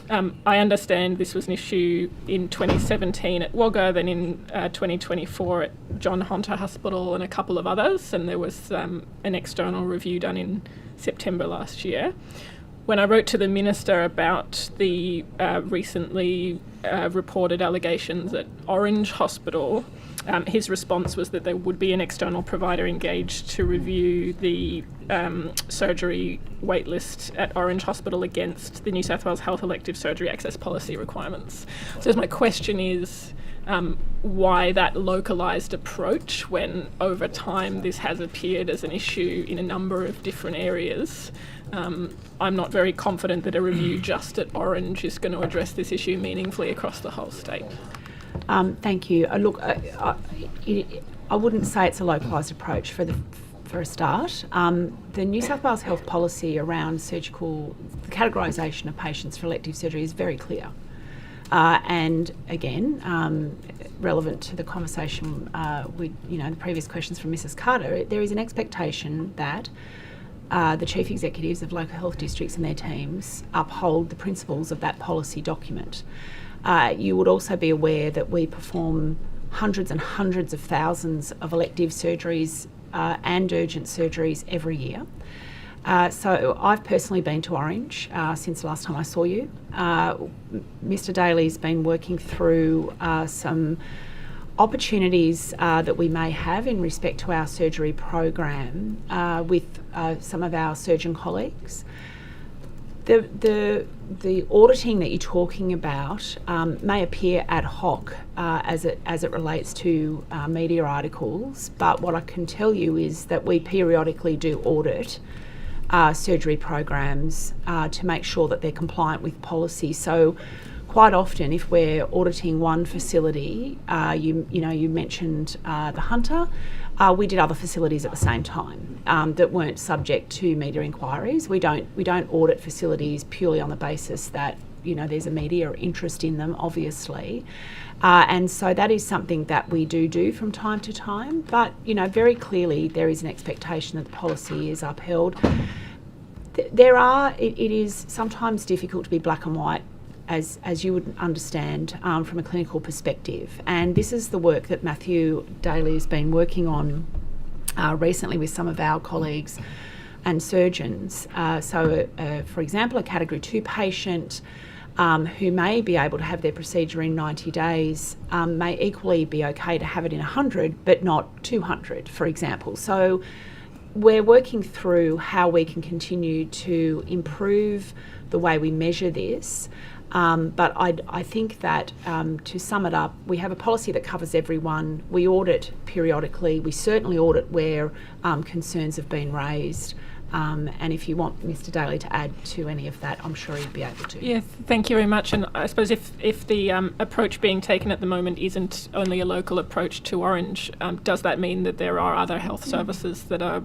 Speaker 1: I understand this was an issue in 2017 at Wagga, then in 2024 at John Hunter Hospital and a couple of others, and there was an external review done in September last year. When I wrote to the Minister about the recently reported allegations at Orange Hospital, his response was that there would be an external provider engaged to review the surgery waitlist at Orange Hospital against the New South Wales Health Elective Surgery Access Policy requirements. So my question is, why that localised approach when over time this has appeared as an issue in a number of different areas? I'm not very confident that a review just at Orange is going to address this issue meaningfully across the whole state.
Speaker 6: Thank you. Look, I wouldn't say it's a localised approach for a start. The New South Wales health policy around surgical categorisation of patients for elective surgery is very clear. And again, relevant to the conversation with the previous questions from Mrs. Carter, there is an expectation that the chief executives of local health districts and their teams uphold the principles of that policy document. You would also be aware that we perform hundreds and hundreds of thousands of elective surgeries and urgent surgeries every year. So I've personally been to Orange since the last time I saw you. Mr. Daly's been working through some opportunities that we may have in respect to our surgery program with some of our surgeon colleagues. The auditing that you're talking about may appear ad hoc as it relates to media articles, but what I can tell you is that we periodically do audit surgery programs to make sure that they're compliant with policy. So quite often, if we're auditing one facility, you mentioned the Hunter, we did other facilities at the same time that weren't subject to media inquiries. We don't audit facilities purely on the basis that there's a media interest in them, obviously. And so that is something that we do from time to time. But, very clearly there is an expectation that the policy is upheld. It is sometimes difficult to be black and white, as you would understand, from a clinical perspective. And this is the work that Matthew Daly has been working on recently with some of our colleagues and surgeons. For example, a Category 2 patient who may be able to have their procedure in 90 days may equally be okay to have it in 100, but not 200, for example. So we're working through how we can continue to improve the way we measure this. But I think that, to sum it up, we have a policy that covers everyone. We audit periodically. We certainly audit where concerns have been raised. And if you want Mr. Daly to add to any of that, I'm sure he'd be able to.
Speaker 1: Yeah, thank you very much. And I suppose if the approach being taken at the moment isn't only a local approach to Orange, does that mean that there are other health services that are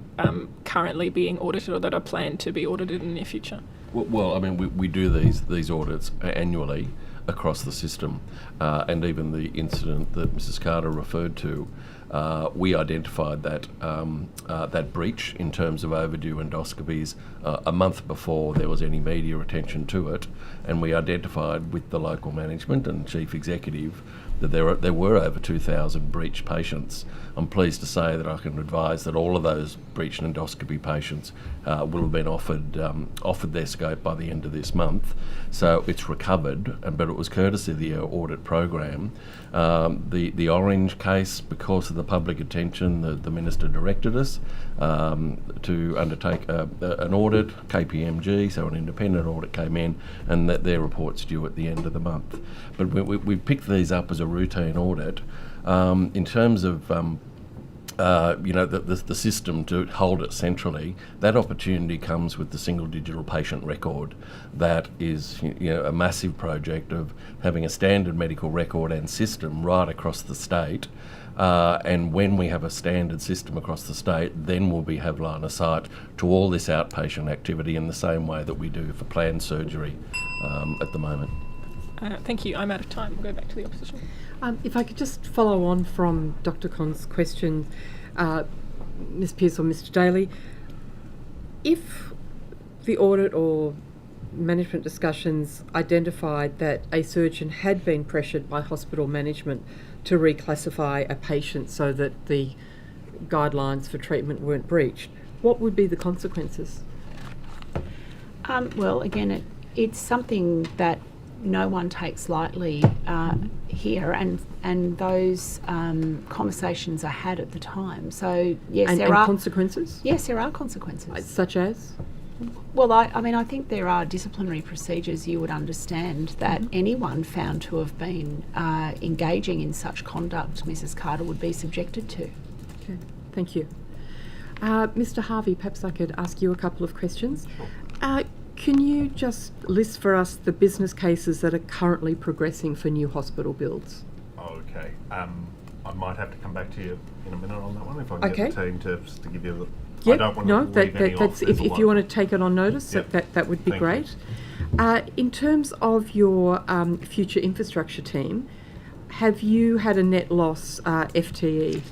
Speaker 1: currently being audited or that are planned to be audited in the near future?
Speaker 9: Well, I mean, we do these audits annually across the system, and even the incident that Mrs. Carter referred to, we identified that breach in terms of overdue endoscopies a month before there was any media attention to it, and we identified with the local management and chief executive that there were over 2,000 breach patients. I'm pleased to say that I can advise that all of those breach endoscopy patients will have been offered their scope by the end of this month. So it's recovered, but it was courtesy of the audit program. The Orange case, because of the public attention, the Minister directed us to undertake an audit, KPMG, so an independent audit came in, and that their report's due at the end of the month. But we picked these up as a routine audit. In terms of the system to hold it centrally, that opportunity comes with the single digital patient record. That is a massive project of having a standard medical record and system right across the state. And when we have a standard system across the state, then we'll have line of sight to all this outpatient activity in the same way that we do for planned surgery at the moment.
Speaker 1: Thank you. I'm out of time. We'll go back to the opposition.
Speaker 11: If I could just follow on from Dr. Con's question, Ms. Pearce or Mr. Daly, if the audit or management discussions identified that a surgeon had been pressured by hospital management to reclassify a patient so that the guidelines for treatment weren't breached, what would be the consequences?
Speaker 6: Well, again, it's something that no one takes lightly here, and those conversations are had at the time. So yes, there are
Speaker 11: consequences.
Speaker 6: Yes, there are consequences.
Speaker 11: Such as?
Speaker 6: Well, I think there are disciplinary procedures you would understand that anyone found to have been engaging in such conduct, Mrs. Carter, would be subjected to.
Speaker 11: Okay, thank you. Mr. Harvey, perhaps I could ask you a couple of questions. Can you just list for us the business cases that are currently progressing for new hospital builds?
Speaker 10: Okay. I might have to come back to you in a minute on that one if I can get the team to give you the...
Speaker 11: Yep.
Speaker 10: I don't want to leave any off.
Speaker 11: If you want to take it on notice, yep. that would be
Speaker 10: Thank
Speaker 11: great. In terms of your future infrastructure team, have you had a net loss FTE?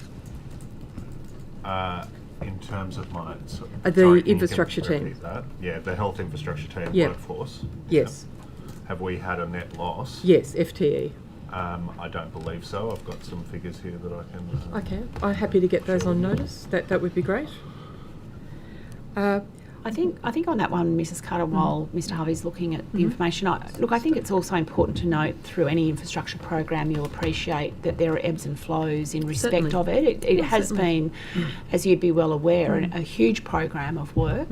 Speaker 10: In terms of my...
Speaker 11: the infrastructure team.
Speaker 10: That? Yeah, the health infrastructure team workforce.
Speaker 11: Yes.
Speaker 10: Yep. Have we had a net loss?
Speaker 11: Yes, FTE.
Speaker 10: I don't believe so. I've got some figures here that I can...
Speaker 11: Okay, I'm happy to get those on notice. That would be great.
Speaker 6: I think on that one, Mrs. Carter, while Mr. Harvey's looking at the information, I think it's also important to note through any infrastructure program, you'll appreciate that there are ebbs and flows in respect of it. It has been, as you'd be well aware, a huge program of work.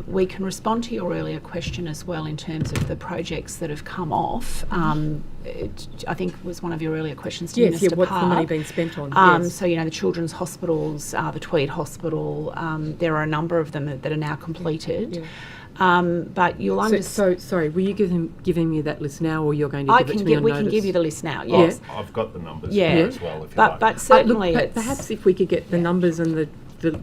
Speaker 6: We can respond to your earlier question as well in terms of the projects that have come off. I think was one of your earlier questions to Minister Park.
Speaker 11: What's the money been spent on?
Speaker 6: So, the children's hospitals, the Tweed Hospital, there are a number of them that are now completed. But you'll understand...
Speaker 11: So, sorry, were you giving me that list now, or you're going to give it to me on notice?
Speaker 6: We can give you the list now, yes.
Speaker 10: I've got the numbers here as well, if you like.
Speaker 6: But certainly...
Speaker 11: but perhaps if we could get the numbers and the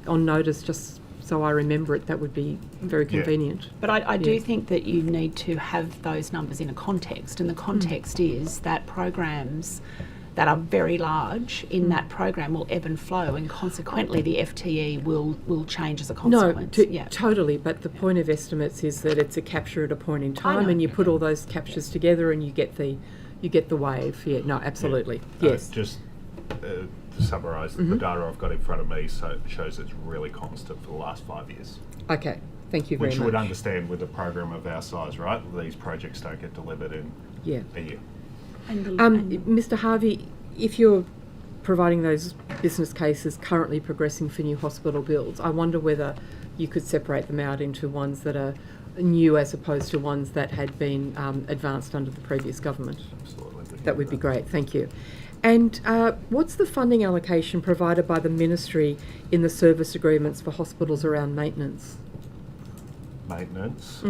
Speaker 11: on notice just so I remember it, that would be very convenient.
Speaker 6: But I do think that you need to have those numbers in a context, and the context is that programs that are very large in that program will ebb and flow, and consequently the FTE will change as a consequence.
Speaker 11: No, totally, but the point of estimates is that it's a capture at a point in time, and you put all those captures together and you get the wave. Yeah, no, absolutely. Yes.
Speaker 10: Just to summarise, the data I've got in front of me shows it's really constant for the last 5 years.
Speaker 11: Okay, thank you very much.
Speaker 10: Which you would understand with a program of our size, right? These projects don't get delivered in a year.
Speaker 11: Mr. Harvey, if you're providing those business cases currently progressing for new hospital builds, I wonder whether you could separate them out into ones that are new as opposed to ones that had been advanced under the previous government.
Speaker 10: Absolutely.
Speaker 11: That would be great, thank you. And what's the funding allocation provided by the Ministry in the service agreements for hospitals around maintenance?
Speaker 10: Maintenance.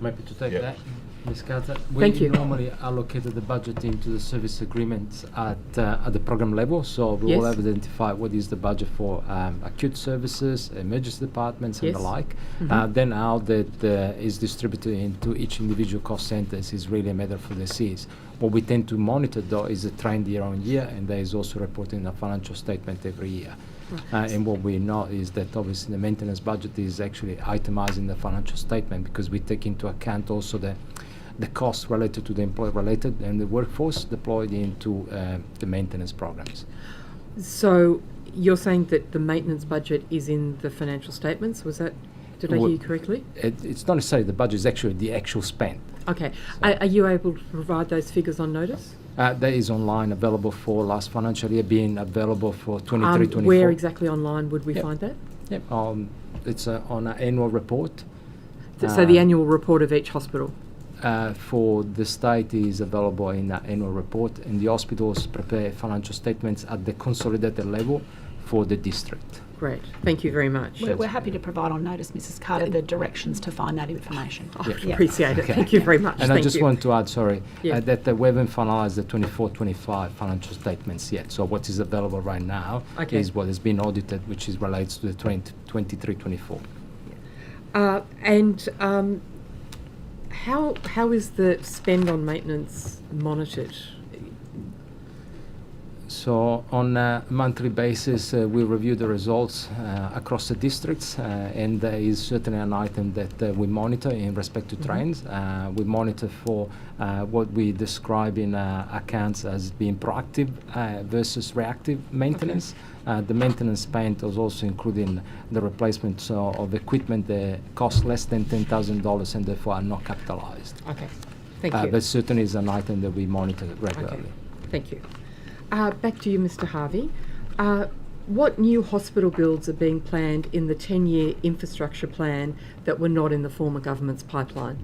Speaker 4: Maybe to take
Speaker 10: Yep.
Speaker 4: that, Ms. Carter.
Speaker 11: Thank you.
Speaker 4: We normally allocated the budget into the service agreements at the program level, so we will
Speaker 11: Yes.
Speaker 4: have identified what is the budget for acute services, emergency departments, and the
Speaker 11: Yes.
Speaker 4: like.
Speaker 11: Mhm.
Speaker 4: Then how that is distributed into each individual cost centres is really a matter for the Cs. What we tend to monitor, though, is the trend year on year, and there is also reported in a financial statement every year. And what we know is that obviously the maintenance budget is actually itemised in the financial statement because we take into account also the costs related to the employee-related and the workforce deployed into the maintenance programs.
Speaker 11: So you're saying that the maintenance budget is in the financial statements? Did I hear you correctly?
Speaker 4: It's not necessarily the budget, it's actually the actual spend.
Speaker 11: Okay. Are you able to provide those figures on notice?
Speaker 4: That is online, available for last financial year, being available for 23-24.
Speaker 11: Where exactly online would we find that?
Speaker 4: Yep, it's on an annual report.
Speaker 11: So the annual report of each hospital?
Speaker 4: For the state is available in the annual report, and the hospitals prepare financial statements at the consolidated level for the district.
Speaker 11: Great, thank you very much.
Speaker 6: We're happy to provide on notice, Mrs. Carter, the directions to find that information.
Speaker 11: I appreciate it. Thank you very much.
Speaker 4: And
Speaker 11: Thank
Speaker 4: I just
Speaker 11: you.
Speaker 4: want to add,
Speaker 11: Yeah.
Speaker 4: that we haven't finalised the 24-25 financial statements yet. So what is available right now is what has been audited, which relates to the 23-24.
Speaker 11: How is the spend on maintenance monitored?
Speaker 4: So on a monthly basis, we review the results across the districts, and there is certainly an item that we monitor in respect to trends. We monitor for what we describe in accounts as being proactive versus reactive maintenance. The maintenance spend is also including the replacement of equipment that cost less than $10,000 and therefore are not capitalised.
Speaker 11: Okay, thank you.
Speaker 4: But certainly is an item that we monitor regularly.
Speaker 11: Okay. Thank you. Back to you, Mr. Harvey. What new hospital builds are being planned in the 10-year infrastructure plan that were not in the former government's pipeline?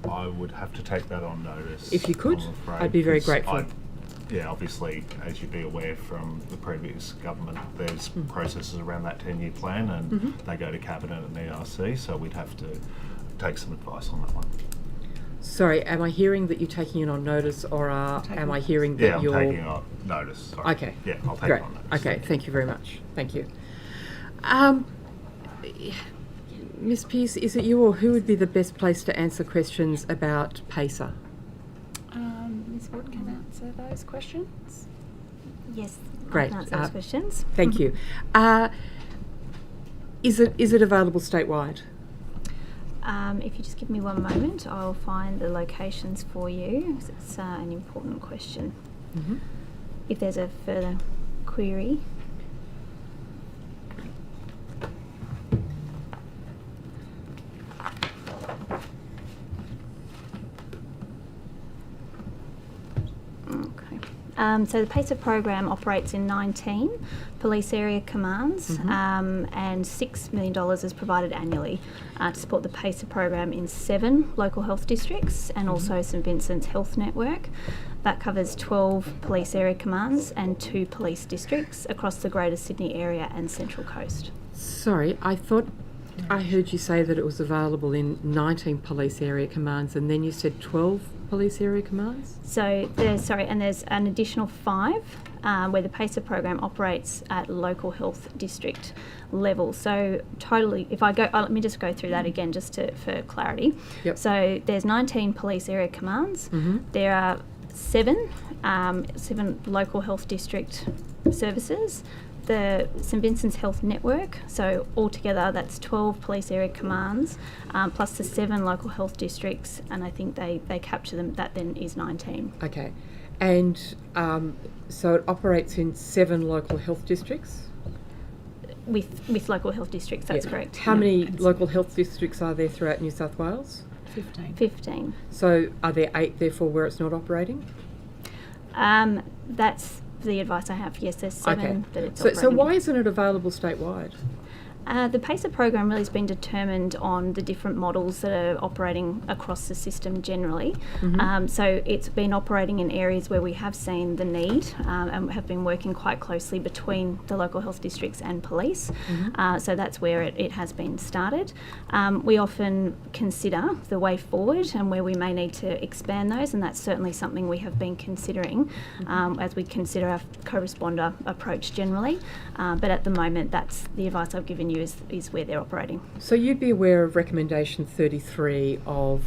Speaker 10: I would have to take that on notice.
Speaker 11: If you could,
Speaker 10: I'm afraid,
Speaker 11: I'd be very
Speaker 10: 'cause
Speaker 11: grateful.
Speaker 10: Obviously, as you'd be aware from the previous government, there's processes around that 10-year plan, and they go to Cabinet and ERC, so we'd have to take some advice on that one.
Speaker 11: Sorry, am I hearing that you're taking it on notice, or am I hearing that you're...
Speaker 10: I'm taking it on notice. Sorry.
Speaker 11: Okay.
Speaker 10: Yeah, I'll take
Speaker 11: Great.
Speaker 10: it on notice.
Speaker 11: Okay, thank you very much. Thank you. Ms. Pearce, is it you or who would be the best place to answer questions about PACER?
Speaker 6: Ms. Wood can answer those questions.
Speaker 7: Yes,
Speaker 11: Great.
Speaker 7: I can answer those questions.
Speaker 11: Thank you. Is it available statewide?
Speaker 7: If you just give me one moment, I'll find the locations for you. It's an important question. If there's a further query. So the PACER program operates in 19 police area commands, and $6 million is provided annually to support the PACER program in 7 local health districts and also St Vincent's Health Network. That covers 12 police area commands and 2 police districts across the Greater Sydney area and Central Coast.
Speaker 11: Sorry, I thought I heard you say that it was available in 19 police area commands, and then you said 12 police area commands?
Speaker 7: So there's an additional 5 where the PACER program operates at local health district level. So totally, if I go, let me just go through that again just for clarity.
Speaker 11: Yep.
Speaker 7: So there's 19 police area commands. There are 7 local health district services. The St Vincent's Health Network, so altogether that's 12 police area commands, plus the 7 local health districts, and I think they capture them, that then is 19.
Speaker 11: Okay. And so it operates in 7 local health districts?
Speaker 7: With local health districts, that's correct.
Speaker 11: How many local health districts are there throughout New South Wales?
Speaker 7: 15.
Speaker 11: So are there 8 therefore where it's not operating?
Speaker 7: That's the advice I have. Yes, there's 7 that it's
Speaker 11: So
Speaker 7: operating.
Speaker 11: why isn't it available statewide?
Speaker 7: The PACER program really has been determined on the different models that are operating across the system generally. So it's been operating in areas where we have seen the need and have been working quite closely between the local health districts and police. So that's where it has been started. We often consider the way forward and where we may need to expand those, and that's certainly something we have been considering as we consider our co-responder approach generally. But at the moment, that's the advice I've given you is where they're operating.
Speaker 11: So you'd be aware of recommendation 33 of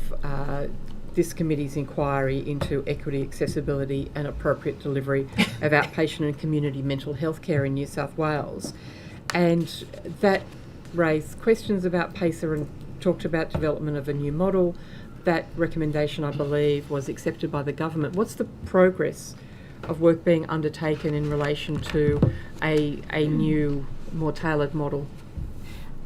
Speaker 11: this committee's inquiry into equity, accessibility and appropriate delivery of outpatient and community mental health care in New South Wales. And that raised questions about PACER and talked about development of a new model. That recommendation, I believe, was accepted by the government. What's the progress of work being undertaken in relation to a new, more tailored model?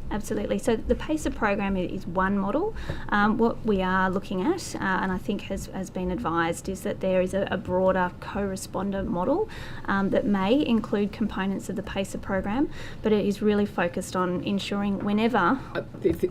Speaker 7: Absolutely. So the PACER program is one model. What we are looking at, and I think has been advised, is that there is a broader co-responder model that may include components of the PACER program, but it is really focused on ensuring whenever...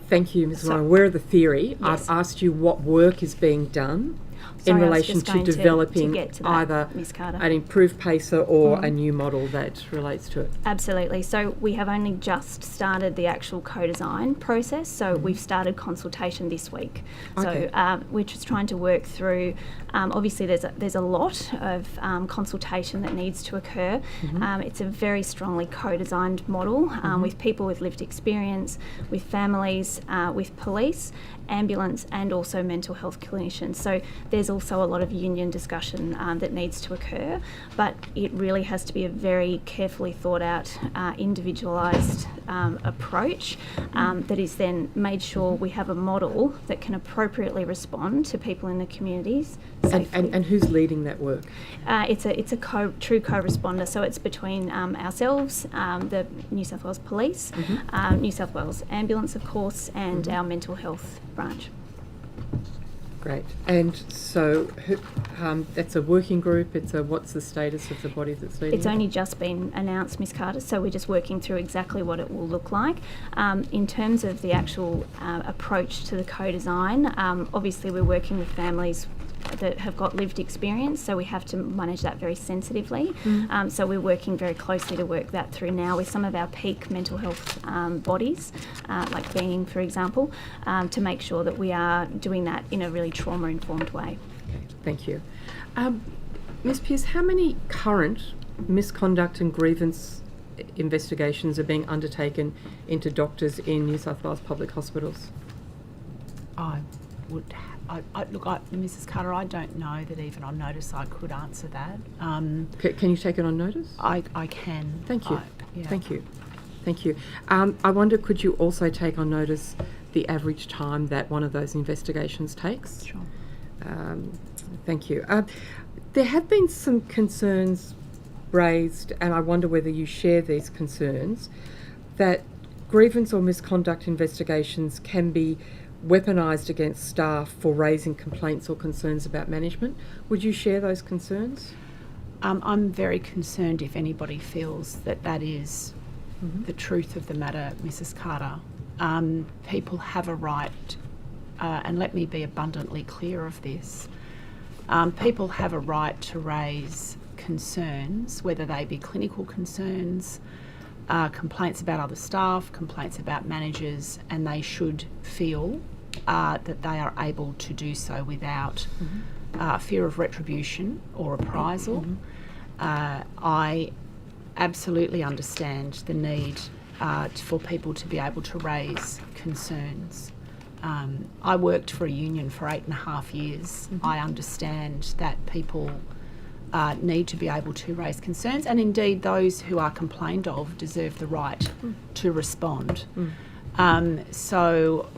Speaker 11: Thank you, Ms. Wyong. We're the theory.
Speaker 7: Yes.
Speaker 11: I've asked you what work is being done
Speaker 7: Sorry,
Speaker 11: in
Speaker 7: I was
Speaker 11: relation
Speaker 7: just
Speaker 11: to
Speaker 7: going
Speaker 11: developing
Speaker 7: to get to that,
Speaker 11: either
Speaker 7: Ms. Carter.
Speaker 11: an improved PACER or a new model that relates to it.
Speaker 7: Absolutely. So we have only just started the actual co-design process. So we've started consultation this week.
Speaker 11: Okay.
Speaker 7: So we're just trying to work through. Obviously, there's a lot of consultation that needs to occur. It's a very strongly co-designed model with people with lived experience, with families, with police, ambulance, and also mental health clinicians. So there's also a lot of union discussion that needs to occur, but it really has to be a very carefully thought out, individualised approach that is then made sure we have a model that can appropriately respond to people in the communities safely.
Speaker 11: And who's leading that work?
Speaker 7: It's a true co-responder, so it's between ourselves, the New South Wales Police, New South Wales Ambulance, of course, and our mental health branch.
Speaker 11: Great. And so that's a working group. What's the status of the body that's leading
Speaker 7: It's
Speaker 11: it?
Speaker 7: only just been announced, Ms. Carter, so we're just working through exactly what it will look like. In terms of the actual approach to the co-design, obviously we're working with families that have got lived experience, so we have to manage that very sensitively. So we're working very closely to work that through now with some of our peak mental health bodies, like Being, for example, to make sure that we are doing that in a really trauma-informed way.
Speaker 11: Okay, thank you. Ms. Pearce, how many current misconduct and grievance investigations are being undertaken into doctors in New South Wales public hospitals?
Speaker 6: Mrs. Carter, I don't know that even on notice I could answer that.
Speaker 11: Can you take it on notice?
Speaker 6: I can.
Speaker 11: Thank you.
Speaker 6: Yeah.
Speaker 11: Thank you. Thank you. I wonder, could you also take on notice the average time that one of those investigations takes?
Speaker 6: Sure.
Speaker 11: Thank you. There have been some concerns raised, and I wonder whether you share these concerns, that grievance or misconduct investigations can be weaponised against staff for raising complaints or concerns about management. Would you share those concerns?
Speaker 6: I'm very concerned if anybody feels that is the truth of the matter, Mrs. Carter. People have a right, and let me be abundantly clear of this, people have a right to raise concerns, whether they be clinical concerns, complaints about other staff, complaints about managers, and they should feel that they are able to do so without fear of retribution or reprisal. I absolutely understand the need for people to be able to raise concerns. I worked for a union for 8.5 years. I understand that people need to be able to raise concerns, and indeed those who are complained of deserve the right to respond. So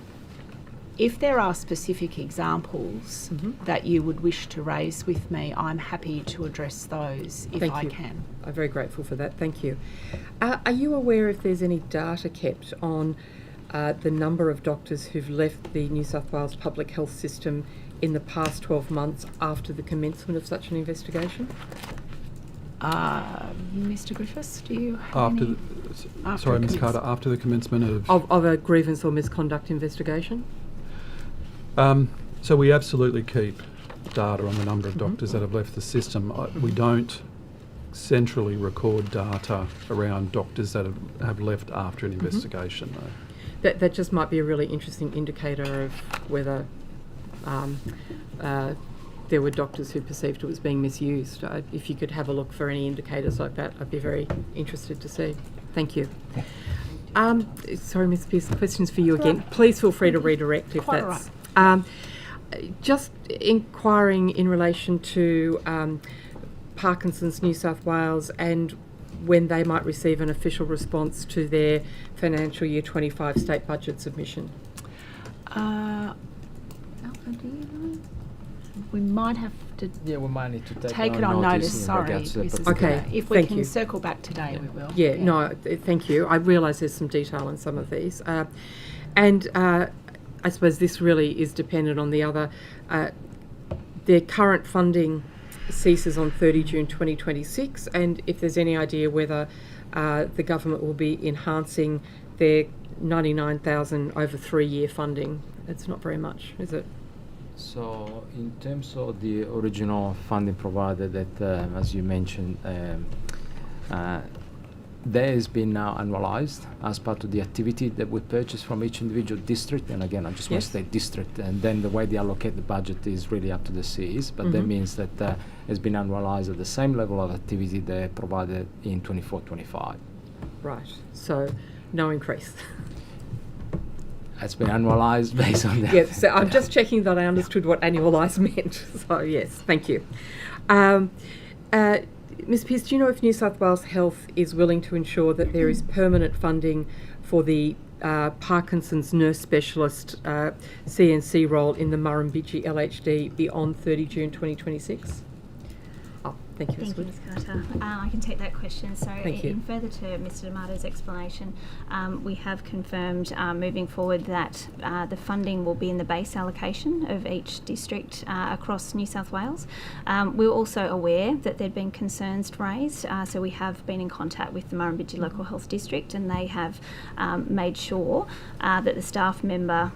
Speaker 6: if there are specific examples that you would wish to raise with me, I'm happy to address those if I can.
Speaker 11: I'm very grateful for that. Thank you. Are you aware if there's any data kept on the number of doctors who've left the New South Wales public health system in the past 12 months after the commencement of such an investigation?
Speaker 6: Mr. Griffiths, do you have
Speaker 12: After
Speaker 6: any?
Speaker 12: the, sorry, Ms. Carter, after the commencement
Speaker 11: Of a grievance or misconduct investigation?
Speaker 12: So we absolutely keep data on the number of doctors that have left the system. We don't centrally record data around doctors that have left after an investigation, though.
Speaker 11: That just might be a really interesting indicator of whether there were doctors who perceived it was being misused. If you could have a look for any indicators like that, I'd be very interested to see. Thank you. Sorry, Ms. Pearce, questions for you again. Please feel free to redirect if
Speaker 6: Quite
Speaker 11: that's... just inquiring in relation to Parkinson's New South Wales and when they might receive an official response to their financial year 25 state budget submission.
Speaker 6: Alpha, do you know? We might have to
Speaker 4: we might need to
Speaker 6: take it on notice. Sorry, Mrs.
Speaker 11: Okay,
Speaker 6: If we
Speaker 11: thank
Speaker 6: can
Speaker 11: you.
Speaker 6: circle back today, we will.
Speaker 11: Yeah, no, thank you. I realise there's some detail in some of these. I suppose this really is dependent on the other. Their current funding ceases on 30 June 2026, and if there's any idea whether the government will be enhancing their 99,000 over 3-year funding. It's not very much, is it?
Speaker 4: So in terms of the original funding provided that, as you mentioned, that has been now annualised as part of the activity that we purchase from each individual district. And again, I just want to say district, and then the way they allocate the budget is really up to the Cs, but that means that it's been annualised at the same level of activity they provided in 24-25.
Speaker 11: Right, so no increase.
Speaker 4: It's been annualised based on that.
Speaker 11: Yes, so I'm just checking that I understood what annualised meant. So yes, thank you. Ms. Pearce, do you know if New South Wales Health is willing to ensure that there is permanent funding for the Parkinson's nurse specialist CNC role in the Murrumbidgee LHD beyond 30 June 2026? Oh, thank you, Ms.
Speaker 7: Thank you,
Speaker 11: Wood.
Speaker 7: Ms. Carter. I can take that question. So
Speaker 11: Thank you.
Speaker 7: in further to Mr D'Amato's explanation, we have confirmed moving forward that the funding will be in the base allocation of each district across New South Wales. We were also aware that there'd been concerns raised, so we have been in contact with the Murrumbidgee Local Health District, and they have made sure that the staff member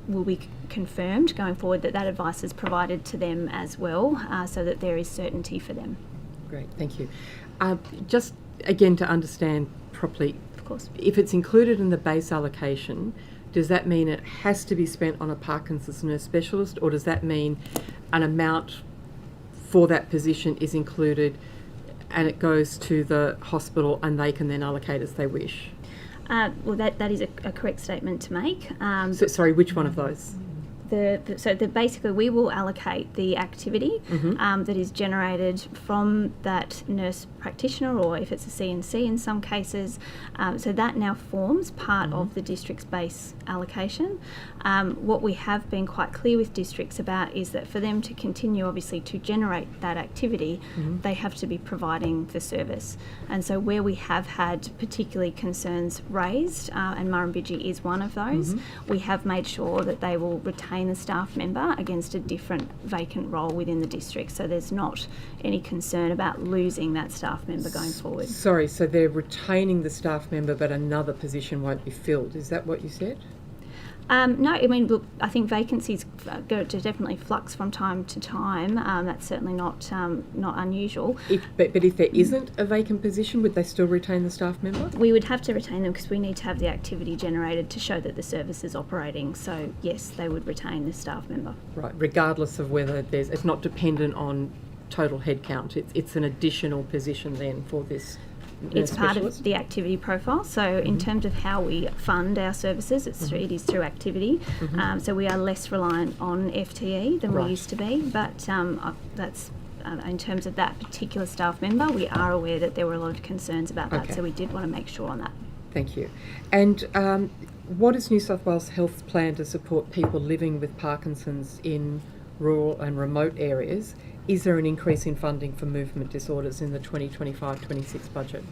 Speaker 7: will be confirmed going forward, that advice is provided to them as well, so that there is certainty for them.
Speaker 11: Great, thank you. Just again to understand properly,
Speaker 7: of course,
Speaker 11: if it's included in the base allocation, does that mean it has to be spent on a Parkinson's nurse specialist, or does that mean an amount for that position is included and it goes to the hospital and they can then allocate as they wish?
Speaker 7: Well, that is a correct statement to make.
Speaker 11: Sorry, which one of those?
Speaker 7: Basically we will allocate the activity that is generated from that nurse practitioner, or if it's a CNC in some cases, so that now forms part of the district's base allocation. What we have been quite clear with districts about is that for them to continue obviously to generate that activity, they have to be providing the service. And so where we have had particularly concerns raised, and Murrumbidgee is one of those, we have made sure that they will retain the staff member against a different vacant role within the district, so there's not any concern about losing that staff member going forward.
Speaker 11: Sorry, so they're retaining the staff member but another position won't be filled, is that what you said?
Speaker 7: No, I mean, look, I think vacancies go to definitely flux from time to time. That's certainly not unusual.
Speaker 11: But if there isn't a vacant position, would they still retain the staff member?
Speaker 7: We would have to retain them because we need to have the activity generated to show that the service is operating. So yes, they would retain the staff member.
Speaker 11: Right, regardless of whether it's not dependent on total headcount. It's an additional position then for this.
Speaker 7: It's part of the activity profile. So in terms of how we fund our services, it is through activity. So we are less reliant on FTE than we used to be. But that's in terms of that particular staff member, we are aware that there were a lot of concerns about that. So we did want to make sure on that.
Speaker 11: Thank you. And what is New South Wales Health's plan to support people living with Parkinson's in rural and remote areas? Is there an increase in funding for movement disorders in the 2025-26 budget?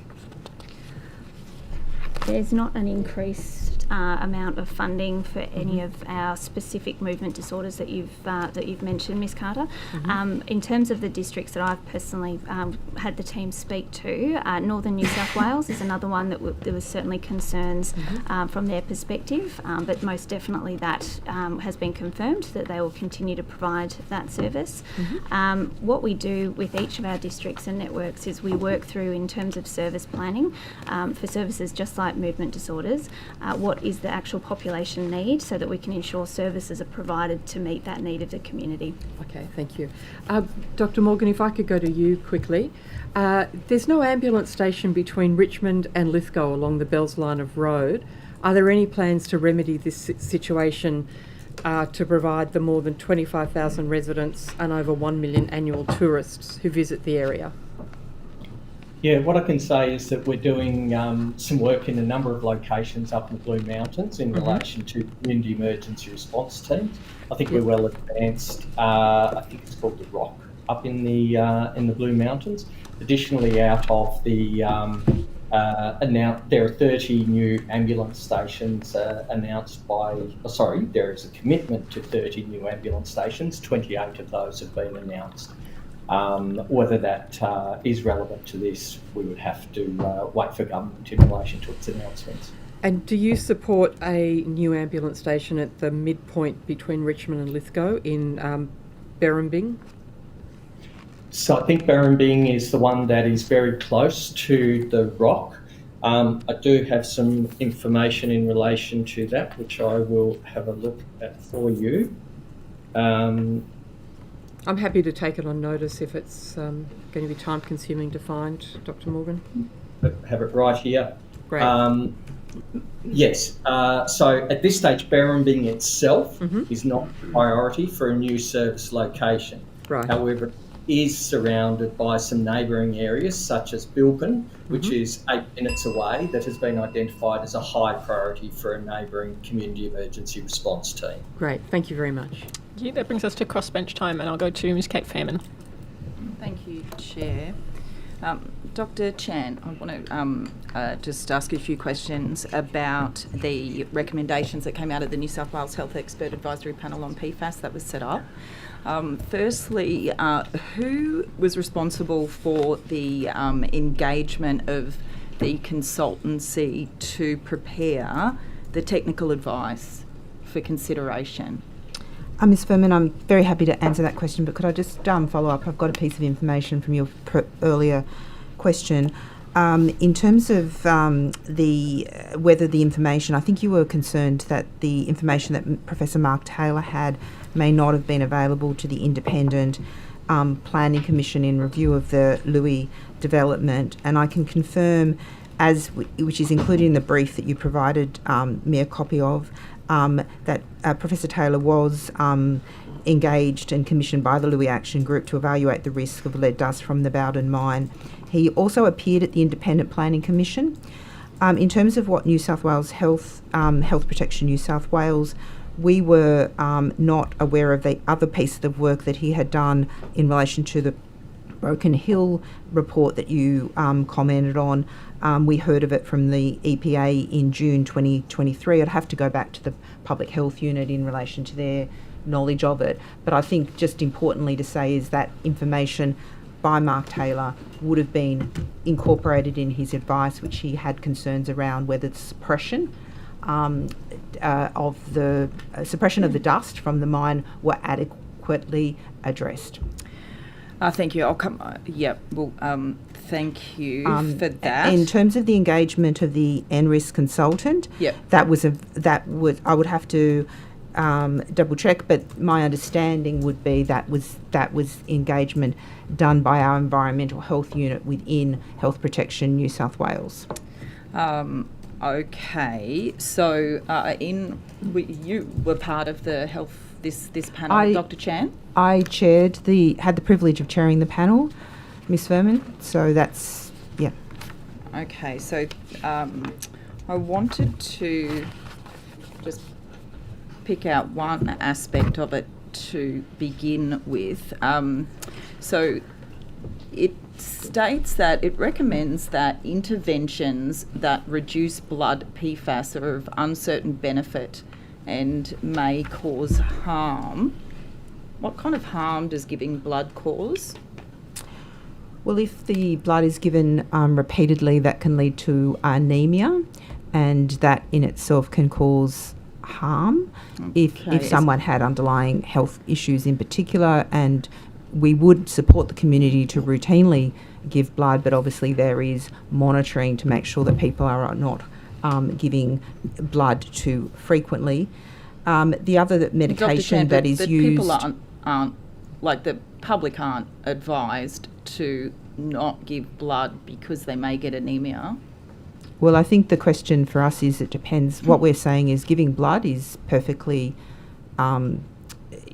Speaker 7: There's not an increased amount of funding for any of our specific movement disorders that you've mentioned, Ms. Carter. In terms of the districts that I've personally had the team speak to, Northern New South Wales is another one that there was certainly concerns from their perspective, but most definitely that has been confirmed that they will continue to provide that service. What we do with each of our districts and networks is we work through, in terms of service planning, for services just like movement disorders, what is the actual population need so that we can ensure services are provided to meet that need of the community.
Speaker 11: Okay, thank you. Dr. Morgan, if I could go to you quickly. There's no ambulance station between Richmond and Lithgow along the Bells line of road. Are there any plans to remedy this situation to provide the more than 25,000 residents and over 1 million annual tourists who visit the area?
Speaker 2: Yeah, what I can say is that we're doing some work in a number of locations up in the Blue Mountains in relation to community emergency response teams. I think we're well advanced. I think it's called the Rock up in the Blue Mountains. Additionally, out of the there are 30 new ambulance stations announced there is a commitment to 30 new ambulance stations. 28 of those have been announced. Whether that is relevant to this, we would have to wait for government in relation to its announcements.
Speaker 11: And do you support a new ambulance station at the midpoint between Richmond and Lithgow in Berrambing?
Speaker 2: So I think Berrambing is the one that is very close to the Rock. I do have some information in relation to that, which I will have a look at for you.
Speaker 11: I'm happy to take it on notice if it's going to be time consuming to find, Dr. Morgan.
Speaker 2: Have it right here.
Speaker 11: Great.
Speaker 2: Yes. So at this stage, Berrambing itself is not a priority for a new service location.
Speaker 11: Right.
Speaker 2: However, is surrounded by some neighbouring areas such as Bilkin, which is 8 minutes away, that has been identified as a high priority for a neighbouring community emergency response team.
Speaker 11: Great, thank you very much.
Speaker 1: Yeah, that brings us to crossbench time, and I'll go to Ms. Kate Fairman.
Speaker 20: Thank you, Chair. Dr. Chan, I want to just ask you a few questions about the recommendations that came out of the New South Wales Health Expert Advisory Panel on PFAS that was set up. Firstly, who was responsible for the engagement of the consultancy to prepare the technical advice for consideration?
Speaker 8: Ms. Furman, I'm very happy to answer that question, but could I just follow up? I've got a piece of information from your earlier question. In terms of whether the information, I think you were concerned that the information that Professor Mark Taylor had may not have been available to the independent Planning Commission in review of the Louis development, and I can confirm, which is included in the brief that you provided me a copy of, that Professor Taylor was engaged and commissioned by the Louis Action Group to evaluate the risk of lead dust from the Bowden mine. He also appeared at the Independent Planning Commission. In terms of what New South Wales Health Protection New South Wales, we were not aware of the other piece of work that he had done in relation to the Broken Hill report that you commented on. We heard of it from the EPA in June 2023. I'd have to go back to the Public Health Unit in relation to their knowledge of it. But I think just importantly to say is that information by Mark Taylor would have been incorporated in his advice, which he had concerns around whether the suppression of the dust from the mine were adequately addressed.
Speaker 20: Thank you. I'll come. Thank you for that.
Speaker 8: In terms of the engagement of the NRIS consultant, I would have to double check, but my understanding would be that was engagement done by our environmental health unit within Health Protection New South Wales.
Speaker 20: Okay, so you were part of the health this panel, Dr. Chan.
Speaker 8: I had the privilege of chairing the panel, Ms. Furman. So that's
Speaker 20: Okay, so I wanted to just pick out one aspect of it to begin with. So it states that it recommends that interventions that reduce blood PFAS are of uncertain benefit and may cause harm. What kind of harm does giving blood cause?
Speaker 8: Well, if the blood is given repeatedly, that can lead to anemia, and that in itself can cause harm if someone had underlying health issues in particular. And we would support the community to routinely give blood, but obviously there is monitoring to make sure that people are not giving blood too frequently. The other medication that is used...
Speaker 20: People aren't, like the public aren't advised to not give blood because they may get anemia.
Speaker 8: Well, I think the question for us is it depends. What we're saying is giving blood is perfectly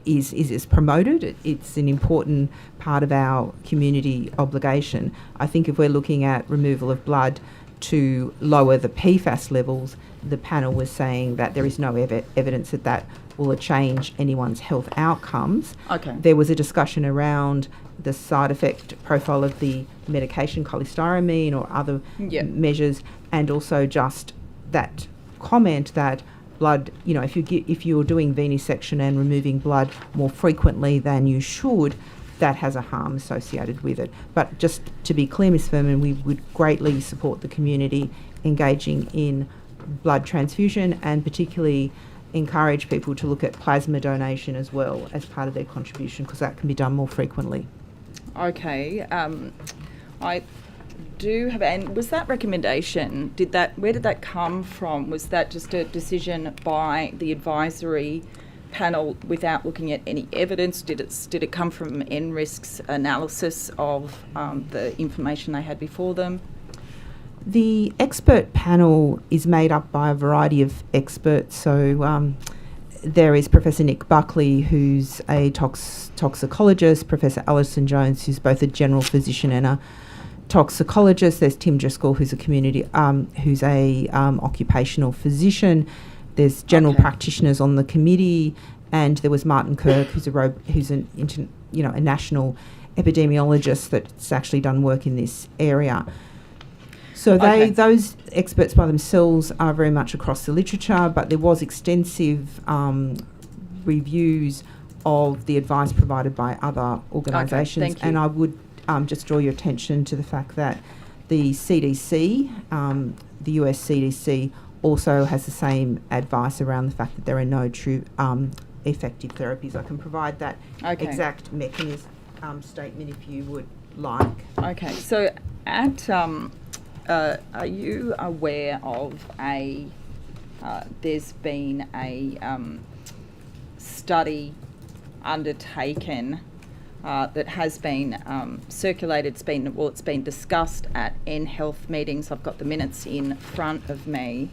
Speaker 8: is promoted. It's an important part of our community obligation. I think if we're looking at removal of blood to lower the PFAS levels, the panel was saying that there is no evidence that that will change anyone's health outcomes.
Speaker 20: Okay.
Speaker 8: There was a discussion around the side effect profile of the medication cholestyramine or other measures, and also just that comment that blood, if you're doing venesection and removing blood more frequently than you should, that has a harm associated with it. But just to be clear, Ms. Furman, we would greatly support the community engaging in blood transfusion, and particularly encourage people to look at plasma donation as well as part of their contribution, because that can be done more frequently.
Speaker 20: Okay. I do have, and was that recommendation, where did that come from? Was that just a decision by the advisory panel without looking at any evidence? Did it come from NRISC's analysis of the information they had before them?
Speaker 8: The expert panel is made up by a variety of experts. So there is Professor Nick Buckley, who's a toxicologist, Professor Alison Jones, who's both a general physician and a toxicologist. There's Tim Driscoll, who's a occupational physician. There's general practitioners on the committee, and there was Martin Kirk, who's a national epidemiologist that's actually done work in this area. So those experts by themselves are very much across the literature, but there was extensive reviews of the advice provided by other organisations.
Speaker 20: Okay, thank you.
Speaker 8: And I would just draw your attention to the fact that the CDC, the US CDC, also has the same advice around the fact that there are no true effective therapies. I can provide that exact mechanism statement if you would like.
Speaker 20: Okay, so are you aware of there's been a study undertaken that has been circulated? It's been discussed at NHealth meetings. I've got the minutes in front of me.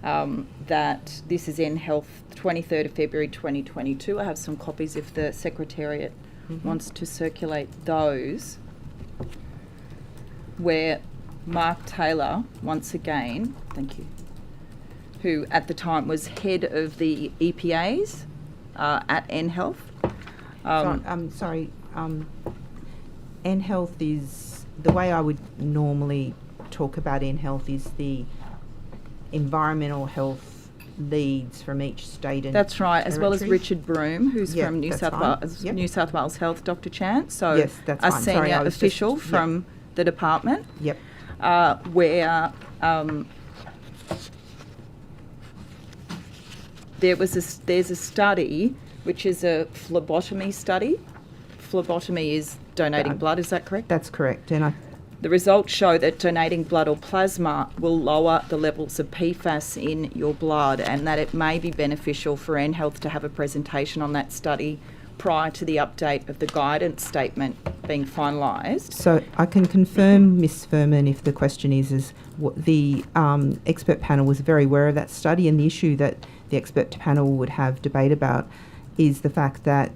Speaker 20: That this is NHealth 23rd of February 2022. I have some copies if the Secretariat wants to circulate those, where Mark Taylor, once again, thank you, who at the time was head of the EPAs at NHealth.
Speaker 8: NHealth is, the way I would normally talk about NHealth is the environmental health leads from each state and
Speaker 20: That's right, as well as
Speaker 8: territory.
Speaker 20: Richard Broome, who's from New South Wales Health, Dr. Chance. So
Speaker 8: yes, that's
Speaker 20: a
Speaker 8: fine.
Speaker 20: senior official from the department.
Speaker 8: Yep.
Speaker 20: Where there's a study which is a phlebotomy study. Phlebotomy is donating blood, is that correct?
Speaker 8: That's correct. And
Speaker 20: the results show that donating blood or plasma will lower the levels of PFAS in your blood, and that it may be beneficial for NHealth to have a presentation on that study prior to the update of the guidance statement being finalised.
Speaker 8: So I can confirm, Ms. Furman, if the question is what the expert panel was very aware of that study, and the issue that the expert panel would have debate about is the fact that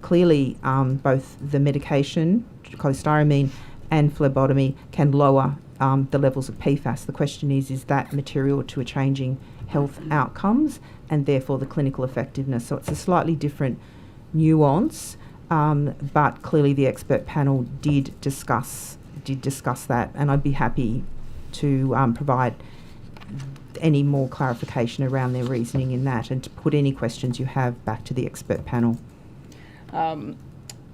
Speaker 8: clearly both the medication, cholestyramine, and phlebotomy can lower the levels of PFAS. The question is that material to a changing health outcomes and therefore the clinical effectiveness? So it's a slightly different nuance. but clearly the expert panel did discuss that, and I'd be happy to provide any more clarification around their reasoning in that, and to put any questions you have back to the expert panel.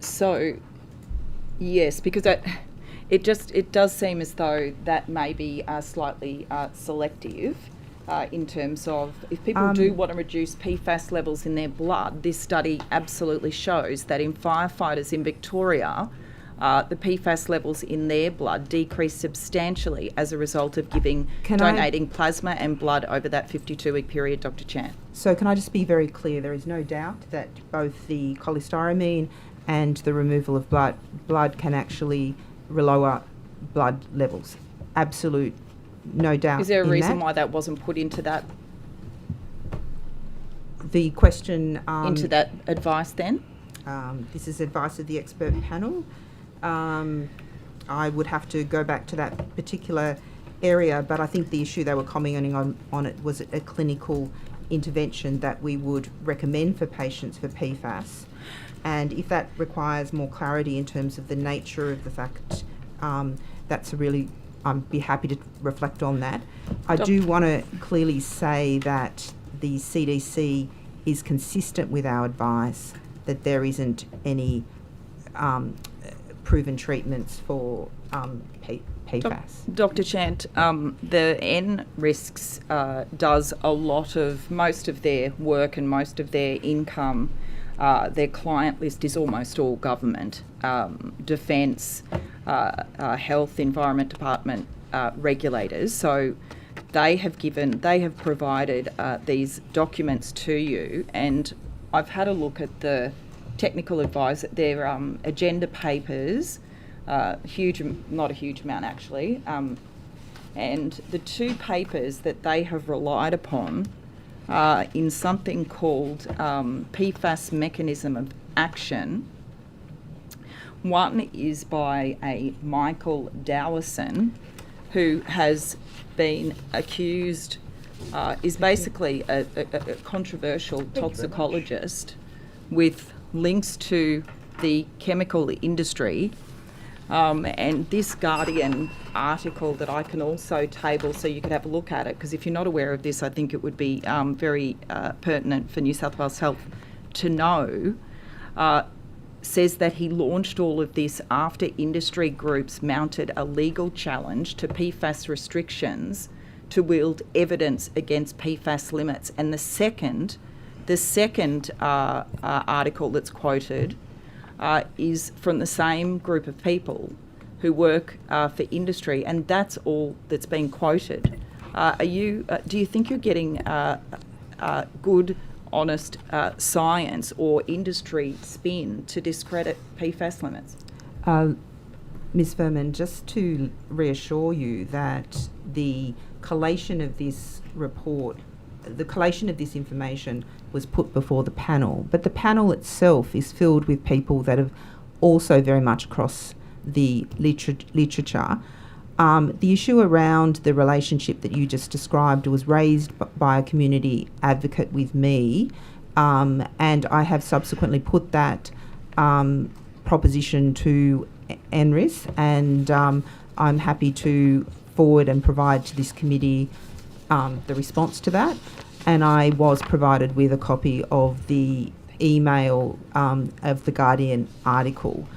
Speaker 20: So, yes, because it does seem as though that may be slightly selective in terms of if people do want to reduce PFAS levels in their blood. This study absolutely shows that in firefighters in Victoria, the PFAS levels in their blood decreased substantially as a result of donating plasma and blood over that 52-week period, Dr. Chan.
Speaker 8: So can I just be very clear? There is no doubt that both the cholestyramine and the removal of blood can actually lower blood levels. Absolute, no doubt.
Speaker 20: Is there a reason why that wasn't put into that?
Speaker 8: The question...
Speaker 20: into that advice then?
Speaker 8: This is advice of the expert panel. I would have to go back to that particular area, but I think the issue they were commenting on it was a clinical intervention that we would recommend for patients for PFAS. And if that requires more clarity in terms of the nature of the fact, that's a really... I'd be happy to reflect on that. I do want to clearly say that the CDC is consistent with our advice that there isn't any proven treatments for PFAS.
Speaker 20: Dr. Chant, the NRISCs does most of their work and most of their income. Their client list is almost all government, defence, health, environment department, regulators. So they have provided these documents to you, and I've had a look at the technical advice, their agenda papers, not a huge amount actually, and the two papers that they have relied upon in something called PFAS Mechanism of Action. One is by a Michael Dowison, who has been accused, is basically a controversial toxicologist with links to the chemical industry. And this Guardian article that I can also table so you could have a look at it, because if you're not aware of this, I think it would be very pertinent for New South Wales Health to know, says that he launched all of this after industry groups mounted a legal challenge to PFAS restrictions to wield evidence against PFAS limits. And the second article that's quoted is from the same group of people who work for industry, and that's all that's been quoted. Do you think you're getting good, honest science or industry spin to discredit PFAS limits?
Speaker 8: Ms. Furman, just to reassure you that the collation of this report, the collation of this information was put before the panel, but the panel itself is filled with people that have also very much across the literature. The issue around the relationship that you just described was raised by a community advocate with me, and I have subsequently put that proposition to NRIS, and I'm happy to forward and provide to this committee the response to that. And I was provided with a copy of the email of the Guardian article.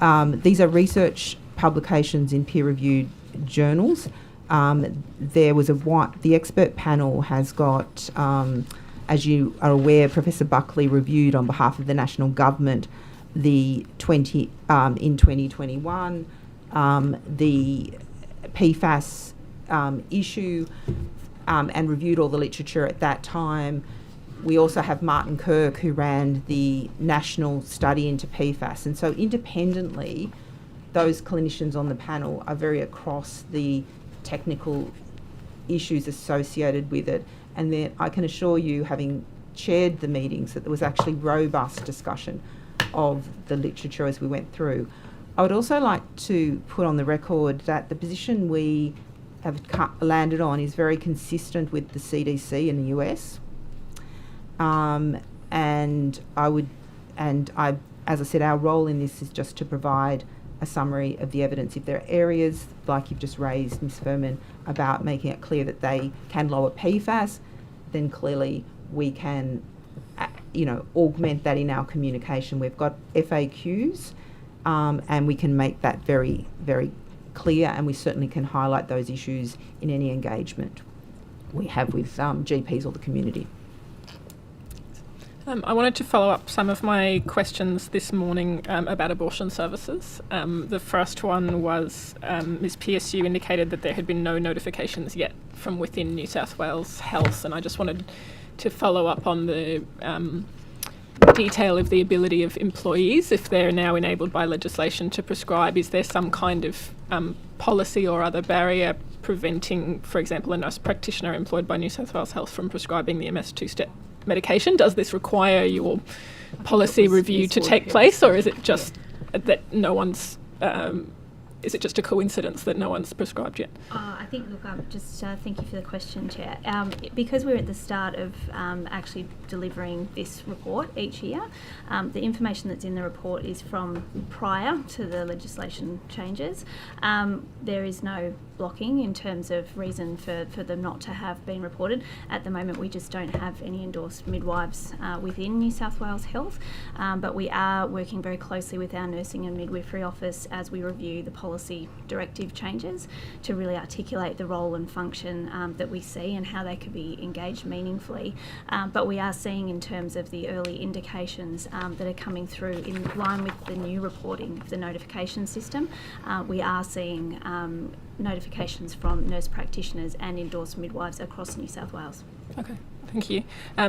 Speaker 8: These are research publications in peer-reviewed journals. The expert panel has got, as you are aware, Professor Buckley reviewed on behalf of the national government in 2021 the PFAS issue. And reviewed all the literature at that time. We also have Martin Kirk, who ran the national study into PFAS. And so independently, those clinicians on the panel are very across the technical issues associated with it. And then I can assure you, having chaired the meetings, that there was actually robust discussion of the literature as we went through. I would also like to put on the record that the position we have landed on is very consistent with the CDC in the US, and I as I said, our role in this is just to provide a summary of the evidence. If there are areas, like you've just raised, Ms. Furman, about making it clear that they can lower PFAS, then clearly we can, augment that in our communication. We've got FAQs, and we can make that very, very clear, and we certainly can highlight those issues in any engagement we have with GPs or the community.
Speaker 1: I wanted to follow up some of my questions this morning about abortion services. The first one was Ms. Pearce, you indicated that there had been no notifications yet from within New South Wales Health, and I just wanted to follow up on the detail of the ability of employees, if they're now enabled by legislation to prescribe. Is there some kind of policy or other barrier preventing, for example, a nurse practitioner employed by New South Wales Health from prescribing the MS two-step medication? Does this require your policy review to take place, or is it just that no one's is it just a coincidence that no one's prescribed yet?
Speaker 7: I think, look, just thank you for the question, Chair. Because we're at the start of actually delivering this report each year, the information that's in the report is from prior to the legislation changes. There is no blocking in terms of reason for them not to have been reported. At the moment, we just don't have any endorsed midwives within New South Wales Health, but we are working very closely with our nursing and midwifery office as we review the policy directive changes to really articulate the role and function that we see and how they could be engaged meaningfully. But we are seeing, in terms of the early indications that are coming through in line with the new reporting of the notification system, we are seeing notifications from nurse practitioners and endorsed midwives across New South Wales.
Speaker 1: Okay, thank you.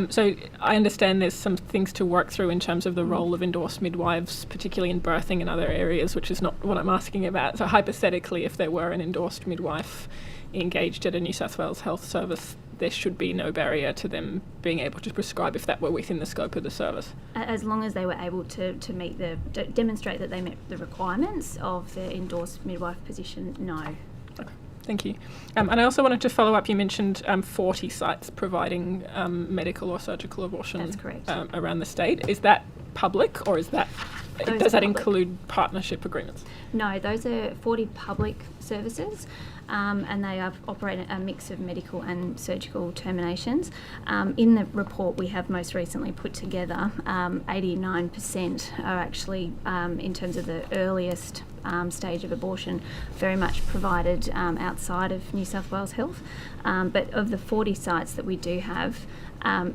Speaker 1: So I understand there's some things to work through in terms of the role of endorsed midwives, particularly in birthing and other areas, which is not what I'm asking about. So hypothetically, if there were an endorsed midwife engaged at a New South Wales Health service, there should be no barrier to them being able to prescribe if that were within the scope of the service.
Speaker 7: As long as they were able to demonstrate that they met the requirements of the endorsed midwife position, no.
Speaker 1: Okay, thank you. And I also wanted to follow up, you mentioned 40 sites providing medical or surgical abortion.
Speaker 7: That's correct.
Speaker 1: Around the state. Is that public, or is that does that include partnership agreements?
Speaker 7: No, those are 40 public services, and they operate a mix of medical and surgical terminations. In the report we have most recently put together, 89% are actually, in terms of the earliest stage of abortion, very much provided outside of New South Wales Health. But of the 40 sites that we do have,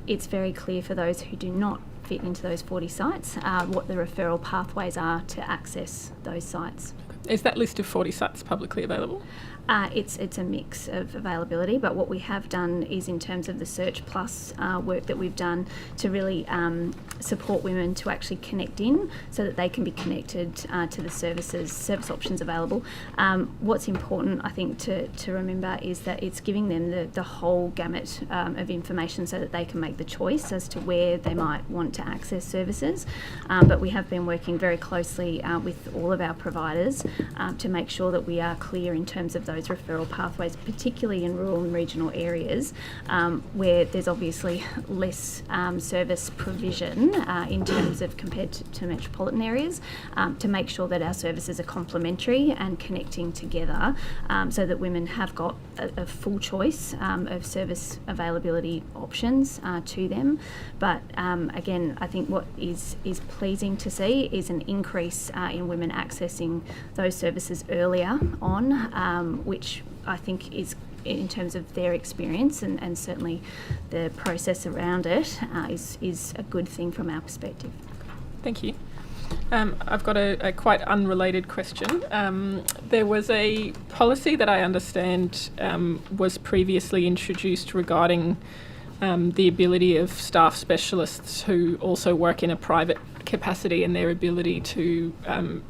Speaker 7: it's very clear for those who do not fit into those 40 sites what the referral pathways are to access those sites.
Speaker 1: Is that list of 40 sites publicly available?
Speaker 7: It's a mix of availability, but what we have done is, in terms of the Search Plus work that we've done to really support women to actually connect in so that they can be connected to the service options available. What's important, I think, to remember is that it's giving them the whole gamut of information so that they can make the choice as to where they might want to access services. But we have been working very closely with all of our providers to make sure that we are clear in terms of those referral pathways, particularly in rural and regional areas where there's obviously less service provision in terms of compared to metropolitan areas, to make sure that our services are complementary and connecting together so that women have got a full choice of service availability options to them. But again, I think what is pleasing to see is an increase in women accessing those services earlier on, which I think is, in terms of their experience and certainly the process around it, is a good thing from our perspective.
Speaker 1: Thank you. I've got a quite unrelated question. There was a policy that I understand was previously introduced regarding the ability of staff specialists who also work in a private capacity and their ability to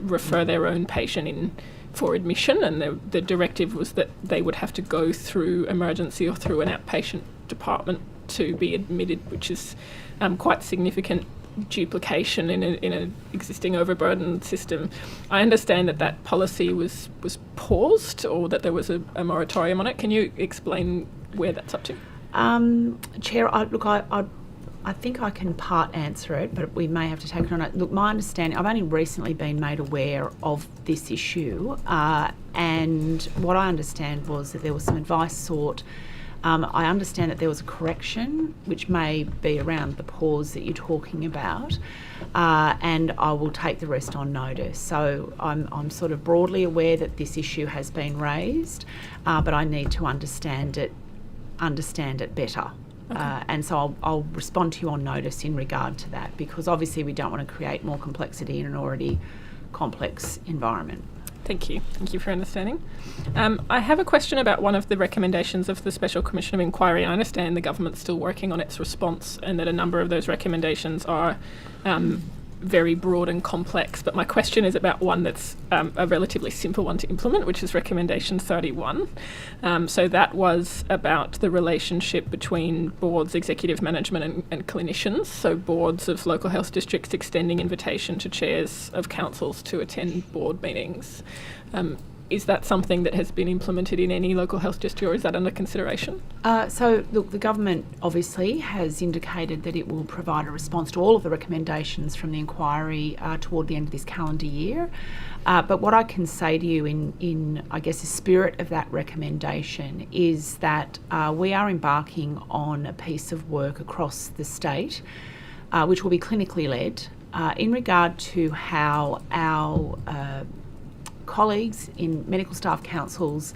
Speaker 1: refer their own patient in for admission, and the directive was that they would have to go through emergency or through an outpatient department to be admitted, which is quite significant duplication in an existing overburdened system. I understand that policy was paused, or that there was a moratorium on it. Can you explain where that's up to?
Speaker 6: Chair, I think I can part answer it, but we may have to take it on. Look, my understanding, I've only recently been made aware of this issue, and what I understand was that there was some advice sought. I understand that there was a correction, which may be around the pause that you're talking about, and I will take the rest on notice. So I'm sort of broadly aware that this issue has been raised, but I need to understand it better. Okay. And so I'll respond to you on notice in regard to that, because obviously we don't want to create more complexity in an already complex environment.
Speaker 1: Thank you. Thank you for understanding. I have a question about one of the recommendations of the Special Commission of Inquiry. I understand the government's still working on its response and that a number of those recommendations are very broad and complex, but my question is about one that's a relatively simple one to implement, which is recommendation 31. So that was about the relationship between boards, executive management and clinicians, so boards of local health districts extending invitation to chairs of councils to attend board meetings. Is that something that has been implemented in any local health district, or is that under consideration?
Speaker 6: So, look, the government obviously has indicated that it will provide a response to all of the recommendations from the inquiry toward the end of this calendar year. But what I can say to you in I guess, the spirit of that recommendation is that we are embarking on a piece of work across the state, which will be clinically led, in regard to how our colleagues in medical staff councils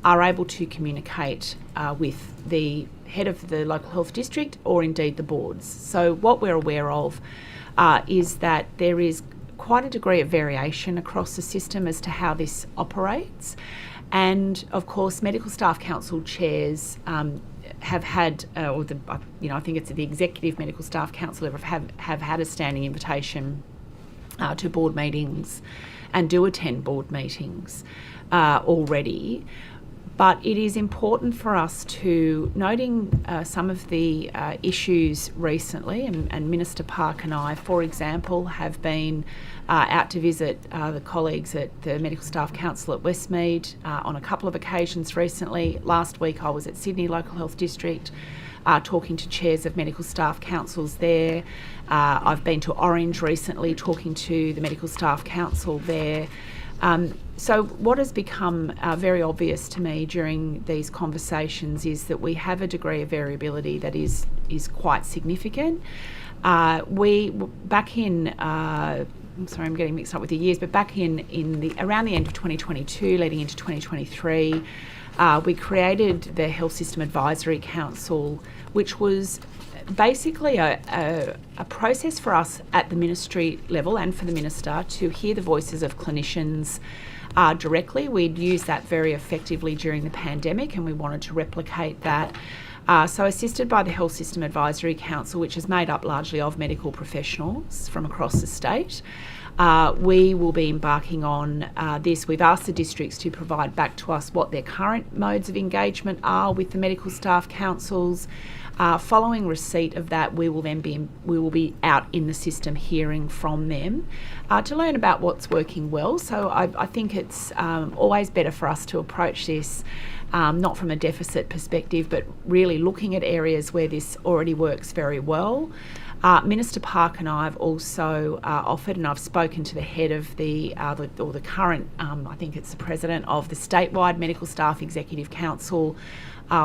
Speaker 6: are able to communicate with the head of the local health district or indeed the boards. So what we're aware of is that there is quite a degree of variation across the system as to how this operates. And of course, medical staff council chairs have had, I think it's the Executive Medical Staff Council have had a standing invitation to board meetings and do attend board meetings already. But it is important for us to, noting some of the issues recently, and Minister Park and I, for example, have been out to visit the colleagues at the Medical Staff Council at Westmead on a couple of occasions recently. Last week I was at Sydney Local Health District talking to chairs of medical staff councils there. I've been to Orange recently talking to the Medical Staff Council there. So what has become very obvious to me during these conversations is that we have a degree of variability that is quite significant. Back in, I'm sorry, I'm getting mixed up with the years, but back in around the end of 2022, leading into 2023, we created the Health System Advisory Council, which was basically a process for us at the ministry level and for the minister to hear the voices of clinicians directly. We'd used that very effectively during the pandemic, and we wanted to replicate that. So assisted by the Health System Advisory Council, which is made up largely of medical professionals from across the state, we will be embarking on this. We've asked the districts to provide back to us what their current modes of engagement are with the medical staff councils. Following receipt of that, we will be out in the system hearing from them to learn about what's working well. So I think it's always better for us to approach this not from a deficit perspective, but really looking at areas where this already works very well. Minister Park and I have also offered, and I've spoken to the head of the current, I think it's the president of the statewide Medical Staff Executive Council.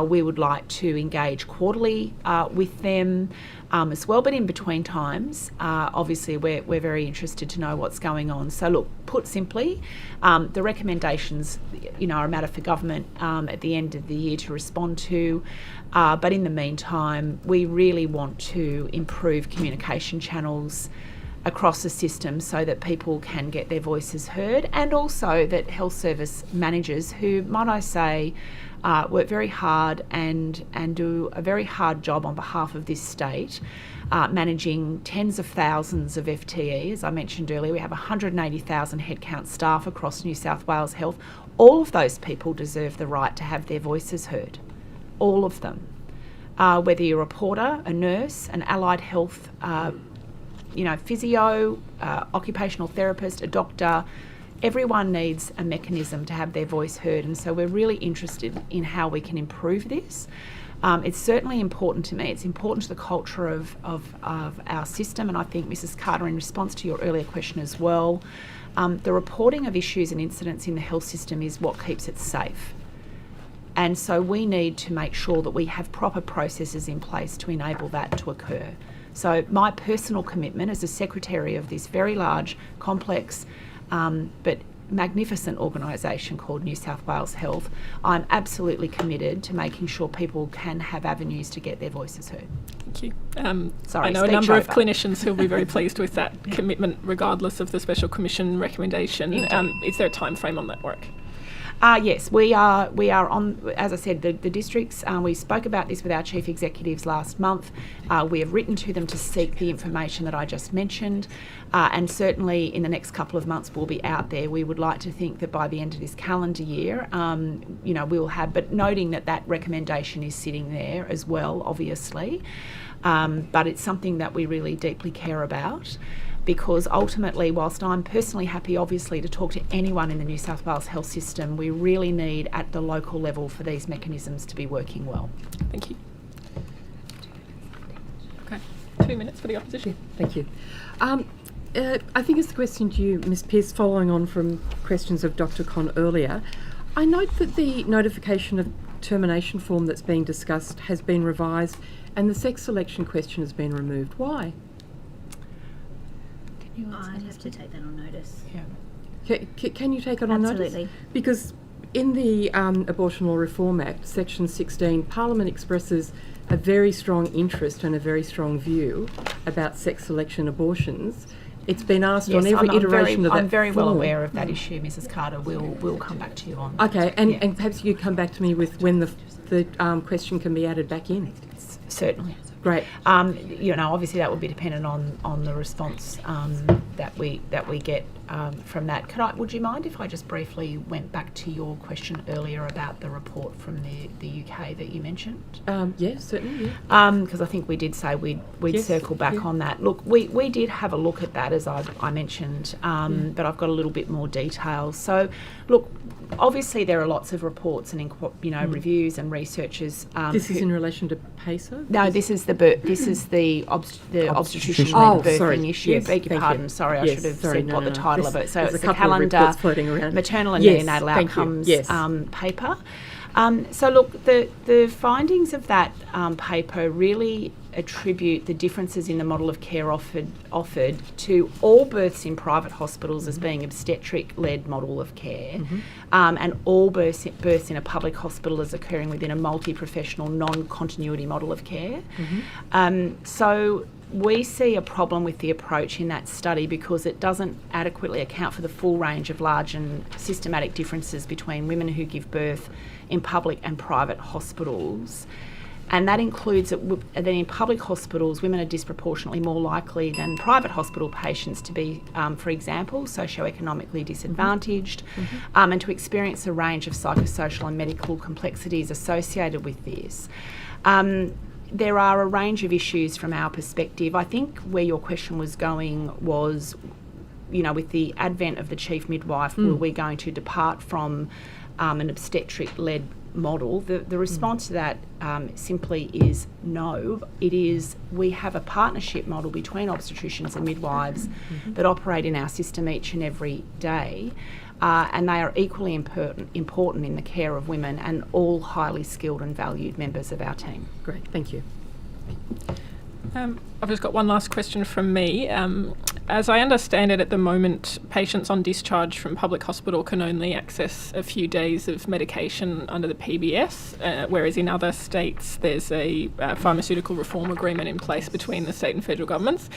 Speaker 6: We would like to engage quarterly with them as well, but in between times, obviously we're very interested to know what's going on. So look, put simply, the recommendations, are a matter for government at the end of the year to respond to. But in the meantime, we really want to improve communication channels across the system so that people can get their voices heard, and also that health service managers, who, might I say, work very hard and do a very hard job on behalf of this state, managing tens of thousands of FTE. As I mentioned earlier, we have 180,000 headcount staff across New South Wales Health. All of those people deserve the right to have their voices heard. All of them. Whether you're a porter, a nurse, an allied health physio, occupational therapist, a doctor, everyone needs a mechanism to have their voice heard, and so we're really interested in how we can improve this. It's certainly important to me. It's important to the culture of our system, and I think, Mrs. Carter, in response to your earlier question as well, the reporting of issues and incidents in the health system is what keeps it safe. And so we need to make sure that we have proper processes in place to enable that to occur. So my personal commitment as a secretary of this very large, complex, but magnificent organisation called New South Wales Health, I'm absolutely committed to making sure people can have avenues to get their voices heard.
Speaker 1: Thank you.
Speaker 6: Sorry,
Speaker 1: I know a
Speaker 6: speech
Speaker 1: number of
Speaker 6: over.
Speaker 1: clinicians who'll be very pleased with that commitment, regardless of the Special Commission recommendation. Is there a time frame on that work?
Speaker 6: Yes, we are on, as I said, the districts, we spoke about this with our chief executives last month. We have written to them to seek the information that I just mentioned, and certainly in the next couple of months we'll be out there. We would like to think that by the end of this calendar year, we'll have, but noting that that recommendation is sitting there as well, obviously, but it's something that we really deeply care about. Because ultimately, whilst I'm personally happy, obviously, to talk to anyone in the New South Wales health system, we really need at the local level for these mechanisms to be working well.
Speaker 1: Thank you. Okay, 2 minutes for the opposition.
Speaker 14: Thank you. I think it's a question to you, Ms Pearce, following on from questions of Dr Con earlier. I note that the notification of termination form that's being discussed has been revised and the sex selection question has been removed. Why?
Speaker 7: I'd have to take that on notice.
Speaker 14: Can you take it on notice?
Speaker 7: Absolutely.
Speaker 14: Because in the Abortion Law Reform Act, Section 16, Parliament expresses a very strong interest and a very strong view about sex selection abortions. It's been asked on every iteration of that
Speaker 6: I'm very well
Speaker 14: form.
Speaker 6: aware of that issue, Mrs. Carter. We'll come back to you on that.
Speaker 14: Okay, and perhaps you come back to me with when the question can be added back in.
Speaker 6: Certainly.
Speaker 14: Great.
Speaker 6: Obviously that will be dependent on the response that we get from that. Would you mind if I just briefly went back to your question earlier about the report from the UK that you mentioned?
Speaker 14: Yes, certainly. Yeah.
Speaker 6: Because I think we did say we'd
Speaker 14: Yes,
Speaker 6: circle back on that. Look, we did have a look at that, as I mentioned, but I've got a little bit more detail. So, look, obviously there are lots of reports and reviews and researchers.
Speaker 14: This is in relation to PACER?
Speaker 6: No, this is the obstetrician-led birthing issue.
Speaker 14: Yes,
Speaker 6: Beg your pardon. Sorry, I should have said what the title of it. So
Speaker 14: There's
Speaker 6: it's
Speaker 14: a
Speaker 6: the
Speaker 14: couple of
Speaker 6: calendar
Speaker 14: reports floating around.
Speaker 6: maternal and
Speaker 14: Yes,
Speaker 6: neonatal
Speaker 14: thank you.
Speaker 6: outcomes
Speaker 14: Yes.
Speaker 6: paper. So look, the findings of that paper really attribute the differences in the model of care offered to all births in private hospitals as being obstetric-led model of care, and all births in a public hospital as occurring within a multi-professional, non-continuity model of care. So we see a problem with the approach in that study because it doesn't adequately account for the full range of large and systematic differences between women who give birth in public and private hospitals. And that includes that in public hospitals, women are disproportionately more likely than private hospital patients to be, for example, socioeconomically disadvantaged, and to experience a range of psychosocial and medical complexities associated with this. There are a range of issues from our perspective. I think where your question was going was, with the advent of the chief midwife, were we going to depart from an obstetric-led model? The response to that simply is no. It is, we have a partnership model between obstetricians and midwives that operate in our system each and every day, and they are equally important in the care of women and all highly skilled and valued members of our team.
Speaker 14: Great, thank you.
Speaker 1: I've just got one last question from me. As I understand it, at the moment, patients on discharge from public hospital can only access a few days of medication under the PBS, whereas in other states there's a pharmaceutical reform agreement in place between the state and federal governments.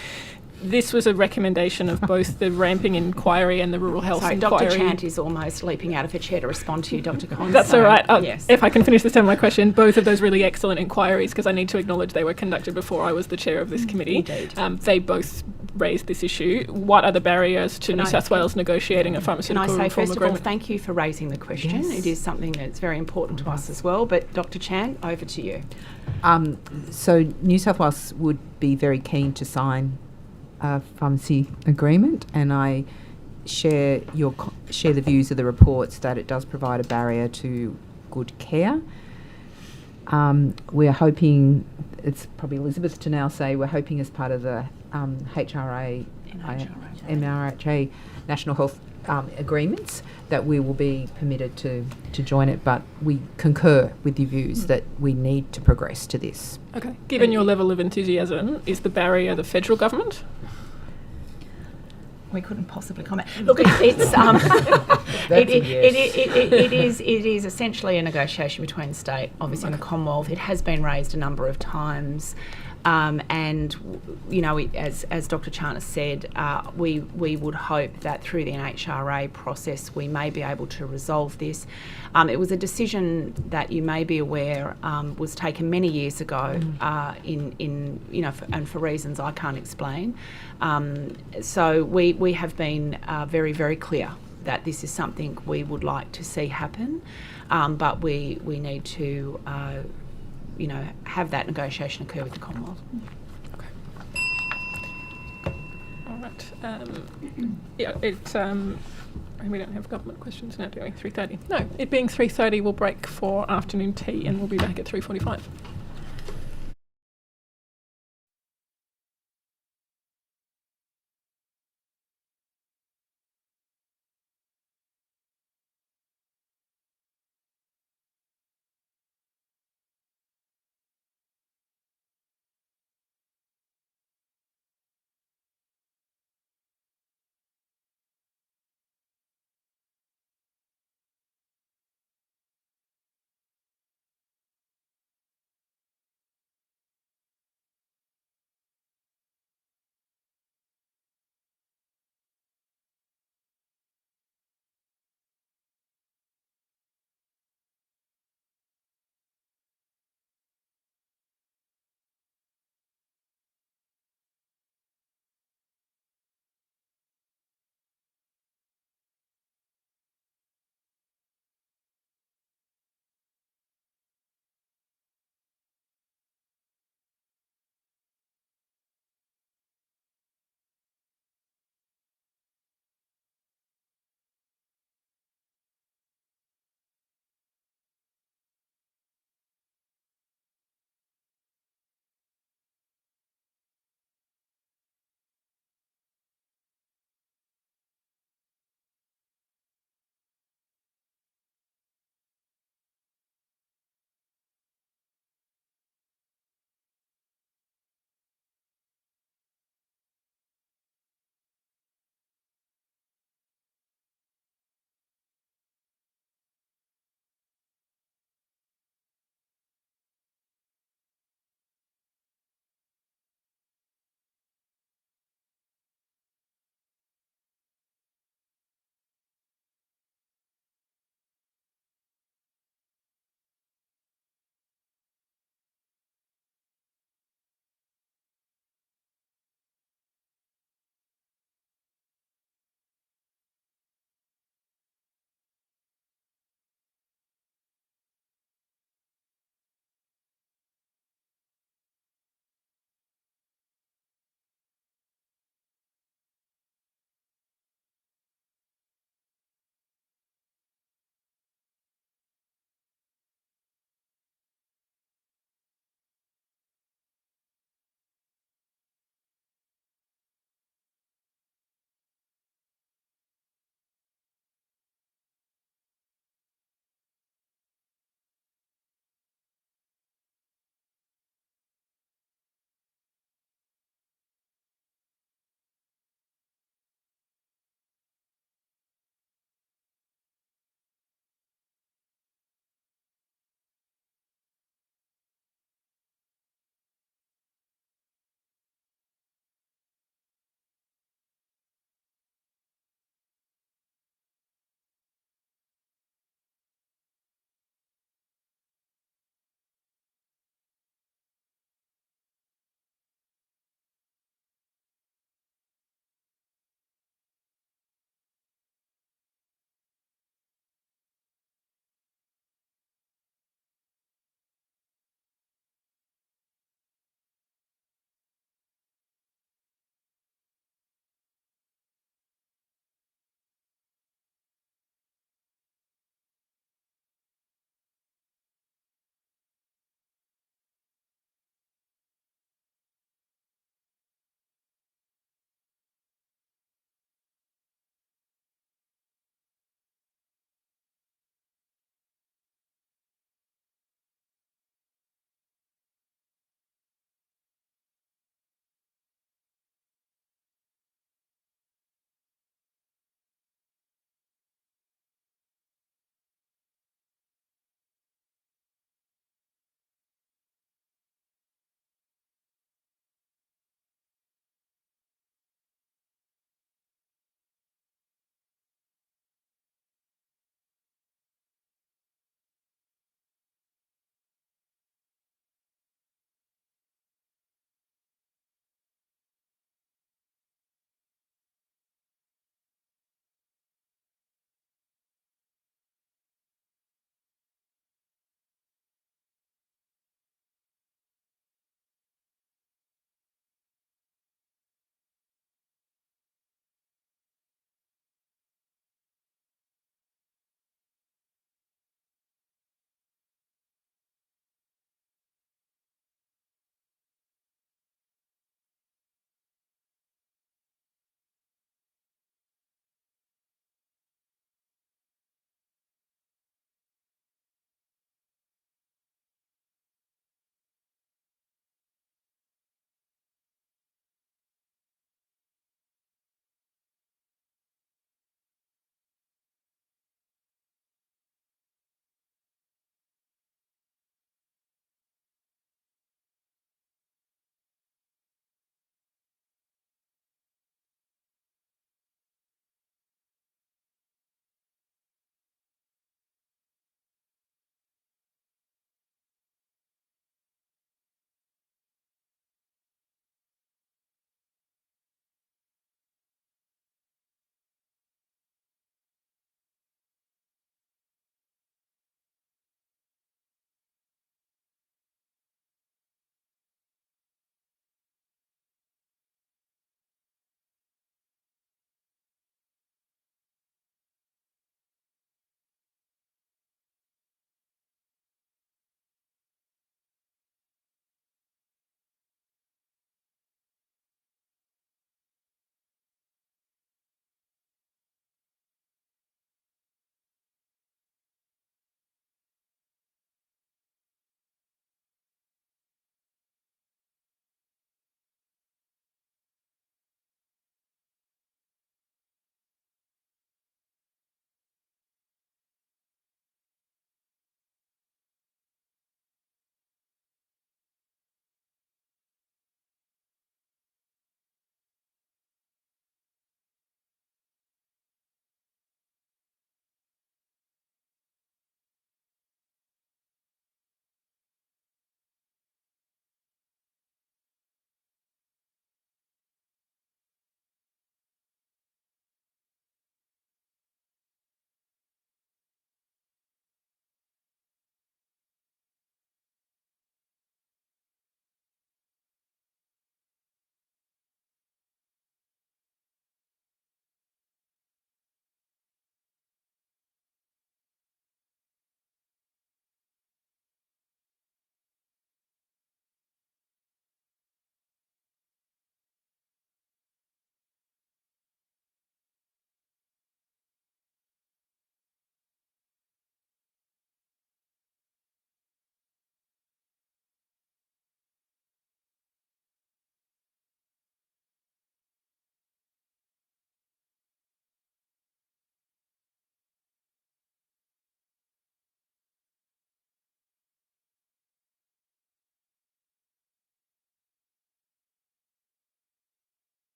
Speaker 1: This was a recommendation of both the ramping inquiry and the rural health inquiry.
Speaker 6: Dr. Chant is almost leaping out of her chair to respond to you, Dr. Collins.
Speaker 1: That's all right.
Speaker 6: Yes.
Speaker 1: If I can finish this term, my question, both of those really excellent inquiries, because I need to acknowledge they were conducted before I was the chair of this committee.
Speaker 6: Indeed.
Speaker 1: They both raised this issue. What are the barriers to New South Wales negotiating a pharmaceutical
Speaker 6: reform agreement? Can I say, first of all, thank you for raising the question.
Speaker 8: Yes.
Speaker 6: It is something that's very important to us as well. But Dr. Chan, over to you.
Speaker 8: So New South Wales would be very keen to sign a pharmacy agreement, and I share the views of the reports that it does provide a barrier to good care. We're hoping, it's probably Elizabeth to now say, we're hoping as part of the MRHA National Health agreements that we will be permitted to join it, but we concur with your views that we need to progress to this.
Speaker 1: Okay. Given your level of enthusiasm, is the barrier the federal government?
Speaker 6: We couldn't possibly comment. Look, it is essentially a negotiation between the state, obviously, and the Commonwealth. It has been raised a number of times. And, you know, as Dr. Charnas said, we would hope that through the NHRA process we may be able to resolve this. It was a decision that you may be aware was taken many years ago and for reasons I can't explain. So we have been very, very clear that this is something we would like to see happen, but we need to have that negotiation occur with the Commonwealth.
Speaker 1: Okay. All right. We don't have government questions now, do we? 3:30. No, it being 3:30, we'll break for afternoon tea and we'll be back at 3:45.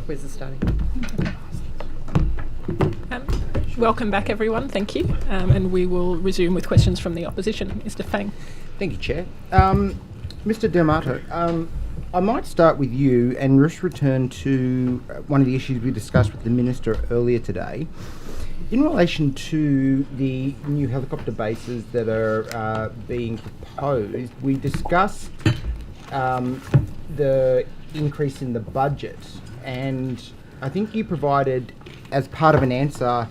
Speaker 11: Where's the starting?
Speaker 1: Welcome back, everyone. Thank you. And we will resume with questions from the opposition. Mr. Fang.
Speaker 17: Thank you, Chair. Mr. D'Amato, I might start with you and just return to one of the issues we discussed with the Minister earlier today. In relation to the new helicopter bases that are being proposed, we discussed the increase in the budget, and I think you provided, as part of an answer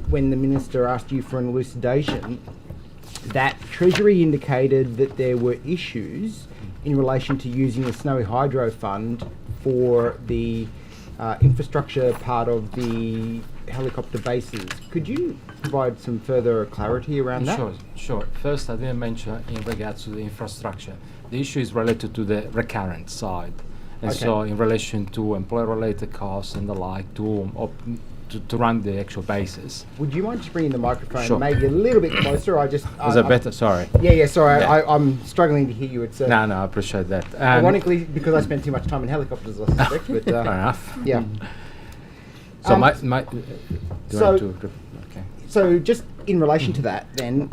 Speaker 17: when the Minister asked you for an elucidation, that Treasury indicated that there were issues in relation to using the Snowy Hydro Fund for the infrastructure part of the helicopter bases. Could you provide some further clarity around that?
Speaker 4: Sure. First, I didn't mention in regards to the infrastructure. The issue is related to the recurrent side. And so in relation to employee-related costs and the like, to run the actual bases.
Speaker 17: Would you mind just bringing the microphone maybe a little bit closer? Is that
Speaker 4: better? Sorry.
Speaker 17: Yeah, sorry. Yeah. I'm struggling to hear you. It's
Speaker 4: No, I appreciate that.
Speaker 17: Ironically, because I spent too much time in helicopters, I suspect. But,
Speaker 4: fair enough.
Speaker 17: Yeah. So just in relation to that then,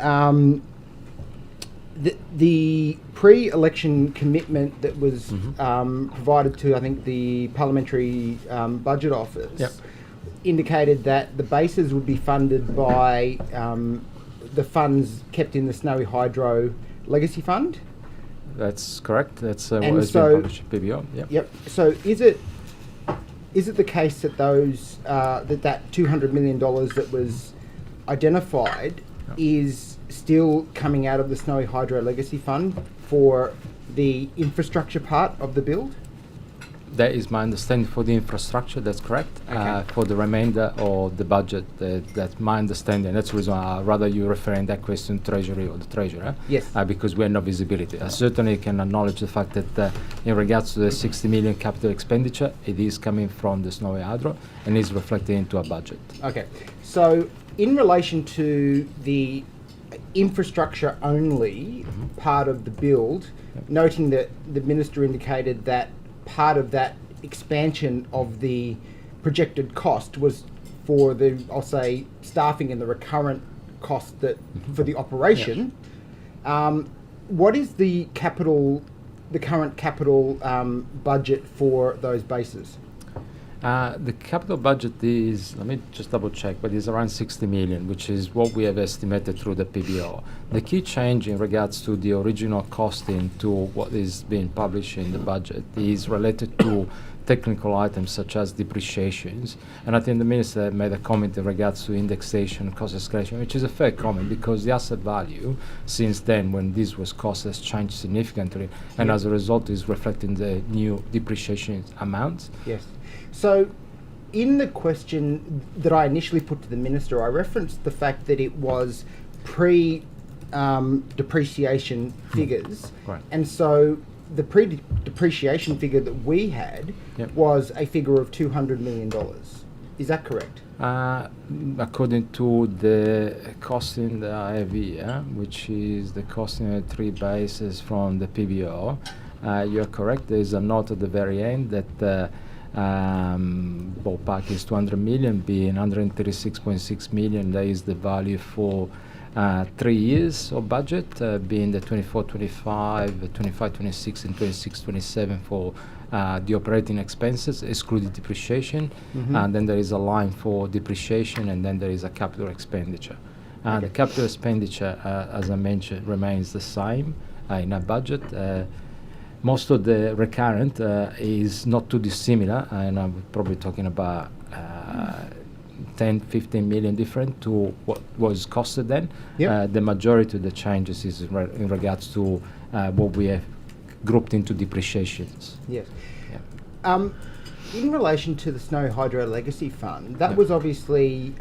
Speaker 17: the pre-election commitment that was provided to, I think, the Parliamentary Budget Office indicated that the bases would be funded by the funds kept in the Snowy Hydro Legacy Fund.
Speaker 4: That's correct. That's what has been published in PBO.
Speaker 17: Yep. So is it the case that those that $200 million that was identified is still coming out of the Snowy Hydro Legacy Fund for the infrastructure part of the build?
Speaker 4: That is my understanding for the infrastructure, that's correct. For the remainder of the budget, that's my understanding. That's the reason I'd rather you referring that question to Treasury or the Treasurer.
Speaker 17: Yes.
Speaker 4: Because we have no visibility. I certainly can acknowledge the fact that in regards to the 60 million capital expenditure, it is coming from the Snowy Hydro and is reflected into our budget.
Speaker 17: Okay. So in relation to the infrastructure only part of the build, noting that the Minister indicated that part of that expansion of the projected cost was for the, I'll say, staffing and the recurrent cost that for the operation. What is the current capital budget for those bases?
Speaker 4: The capital budget is, let me just double check, but it's around 60 million, which is what we have estimated through the PBO. The key change in regards to the original costing to what is being published in the budget is related to technical items such as depreciations. And I think the Minister made a comment in regards to indexation, cost escalation, which is a fair comment because the asset value since then, when this was cost, has changed significantly, and as a result is reflecting the new depreciation amounts.
Speaker 17: Yes. So, in the question that I initially put to the Minister, I referenced the fact that it was pre-depreciation figures.
Speaker 4: Right.
Speaker 17: And so, the pre-depreciation figure that we had was a figure of $200 million. Is that correct?
Speaker 4: According to the costing that I have here, which is the costing of 3 bases from the PBO, you're correct. There is a note at the very end that ballpark is 200 million, being 136.6 million. That is the value for 3 years of budget, being the 24-25, 25-26, and 26-27 for the operating expenses, excluding depreciation. And then there is a line for depreciation, and then there is a capital expenditure. The capital expenditure, as I mentioned, remains the same in our budget. Most of the recurrent is not too dissimilar, and I'm probably talking about 10-15 million different to what was costed then. The majority of the changes is in regards to what we have grouped into depreciations.
Speaker 17: Yes. In relation to the Snowy Hydro Legacy Fund, that was obviously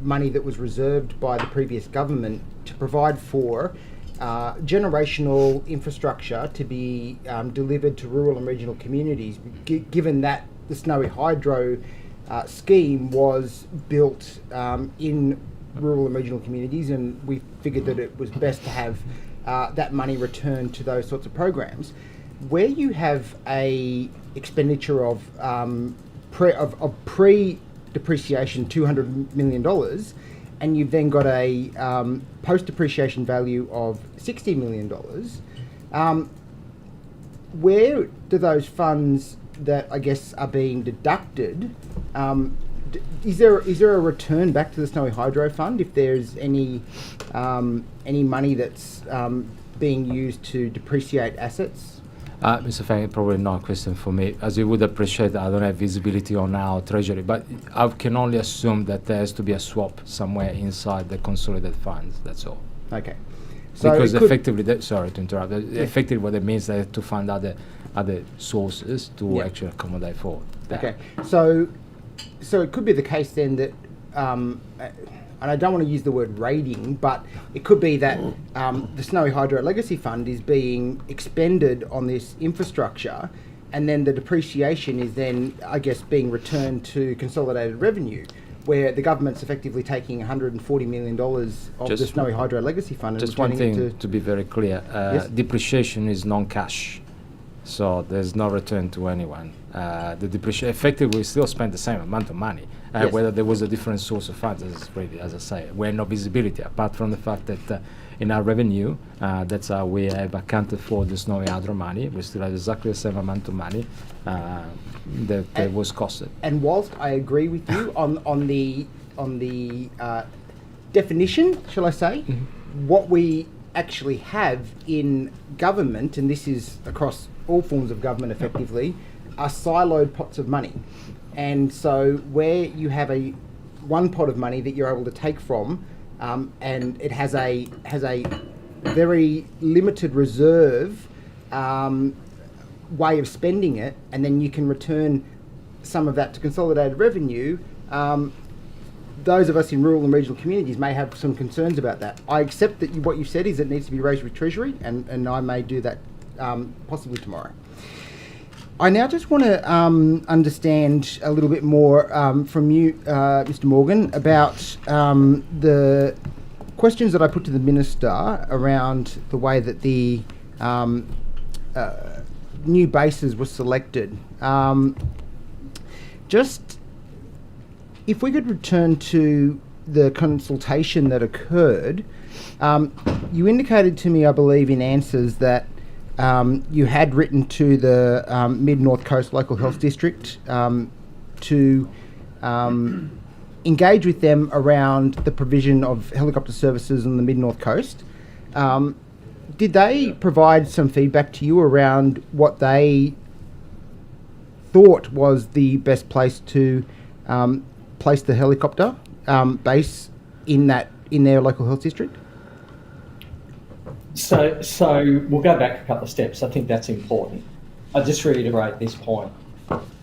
Speaker 17: money that was reserved by the previous government to provide for generational infrastructure to be delivered to rural and regional communities, given that the Snowy Hydro scheme was built in rural and regional communities, and we figured that it was best to have that money returned to those sorts of programs. Where you have a expenditure of pre-depreciation $200 million, and you've then got a post-depreciation value of $60 million, where do those funds that I guess are being deducted, is there a return back to the Snowy Hydro Fund if there's any money that's being used to depreciate assets?
Speaker 4: Mr. Fang, probably not a question for me. As you would appreciate, I don't have visibility on our treasury, but I can only assume that there has to be a swap somewhere inside the consolidated funds. That's all.
Speaker 17: Okay. So
Speaker 4: because effectively, sorry to interrupt. Effectively, what it means is to find other sources to actually accommodate for that.
Speaker 17: Okay. So it could be the case then that, and I don't want to use the word raiding, but it could be that the Snowy Hydro Legacy Fund is being expended on this infrastructure, and then the depreciation is then, I guess, being returned to consolidated revenue, where the government's effectively taking $140 million of the Snowy Hydro Legacy Fund and
Speaker 4: just one
Speaker 17: returning
Speaker 4: thing
Speaker 17: it
Speaker 4: to be very clear, depreciation is non-cash, so there's no return to anyone. The depreciation, effectively, we still spend the same amount of money. Whether there was a different source of funds, as I say, we have no visibility, apart from the fact that in our revenue, that's how we have accounted for the Snowy Hydro money. We still have exactly the same amount of money that was costed.
Speaker 17: And whilst I agree with you on the definition, shall I say, what we actually have in government, and this is across all forms of government effectively, are siloed pots of money. And so where you have one pot of money that you're able to take from, and it has a very limited reserve way of spending it, and then you can return some of that to consolidated revenue, those of us in rural and regional communities may have some concerns about that. I accept that what you've said is it needs to be raised with Treasury, and I may do that possibly tomorrow. I now just want to understand a little bit more from you, Mr. Morgan, about the questions that I put to the Minister around the way that the new bases were selected. Just if we could return to the consultation that occurred, you indicated to me, I believe, in answers that you had written to the Mid-North Coast Local Health District to engage with them around the provision of helicopter services on the Mid-North Coast. Did they provide some feedback to you around what they thought was the best place to place the helicopter base in their local health district?
Speaker 2: So we'll go back a couple of steps. I think that's important. I'll just reiterate this point.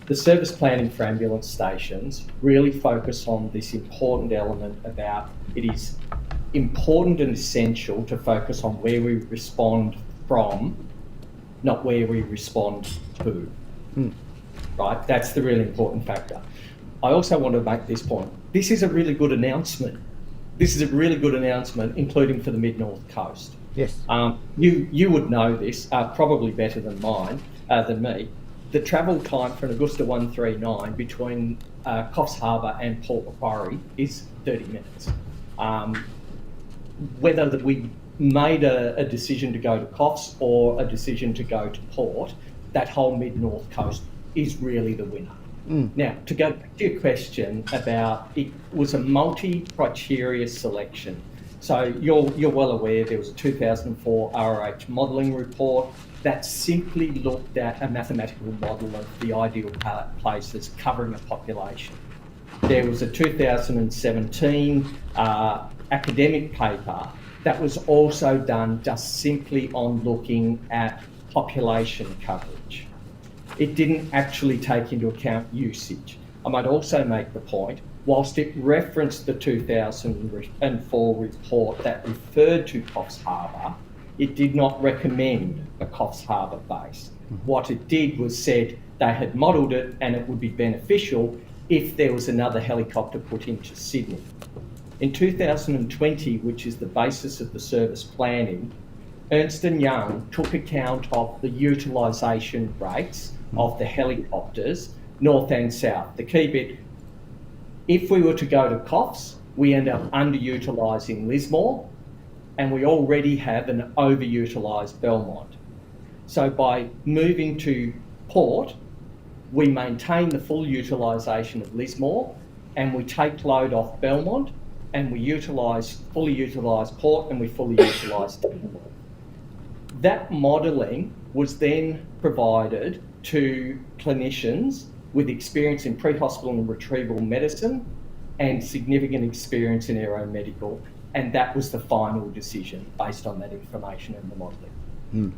Speaker 2: The service planning for ambulance stations really focus on this important element about it is important and essential to focus on where we respond from, not where we respond to. Right? That's the really important factor. I also want to make this point. This is a really good announcement. This is a really good announcement, including for the Mid-North Coast.
Speaker 17: Yes.
Speaker 2: You would know this, probably better than me. The travel time for an Augusta 139 between Coffs Harbour and Port Macquarie is 30 minutes. Whether we made a decision to go to Coffs or a decision to go to Port, that whole Mid-North Coast is really the winner. Now, to go back to your question about it was a multi-criteria selection. So you're well aware there was a 2004 ROH modelling report that simply looked at a mathematical model of the ideal places covering a population. There was a 2017 academic paper that was also done just simply on looking at population coverage. It didn't actually take into account usage. I might also make the point, whilst it referenced the 2004 report that referred to Coffs Harbour, it did not recommend a Coffs Harbour base. What it did was said they had modelled it and it would be beneficial if there was another helicopter put into Sydney. In 2020, which is the basis of the service planning, Ernst & Young took account of the utilisation rates of the helicopters, north and south. The key bit, if we were to go to Coffs, we end up underutilising Lismore, and we already have an overutilised Belmont. So by moving to Port, we maintain the full utilisation of Lismore, and we take load off Belmont, and we fully utilise Port, and we fully utilise Belmont. That modelling was then provided to clinicians with experience in pre-hospital and retrieval medicine and significant experience in aeromedical, and that was the final decision based on that information and the modelling.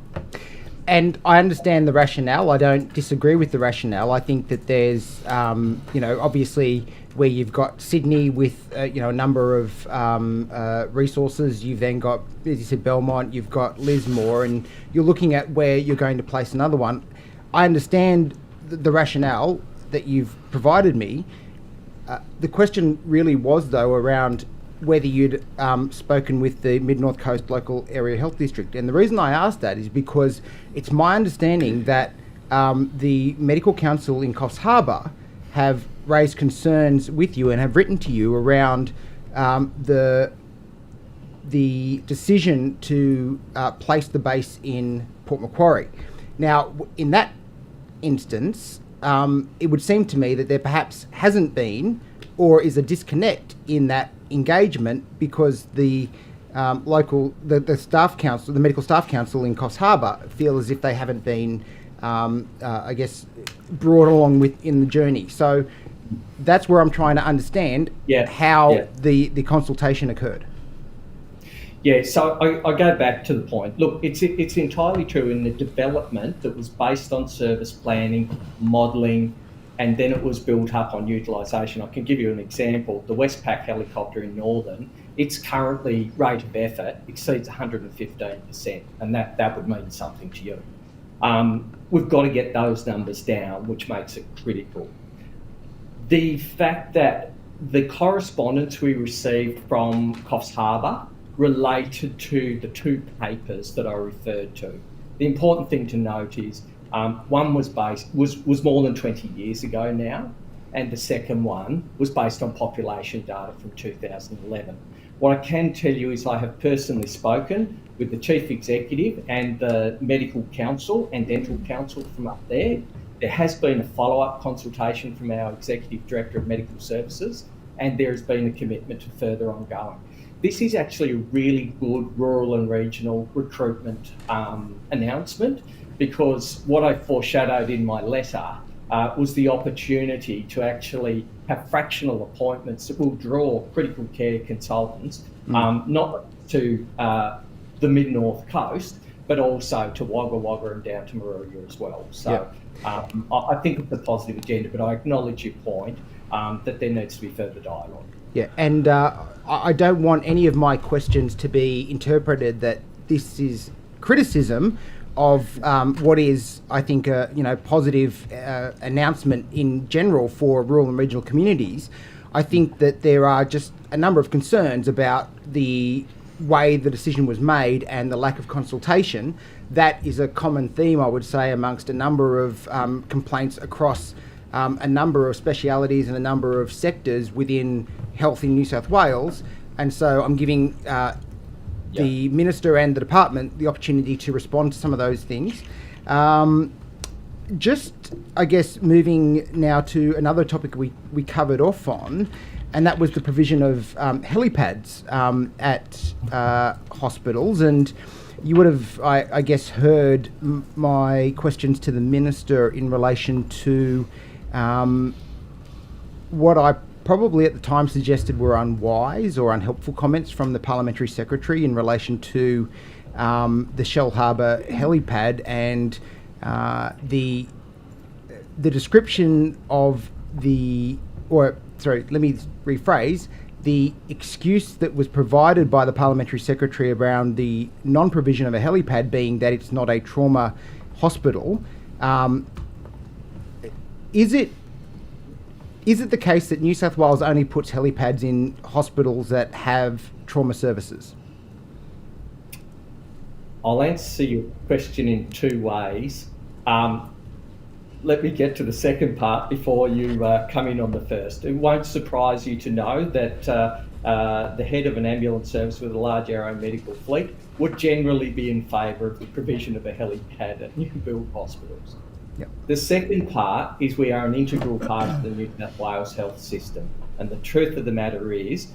Speaker 17: And I understand the rationale. I don't disagree with the rationale. I think that there's, obviously where you've got Sydney with, a number of resources, you've then got, as you said, Belmont, you've got Lismore, and you're looking at where you're going to place another one. I understand the rationale that you've provided me. The question really was, though, around whether you'd spoken with the Mid-North Coast Local Area Health District. And the reason I asked that is because it's my understanding that the Medical Council in Coffs Harbour have raised concerns with you and have written to you around the decision to place the base in Port Macquarie. Now, in that instance, it would seem to me that there perhaps hasn't been or is a disconnect in that engagement because the the staff council, the medical staff council in Coffs Harbour feel as if they haven't been, brought along in the journey. So that's where I'm trying to understand how the consultation occurred.
Speaker 2: Yeah, so I go back to the point. Look, it's entirely true in the development that was based on service planning, modelling, and then it was built up on utilisation. I can give you an example. The Westpac helicopter in Northern, its currently rate of effort exceeds 115%, and that would mean something to you. We've got to get those numbers down, which makes it critical. The fact that the correspondence we received from Coffs Harbour related to the two papers that I referred to. The important thing to note is one was more than 20 years ago now, and the second one was based on population data from 2011. What I can tell you is I have personally spoken with the Chief Executive and the Medical Council and Dental Council from up there. There has been a follow-up consultation from our Executive Director of Medical Services, and there has been a commitment to further ongoing. This is actually a really good rural and regional recruitment announcement, because what I foreshadowed in my letter was the opportunity to actually have fractional appointments that will draw critical care consultants, not to the Mid-North Coast, but also to Wagga Wagga and down to Maruya as well. So I think it's a positive agenda, but I acknowledge your point that there needs to be further dialogue.
Speaker 17: Yeah, and I don't want any of my questions to be interpreted that this is criticism of what is, I think, a positive announcement in general for rural and regional communities. I think that there are just a number of concerns about the way the decision was made and the lack of consultation. That is a common theme, I would say, amongst a number of complaints across a number of specialities and a number of sectors within health in New South Wales. And so I'm giving the Minister and the Department the opportunity to respond to some of those things. Just, I guess, moving now to another topic we covered off on, and that was the provision of helipads at hospitals. And you would have, I guess, heard my questions to the Minister in relation to what I probably at the time suggested were unwise or unhelpful comments from the Parliamentary Secretary in relation to the Shellharbour helipad and the description of let me rephrase, the excuse that was provided by the Parliamentary Secretary around the non-provision of a helipad being that it's not a trauma hospital, is it the case that New South Wales only puts helipads in hospitals that have trauma services?
Speaker 2: I'll answer your question in two ways. Let me get to the second part before you come in on the first. It won't surprise you to know that the head of an ambulance service with a large aeromedical fleet would generally be in favour of the provision of a helipad at new build hospitals.
Speaker 17: Yep.
Speaker 2: The second part is we are an integral part of the New South Wales health system, and the truth of the matter is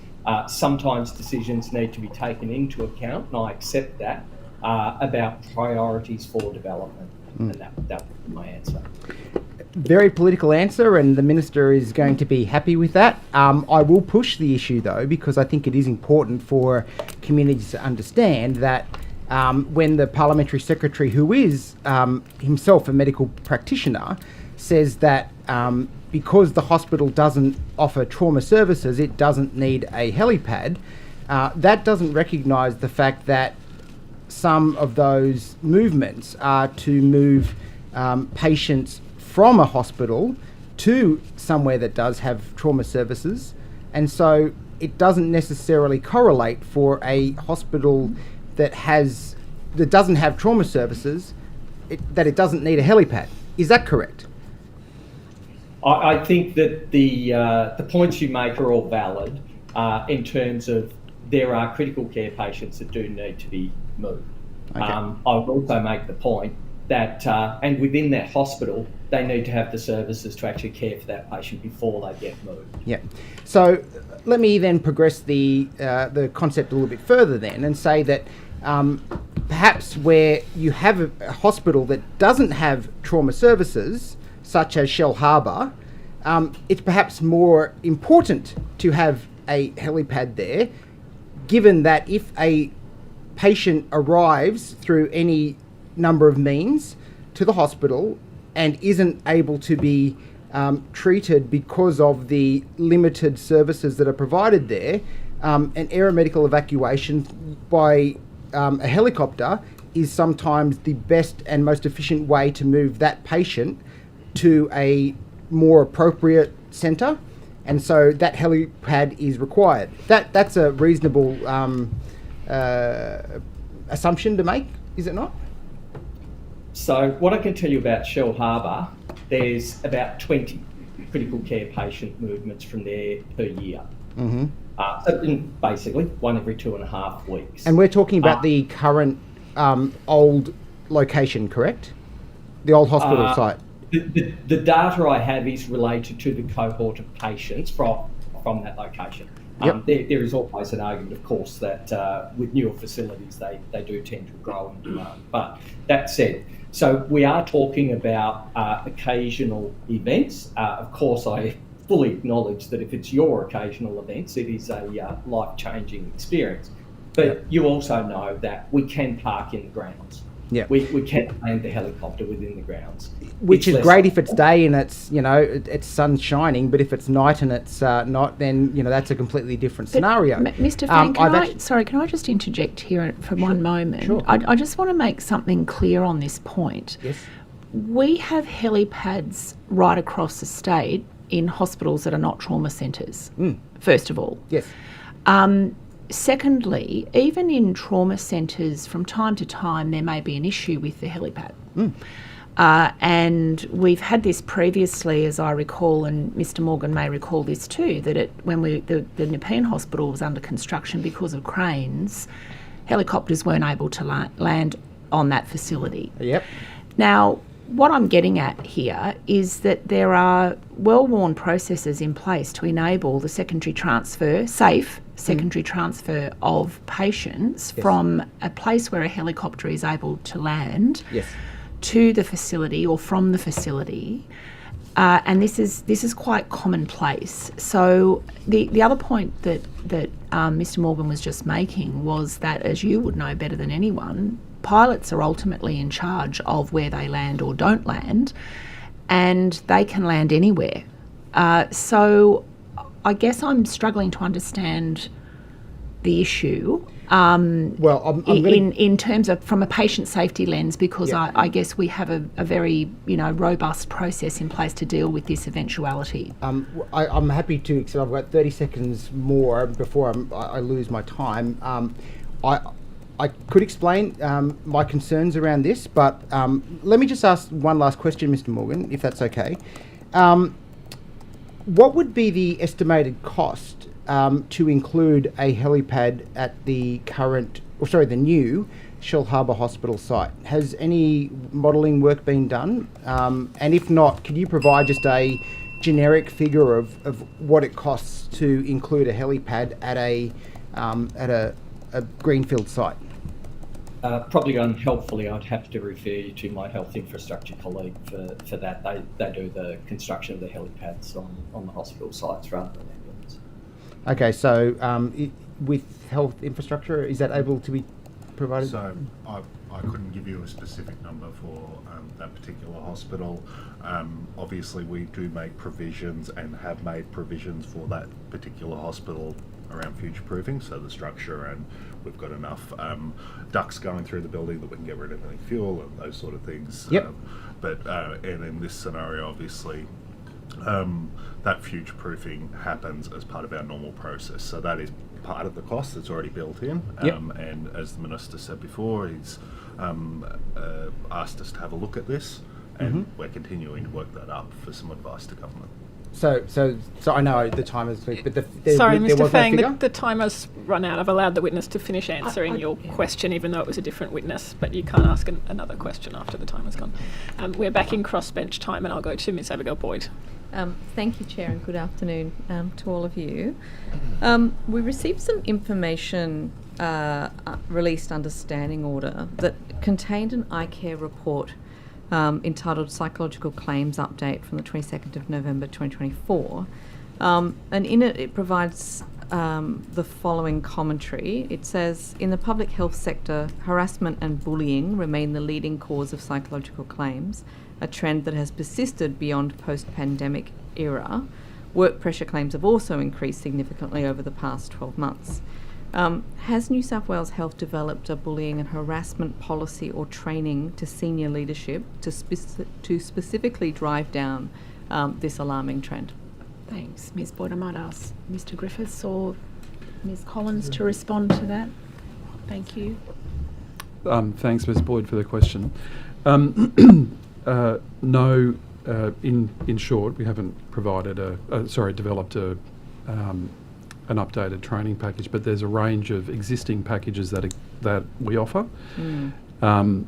Speaker 2: sometimes decisions need to be taken into account, and I accept that, about priorities for development. And that would be my answer.
Speaker 17: Very political answer, and the Minister is going to be happy with that. I will push the issue though, because I think it is important for communities to understand that when the Parliamentary Secretary, who is himself a medical practitioner, says that because the hospital doesn't offer trauma services, it doesn't need a helipad, that doesn't recognise the fact that some of those movements are to move patients from a hospital to somewhere that does have trauma services, and so it doesn't necessarily correlate for a hospital that doesn't have trauma services that it doesn't need a helipad. Is that correct?
Speaker 2: I think that the points you make are all valid in terms of there are critical care patients that do need to be moved.
Speaker 17: Okay.
Speaker 2: I would also make the point that, and within that hospital, they need to have the services to actually care for that patient before they get moved.
Speaker 17: Yeah. So let me then progress the concept a little bit further then and say that perhaps where you have a hospital that doesn't have trauma services, such as Shellharbour, it's perhaps more important to have a helipad there, given that if a patient arrives through any number of means to the hospital and isn't able to be treated because of the limited services that are provided there, an aeromedical evacuation by a helicopter is sometimes the best and most efficient way to move that patient to a more appropriate centre, and so that helipad is required. That's a reasonable assumption to make, is it not?
Speaker 2: So what I can tell you about Shellharbour, there's about 20 critical care patient movements from there per year.
Speaker 17: Mm-hmm.
Speaker 2: Basically, one every 2.5 weeks.
Speaker 17: And we're talking about the current old location, correct? The old hospital site.
Speaker 2: The data I have is related to the cohort of patients from that location.
Speaker 17: Yep.
Speaker 2: There is always an argument, of course, that with newer facilities, they do tend to grow in demand. But that said, so we are talking about occasional events. Of course, I fully acknowledge that if it's your occasional events, it is a life-changing experience. But you also know that we can park in the grounds.
Speaker 17: Yeah.
Speaker 2: We can land the helicopter within the grounds.
Speaker 17: Which is great if it's day and it's, it's sun shining, but if it's night and it's not, then, that's a completely different scenario.
Speaker 6: Mr. Frank, can I just interject here for one moment?
Speaker 17: Sure.
Speaker 6: I just want to make something clear on this point.
Speaker 17: Yes.
Speaker 6: We have helipads right across the state in hospitals that are not trauma centres, first of all.
Speaker 17: Yes.
Speaker 6: Secondly, even in trauma centres, from time to time, there may be an issue with the helipad. And we've had this previously, as I recall, and Mr. Morgan may recall this too, that when the Nepean Hospital was under construction because of cranes, helicopters weren't able to land on that facility.
Speaker 17: Yep.
Speaker 6: Now, what I'm getting at here is that there are well-worn processes in place to enable the secondary transfer, safe secondary transfer of patients from a place where a helicopter is able to land to the facility or from the facility. And this is quite commonplace. So the other point that Mr. Morgan was just making was that, as you would know better than anyone, pilots are ultimately in charge of where they land or don't land, and they can land anywhere. So I guess I'm struggling to understand the issue.
Speaker 17: Well, I'm
Speaker 6: in terms of from a patient safety lens, because
Speaker 17: Yeah.
Speaker 6: I guess we have a very robust process in place to deal with this eventuality.
Speaker 17: I'm happy to, because I've got 30 seconds more before I lose my time. I could explain my concerns around this, but let me just ask one last question, Mr. Morgan, if that's okay. What would be the estimated cost to include a helipad at the new Shellharbour Hospital site? Has any modelling work been done? And if not, could you provide just a generic figure of what it costs to include a helipad at a greenfield site?
Speaker 2: Probably unhelpfully, I'd have to refer you to my health infrastructure colleague for that. They do the construction of the helipads on the hospital sites rather than ambulance.
Speaker 17: Okay, so with health infrastructure, is that able to be provided?
Speaker 10: So I couldn't give you a specific number for that particular hospital. Obviously, we do make provisions and have made provisions for that particular hospital around future-proofing, so the structure, and we've got enough ducts going through the building that we can get rid of any fuel and those sort of things.
Speaker 17: Yep.
Speaker 10: And in this scenario, obviously, that future-proofing happens as part of our normal process. So that is part of the cost that's already built in.
Speaker 17: Yep.
Speaker 10: And as the Minister said before, he's asked us to have a look at this, and we're continuing to work that up for some advice to government.
Speaker 17: So I know the time is, but
Speaker 1: Sorry,
Speaker 17: there
Speaker 1: Mr.
Speaker 17: was
Speaker 1: Fang,
Speaker 17: no figure?
Speaker 1: the timer's run out. I've allowed the witness to finish answering your question, even though it was a different witness, but you can't ask another question after the timer's gone. We're back in crossbench time, and I'll go to Ms. Abigail Boyd.
Speaker 13: Thank you, Chair, and good afternoon to all of you. We received some information released under standing order that contained an iCare report entitled Psychological Claims Update from the 22nd of November 2024. And in it provides the following commentary. It says, in the public health sector, harassment and bullying remain the leading cause of psychological claims, a trend that has persisted beyond post-pandemic era. Work pressure claims have also increased significantly over the past 12 months. Has New South Wales Health developed a bullying and harassment policy or training to senior leadership to specifically drive down this alarming trend?
Speaker 6: Thanks, Ms. Boyd. I might ask Mr. Griffiths or Ms. Collins to respond to that. Thank you.
Speaker 12: Thanks, Ms. Boyd, for the question. No, in short, we haven't provided developed an updated training package, but there's a range of existing packages that we offer.
Speaker 13: When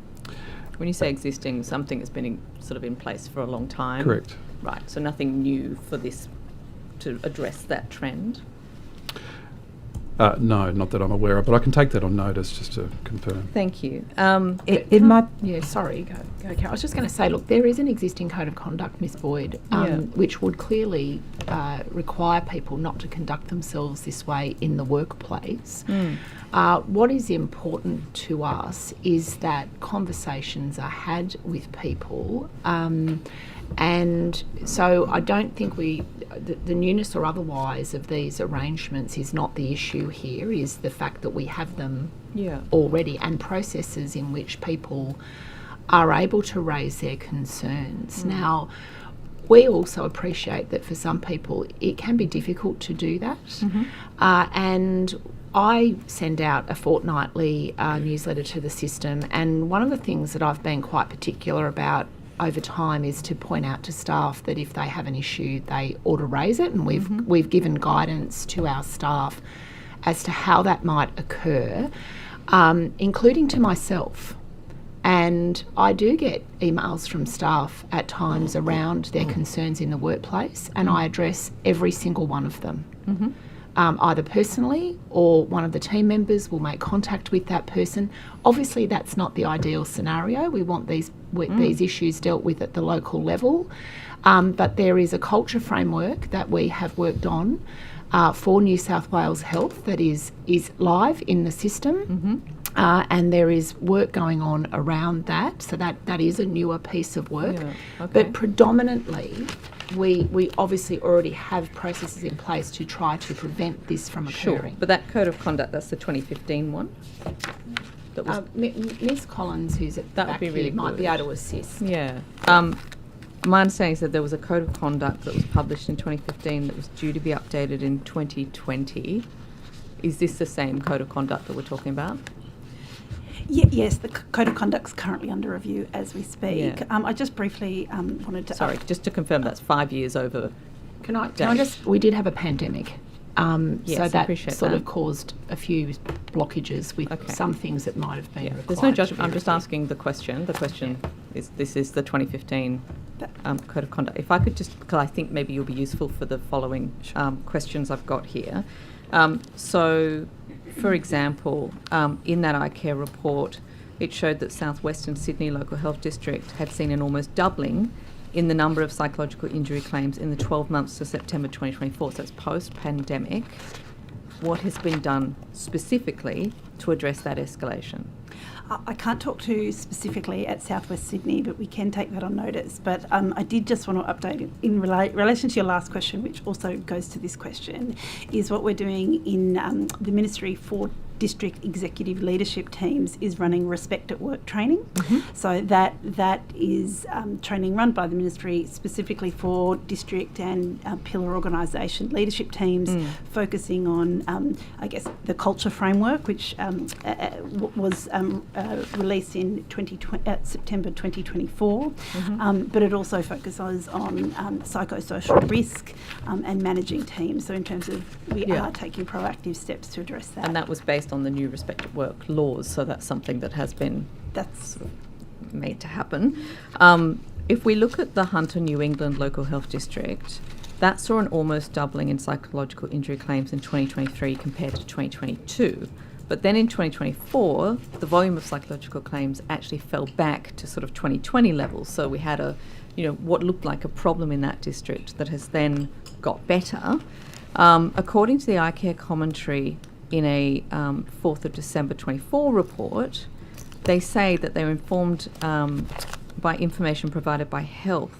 Speaker 13: you say existing, something that's been sort of in place for a long time?
Speaker 12: Correct.
Speaker 13: Right, so nothing new for this to address that trend?
Speaker 12: No, not that I'm aware of, but I can take that on notice just to confirm.
Speaker 13: Thank you.
Speaker 6: Sorry, go, Carol. I was just going to say, look, there is an existing code of conduct, Ms. Boyd, which would clearly require people not to conduct themselves this way in the workplace. What is important to us is that conversations are had with people, and so I don't think the newness or otherwise of these arrangements is not the issue here, is the fact that we have them already, and processes in which people are able to raise their concerns. Now, we also appreciate that for some people it can be difficult to do that, and I send out a fortnightly newsletter to the system, and one of the things that I've been quite particular about over time is to point out to staff that if they have an issue, they ought to raise it, and we've given guidance to our staff as to how that might occur, including to myself. And I do get emails from staff at times around their concerns in the workplace, and I address every single one of them. Either personally or one of the team members will make contact with that person. Obviously, that's not the ideal scenario. We want these issues dealt with at the local level. But there is a culture framework that we have worked on for New South Wales Health that is live in the system. And there is work going on around that, so that is a newer piece of work.
Speaker 13: Yeah, okay.
Speaker 6: But predominantly, we obviously already have processes in place to try to prevent this from occurring.
Speaker 13: Sure, but that code of conduct, that's the 2015 one? That was
Speaker 6: Ms Collins, who's at the
Speaker 13: That would
Speaker 6: back
Speaker 13: be really
Speaker 6: here, might
Speaker 13: good.
Speaker 6: be able to assist.
Speaker 13: Yeah. My understanding is that there was a code of conduct that was published in 2015 that was due to be updated in 2020. Is this the same code of conduct that we're talking about?
Speaker 18: Yes, the code of conduct's currently under review as we speak.
Speaker 13: Yeah.
Speaker 18: I just briefly wanted to...
Speaker 13: Sorry, just to confirm, that's 5 years over.
Speaker 6: Can I just... We did have a pandemic.
Speaker 13: Yes,
Speaker 6: so
Speaker 13: I
Speaker 6: that
Speaker 13: appreciate
Speaker 6: sort
Speaker 13: that.
Speaker 6: of caused a few blockages with some things that might have been required.
Speaker 13: There's no
Speaker 6: to
Speaker 13: judgment.
Speaker 6: be
Speaker 13: I'm just
Speaker 6: reviewed.
Speaker 13: asking the question. The question is, this is the 2015 code of conduct. If I could just, because I think maybe you'll be useful for the following questions I've got here. So, for example, in that iCare report, it showed that South Western Sydney Local Health District had seen an almost doubling in the number of psychological injury claims in the 12 months to September 2024. So it's post-pandemic. What has been done specifically to address that escalation?
Speaker 18: I can't talk to specifically at South West Sydney, but we can take that on notice. But I did just want to update it in relation to your last question, which also goes to this question, is what we're doing in the Ministry for District Executive Leadership Teams is running Respect at Work training. So that is training run by the Ministry specifically for district and pillar organisation leadership teams, focusing on, I guess, the culture framework, which was released in September 2024, but it also focuses on psychosocial risk and managing teams. So in terms of, we are taking proactive steps to address that.
Speaker 13: And that was based on the new Respect at Work laws, so that's something that has been sort of made to happen. If we look at the Hunter New England Local Health District, that saw an almost doubling in psychological injury claims in 2023 compared to 2022. But then in 2024, the volume of psychological claims actually fell back to sort of 2020 levels. So we had what looked like a problem in that district that has then got better. According to the iCare commentary in a 4th of December 24 report, they say that they were informed by information provided by Health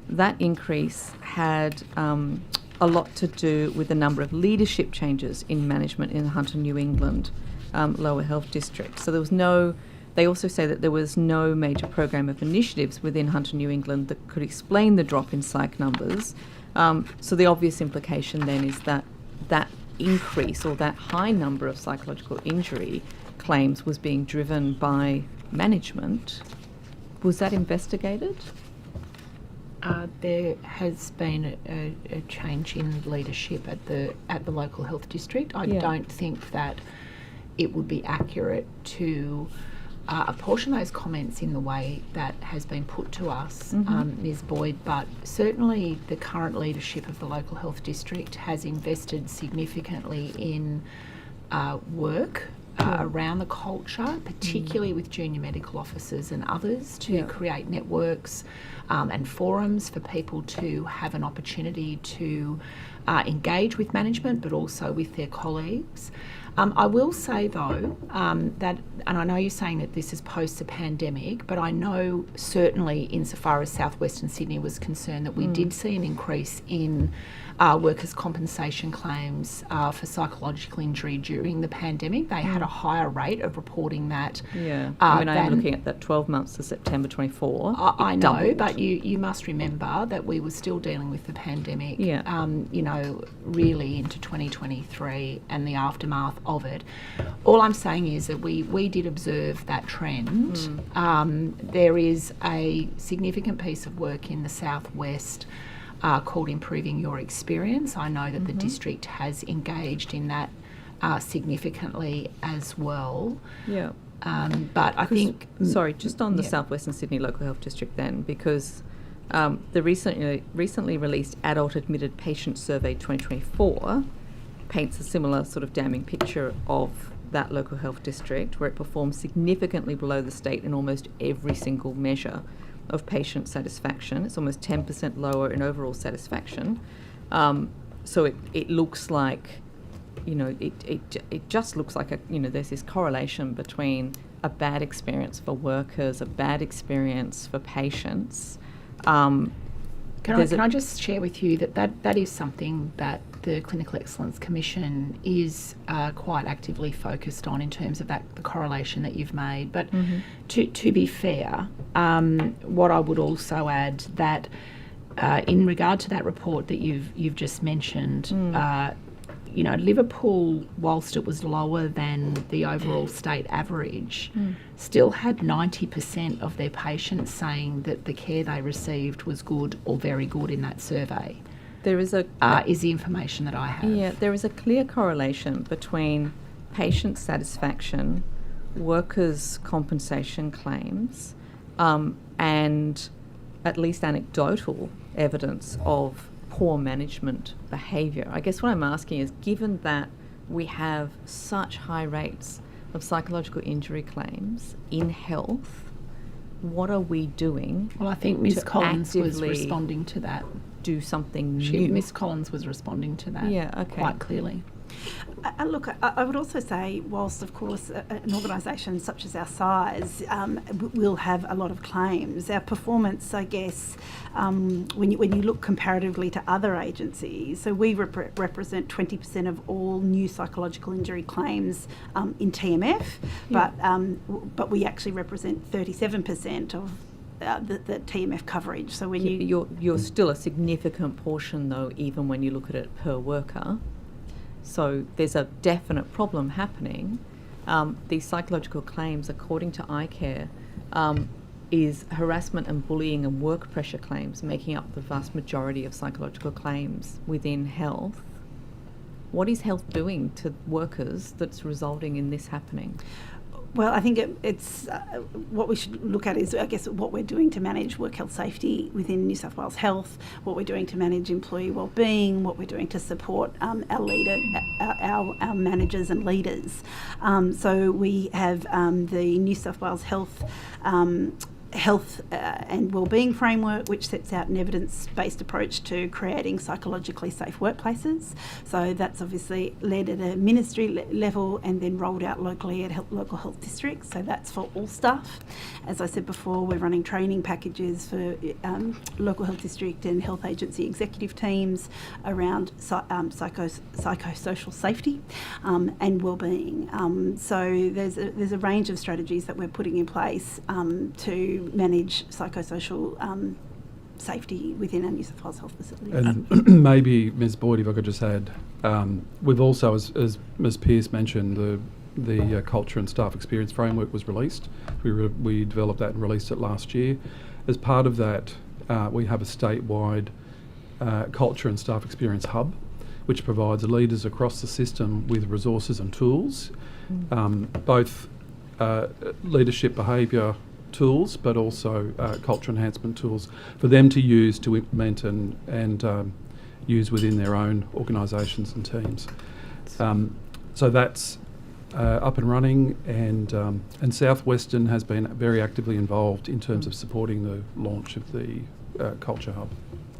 Speaker 13: that increase had a lot to do with the number of leadership changes in management in the Hunter New England Lower Health District. So there was they also say that there was no major program of initiatives within Hunter New England that could explain the drop in psych numbers. So the obvious implication then is that increase or that high number of psychological injury claims was being driven by management. Was that investigated?
Speaker 6: There has been a change in leadership at the local health district. I don't think that it would be accurate to apportion those comments in the way that has been put to us, Ms Boyd, but certainly the current leadership of the local health district has invested significantly in work around the culture, particularly with junior medical officers and others, to create networks and forums for people to have an opportunity to engage with management, but also with their colleagues. I will say, though, that, and I know you're saying that this is post the pandemic, but I know certainly insofar as South Western Sydney was concerned that we did see an increase in workers' compensation claims for psychological injury during the pandemic. They had a higher rate of reporting that.
Speaker 13: I am looking at that 12 months to September 24.
Speaker 6: I know, doubled. But you must remember that we were still dealing with the pandemic, really into 2023 and the aftermath of it. All I'm saying is that we did observe that trend. There is a significant piece of work in the southwest called Improving Your Experience. I know that the district has engaged in that significantly as well. But I think...
Speaker 13: Sorry, just on the South Western Sydney Local Health District then, because the recently released Adult Admitted Patient Survey 2024 paints a similar sort of damning picture of that local health district, where it performs significantly below the state in almost every single measure of patient satisfaction. It's almost 10% lower in overall satisfaction. So it looks like it just looks like there's this correlation between a bad experience for workers, a bad experience for patients.
Speaker 6: Can I just share with you that is something that the Clinical Excellence Commission is quite actively focused on in terms of the correlation that you've made. But to be fair, what I would also add that in regard to that report that you've just mentioned, Liverpool, whilst it was lower than the overall state average, still had 90% of their patients saying that the care they received was good or very good in that survey.
Speaker 13: There is
Speaker 6: is the information that I have.
Speaker 13: Yeah, there is a clear correlation between patient satisfaction, workers' compensation claims, and at least anecdotal evidence of poor management behaviour. I guess what I'm asking is, given that we have such high rates of psychological injury claims in health, what are we doing?
Speaker 6: Well, I think Ms. Collins was responding to that.
Speaker 13: Do something new.
Speaker 6: Ms. Collins was responding to that quite clearly.
Speaker 18: Look, I would also say, whilst of course an organisation such as our size will have a lot of claims, our performance, I guess, when you look comparatively to other agencies, so we represent 20% of all new psychological injury claims in TMF, but we actually represent 37% of the TMF coverage. So when
Speaker 13: you're still a significant portion, though, even when you look at it per worker. So there's a definite problem happening. These psychological claims, according to iCare, is harassment and bullying and work pressure claims making up the vast majority of psychological claims within health. What is health doing to workers that's resulting in this happening?
Speaker 18: Well, I think it's what we should look at is, I guess, what we're doing to manage work health safety within New South Wales Health, what we're doing to manage employee wellbeing, what we're doing to support our managers and leaders. So we have the New South Wales Health and Wellbeing Framework, which sets out an evidence-based approach to creating psychologically safe workplaces. So that's obviously led at a ministry level and then rolled out locally at local health districts. So that's for all staff. As I said before, we're running training packages for local health district and health agency executive teams around psychosocial safety and wellbeing. So there's a range of strategies that we're putting in place to manage psychosocial safety within our New South Wales health facilities.
Speaker 12: And maybe, Ms. Boyd, if I could just add, we've also, as Ms. Pearce mentioned, the Culture and Staff Experience Framework was released. We developed that and released it last year. As part of that, we have a statewide Culture and Staff Experience Hub, which provides leaders across the system with resources and tools, both leadership behaviour tools, but also culture enhancement tools for them to use to implement and use within their own organisations and teams. So that's up and running, and Southwestern has been very actively involved in terms of supporting the launch of the Culture Hub.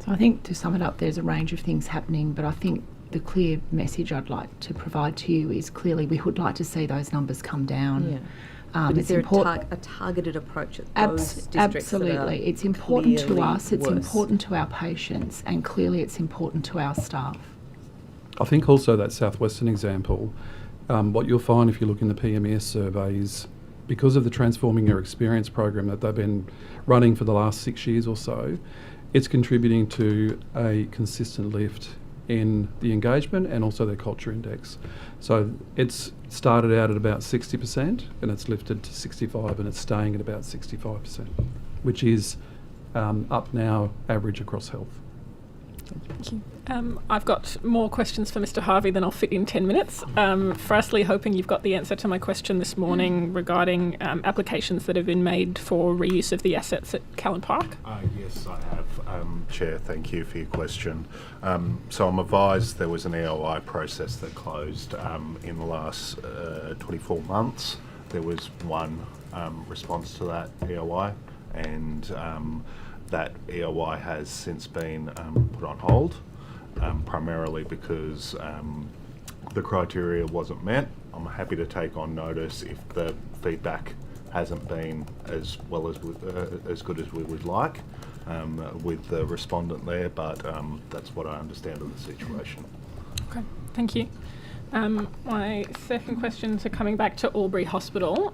Speaker 6: So I think, to sum it up, there's a range of things happening, but I think the clear message I'd like to provide to you is clearly we would like to see those numbers come down.
Speaker 13: Yeah. But is there a targeted approach at those districts?
Speaker 6: Absolutely. It's important to us, it's important to our patients, and clearly it's important to our staff.
Speaker 12: I think also that Southwestern example, what you'll find if you look in the PMES survey is, because of the Transforming Your Experience program that they've been running for the last 6 years or so, it's contributing to a consistent lift in the engagement and also their culture index. So it's started out at about 60% and it's lifted to 65% and it's staying at about 65%, which is up now average across health.
Speaker 1: Thank you. I've got more questions for Mr. Harvey than I'll fit in 10 minutes. Firstly, hoping you've got the answer to my question this morning regarding applications that have been made for reuse of the assets at Kalen Park.
Speaker 10: Yes, I have. Chair, thank you for your question. So I'm advised there was an EOI process that closed in the last 24 months. There was one response to that EOI, and that EOI has since been put on hold, primarily because the criteria wasn't met. I'm happy to take on notice if the feedback hasn't been as well as as good as we would like with the respondent there, but that's what I understand of the situation.
Speaker 1: Okay, thank you. My second questions are coming back to Albury Hospital.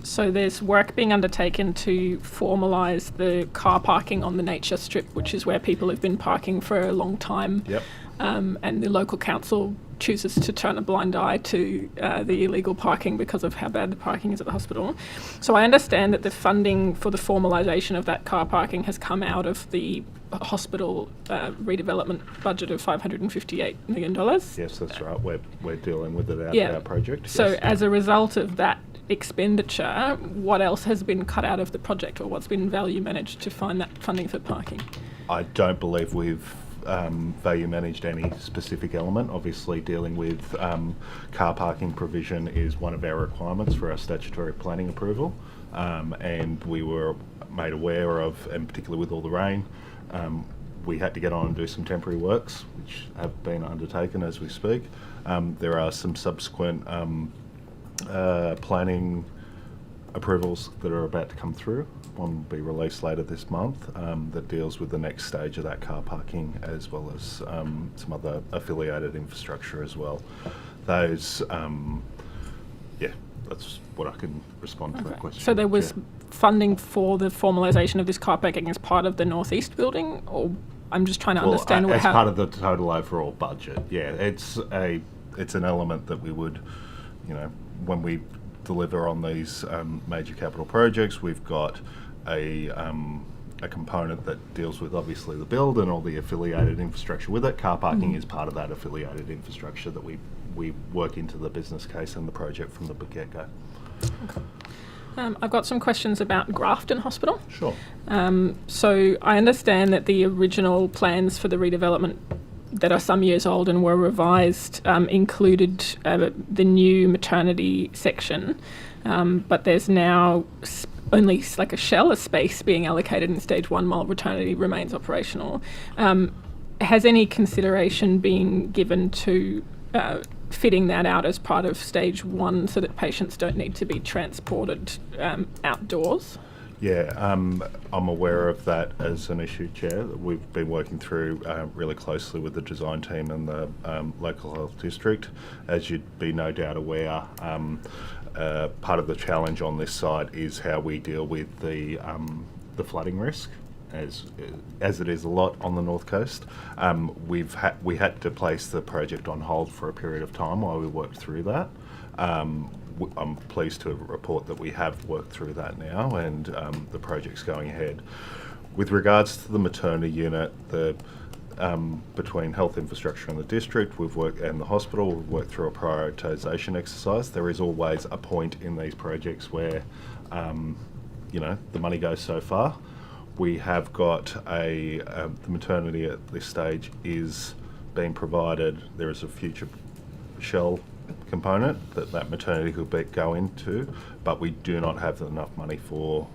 Speaker 1: So there's work being undertaken to formalise the car parking on the nature strip, which is where people have been parking for a long time.
Speaker 10: Yep.
Speaker 1: And the local council chooses to turn a blind eye to the illegal parking because of how bad the parking is at the hospital. So I understand that the funding for the formalisation of that car parking has come out of the hospital redevelopment budget of $558 million.
Speaker 10: Yes, that's right. We're dealing with it out
Speaker 1: Yeah.
Speaker 10: of our project.
Speaker 1: So
Speaker 10: yes.
Speaker 1: as a result of that expenditure, what else has been cut out of the project, or what's been value managed to find that funding for parking?
Speaker 10: I don't believe we've value managed any specific element. Obviously, dealing with car parking provision is one of our requirements for our statutory planning approval, and we were made aware of, and particularly with all the rain, we had to get on and do some temporary works, which have been undertaken as we speak. There are some subsequent planning approvals that are about to come through. One will be released later this month that deals with the next stage of that car parking, as well as some other affiliated infrastructure as well. Those, that's what I can respond to that question.
Speaker 1: So there was funding for the formalisation of this car parking as part of the Northeast building, or I'm just trying to understand
Speaker 10: as
Speaker 1: how...
Speaker 10: part of the total overall budget. Yeah, it's an element that we would, when we deliver on these major capital projects, we've got a component that deals with obviously the build and all the affiliated infrastructure with it. Car parking is part of that affiliated infrastructure that we work into the business case and the project from the get-go.
Speaker 1: Okay. I've got some questions about Grafton Hospital.
Speaker 10: Sure.
Speaker 1: So I understand that the original plans for the redevelopment that are some years old and were revised included the new maternity section, but there's now only like a space being allocated in stage 1 while maternity remains operational. Has any consideration been given to fitting that out as part of stage 1 so that patients don't need to be transported outdoors?
Speaker 10: Yeah, I'm aware of that as an issue, Chair. We've been working through really closely with the design team and the local health district. As you'd be no doubt aware, part of the challenge on this site is how we deal with the flooding risk, as it is a lot on the North Coast. We had to place the project on hold for a period of time while we worked through that. I'm pleased to report that we have worked through that now, and the project's going ahead. With regards to the maternity unit, between health infrastructure and the district, and the hospital, we've worked through a prioritisation exercise. There is always a point in these projects where, the money goes so far. We have got the maternity at this stage is being provided. There is a future shell component that maternity could go into, but we do not have enough money to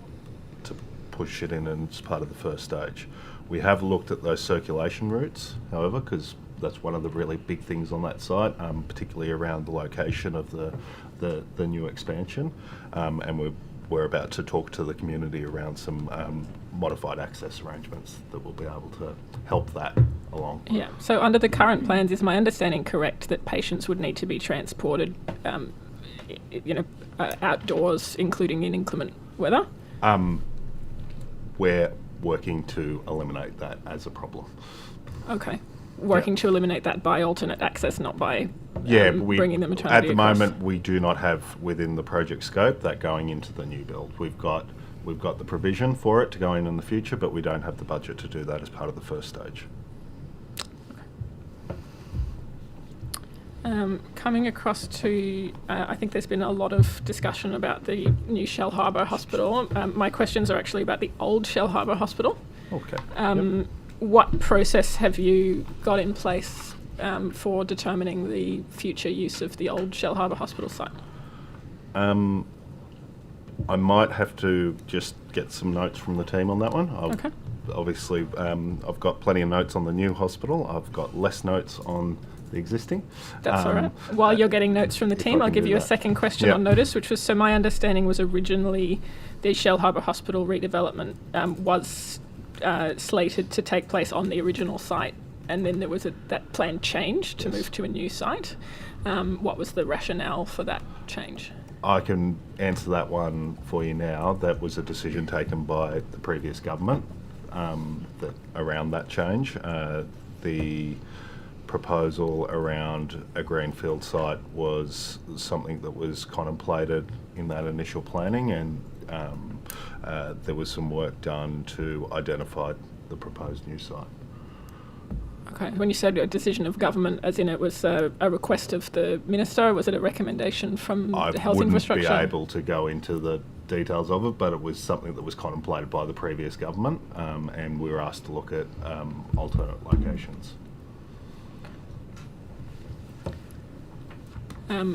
Speaker 10: push it in as part of the first stage. We have looked at those circulation routes, however, because that's one of the really big things on that site, particularly around the location of the new expansion, and we're about to talk to the community around some modified access arrangements that will be able to help that along.
Speaker 1: Yeah, so under the current plans, is my understanding correct that patients would need to be transported, outdoors, including in inclement weather?
Speaker 10: We're working to eliminate that as a problem.
Speaker 1: Okay. Working to eliminate that by alternate access, not by bringing the maternity
Speaker 10: at the
Speaker 1: across.
Speaker 10: moment, we do not have within the project scope that going into the new build. We've got the provision for it to go in the future, but we don't have the budget to do that as part of the first stage.
Speaker 1: Coming across to, I think there's been a lot of discussion about the new Shellharbour Hospital. My questions are actually about the old Shellharbour Hospital.
Speaker 10: Okay.
Speaker 1: What process have you got in place for determining the future use of the old Shellharbour Hospital site?
Speaker 10: I might have to just get some notes from the team on that one. Obviously, I've got plenty of notes on the new hospital. I've got less notes on the existing.
Speaker 1: That's all right. While you're getting notes from the team, I'll give you a second question on notice, which was, so my understanding was originally the Shellharbour Hospital redevelopment was slated to take place on the original site, and then there was that plan changed to move to a new site. What was the rationale for that change?
Speaker 10: I can answer that one for you now. That was a decision taken by the previous government around that change. The proposal around a greenfield site was something that was contemplated in that initial planning, and there was some work done to identify the proposed new site.
Speaker 1: Okay. When you said a decision of government, as in it was a request of the minister, was it a recommendation from the health infrastructure?
Speaker 10: I wouldn't be able to go into the details of it, but it was something that was contemplated by the previous government, and we were asked to look at alternate locations.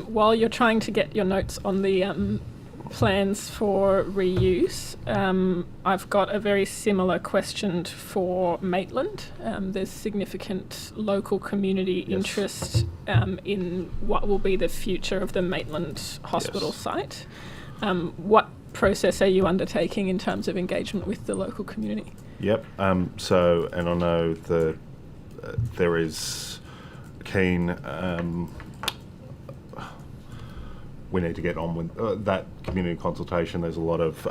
Speaker 1: While you're trying to get your notes on the plans for reuse, I've got a very similar question for Maitland. There's significant local community interest in what will be the future of the Maitland Hospital site. What process are you undertaking in terms of engagement with the local community?
Speaker 10: Yep. So, and I know that there is keen. We need to get on with that community consultation. There's a lot of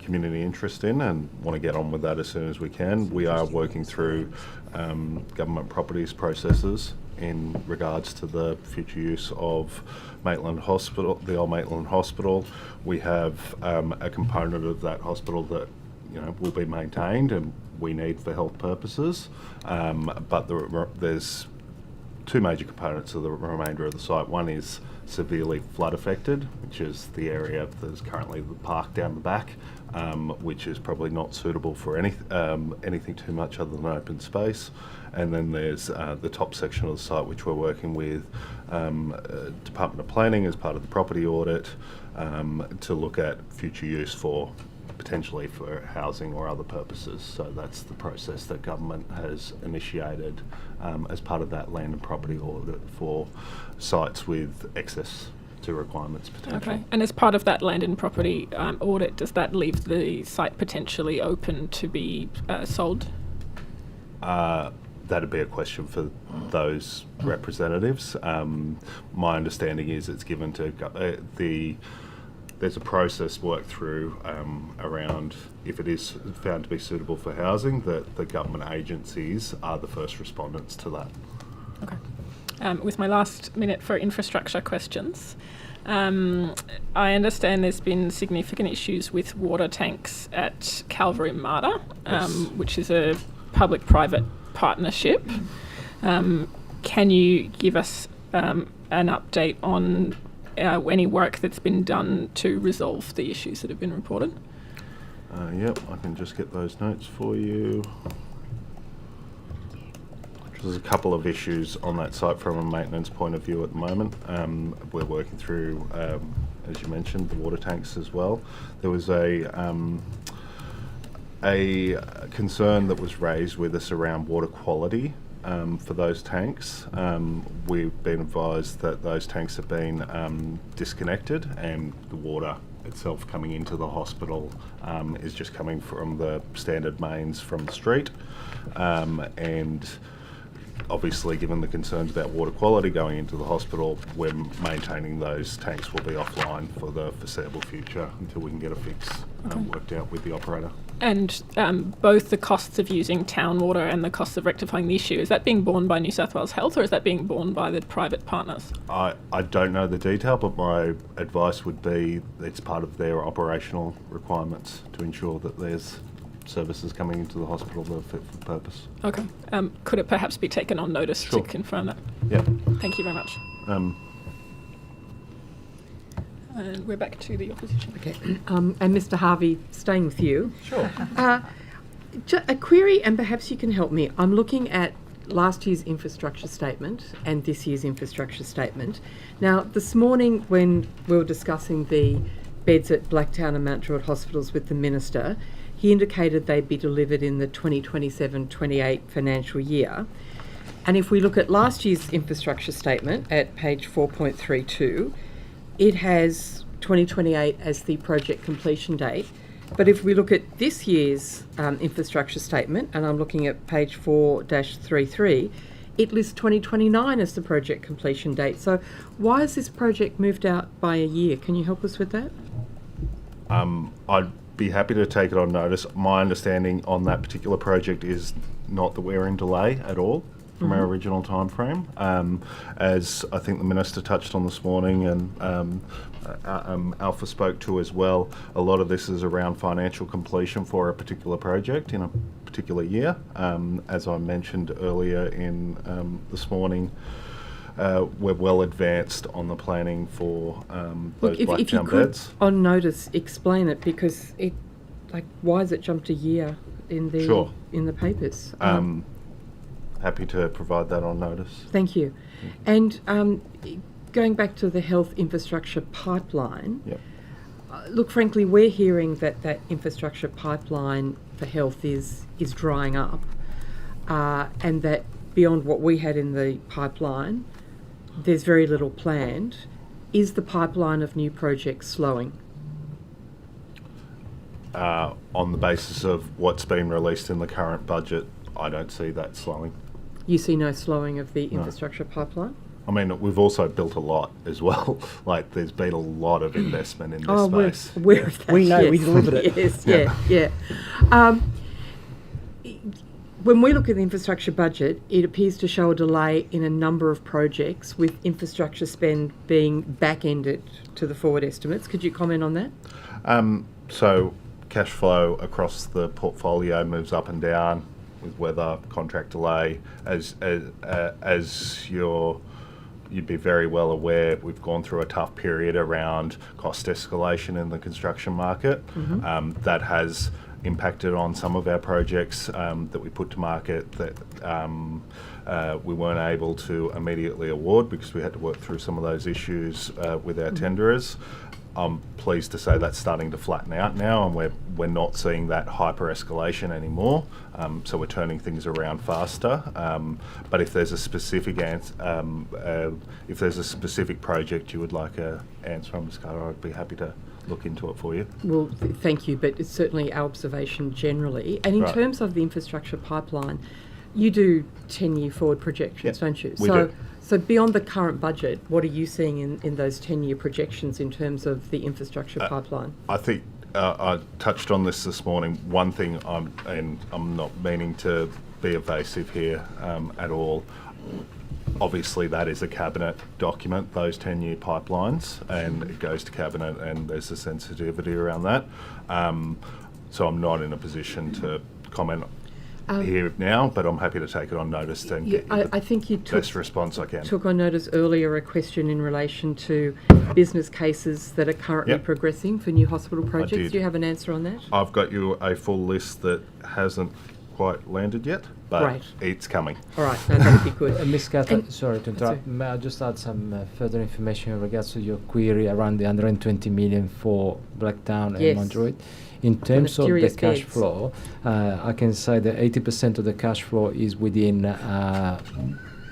Speaker 10: community interest in, and want to get on with that as soon as we can. We are working through government properties processes in regards to the future use of Maitland Hospital, the old Maitland Hospital. We have a component of that hospital that will be maintained and we need for health purposes, but there's two major components of the remainder of the site. One is severely flood affected, which is the area there's currently the park down the back, which is probably not suitable for anything too much other than open space. And then there's the top section of the site, which we're working with Department of Planning as part of the property audit to look at future use for potentially for housing or other purposes. So that's the process that government has initiated as part of that land and property audit for sites with access to requirements potentially.
Speaker 1: Okay, and as part of that land and property audit, does that leave the site potentially open to be sold?
Speaker 10: That'd be a question for those representatives. My understanding is it's given to there's a process worked through around if it is found to be suitable for housing, that the government agencies are the first respondents to that.
Speaker 1: Okay. With my last minute for infrastructure questions, I understand there's been significant issues with water tanks at Calvary Martyr, which is a public-private partnership. Can you give us an update on any work that's been done to resolve the issues that have been reported?
Speaker 10: Yep, I can just get those notes for you. There's a couple of issues on that site from a maintenance point of view at the moment. We're working through, as you mentioned, the water tanks as well. There was a concern that was raised with us around water quality for those tanks. We've been advised that those tanks have been disconnected, and the water itself coming into the hospital is just coming from the standard mains from the street, and obviously, given the concerns about water quality going into the hospital, we're maintaining those tanks will be offline for the foreseeable future until we can get a fix worked out with the operator.
Speaker 1: And both the costs of using town water and the costs of rectifying the issue, is that being borne by New South Wales Health, or is that being borne by the private partners? I
Speaker 10: don't know the detail, but my advice would be it's part of their operational requirements to ensure that there's services coming into the hospital that are fit for purpose.
Speaker 1: Okay. Could it perhaps be taken on notice to confirm that?
Speaker 10: Yeah.
Speaker 1: Thank you very much. And we're back to the opposition.
Speaker 14: Okay. And Mr. Harvey, staying with you.
Speaker 10: Sure.
Speaker 14: A query, and perhaps you can help me. I'm looking at last year's infrastructure statement and this year's infrastructure statement. Now, this morning when we were discussing the beds at Blacktown and Mount Druitt hospitals with the Minister, he indicated they'd be delivered in the 2027-28 financial year. And if we look at last year's infrastructure statement at page 4.32, it has 2028 as the project completion date. But if we look at this year's infrastructure statement, and I'm looking at page 4-33, it lists 2029 as the project completion date. So why has this project moved out by a year? Can you help us with that?
Speaker 10: I'd be happy to take it on notice. My understanding on that particular project is not that we're in delay at all from our original time frame. As I think the Minister touched on this morning, and Alpha spoke to as well, a lot of this is around financial completion for a particular project in a particular year. As I mentioned earlier in this morning, we're well advanced on the planning for those
Speaker 14: If you
Speaker 10: Blacktown
Speaker 14: could,
Speaker 10: beds.
Speaker 14: on notice, explain it, because it, like, why has it jumped a year in the
Speaker 10: Sure.
Speaker 14: in the papers?
Speaker 10: Happy to provide that on notice.
Speaker 14: Thank you. And going back to the health infrastructure pipeline,
Speaker 10: Yep.
Speaker 14: Look, frankly, we're hearing that that infrastructure pipeline for health is drying up, and that beyond what we had in the pipeline, there's very little planned. Is the pipeline of new projects slowing?
Speaker 10: On the basis of what's been released in the current budget, I don't see that slowing.
Speaker 14: You see no slowing of the infrastructure pipeline?
Speaker 10: I mean, we've also built a lot as well. Like, there's been a lot of investment in this space.
Speaker 14: We're aware of that.
Speaker 15: We know,
Speaker 14: yes.
Speaker 15: we delivered it.
Speaker 14: Yes, yeah. When we look at the infrastructure budget, it appears to show a delay in a number of projects, with infrastructure spend being back-ended to the forward estimates. Could you comment on that?
Speaker 10: So cash flow across the portfolio moves up and down with weather, contract delay. As you'd be very well aware, we've gone through a tough period around cost escalation in the construction market. That has impacted on some of our projects that we put to market that we weren't able to immediately award because we had to work through some of those issues with our tenderers. I'm pleased to say that's starting to flatten out now, and we're not seeing that hyper escalation anymore. So we're turning things around faster. But if there's a specific if there's a specific project you would like an answer on, Ms. Carter, I'd be happy to look into it for you.
Speaker 14: Well, thank you, but it's certainly our observation generally. And in
Speaker 10: Right.
Speaker 14: terms of the infrastructure pipeline, you do 10-year forward projections, don't you?
Speaker 10: we do.
Speaker 14: So beyond the current budget, what are you seeing in those 10-year projections in terms of the infrastructure pipeline?
Speaker 10: I think I touched on this morning. One thing, and I'm not meaning to be evasive here at all. Obviously, that is a cabinet document, those 10-year pipelines, and it goes to cabinet, and there's a sensitivity around that. So I'm not in a position to comment here now, but I'm happy to take it on notice and get you
Speaker 14: I think you
Speaker 10: best response I can.
Speaker 14: took on notice earlier a question in relation to business cases that are currently
Speaker 10: Yep.
Speaker 14: progressing for new hospital projects.
Speaker 10: did.
Speaker 14: Do you have an answer on that?
Speaker 10: I've got you a full list that hasn't quite landed yet, but
Speaker 14: Right.
Speaker 10: it's coming.
Speaker 14: All right, no, that would be good.
Speaker 4: Ms. Carter,
Speaker 14: And-
Speaker 4: sorry to interrupt.
Speaker 14: sorry.
Speaker 4: May I just add some further information in regards to your query around the 120 million for Blacktown
Speaker 14: Yes.
Speaker 4: and Montreal? In terms of the
Speaker 14: mysterious
Speaker 4: cash
Speaker 14: beds.
Speaker 4: flow, I can say that 80% of the cash flow is within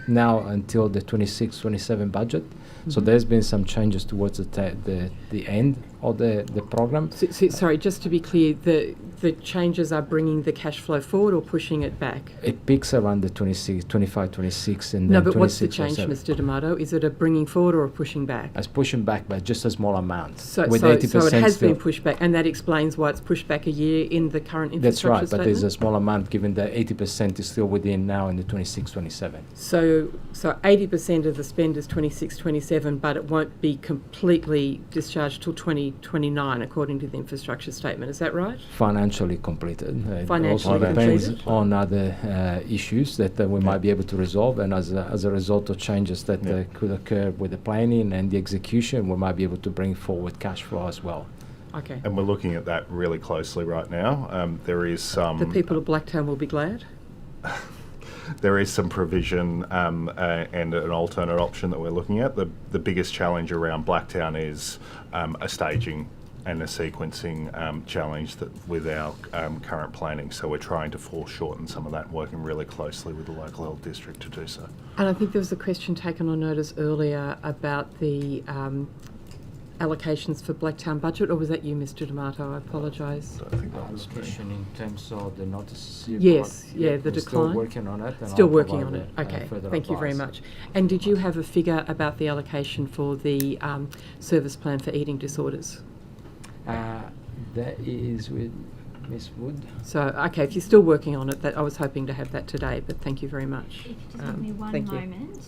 Speaker 4: now until the 26-27 budget. So there's been some changes towards the end of the program.
Speaker 14: Sorry, just to be clear, the changes are bringing the cash flow forward or pushing it back?
Speaker 4: It peaks around the 25, 26, and
Speaker 14: No,
Speaker 4: then
Speaker 14: but what's the
Speaker 4: 26,
Speaker 14: change,
Speaker 4: 27.
Speaker 14: Mr. D'Amato? Is it a bringing forward or a pushing back?
Speaker 4: It's pushing back by just a small amount.
Speaker 14: So,
Speaker 4: with
Speaker 14: so
Speaker 4: 80%
Speaker 14: it has
Speaker 4: still.
Speaker 14: been pushed back, and that explains why it's pushed back a year in the current
Speaker 4: That's
Speaker 14: infrastructure
Speaker 4: right, but
Speaker 14: statement?
Speaker 4: there's a small amount given that 80% is still within now in the 26-27.
Speaker 14: So 80% of the spend is 26-27, but it won't be completely discharged till 2029, according to the infrastructure statement. Is that right?
Speaker 4: Financially completed. It
Speaker 14: Financially
Speaker 4: also depends
Speaker 14: completed.
Speaker 4: on other issues that we might be able to resolve, and as a result of changes that could occur with the planning and the execution, we might be able to bring forward cash flow as well.
Speaker 14: Okay.
Speaker 10: And we're looking at that really closely right now. There is some...
Speaker 14: The people of Blacktown will be glad.
Speaker 10: There is some provision and an alternate option that we're looking at. The biggest challenge around Blacktown is a staging and a sequencing challenge with our current planning. So we're trying to foreshorten some of that, working really closely with the local health district to do so.
Speaker 14: And I think there was a question taken on notice earlier about the allocations for Blacktown budget, or was that you, Mr. D'Amato? I apologise.
Speaker 10: I think that was
Speaker 4: Allocation in terms of the notice.
Speaker 14: Yes, the
Speaker 4: we're
Speaker 14: decline.
Speaker 4: Still working on it. And
Speaker 14: Still
Speaker 4: I'll
Speaker 14: working on
Speaker 4: provide
Speaker 14: it. Okay,
Speaker 4: further
Speaker 14: thank you very
Speaker 4: advice.
Speaker 14: much. And did you have a figure about the allocation for the service plan for eating disorders?
Speaker 4: That is with Ms. Wood.
Speaker 14: So, okay, if you're still working on it, I was hoping to have that today, but thank you very much.
Speaker 7: If you just give me one
Speaker 14: thank you.
Speaker 7: moment,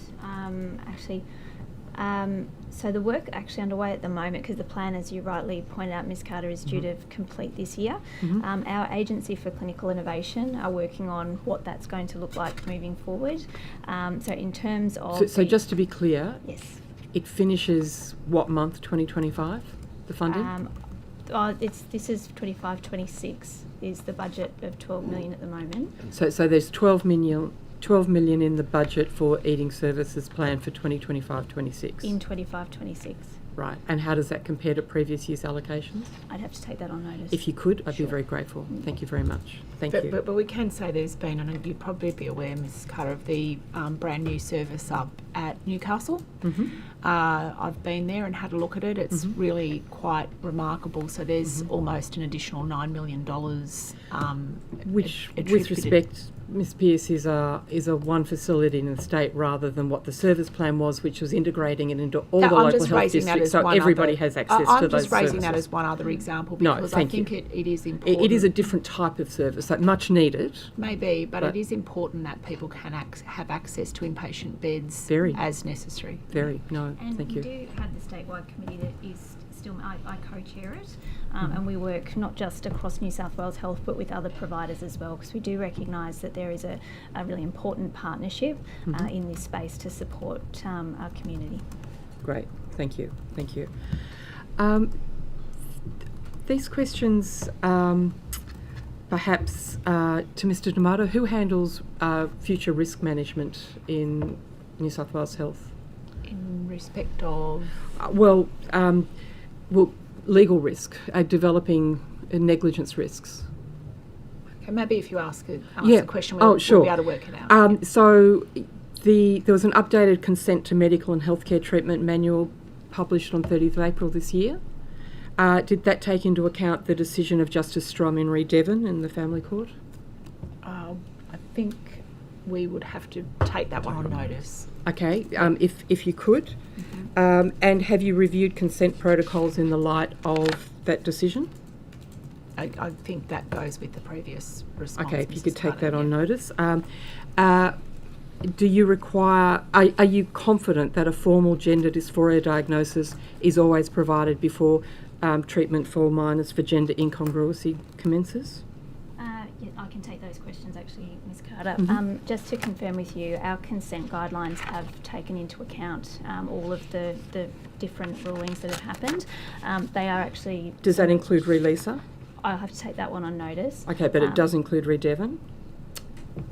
Speaker 7: so the work actually underway at the moment, because the plan, as you rightly pointed out, Ms. Carter, is due to complete this year. Our Agency for Clinical Innovation are working on what that's going to look like moving forward. So in terms of...
Speaker 14: So just to be clear,
Speaker 7: yes,
Speaker 14: it finishes what month, 2025, the funding?
Speaker 7: This is 25-26 is the budget of 12 million at the moment.
Speaker 14: So there's 12 million in the budget for eating services plan for 2025-26.
Speaker 7: In 25-26.
Speaker 14: Right. And how does that compare to previous year's allocations?
Speaker 7: I'd have to take that on notice.
Speaker 14: If you could, I'd be very grateful. Thank you very much. Thank you.
Speaker 6: But we can say there's been, and you'd probably be aware, Mrs. Carter, of the brand new service up at Newcastle. I've been there and had a look at it. It's really quite remarkable. So there's almost an additional $9 million.
Speaker 14: Which, with respect, Ms. Pearce, is a one facility in the state rather than what the service plan was, which was integrating it into all the local health districts, so everybody has access to those services.
Speaker 6: I'm just raising that as one other example because I think it is important.
Speaker 14: It is a different type of service, like much needed.
Speaker 6: Maybe, but it is important that people can have access to inpatient beds as necessary.
Speaker 14: Thank you.
Speaker 7: And we do have the statewide committee that is still, I co-chair it, and we work not just across New South Wales Health but with other providers as well, because we do recognise that there is a really important partnership in this space to support our community.
Speaker 14: Great, thank you. These questions perhaps to Mr. D'Amato. Who handles future risk management in New South Wales Health?
Speaker 6: In respect of?
Speaker 14: Well, legal risk, developing negligence risks.
Speaker 6: Okay, maybe if you ask a question, we'll be able to work it out.
Speaker 14: So there was an updated consent to medical and healthcare treatment manual published on 30th of April this year. Did that take into account the decision of Justice Strom in Re Devon in the Family Court?
Speaker 6: I think we would have to take that one on notice.
Speaker 14: Okay, if you could. And have you reviewed consent protocols in the light of that decision?
Speaker 6: I think that goes with the previous response.
Speaker 14: Okay, if you could take that on notice. Do you require, are you confident that a formal gender dysphoria diagnosis is always provided before treatment for minors for gender incongruency commences?
Speaker 7: Yeah, I can take those questions actually, Ms. Carter. Just to confirm with you, our consent guidelines have taken into account all of the different rulings that have happened. They are actually...
Speaker 14: Does that include Re-Lisa?
Speaker 7: I'll have to take that one on notice.
Speaker 14: Okay, but it does include Re Devon?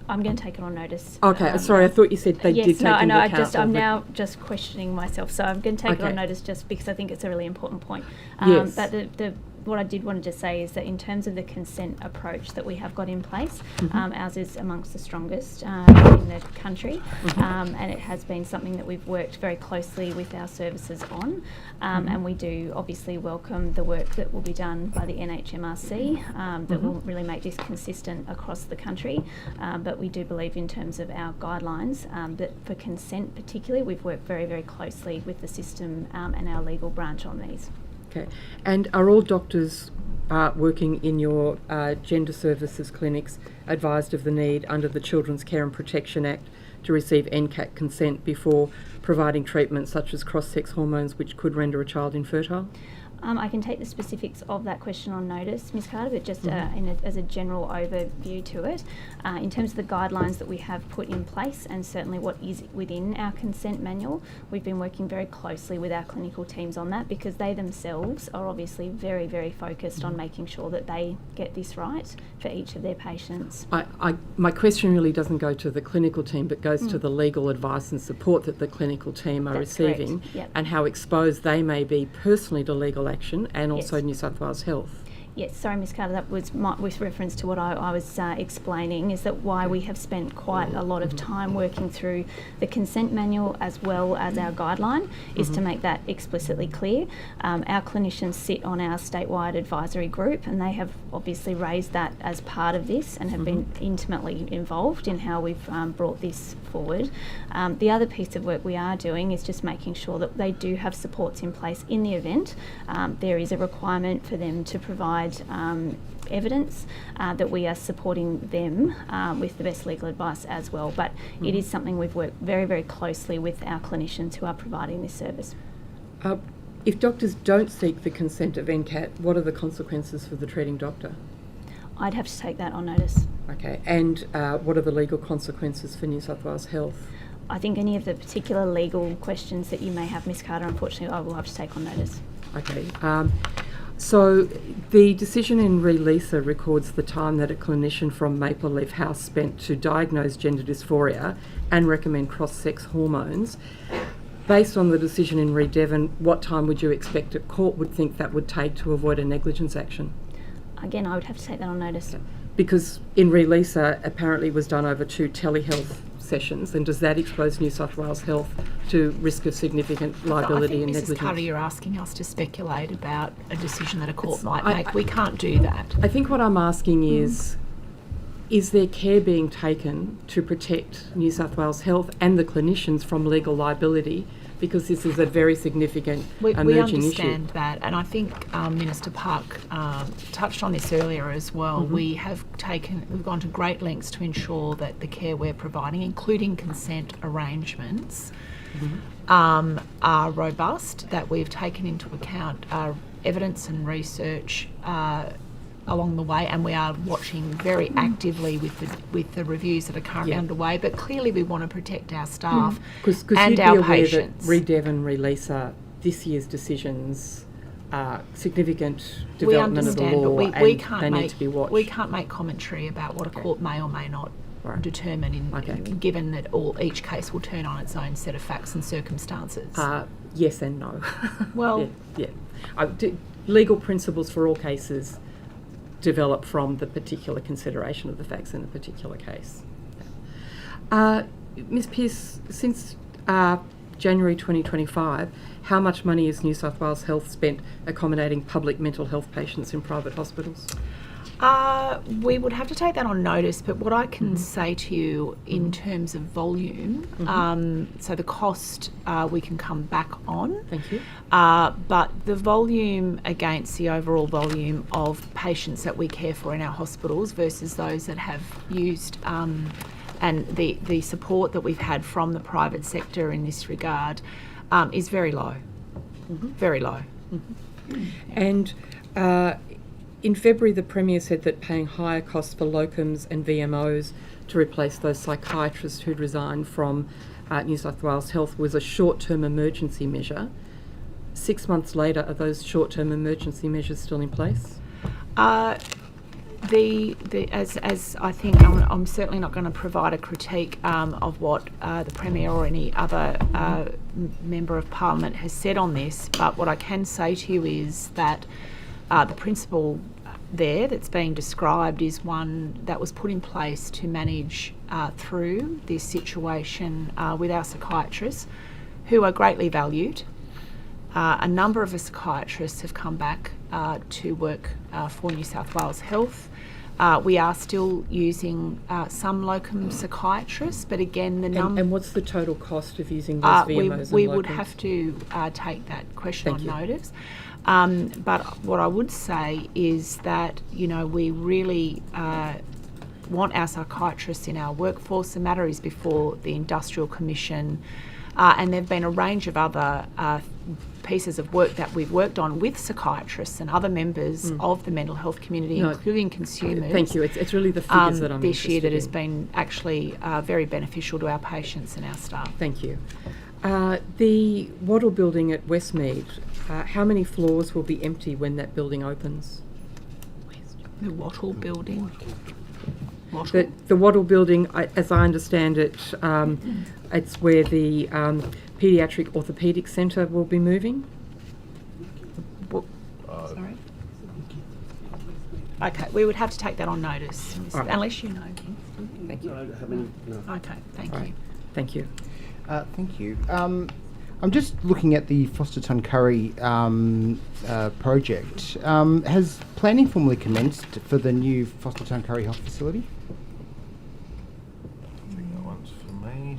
Speaker 7: I'm going to take it on notice.
Speaker 14: Okay, sorry, I thought you said they did take into account.
Speaker 7: I'm now just questioning myself, so I'm going to take it on notice just because I think it's a really important point.
Speaker 14: Yes.
Speaker 7: But what I did want to just say is that in terms of the consent approach that we have got in place, ours is amongst the strongest in the country, and it has been something that we've worked very closely with our services on, and we do obviously welcome the work that will be done by the NHMRC that will really make this consistent across the country, but we do believe in terms of our guidelines that for consent particularly, we've worked very, very closely with the system and our legal branch on these.
Speaker 14: Okay, and are all doctors working in your gender services clinics advised of the need under the Children's Care and Protection Act to receive NCAT consent before providing treatment such as cross-sex hormones which could render a child infertile?
Speaker 7: I can take the specifics of that question on notice, Ms. Carter, but just as a general overview to it, in terms of the guidelines that we have put in place and certainly what is within our consent manual, we've been working very closely with our clinical teams on that because they themselves are obviously very, very focused on making sure that they get this right for each of their patients.
Speaker 14: My question really doesn't go to the clinical team but goes to the legal advice and support that the clinical team are receiving and how exposed they may be personally to legal legal action and also
Speaker 7: Yes.
Speaker 14: New South Wales Health.
Speaker 7: Yes, sorry, Ms Carter, that was with reference to what I was explaining, is that why we have spent quite a lot of time working through the consent manual as well as our guideline, is to make that explicitly clear. Our clinicians sit on our statewide advisory group, and they have obviously raised that as part of this and have been intimately involved in how we've brought this forward. The other piece of work we are doing is just making sure that they do have supports in place in the event. There is a requirement for them to provide evidence that we are supporting them with the best legal advice as well. But it is something we've worked very, very closely with our clinicians who are providing this service.
Speaker 14: If doctors don't seek the consent of NCAT, what are the consequences for the treating doctor?
Speaker 7: I'd have to take that on notice.
Speaker 14: Okay, and what are the legal consequences for New South Wales Health?
Speaker 7: I think any of the particular legal questions that you may have, Ms Carter, unfortunately I will have to take on notice.
Speaker 14: Okay. So the decision in Relisa records the time that a clinician from Maple Leaf House spent to diagnose gender dysphoria and recommend cross-sex hormones. Based on the decision in Devon, what time would you expect a court would think that would take to avoid a negligence action?
Speaker 7: Again, I would have to take that on notice.
Speaker 14: Because in Relisa, apparently was done over 2 telehealth sessions, and does that expose New South Wales Health to risk of significant liability and
Speaker 6: I think, Mrs
Speaker 14: negligence?
Speaker 6: Carter, you're asking us to speculate about a decision that a court might make. We can't do that.
Speaker 14: I think what I'm asking is there care being taken to protect New South Wales Health and the clinicians from legal liability? Because this is a very significant emerging
Speaker 6: we
Speaker 14: issue.
Speaker 6: understand that, and I think Minister Park touched on this earlier as well. We've gone to great lengths to ensure that the care we're providing, including consent arrangements, are robust, that we've taken into account evidence and research along the way, and we are watching very actively with the reviews that are currently underway. But clearly, we want to protect our staff and our patients.
Speaker 14: Devon, Relisa, this year's decisions are significant development of the law,
Speaker 6: but
Speaker 14: and they need to be watched.
Speaker 6: We can't make commentary about what a court may or may not determine, given that each case will turn on its own set of facts and circumstances.
Speaker 14: Yes and no.
Speaker 6: Well,
Speaker 14: legal principles for all cases develop from the particular consideration of the facts in a particular case. Ms Pearce, since January 2025, how much money has New South Wales Health spent accommodating public mental health patients in private hospitals?
Speaker 6: We would have to take that on notice, but what I can say to you in terms of volume, so the cost we can come back on.
Speaker 14: Thank you.
Speaker 6: But the volume against the overall volume of patients that we care for in our hospitals versus those that have used and the support that we've had from the private sector in this regard is very low. Very low.
Speaker 14: And in February, the Premier said that paying higher costs for locums and VMOs to replace those psychiatrists who'd resigned from New South Wales Health was a short-term emergency measure. 6 months later, are those short-term emergency measures still in place?
Speaker 6: As I think, I'm certainly not going to provide a critique of what the Premier or any other Member of Parliament has said on this, but what I can say to you is that the principle there that's being described is one that was put in place to manage through this situation with our psychiatrists, who are greatly valued. A number of the psychiatrists have come back to work for New South Wales Health. We are still using some locum psychiatrists, but again,
Speaker 14: And what's the total cost of using those VMOs
Speaker 6: we
Speaker 14: and
Speaker 6: would
Speaker 14: locums?
Speaker 6: have to take that question
Speaker 14: Thank
Speaker 6: on
Speaker 14: you.
Speaker 6: notice. But what I would say is that, we really want our psychiatrists in our workforce. The matter is before the Industrial Commission, and there have been a range of other pieces of work that we've worked on with psychiatrists and other members of the mental health community, including consumers.
Speaker 14: Thank you. It's really the figures that I'm
Speaker 6: this year that
Speaker 14: interested
Speaker 6: has
Speaker 14: in.
Speaker 6: been actually very beneficial to our patients and our staff.
Speaker 14: Thank you. The Wattle building at Westmead, how many floors will be empty when that building opens?
Speaker 6: The Wattle building.
Speaker 14: The Wattle building, as I understand it, it's where the Paediatric Orthopaedic Centre will be moving.
Speaker 6: Okay, we would have to take that on notice,
Speaker 14: All right.
Speaker 6: unless you know.
Speaker 14: Thank you.
Speaker 6: Okay, thank
Speaker 14: All
Speaker 6: you.
Speaker 14: right. Thank you.
Speaker 17: Thank you. I'm just looking at the Foster Tuncurry project. Has planning formally commenced for the new Foster Tuncurry Health Facility?
Speaker 10: I think that one's for me.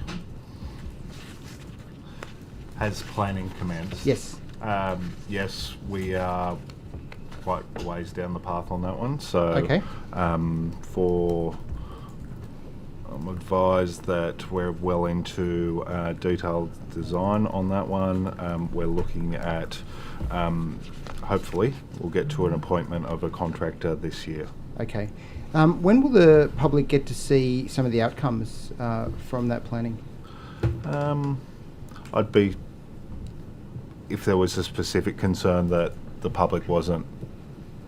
Speaker 10: Has planning commenced?
Speaker 17: Yes.
Speaker 10: Yes, we are quite a ways down the path on that one. So,
Speaker 17: Okay.
Speaker 10: I'm advised that we're well into detailed design on that one. We're looking at, hopefully, we'll get to an appointment of a contractor this year.
Speaker 17: Okay. When will the public get to see some of the outcomes from that planning?
Speaker 10: I'd be, if there was a specific concern that the public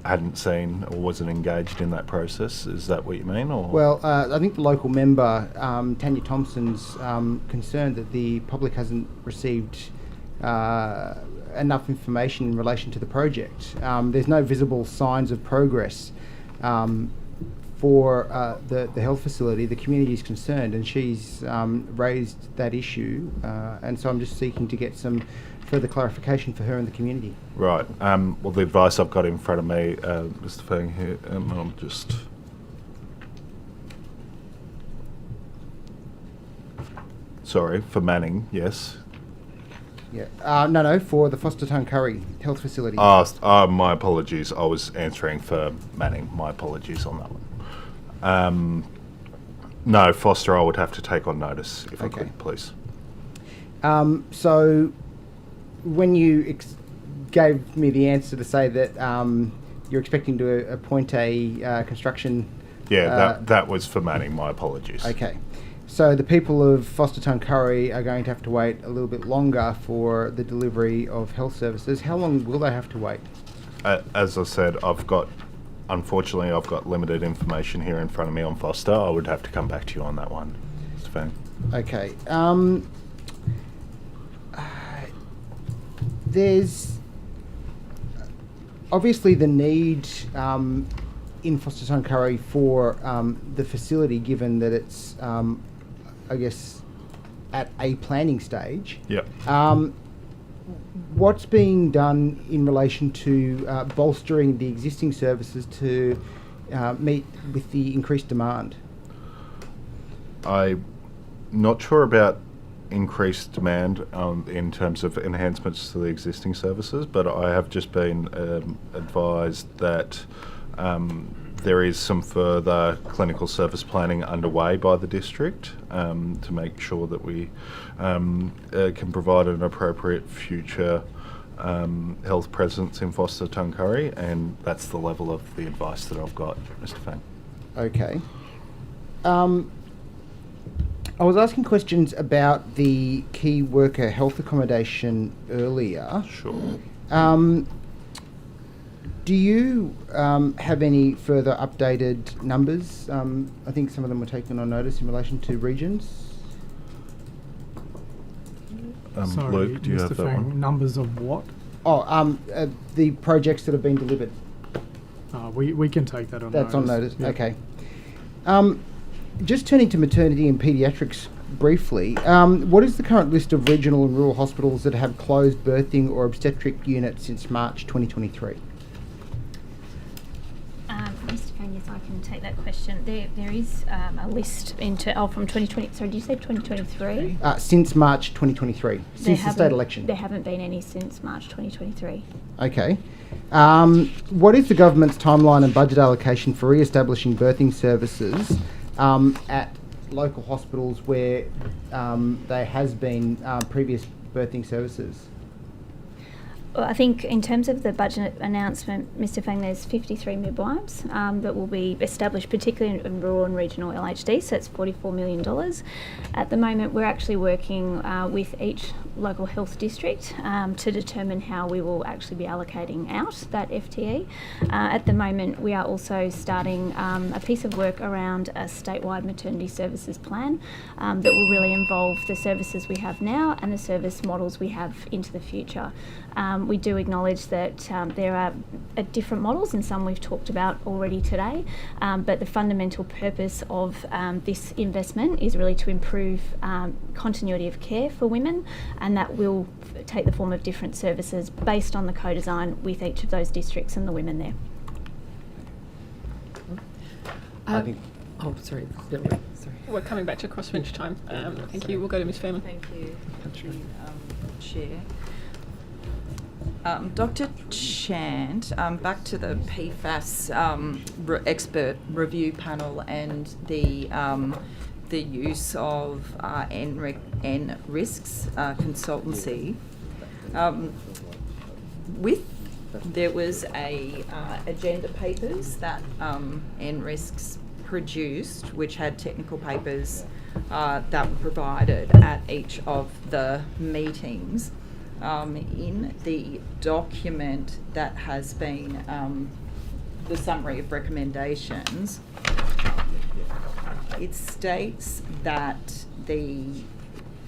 Speaker 10: hadn't seen or wasn't engaged in that process, is that what you mean? Or
Speaker 17: Well, I think the local member, Tanya Thompson's concerned that the public hasn't received enough information in relation to the project. There's no visible signs of progress for the health facility. The community is concerned, and she's raised that issue, and so I'm just seeking to get some further clarification for her and the community.
Speaker 10: Right. Well, the advice I've got in front of me, Mr. Fang here, I'm just... Sorry, for Manning, yes.
Speaker 17: Yeah. No, for the Foster Tuncurry Health Facility.
Speaker 10: My apologies. I was answering for Manning. My apologies on that one. No, Foster, I would have to take on notice, if I could, please.
Speaker 17: So, when you gave me the answer to say that you're expecting to appoint a construction...
Speaker 10: Yeah, that was for Manning. My apologies.
Speaker 17: Okay. So the people of Foster Tuncurry are going to have to wait a little bit longer for the delivery of health services. How long will they have to wait?
Speaker 10: As I said, unfortunately, I've got limited information here in front of me on Foster. I would have to come back to you on that one, Mr. Fang.
Speaker 17: Okay. There's obviously the need in Foster Tuncurry for the facility, given that it's, I guess, at a planning stage.
Speaker 10: Yep.
Speaker 17: What's being done in relation to bolstering the existing services to meet with the increased demand?
Speaker 10: I'm not sure about increased demand in terms of enhancements to the existing services, but I have just been advised that there is some further clinical service planning underway by the district to make sure that we can provide an appropriate future health presence in Foster Tuncurry, and that's the level of the advice that I've got, Mr. Fang.
Speaker 17: Okay. I was asking questions about the key worker health accommodation earlier.
Speaker 10: Sure.
Speaker 17: Do you have any further updated numbers? I think some of them were taken on notice in relation to regions.
Speaker 3: Sorry,
Speaker 10: Luke, do you
Speaker 3: Mr.
Speaker 10: have that
Speaker 3: Fang,
Speaker 10: one?
Speaker 3: numbers of what?
Speaker 17: The projects that have been delivered.
Speaker 3: We can take that on notice.
Speaker 17: That's on notice,
Speaker 3: Yeah.
Speaker 17: okay. Just turning to maternity and paediatrics briefly, what is the current list of regional and rural hospitals that have closed birthing or obstetric units since March 2023?
Speaker 7: Mr. Fang, yes, I can take that question. There is a list from 2020. Sorry, did you say 2023?
Speaker 17: Since March 2023, since the state election.
Speaker 7: There haven't been any since March 2023.
Speaker 17: Okay. What is the government's timeline and budget allocation for re-establishing birthing services at local hospitals where there has been previous birthing services?
Speaker 7: Well, I think in terms of the budget announcement, Mr. Fang, there's 53 midwives that will be established, particularly in rural and regional LHD, so it's $44 million. At the moment, we're actually working with each local health district to determine how we will actually be allocating out that FTE. At the moment, we are also starting a piece of work around a statewide maternity services plan that will really involve the services we have now and the service models we have into the future. We do acknowledge that there are different models, and some we've talked about already today, but the fundamental purpose of this investment is really to improve continuity of care for women, and that will take the form of different services based on the co-design with each of those districts and the women there.
Speaker 14: I think. Oh, sorry. Sorry.
Speaker 1: We're coming back to crossbench time. Thank you. We'll go to Ms. Fairman.
Speaker 20: Thank you, Chair. Dr. Chant, back to the PFAS expert review panel and the use of NRISC's consultancy. There was a agenda papers that NRISC's produced, which had technical papers that were provided at each of the meetings. In the document that has been the summary of recommendations, it states that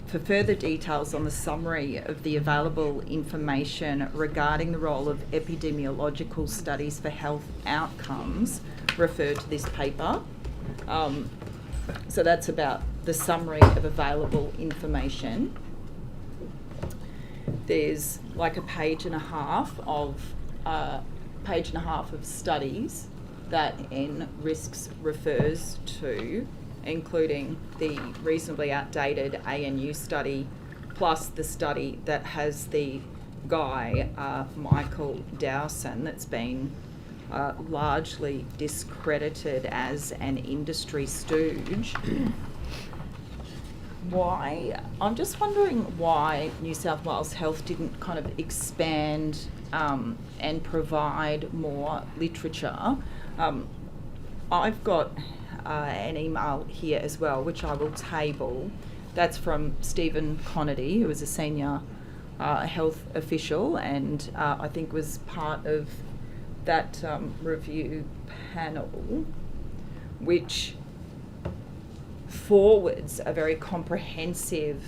Speaker 20: for further details on the summary of the available information regarding the role of epidemiological studies for health outcomes, refer to this paper. So that's about the summary of available information. There's like a page and a half of studies that NRISCs refers to, including the reasonably outdated ANU study, plus the study that has the guy, Michael Dowson, that's been largely discredited as an industry stooge. I'm just wondering why New South Wales Health didn't kind of expand and provide more literature. I've got an email here as well, which I will table. That's from Stephen Conity, who was a senior health official and I think was part of that review panel, which forwards a very comprehensive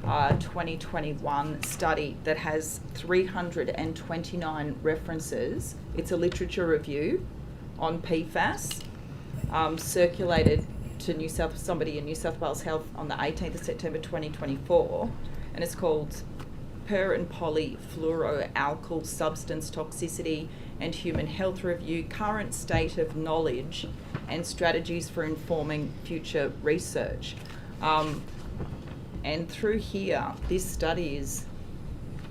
Speaker 20: 2021 study that has 329 references. It's a literature review on PFAS, circulated to somebody in New South Wales Health on the 18th of September 2024, and it's called Per and Polyfluoroalkyl Substance Toxicity and Human Health Review, Current State of Knowledge and Strategies for Informing Future Research. And through here, this study is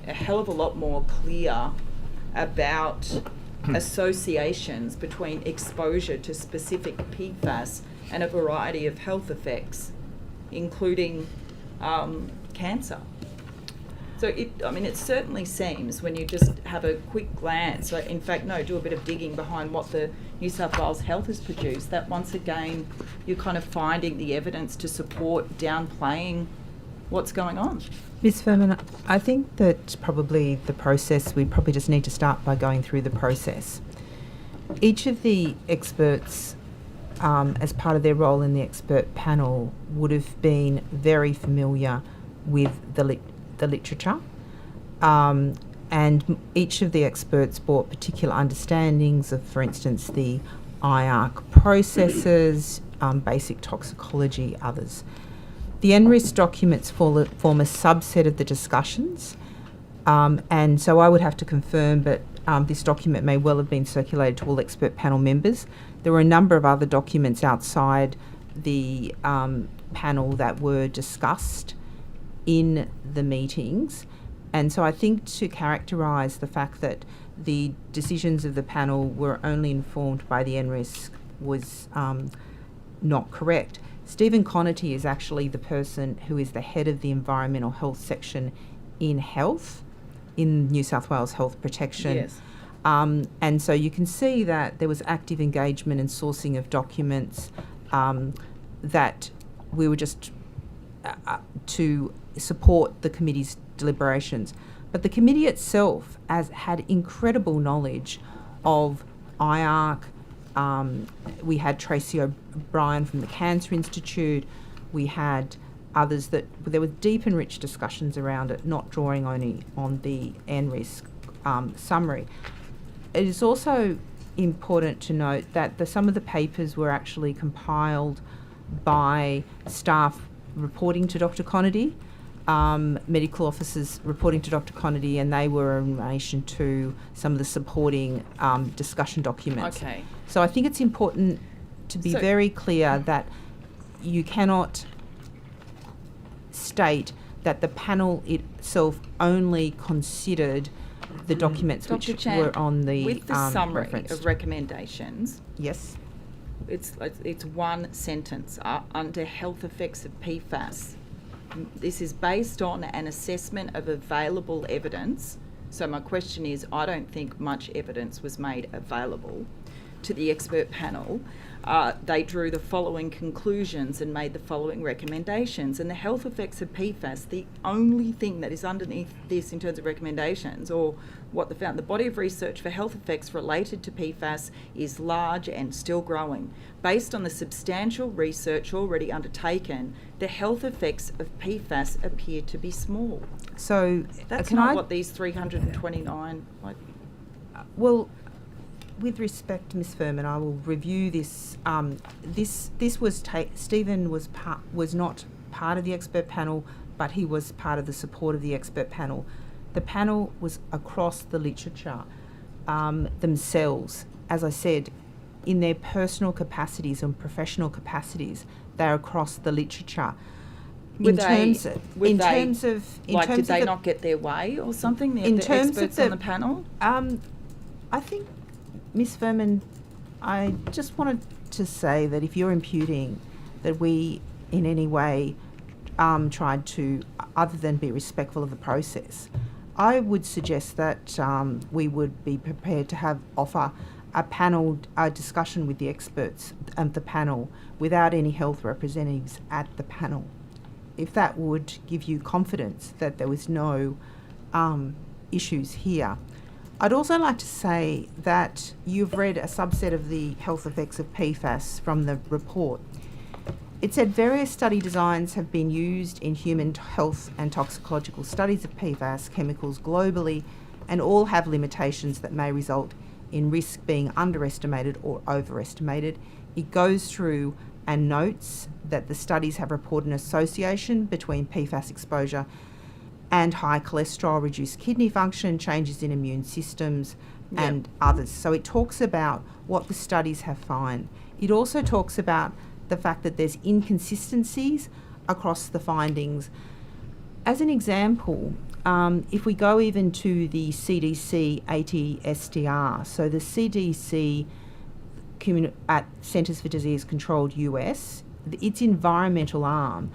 Speaker 20: a hell of a lot more clear about associations between exposure to specific PFAS and a variety of health effects, including cancer. So it certainly seems, when you just have a quick glance, do a bit of digging behind what the New South Wales Health has produced, that once again you're kind of finding the evidence to support downplaying what's going on.
Speaker 8: Ms. Furman, I think that probably the process, we probably just need to start by going through the process. Each of the experts, as part of their role in the expert panel, would have been very familiar with the literature, and each of the experts brought particular understandings of, for instance, the IARC processes, basic toxicology, others. The NRIS documents form a subset of the discussions, and so I would have to confirm, but this document may well have been circulated to all expert panel members. There were a number of other documents outside the panel that were discussed in the meetings, and so I think to characterise the fact that the decisions of the panel were only informed by the NRIS was not correct. Stephen Conity is actually the person who is the head of the environmental health section in health, in New South Wales Health Protection.
Speaker 20: Yes.
Speaker 8: And so you can see that there was active engagement and sourcing of documents that we were just to support the committee's deliberations. But the committee itself had incredible knowledge of IARC. We had Tracy O'Brien from the Cancer Institute. We had others there were deep and rich discussions around it, not drawing only on the NRIS summary. It is also important to note that some of the papers were actually compiled by staff reporting to Dr. Conity, medical officers reporting to Dr. Conity, and they were in relation to some of the supporting discussion documents.
Speaker 20: Okay.
Speaker 8: So I think it's important to be very clear that you cannot state that the panel itself only considered the documents
Speaker 20: Dr.
Speaker 8: which
Speaker 20: Chan,
Speaker 8: were on the
Speaker 20: with the summary
Speaker 8: referenced.
Speaker 20: of recommendations.
Speaker 8: Yes.
Speaker 20: It's one sentence under health effects of PFAS. This is based on an assessment of available evidence. So my question is, I don't think much evidence was made available to the expert panel. They drew the following conclusions and made the following recommendations. And the health effects of PFAS, the only thing that is underneath this in terms of recommendations, or what they found, the body of research for health effects related to PFAS is large and still growing. Based on the substantial research already undertaken, the health effects of PFAS appear to be small.
Speaker 8: So
Speaker 20: that's
Speaker 8: can
Speaker 20: not
Speaker 8: I-
Speaker 20: what these 329.
Speaker 8: Well, with respect to Ms. Furman, I will review this. This was Stephen was not part of the expert panel, but he was part of the support of the expert panel. The panel was across the literature themselves. As I said, in their personal capacities and professional capacities, they're across the literature.
Speaker 20: Did they not get their way or something? The experts on the panel?
Speaker 8: I think, Ms. Furman, I just wanted to say that if you're imputing that we in any way tried to, other than be respectful of the process, I would suggest that we would be prepared to offer a discussion with the experts of the panel without any health representatives at the panel. If that would give you confidence that there was no issues here. I'd also like to say that you've read a subset of the health effects of PFAS from the report. It said various study designs have been used in human health and toxicological studies of PFAS chemicals globally, and all have limitations that may result in risk being underestimated or overestimated. It goes through and notes that the studies have reported an association between PFAS exposure and high cholesterol, reduced kidney function, changes in immune systems, and others. So it talks about what the studies have found. It also talks about the fact that there's inconsistencies across the findings. As an example, if we go even to the CDC ATSTR, so the CDC at Centers for Disease Control US, its environmental arm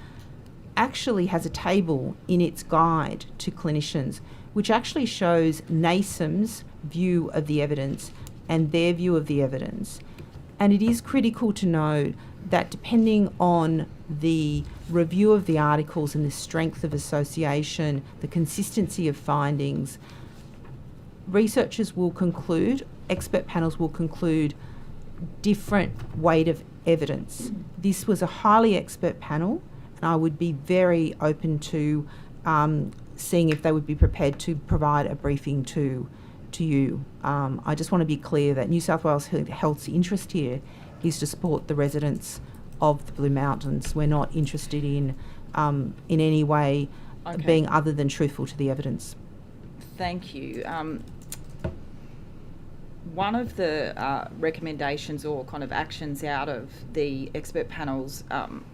Speaker 8: actually has a table in its guide to clinicians which actually shows NASM's view of the evidence and their view of the evidence. And it is critical to know that depending on the review of the articles and the strength of association, the consistency of findings, researchers will conclude, expert panels will conclude different weight of evidence. This was a highly expert panel, and I would be very open to seeing if they would be prepared to provide a briefing to you. I just want to be clear that New South Wales Health's interest here is to support the residents of the Blue Mountains. We're not interested in any way being other than truthful to the evidence.
Speaker 20: Thank you. One of the recommendations or kind of actions out of the expert panel's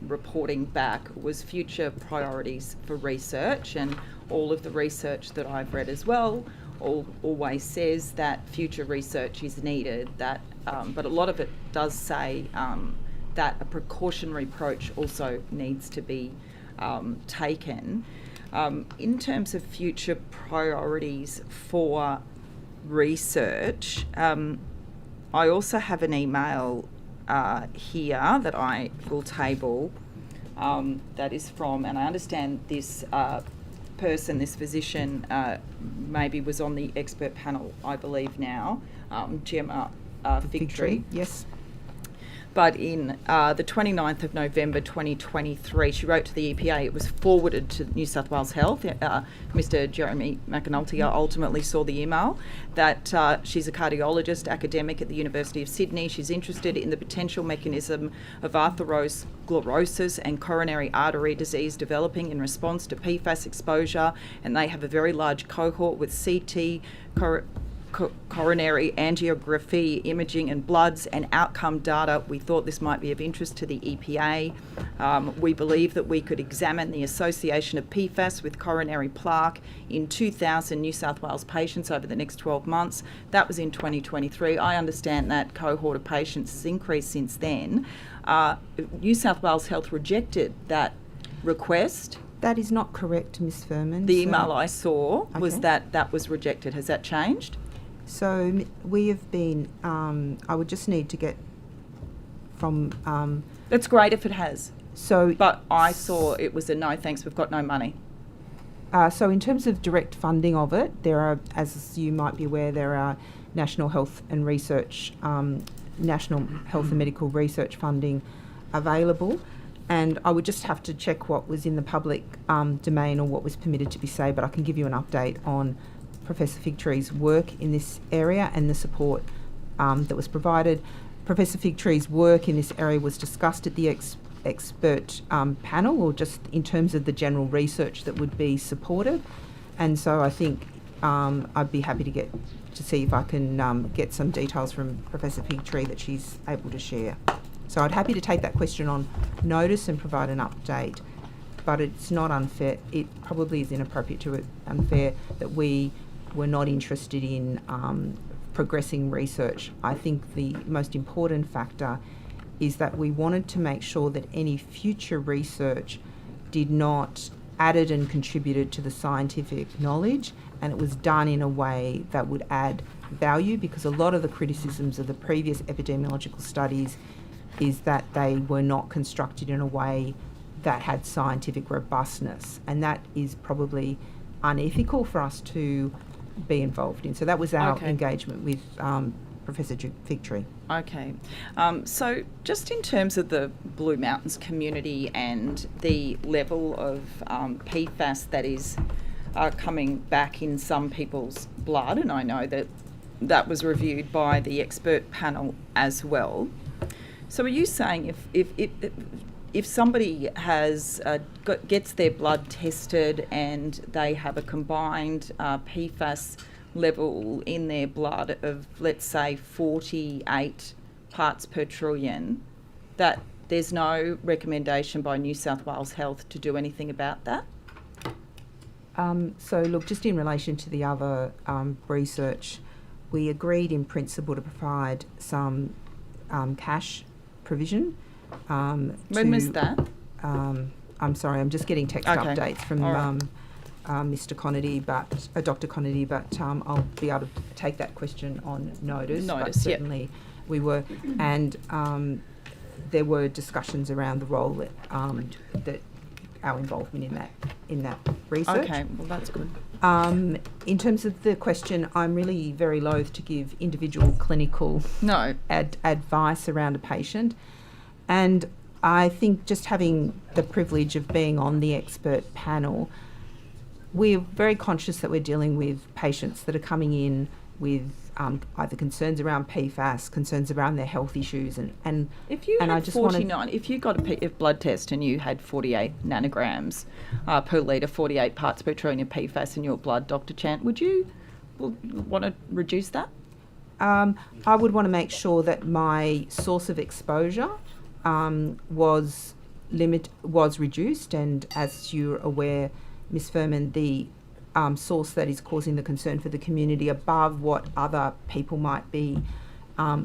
Speaker 20: reporting back was future priorities for research, and all of the research that I've read as well always says that future research is needed, but a lot of it does say that a precautionary approach also needs to be taken. In terms of future priorities for research, I also have an email here that I will table that is from, and I understand this person, this physician, maybe was on the expert panel, I believe now, Gemma Victory.
Speaker 8: Yes.
Speaker 20: but in the 29th of November 2023, she wrote to the EPA. It was forwarded to New South Wales Health. Mr. Jeremy McAnulty ultimately saw the email that she's a cardiologist, academic at the University of Sydney. She's interested in the potential mechanism of atherosclerosis and coronary artery disease developing in response to PFAS exposure, and they have a very large cohort with CT, coronary angiography, imaging and bloods and outcome data. We thought this might be of interest to the EPA. We believe that we could examine the association of PFAS with coronary plaque in 2,000 New South Wales patients over the next 12 months. That was in 2023. I understand that cohort of patients has increased since then. New South Wales Health rejected that request.
Speaker 8: That is not correct, Ms. Furman.
Speaker 20: The email I saw was that was rejected. Has that changed?
Speaker 8: So we have been, I would just need to get from...
Speaker 20: That's great if it has.
Speaker 8: So,
Speaker 20: but I saw it was a no thanks, we've got no money.
Speaker 8: So in terms of direct funding of it, there are, as you might be aware, there are National Health and Research, National Health and Medical Research funding available. And I would just have to check what was in the public domain or what was permitted to be said, but I can give you an update on Professor Figtree's work in this area and the support that was provided. Professor Figtree's work in this area was discussed at the expert panel, or just in terms of the general research that would be supported. And so I think I'd be happy to see if I can get some details from Professor Figtree that she's able to share. So I'd happy to take that question on notice and provide an update, but it's not unfair. It probably is inappropriate to unfair that we were not interested in progressing research. I think the most important factor is that we wanted to make sure that any future research did not added and contributed to the scientific knowledge, and it was done in a way that would add value, because a lot of the criticisms of the previous epidemiological studies is that they were not constructed in a way that had scientific robustness, and that is probably unethical for us to be involved in. So that was our engagement with Professor Figtree.
Speaker 20: Okay. So just in terms of the Blue Mountains community and the level of PFAS that is coming back in some people's blood, and I know that that was reviewed by the expert panel as well. So are you saying if somebody has gets their blood tested and they have a combined PFAS level in their blood of, let's say, 48 parts per trillion, that there's no recommendation by New South Wales Health to do anything about that?
Speaker 8: So look, just in relation to the other research, we agreed in principle to provide some cash provision.
Speaker 20: When was that?
Speaker 8: I'm sorry, I'm just getting text updates from Mr. Conity, but Dr. Conity, but I'll be able to take that question on notice. But certainly we were, and there were discussions around the role that our involvement in that research.
Speaker 20: Okay, well that's good.
Speaker 8: In terms of the question, I'm really very loath to give individual clinical advice around a patient. And I think just having the privilege of being on the expert panel, we're very conscious that we're dealing with patients that are coming in with either concerns around PFAS, concerns around their health issues, and
Speaker 20: if you had 49, if you got a blood test and you had 48 nanograms per litre, 48 parts per trillion of PFAS in your blood, Dr. Chant, would you want to reduce that?
Speaker 8: I would want to make sure that my source of exposure was reduced, and as you're aware, Ms. Furman, the source that is causing the concern for the community above what other people might be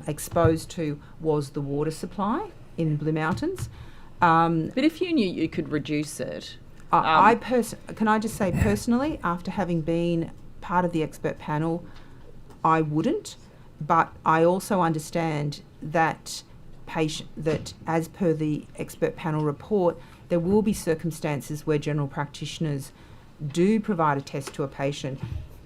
Speaker 8: exposed to was the water supply in Blue Mountains.
Speaker 20: But if you knew you could reduce it,
Speaker 8: can I just say personally, after having been part of the expert panel, I wouldn't. But I also understand that as per the expert panel report, there will be circumstances where general practitioners do provide a test to a patient,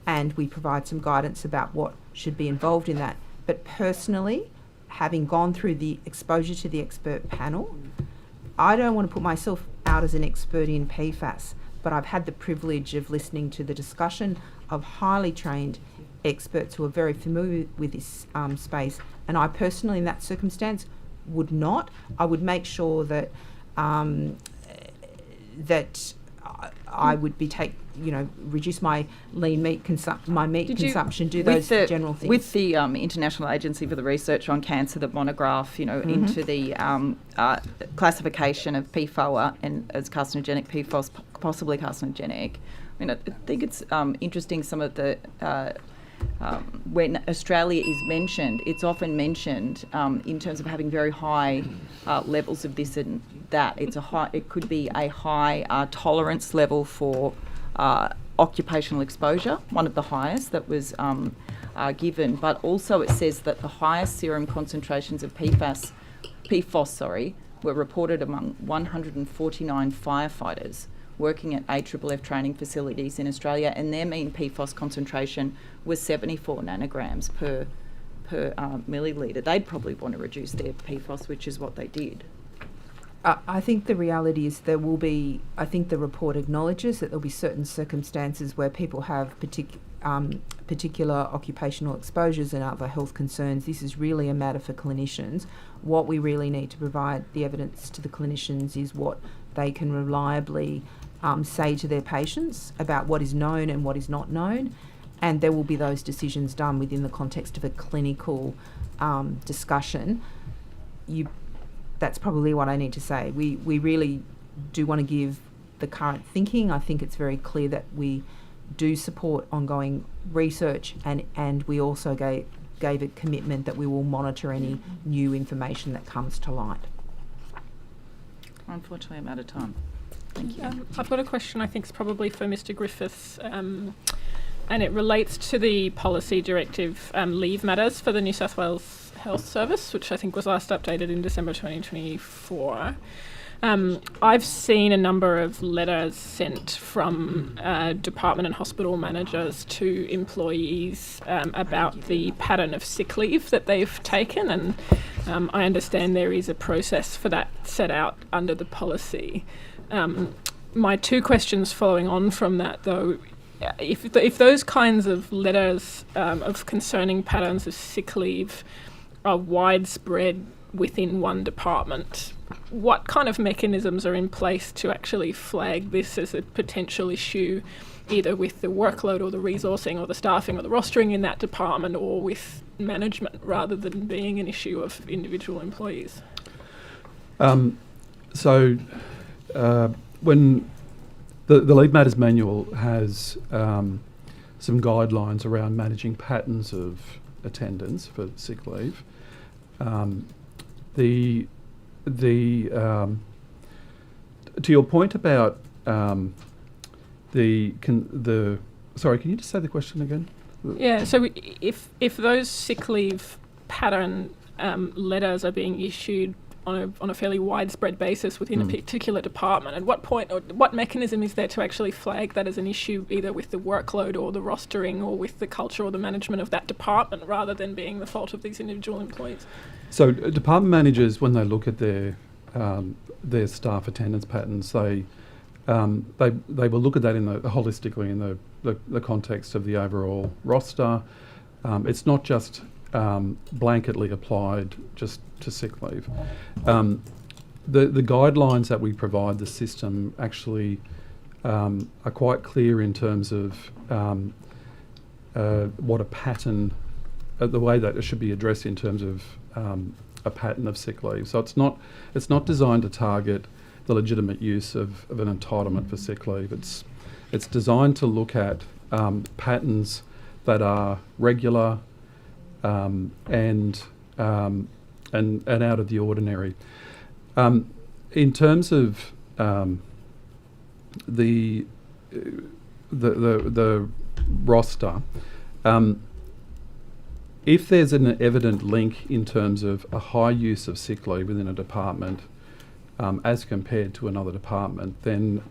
Speaker 8: and we provide some guidance about what should be involved in that. But personally, having gone through the exposure to the expert panel, I don't want to put myself out as an expert in PFAS, but I've had the privilege of listening to the discussion of highly trained experts who are very familiar with this space, and I personally, in that circumstance, would not. I would make sure that I would be reduce my lean meat consumption, do those general things.
Speaker 20: With the International Agency for the Research on Cancer, the monograph, into the classification of PFOA and as carcinogenic, PFOS possibly carcinogenic. I think it's interesting some of the when Australia is mentioned, it's often mentioned in terms of having very high levels of this and that. It could be a high tolerance level for occupational exposure, one of the highest that was given, but also it says that the highest serum concentrations of PFOS, were reported among 149 firefighters working at AFFF training facilities in Australia, and their mean PFOS concentration was 74 nanograms per millilitre. They'd probably want to reduce their PFOS, which is what they did.
Speaker 8: I think the reality is I think the report acknowledges that there'll be certain circumstances where people have particular occupational exposures and other health concerns. This is really a matter for clinicians. What we really need to provide the evidence to the clinicians is what they can reliably say to their patients about what is known and what is not known, and there will be those decisions done within the context of a clinical discussion. That's probably what I need to say. We really do want to give the current thinking. I think it's very clear that we do support ongoing research, and we also gave a commitment that we will monitor any new information that comes to light.
Speaker 20: Unfortunately, I'm out of time. Thank you.
Speaker 1: I've got a question I think is probably for Mr Griffiths, and it relates to the policy directive leave matters for the New South Wales Health Service, which I think was last updated in December 2024. I've seen a number of letters sent from department and hospital managers to employees about the pattern of sick leave that they've taken, and I understand there is a process for that set out under the policy. My two questions following on from that, though, if those kinds of letters of concerning patterns of sick leave are widespread within one department, what kind of mechanisms are in place to actually flag this as a potential issue, either with the workload or the resourcing or the staffing or the rostering in that department, or with management, rather than being an issue of individual employees?
Speaker 12: When the Leave Matters Manual has some guidelines around managing patterns of attendance for sick leave, to your point about sorry, can you just say the question again?
Speaker 1: Yeah, so if those sick leave pattern letters are being issued on a fairly widespread basis within a particular department, at what point or what mechanism is there to actually flag that as an issue, either with the workload or the rostering or with the culture or the management of that department, rather than being the fault of these individual employees? So
Speaker 12: department managers, when they look at their staff attendance patterns, they will look at that holistically in the context of the overall roster. It's not just blanketly applied just to sick leave. The guidelines that we provide the system actually are quite clear in terms of what a pattern, the way that it should be addressed in terms of a pattern of sick leave. So it's not designed to target the legitimate use of an entitlement for sick leave. It's designed to look at patterns that are regular and out of the ordinary. In terms of the roster, if there's an evident link in terms of a high use of sick leave within a department as compared to another department, then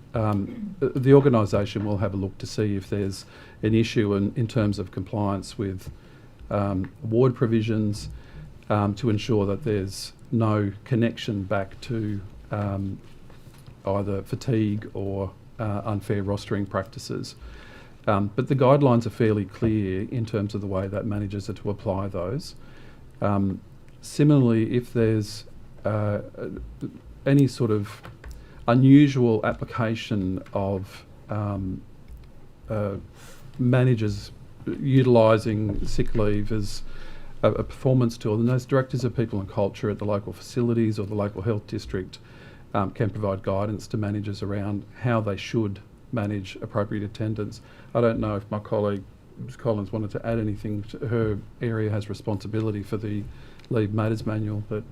Speaker 12: the organisation will have a look to see if there's an issue in terms of compliance with ward provisions, to ensure that there's no connection back to either fatigue or unfair rostering practices. But the guidelines are fairly clear in terms of the way that managers are to apply those. Similarly, if there's any sort of unusual application of managers utilising sick leave as a performance tool, then those directors of people and culture at the local facilities or the local health district can provide guidance to managers around how they should manage appropriate attendance. I don't know if my colleague Ms Collins wanted to add anything. Her area has responsibility for the Leave Matters Manual, but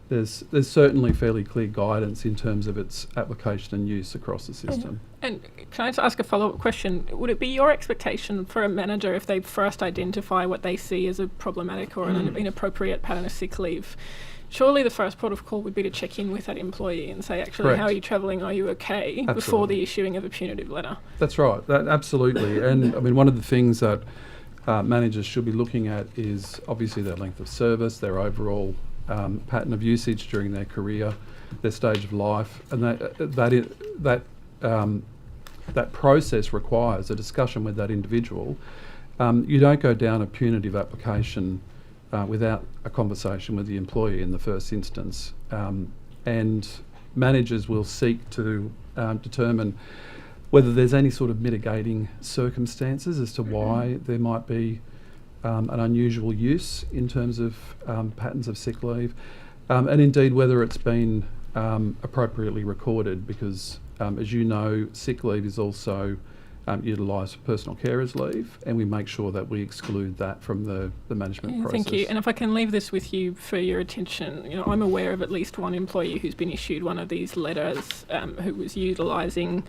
Speaker 12: there's certainly fairly clear guidance in terms of its application and use across the system.
Speaker 1: And can I just ask a follow-up question? Would it be your expectation for a manager, if they first identify what they see as a problematic or an inappropriate pattern of sick leave, surely the first port of call would be to check in with that employee and say, actually,
Speaker 12: Correct.
Speaker 1: how are you travelling? Are you okay?
Speaker 12: Absolutely.
Speaker 1: Before the issuing of a punitive letter.
Speaker 12: That's right, absolutely. And I mean, one of the things that managers should be looking at is obviously their length of service, their overall pattern of usage during their career, their stage of life, and that process requires a discussion with that individual. You don't go down a punitive application without a conversation with the employee in the first instance, and managers will seek to determine whether there's any sort of mitigating circumstances as to why there might be an unusual use in terms of patterns of sick leave, and indeed whether it's been appropriately recorded, because as you know, sick leave is also utilised for personal carers leave, and we make sure that we exclude that from the management process.
Speaker 1: Thank you. And if I can leave this with you for your attention, I'm aware of at least one employee who's been issued one of these letters who was utilising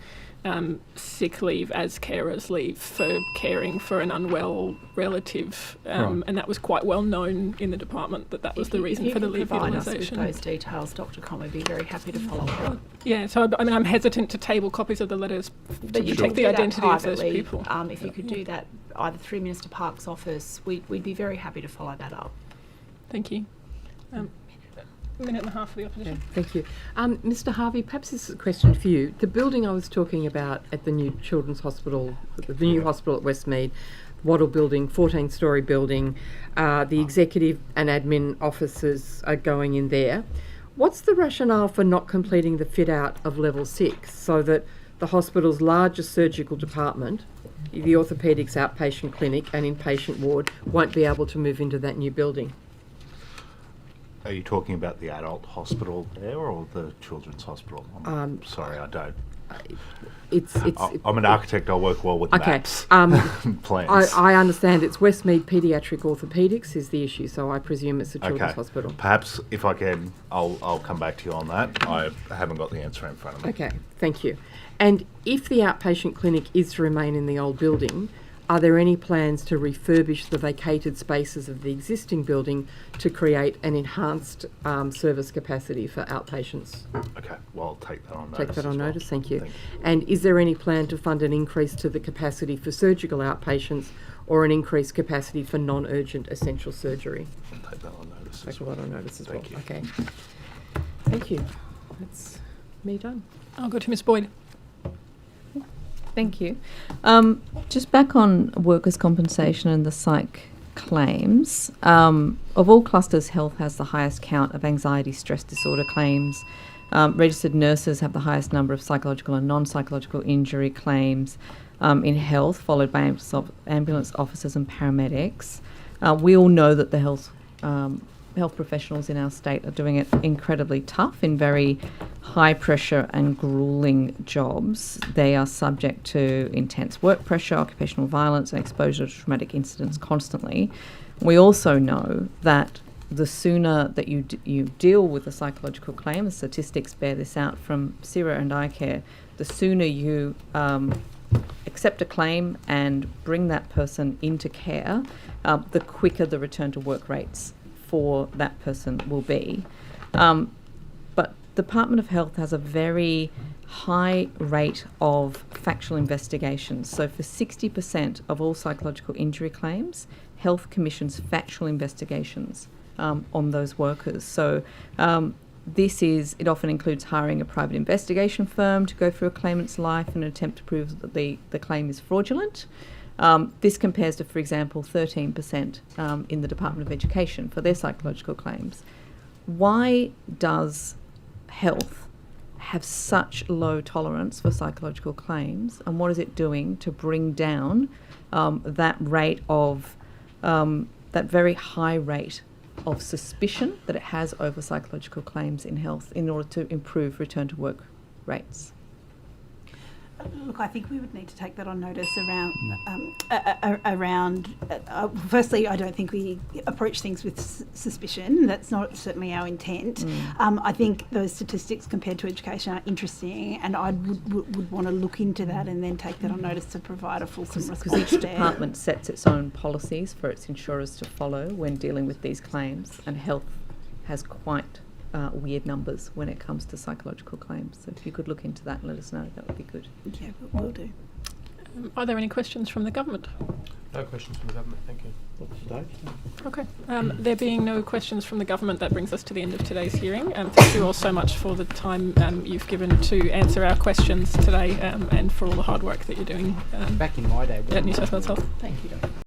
Speaker 1: sick leave as carers leave for caring for an unwell relative,
Speaker 12: Right.
Speaker 1: and that was quite well known in the department that was the reason for the leave
Speaker 6: provide us with
Speaker 1: utilisation.
Speaker 6: those details, Dr. Con would be very happy to follow up.
Speaker 1: Yeah, so I'm hesitant to table copies of the letters
Speaker 6: But
Speaker 1: to
Speaker 6: you
Speaker 1: protect
Speaker 6: could
Speaker 1: the
Speaker 6: do that
Speaker 1: identity of those
Speaker 6: privately.
Speaker 1: people.
Speaker 6: If you could do that either through Minister Park's office, we'd be very happy to follow that up.
Speaker 1: Thank you. A minute and a half for the opposition.
Speaker 14: Okay, thank you. Mr. Harvey, perhaps this is a question for you. The building I was talking about at the new Children's Hospital, the new hospital at Westmead, Wattle building, 14-storey building, the executive and admin offices are going in there. What's the rationale for not completing the fit-out of level 6 so that the hospital's largest surgical department, the orthopaedics outpatient clinic and inpatient ward, won't be able to move into that new building?
Speaker 10: Are you talking about the adult hospital there or the children's hospital? I'm sorry, I don't. I'm an architect. I work well with maps. Plans.
Speaker 14: I understand it's Westmead Paediatric Orthopaedics is the issue, so I presume it's a children's hospital.
Speaker 10: Perhaps if I can, I'll come back to you on that. I haven't got the answer in front of me.
Speaker 14: Okay, thank you. And if the outpatient clinic is to remain in the old building, are there any plans to refurbish the vacated spaces of the existing building to create an enhanced service capacity for outpatients?
Speaker 10: Okay, well, I'll take that on notice.
Speaker 14: Take that on notice, thank you. And is there any plan to fund an increase to the capacity for surgical outpatients or an increased capacity for non-urgent essential surgery?
Speaker 10: I'll take that on notice.
Speaker 14: Take that on notice as well.
Speaker 10: Thank you.
Speaker 14: Okay. Thank you. That's me done.
Speaker 1: I'll go to Ms Boyd.
Speaker 13: Thank you. Just back on workers' compensation and the psych claims. Of all clusters, health has the highest count of anxiety, stress disorder claims. Registered nurses have the highest number of psychological and non-psychological injury claims in health, followed by ambulance officers and paramedics. We all know that the health professionals in our state are doing it incredibly tough in very high pressure and grueling jobs. They are subject to intense work pressure, occupational violence and exposure to traumatic incidents constantly. We also know that the sooner that you deal with a psychological claim, the statistics bear this out from CIRA and iCare, the sooner you accept a claim and bring that person into care, the quicker the return to work rates for that person will be. But the Department of Health has a very high rate of factual investigations. So for 60% of all psychological injury claims, Health commissions factual investigations on those workers. So it often includes hiring a private investigation firm to go through a claimant's life in an attempt to prove that the claim is fraudulent. This compares to, for example, 13% in the Department of Education for their psychological claims. Why does health have such low tolerance for psychological claims, and what is it doing to bring down that rate of, that very high rate of suspicion that it has over psychological claims in health in order to improve return to work rates?
Speaker 18: Look, I think we would need to take that on notice around. Firstly, I don't think we approach things with suspicion. That's not certainly our intent. I think those statistics compared to education are interesting, and I would want to look into that and then take that on notice to provide a fulsome response.
Speaker 13: Because each department sets its own policies for its insurers to follow when dealing with these claims, and health has quite weird numbers when it comes to psychological claims. So if you could look into that and let us know, that would be good.
Speaker 18: Yeah, we'll do.
Speaker 1: Are there any questions from the government?
Speaker 16: No questions from the government, thank you.
Speaker 1: Okay. There being no questions from the government, that brings us to the end of today's hearing. Thank you all so much for the time you've given to answer our questions today, and for all the hard work that you're doing
Speaker 17: back in my day
Speaker 1: at New South Wales Health.
Speaker 21: Thank you.